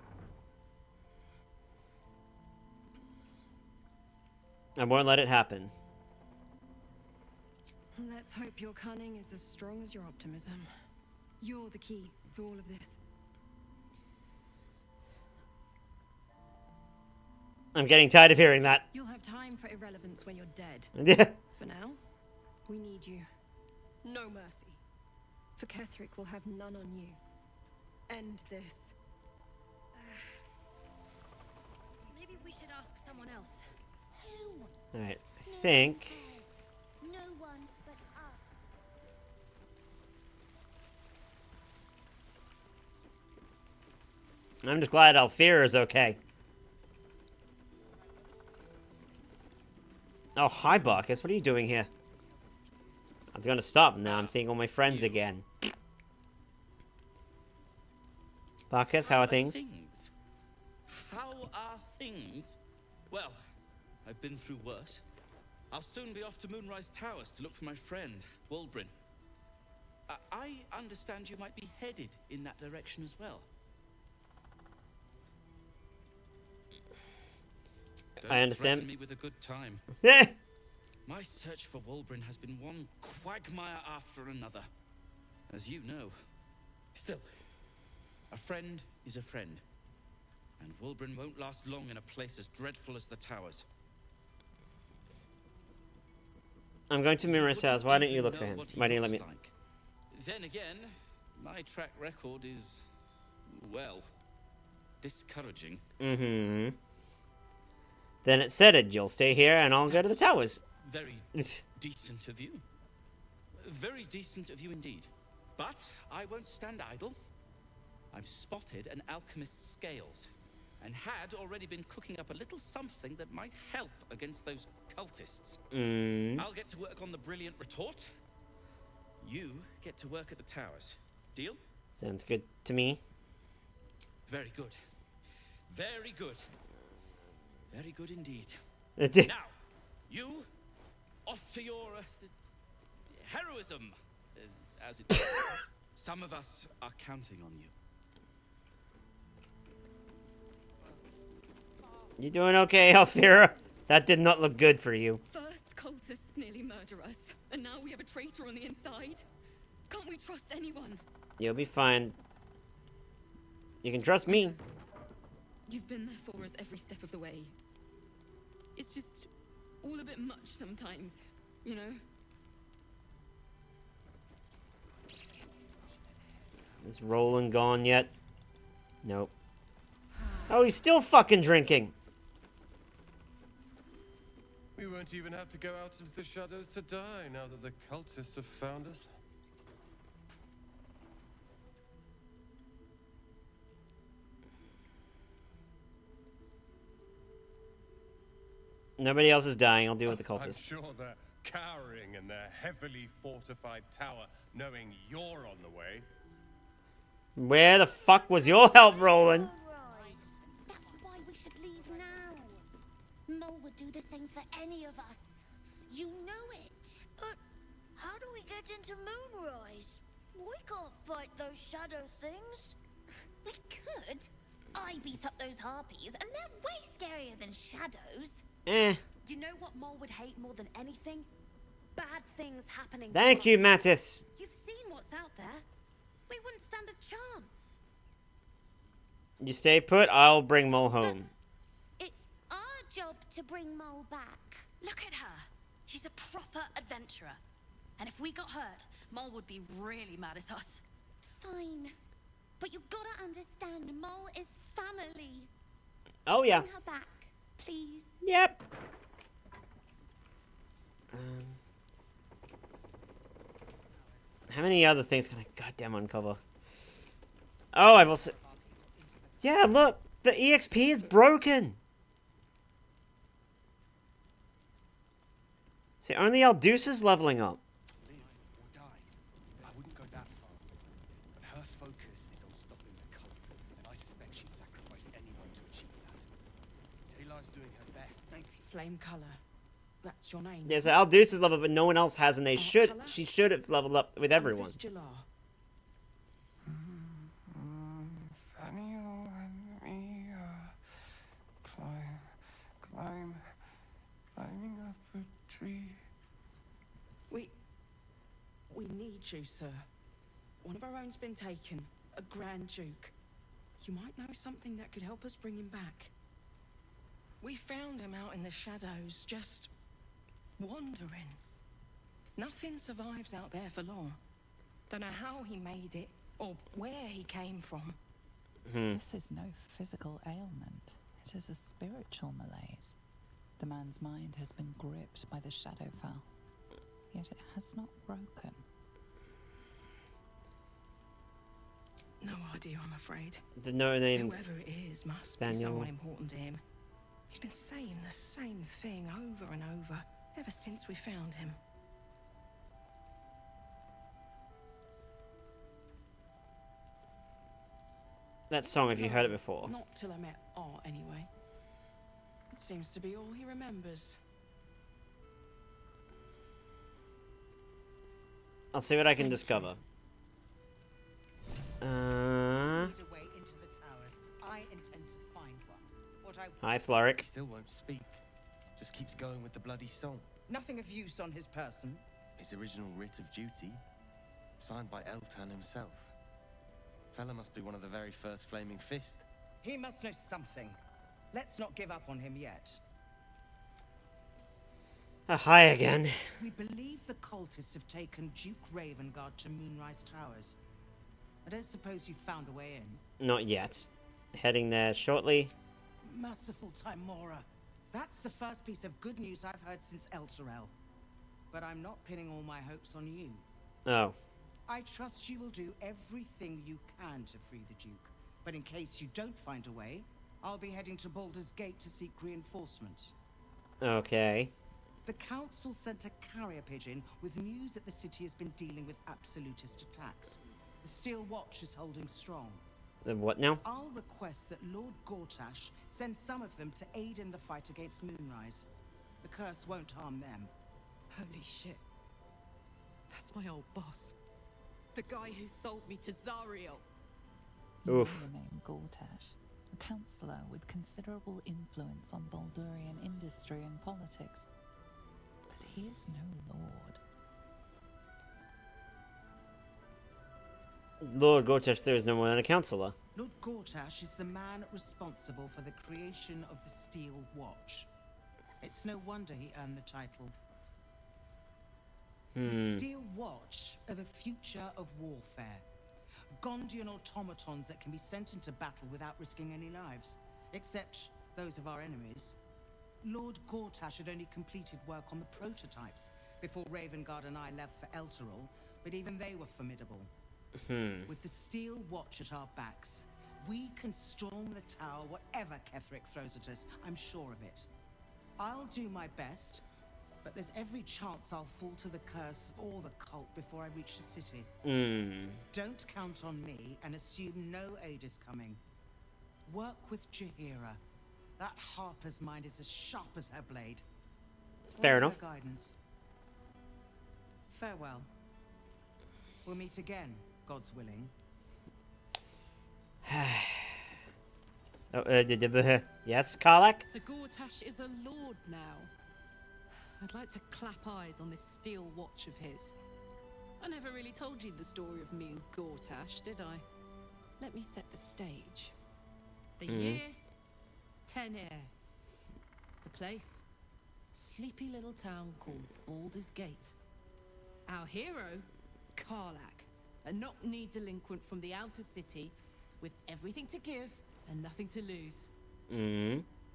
Speaker 1: I won't let it happen.
Speaker 23: Let's hope your cunning is as strong as your optimism. You're the key to all of this.
Speaker 1: I'm getting tired of hearing that.
Speaker 23: You'll have time for irrelevance when you're dead.
Speaker 1: Yeah.
Speaker 23: For now, we need you. No mercy. For Ketherick will have none on you. End this.
Speaker 12: Maybe we should ask someone else. Who?
Speaker 1: Alright, I think...
Speaker 12: No one but us.
Speaker 1: I'm just glad Alfira is okay. Oh, hi, Barkus. What are you doing here? I was gonna stop. Now I'm seeing all my friends again. Barkus, how are things?
Speaker 9: How are things? Well, I've been through worse. I'll soon be off to Moonrise Towers to look for my friend, Wulbrin. I understand you might be headed in that direction as well. Don't
Speaker 1: I understand.
Speaker 9: threaten me with a good time. My search for Wulbrin has been one quagmire after another, as you know. Still, a friend is a friend, and Wulbrin won't last long in a place as dreadful as the Towers.
Speaker 1: I'm going to Moonrise Towers. Why don't you look for him? Why don't you let me...
Speaker 9: Like. Then again, my track record is, well, discouraging.
Speaker 1: Mm-hmm. Then it said it. You'll stay here and I'll go to the towers.
Speaker 9: Very decent of you. Very decent of you indeed. But I won't stand idle. I've spotted an alchemist's scales and had already been cooking up a little something that might help against those cultists. I'll get to work on the brilliant retort. You get to work at the towers. Deal?
Speaker 1: Sounds good to me.
Speaker 9: Very good. Very good. Very good indeed. Now, you, off to your heroism, as it were. Some of us are counting on you.
Speaker 1: You doing okay, Alfira? That did not look good for you.
Speaker 16: First cultists nearly murder us, and now we have a traitor on the inside. Can't we trust anyone?
Speaker 1: You'll be fine. You can trust me.
Speaker 16: You've been there for us every step of the way. It's just all a bit much sometimes, you know?
Speaker 1: Is Roland gone yet? Nope. Oh, he's still fucking drinking.
Speaker 21: We won't even have to go out into the shadows to die now that the cultists have found us.
Speaker 1: Nobody else is dying. I'll deal with the cultists.
Speaker 21: I'm sure they're cowering in their heavily fortified tower, knowing you're on the way.
Speaker 1: Where the fuck was your help, Roland?
Speaker 22: That's why we should leave now. Mole would do the same for any of us. You know it. But how do we get into Moonrise? We can't fight those shadow things. We could. I beat up those harpies, and they're way scarier than shadows.
Speaker 4: You know what Mole would hate more than anything? Bad things happening.
Speaker 1: Thank you, Mattis.
Speaker 4: You've seen what's out there. We wouldn't stand a chance.
Speaker 1: You stay put, I'll bring Mole home.
Speaker 22: It's our job to bring Mole back.
Speaker 4: Look at her. She's a proper adventurer. And if we got hurt, Mole would be really mad at us.
Speaker 22: Fine. But you gotta understand, Mole is family.
Speaker 1: Oh, yeah.
Speaker 22: Bring her back, please.
Speaker 1: Yep. How many other things can I goddamn uncover? Oh, I've also... Yeah, look! The EXP is broken! See, only Aldous is leveling up.
Speaker 17: Lives or dies. I wouldn't go that far. But her focus is on stopping the cult, and I suspect she'd sacrifice anyone to achieve that. Taylor's doing her best.
Speaker 19: Flame color. That's your name.
Speaker 1: Yeah, so Aldous is leveled, but no one else has, and they should. She should have leveled up with everyone.
Speaker 6: Nathaniel and me climbing up a tree.
Speaker 19: We need you, sir. One of our own's been taken, a Grand Duke. You might know something that could help us bring him back. We found him out in the shadows, just wandering. Nothing survives out there for long. Don't know how he made it, or where he came from.
Speaker 8: This is no physical ailment. It is a spiritual malaise. The man's mind has been gripped by the Shadowfowl, yet it has not broken.
Speaker 19: No idea, I'm afraid.
Speaker 1: The no name.
Speaker 19: Whoever it is must be someone important to him. He's been saying the same thing over and over, ever since we found him.
Speaker 1: That song, have you heard it before?
Speaker 19: Not till I met Art, anyway. It seems to be all he remembers.
Speaker 1: I'll see what I can discover.
Speaker 11: Lead away into the towers. I intend to find one. What I
Speaker 1: Hi, Floric.
Speaker 20: He still won't speak. Just keeps going with the bloody song.
Speaker 11: Nothing of use on his person.
Speaker 20: His original writ of duty, signed by Eltan himself. Fella must be one of the very first Flaming Fist.
Speaker 11: He must know something. Let's not give up on him yet.
Speaker 1: Hi again.
Speaker 11: We believe the cultists have taken Duke Ravengard to Moonrise Towers. I don't suppose you found a way in.
Speaker 1: Not yet. Heading there shortly.
Speaker 11: Merciful Timora. That's the first piece of good news I've heard since Elturel. But I'm not pinning all my hopes on you.
Speaker 1: Oh.
Speaker 11: I trust you will do everything you can to free the Duke. But in case you don't find a way, I'll be heading to Baldur's Gate to seek reinforcements.
Speaker 1: Okay.
Speaker 11: The Council sent a carrier pigeon with news that the city has been dealing with absolutist attacks. The Steel Watch is holding strong.
Speaker 1: The what now?
Speaker 11: I'll request that Lord Gortash send some of them to aid in the fight against Moonrise. The curse won't harm them.
Speaker 16: Holy shit. That's my old boss. The guy who sold me to Zariel.
Speaker 8: You
Speaker 1: Oof.
Speaker 8: know the name Gortash. a councillor with considerable influence on Baldurian industry and politics. But he is no lord.
Speaker 1: Lord Gortash there is no more than a councillor.
Speaker 7: Lord Gortash is the man responsible for the creation of the Steel Watch. It's no wonder he earned the title. The Steel Watch are the future of warfare. Gondian automatons that can be sent into battle without risking any lives, except those of our enemies. Lord Gortash had only completed work on the prototypes before Ravengard and I left for Elturel, but even they were formidable. With the Steel Watch at our backs, we can storm the tower whatever Ketheric throws at us, I'm sure of it. I'll do my best, but there's every chance I'll fall to the curse of all the cult before I reach the city. Don't count on me and assume no aid is coming. Work with Jaheira. That Harper's mind is as sharp as her blade.
Speaker 1: Fair
Speaker 7: Follow
Speaker 1: enough.
Speaker 7: her guidance. Farewell. We'll meet again, God's willing.
Speaker 1: Yes, Karlak?
Speaker 16: So Gortash is a lord now. I'd like to clap eyes on this steel watch of his. I never really told you the story of me and Gortash, did I? Let me set the stage. The year, 10 Air. The place, sleepy little town called Baldur's Gate. Our hero, Karlak, a knock-knee delinquent from the outer city with everything to give and nothing to lose.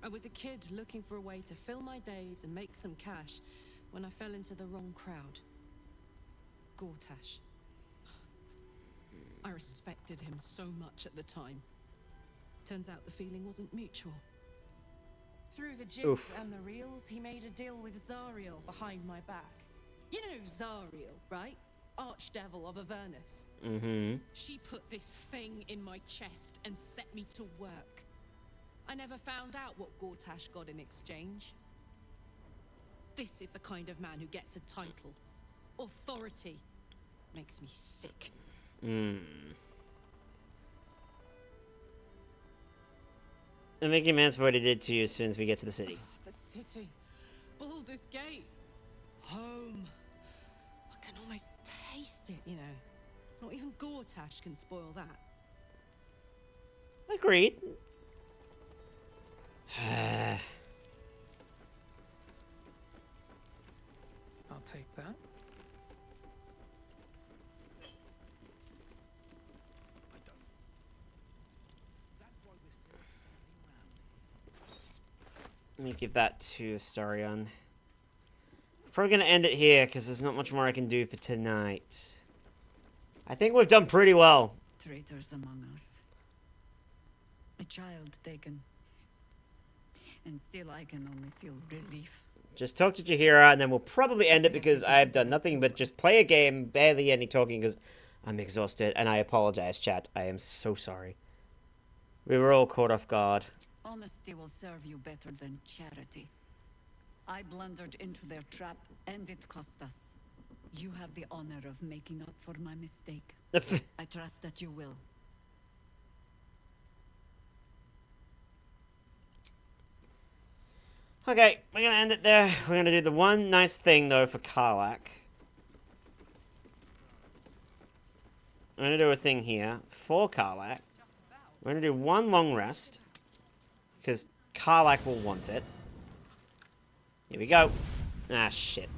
Speaker 16: I was a kid looking for a way to fill my days and make some cash when I fell into the wrong crowd. Gortash. I respected him so much at the time. Turns out the feeling wasn't mutual. Through the jigs and the reels, he made a deal with Zariel behind my back. You know Zariel, right? Archdevil of Avernus. She put this thing in my chest and set me to work. I never found out what Gortash got in exchange. This is the kind of man who gets a title. Authority. Makes me sick.
Speaker 1: And make amends for what he did to you as soon as we get to the city.
Speaker 16: The city. Baldur's Gate. Home. I can almost taste it, you know. Not even Gortash can spoil that.
Speaker 1: Agreed.
Speaker 6: I'll take that.
Speaker 1: Let me give that to Astarion. Probably gonna end it here because there's not much more I can do for tonight. I think we've done pretty well.
Speaker 13: Traitors among us. A child taken. And still I can only feel relief.
Speaker 1: Just talk to Jaheira and then we'll probably end it because I've done nothing but just play a game, barely any talking because I'm exhausted and I apologize, chat. I am so sorry. We were all caught off guard.
Speaker 13: Honesty will serve you better than charity. I blundered into their trap, and it cost us. You have the honor of making up for my mistake. I trust that you will.
Speaker 1: Okay, we're gonna end it there. We're gonna do the one nice thing, though, for Karlak. I'm gonna do a thing here for Karlak. We're gonna do one long rest. Because Karlak will want it. Here we go. Ah, shit.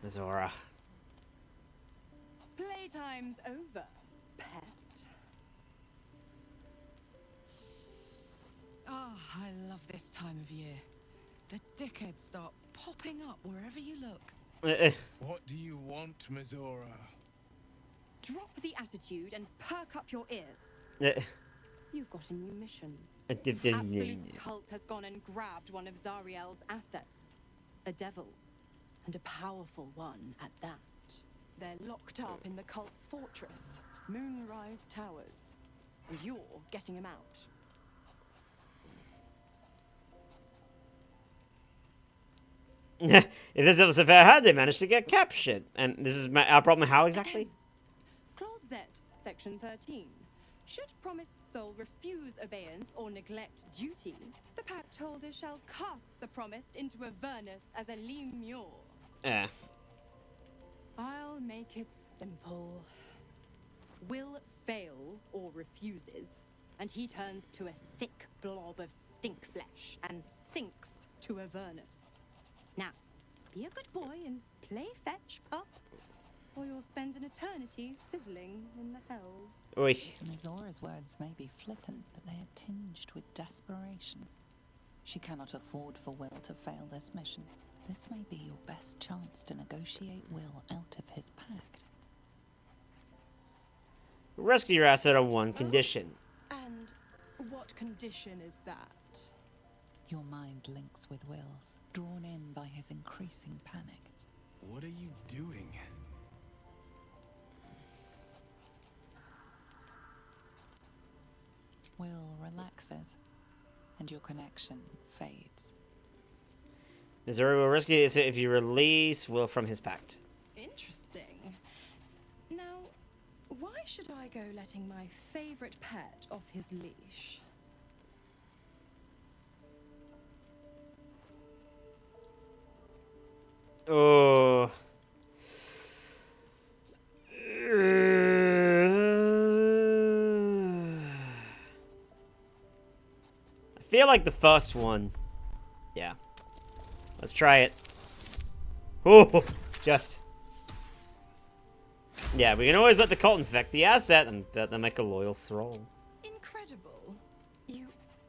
Speaker 1: Azora.
Speaker 14: Playtime's over, pet.
Speaker 16: Oh, I love this time of year. The dickheads start popping up wherever you look.
Speaker 5: What do you want, Mizora?
Speaker 14: Drop the attitude and perk up your ears. You've got a new mission. Absolute's cult has gone and grabbed one of Zariel's assets. A devil. And a powerful one at that. They're locked up in the cult's fortress, Moonrise Towers. And you're getting him out.
Speaker 1: If this was a fair had they managed to get captured. And this is our problem how exactly?
Speaker 14: Clause Z, Section 13. Should promised soul refuse obeyance or neglect duty, the pact holder shall cast the promised into Avernus as a lemure. I'll make it simple. Will fails or refuses, and he turns to a thick blob of stink flesh and sinks to Avernus. Now, be a good boy and play fetch, pup, or you'll spend an eternity sizzling in the hells.
Speaker 1: Oi.
Speaker 8: Mizora's words may be flippant, but they are tinged with desperation. She cannot afford for Will to fail this mission. This may be your best chance to negotiate Will out of his pact.
Speaker 1: Rescue your asset on one condition.
Speaker 14: And what condition is that?
Speaker 8: Your mind links with Will's, drawn in by his increasing panic.
Speaker 17: What are you doing?
Speaker 8: Will relaxes, and your connection fades.
Speaker 1: Missouri will rescue it if you release Will from his pact.
Speaker 14: Interesting. Now, why should I go letting my favorite pet off his leash?
Speaker 1: Oh. I feel like the first one. Yeah. Let's try it. Oh, just. Yeah, we can always let the cult infect the asset and let them make a loyal thrall.
Speaker 14: Incredible. You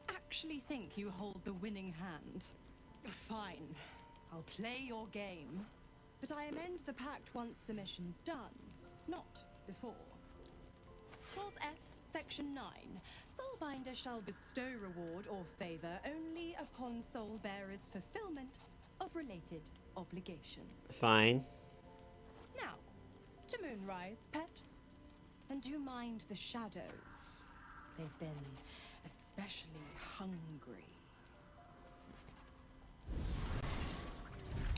Speaker 14: actually think you hold the winning hand? Fine. I'll play your game. But I amend the pact once the mission's done, not before. Clause F, Section 9. Soulbinder shall bestow reward or favor only upon soul bearer's fulfillment of related obligation.
Speaker 1: Fine.
Speaker 14: Now, to Moonrise, pet. And do mind the shadows. They've been especially hungry.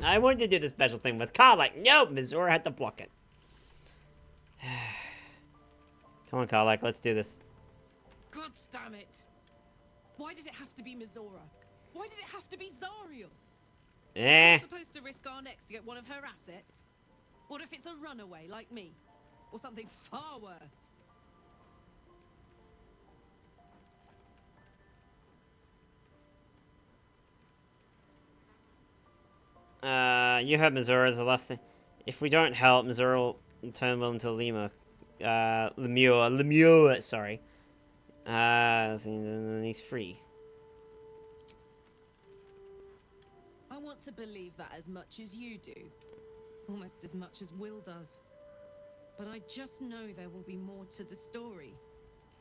Speaker 1: I wanted to do the special thing with Carl, like, nope, Missouri had to block it. Come on, Carl, like, let's do this.
Speaker 16: God damn it! Why did it have to be Mizora? Why did it have to be Zariel? Are we supposed to risk our necks to get one of her assets? What if it's a runaway like me? Or something far worse?
Speaker 1: You heard Missouri, the last thing. If we don't help, Missouri will turn Will into Lemur. Lemure, sorry. And he's free.
Speaker 16: I want to believe that as much as you do. Almost as much as Will does. But I just know there will be more to the story.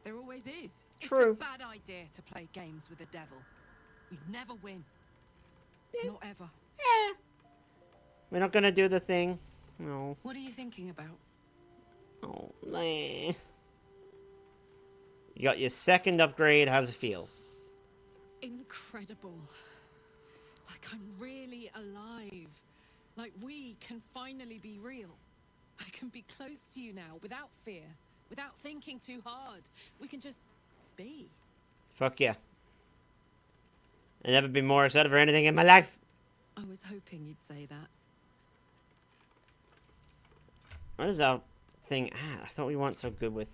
Speaker 16: There always is.
Speaker 1: True.
Speaker 16: It's a bad idea to play games with the devil. You'd never win. Not ever.
Speaker 1: We're not gonna do the thing. No.
Speaker 16: What are you thinking about?
Speaker 1: Oh, man. You got your second upgrade. How's it feel?
Speaker 16: Incredible. Like I'm really alive. Like we can finally be real. I can be close to you now without fear, without thinking too hard. We can just be.
Speaker 1: Fuck yeah. I've never been more excited for anything in my life.
Speaker 16: I was hoping you'd say that.
Speaker 1: What is our thing at? I thought we weren't so good with...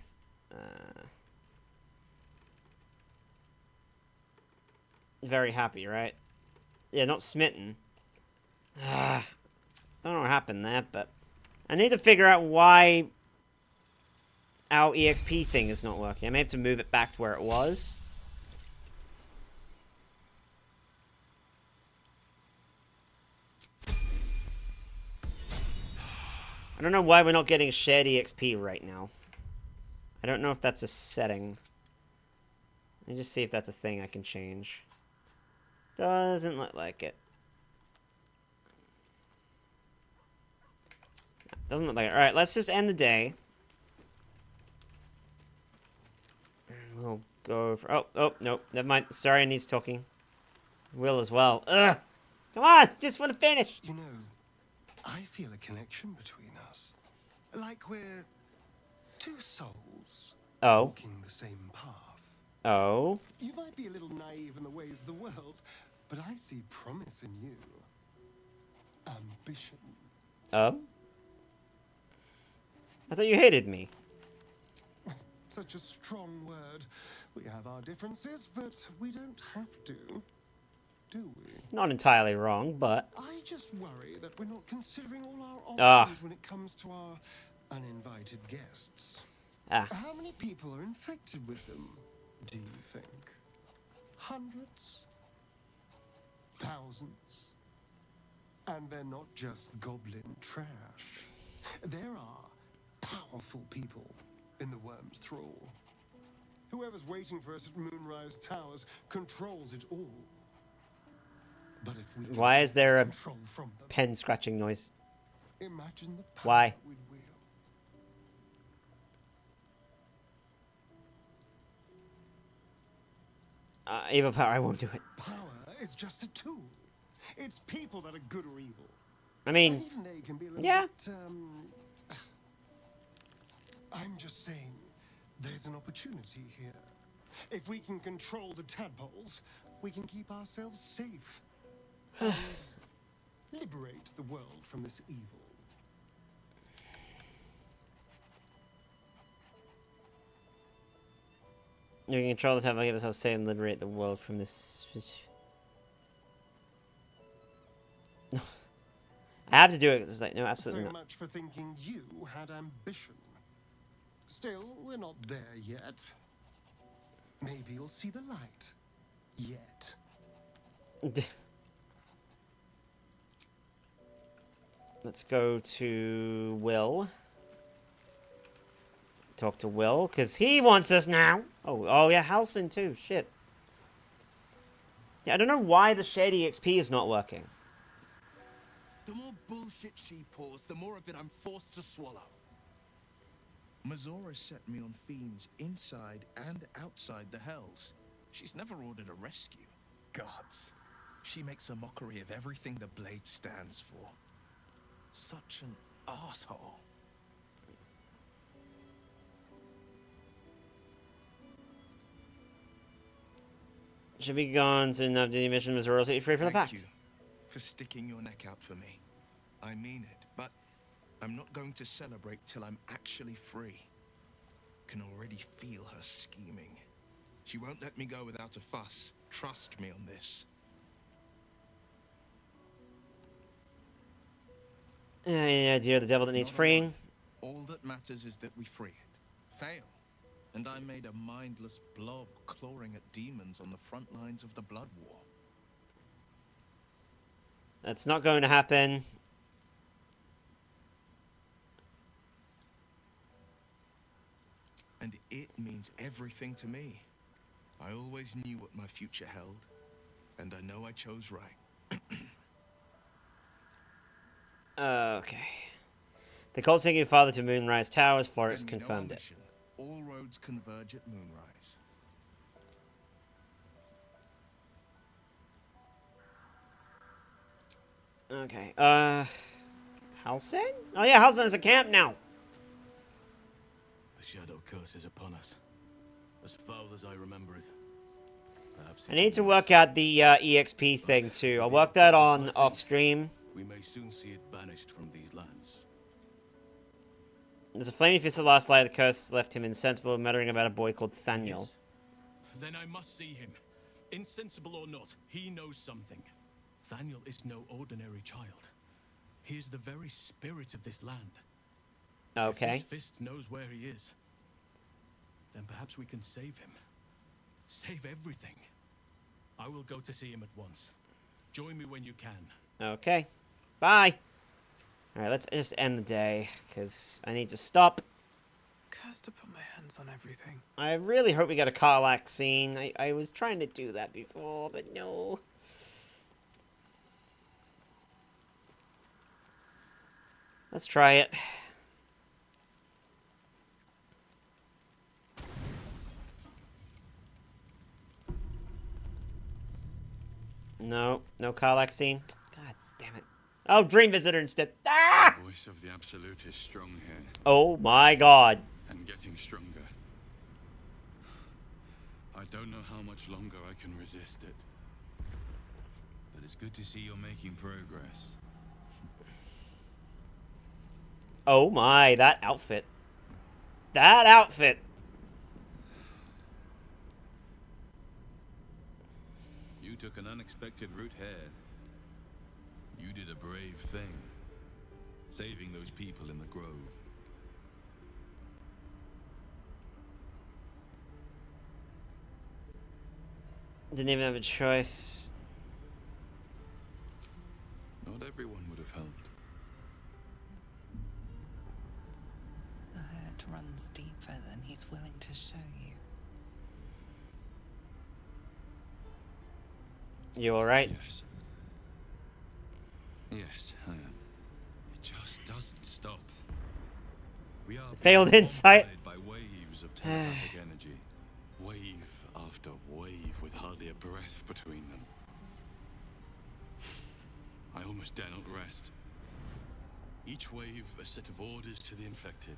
Speaker 1: Very happy, right? Yeah, not smitten. Don't know what happened there, but... I need to figure out why our EXP thing is not working. I may have to move it back to where it was. I don't know why we're not getting shared EXP right now. I don't know if that's a setting. Let me just see if that's a thing I can change. Doesn't look like it. Doesn't look like it. Alright, let's just end the day. And we'll go for... Oh, nope. Never mind. Sorry, needs talking. Will as well. Ugh! Come on! Just want to finish!
Speaker 17: You know, I feel a connection between us. Like we're two souls
Speaker 1: Oh.
Speaker 17: walking the same path.
Speaker 1: Oh.
Speaker 17: You might be a little naive in the ways of the world, but I see promise in you. Ambition.
Speaker 1: Oh? I thought you hated me.
Speaker 17: Such a strong word. We have our differences, but we don't have to, do we?
Speaker 1: Not entirely wrong, but...
Speaker 17: I just worry that we're not considering all our
Speaker 1: Ah.
Speaker 17: options when it comes to our uninvited guests.
Speaker 1: Ah.
Speaker 17: How many people are infected with them, do you think? Hundreds? Thousands? And they're not just goblin trash. There are powerful people in the worm's thrall. Whoever's waiting for us at Moonrise Towers controls it all. But if we
Speaker 1: Why is there a
Speaker 17: control from them,
Speaker 1: pen scratching noise?
Speaker 17: imagine the power
Speaker 1: Why?
Speaker 17: we'd wield.
Speaker 1: Evil power, I won't do it.
Speaker 17: Power is just a tool. It's people that are good or evil.
Speaker 1: I mean,
Speaker 17: And even they can be a little
Speaker 1: yeah.
Speaker 17: bit, I'm just saying, there's an opportunity here. If we can control the tadpoles, we can keep ourselves safe and liberate the world from this evil.
Speaker 1: You can control the time, give us how to say and liberate the world from this. No. I have to do it. It's like, no, absolutely
Speaker 17: So
Speaker 1: not.
Speaker 17: much for thinking you had ambition. Still, we're not there yet. Maybe you'll see the light. Yet.
Speaker 1: Let's go to Will. Talk to Will, because he wants us now. Oh yeah, Halcyon too. Shit. Yeah, I don't know why the shared EXP is not working.
Speaker 3: The more bullshit she pours, the more of it I'm forced to swallow.
Speaker 10: Mazora set me on fiends inside and outside the Hells. She's never ordered a rescue.
Speaker 3: Gods. She makes a mockery of everything the Blade stands for. Such an asshole.
Speaker 1: Should be gone soon enough. The mission was royalty free for the
Speaker 10: Thank
Speaker 1: pact.
Speaker 10: you for sticking your neck out for me. I mean it, but I'm not going to celebrate till I'm actually free. Can already feel her scheming. She won't let me go without a fuss. Trust me on this.
Speaker 1: Yeah, dear, the devil that needs
Speaker 10: Not a
Speaker 1: freeing.
Speaker 10: one. All that matters is that we free it. Fail. And I made a mindless blob clawing at demons on the front lines of the Blood War.
Speaker 1: That's not going to happen.
Speaker 10: And it means everything to me. I always knew what my future held, and I know I chose right.
Speaker 1: Okay. The cult taking your father to Moonrise Towers. Florence
Speaker 10: Then we know
Speaker 1: confirmed
Speaker 10: our
Speaker 1: it.
Speaker 10: mission. All roads converge at Moonrise.
Speaker 1: Okay. Halcyon? Oh yeah, Halcyon a camp now.
Speaker 18: The shadow curse is upon us. As foul as I remember it. Perhaps
Speaker 1: I need to work out the EXP thing too. I'll work that on off stream.
Speaker 18: we may soon see it banished from these lands.
Speaker 1: There's a flaming fist of the last light. The curse left him insensible, muttering about a boy called Thaniel.
Speaker 18: Then I must see him. Insensible or not, he knows something. Thaniel is no ordinary child. He is the very spirit of this land.
Speaker 1: Okay.
Speaker 18: If this fist knows where he is, then perhaps we can save him. Save everything. I will go to see him at once. Join me when you can.
Speaker 1: Okay. Bye. Alright, let's just end the day, because I need to stop.
Speaker 6: Cursed to put my hands on everything.
Speaker 1: I really hope we get a Karlak scene. I was trying to do that before, but no. Let's try it. No, no Karlak scene. God damn it. Oh, Dream Visitor instead. Ah!
Speaker 2: The voice of the Absolute is strong here.
Speaker 1: Oh my god.
Speaker 2: And getting stronger. I don't know how much longer I can resist it. But it's good to see you're making progress.
Speaker 1: Oh my, that outfit. That outfit!
Speaker 2: You took an unexpected route here. You did a brave thing. Saving those people in the grove.
Speaker 1: Didn't even have a choice.
Speaker 2: Not everyone would have helped.
Speaker 8: The hurt runs deeper than he's willing to show you.
Speaker 1: You alright?
Speaker 2: Yes. Yes, I am. It just doesn't stop. We are
Speaker 1: Failed insight.
Speaker 2: by waves of telepathic energy. Wave after wave with hardly a breath between them. I almost dare not rest. Each wave a set of orders to the infected.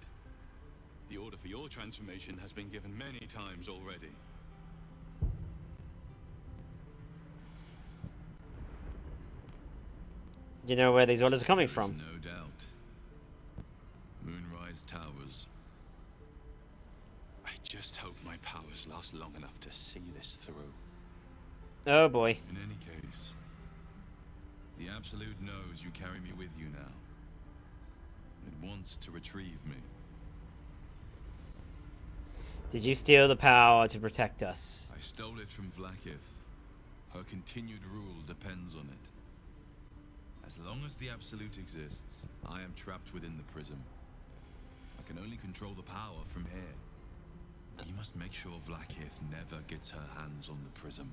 Speaker 2: The order for your transformation has been given many times already.
Speaker 1: You know where these orders are coming from.
Speaker 2: No doubt. Moonrise Towers. I just hope my powers last long enough to see this through.
Speaker 1: Oh boy.
Speaker 2: In any case, the Absolute knows you carry me with you now. It wants to retrieve me.
Speaker 1: Did you steal the power to protect us?
Speaker 2: I stole it from Vlaakith. Her continued rule depends on it. As long as the Absolute exists, I am trapped within the prism. I can only control the power from here. We must make sure Vlaakith never gets her hands on the prism.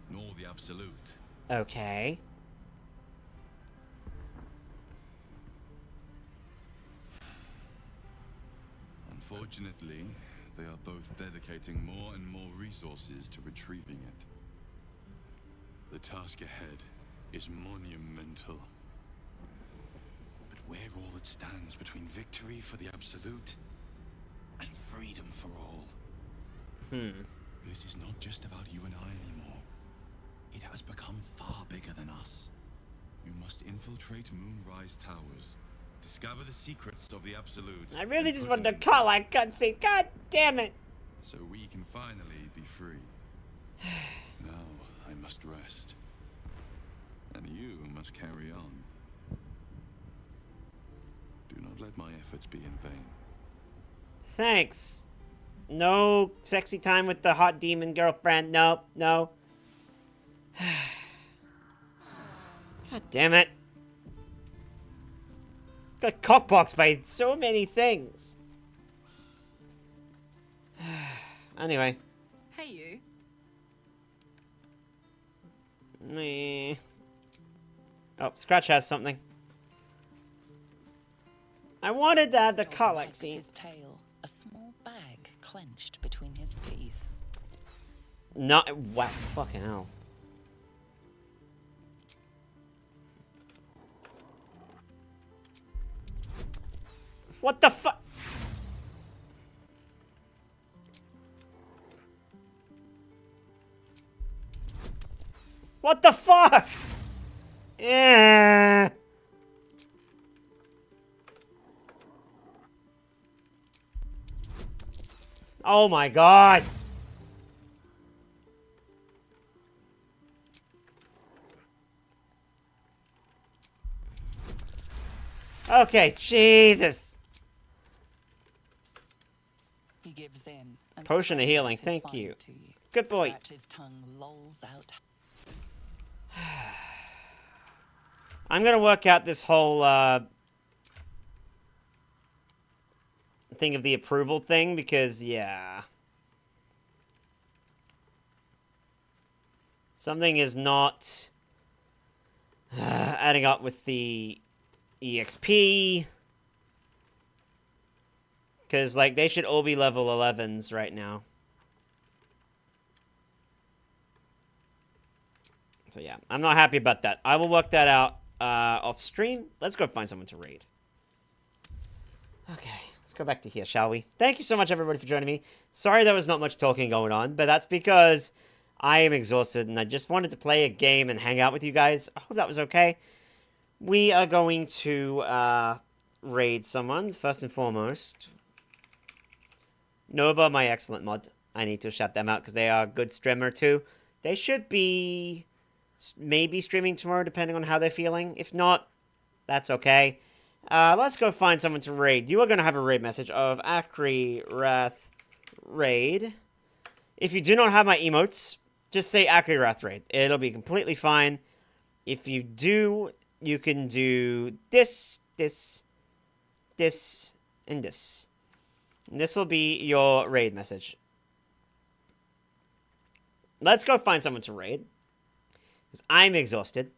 Speaker 2: Nor the Absolute.
Speaker 1: Okay.
Speaker 2: Unfortunately, they are both dedicating more and more resources to retrieving it. The task ahead is monumental. But we're all that stands between victory for the Absolute and freedom for all. This is not just about you and I anymore. It has become far bigger than us. You must infiltrate Moonrise Towers, discover the secrets of the Absolute.
Speaker 1: I really just wanted to call that cutscene. God damn it!
Speaker 2: So we can finally be free. Now I must rest. And you must carry on. Do not let my efforts be in vain.
Speaker 1: Thanks. No sexy time with the hot demon girlfriend. Nope, no. God damn it. Got cockboxed by so many things. Anyway.
Speaker 8: Hey, you.
Speaker 1: Meh. Oh, Scratch has something. I wanted to have the Colic scene.
Speaker 8: His tail, a small bag clenched between his teeth.
Speaker 1: Not wow, fucking hell. What the fuck? What the fuck? Yeah. Oh my god. Okay, Jesus.
Speaker 8: He gives in. And
Speaker 1: Potion of healing,
Speaker 8: his
Speaker 1: thank
Speaker 8: fine
Speaker 1: you.
Speaker 8: to you.
Speaker 1: Good boy.
Speaker 8: Scratch's tongue lolls out.
Speaker 1: I'm gonna work out this whole, thing of the approval thing, because, yeah. Something is not adding up with the EXP. Because, like, they should all be level 11s right now. So, yeah, I'm not happy about that. I will work that out off stream. Let's go find someone to raid. Okay, let's go back to here, shall we? Thank you so much, everybody, for joining me. Sorry there was not much talking going on, but that's because I am exhausted, and I just wanted to play a game and hang out with you guys. I hope that was okay. We are going to raid someone, first and foremost. Nova, my excellent mod. I need to shout them out because they are a good streamer too. They should be maybe streaming tomorrow depending on how they're feeling. If not, that's okay. Let's go find someone to raid. You are going to have a raid message of Akri Wrath Raid. If you do not have my emotes, just say Akri Wrath Raid. It'll be completely fine. If you do, you can do this, this, this, and this. And this will be your raid message. Let's go find someone to raid. Because I'm exhausted.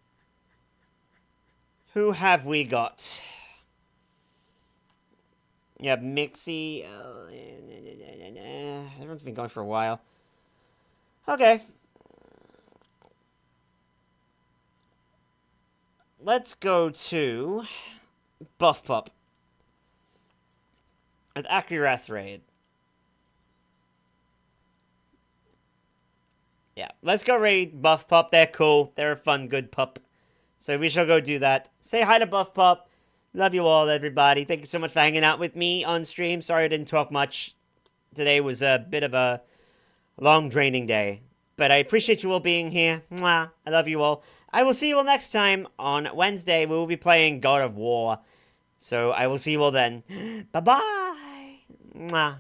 Speaker 1: Who have we got? Yeah, Mixie. Everyone's been going for a while. Okay. Let's go to Buff Pup. At Akirath Raid. Yeah, let's go raid Buff Pup. They're cool. They're a fun, good pup. So we shall go do that. Say hi to Buff Pup. Love you all, everybody. Thank you so much for hanging out with me on stream. Sorry I didn't talk much. Today was a bit of a long, draining day. But I appreciate you all being here. Mwah. I love you all. I will see you all next time on Wednesday. We will be playing God of War. So I will see you all then. Bye-bye. Mwah.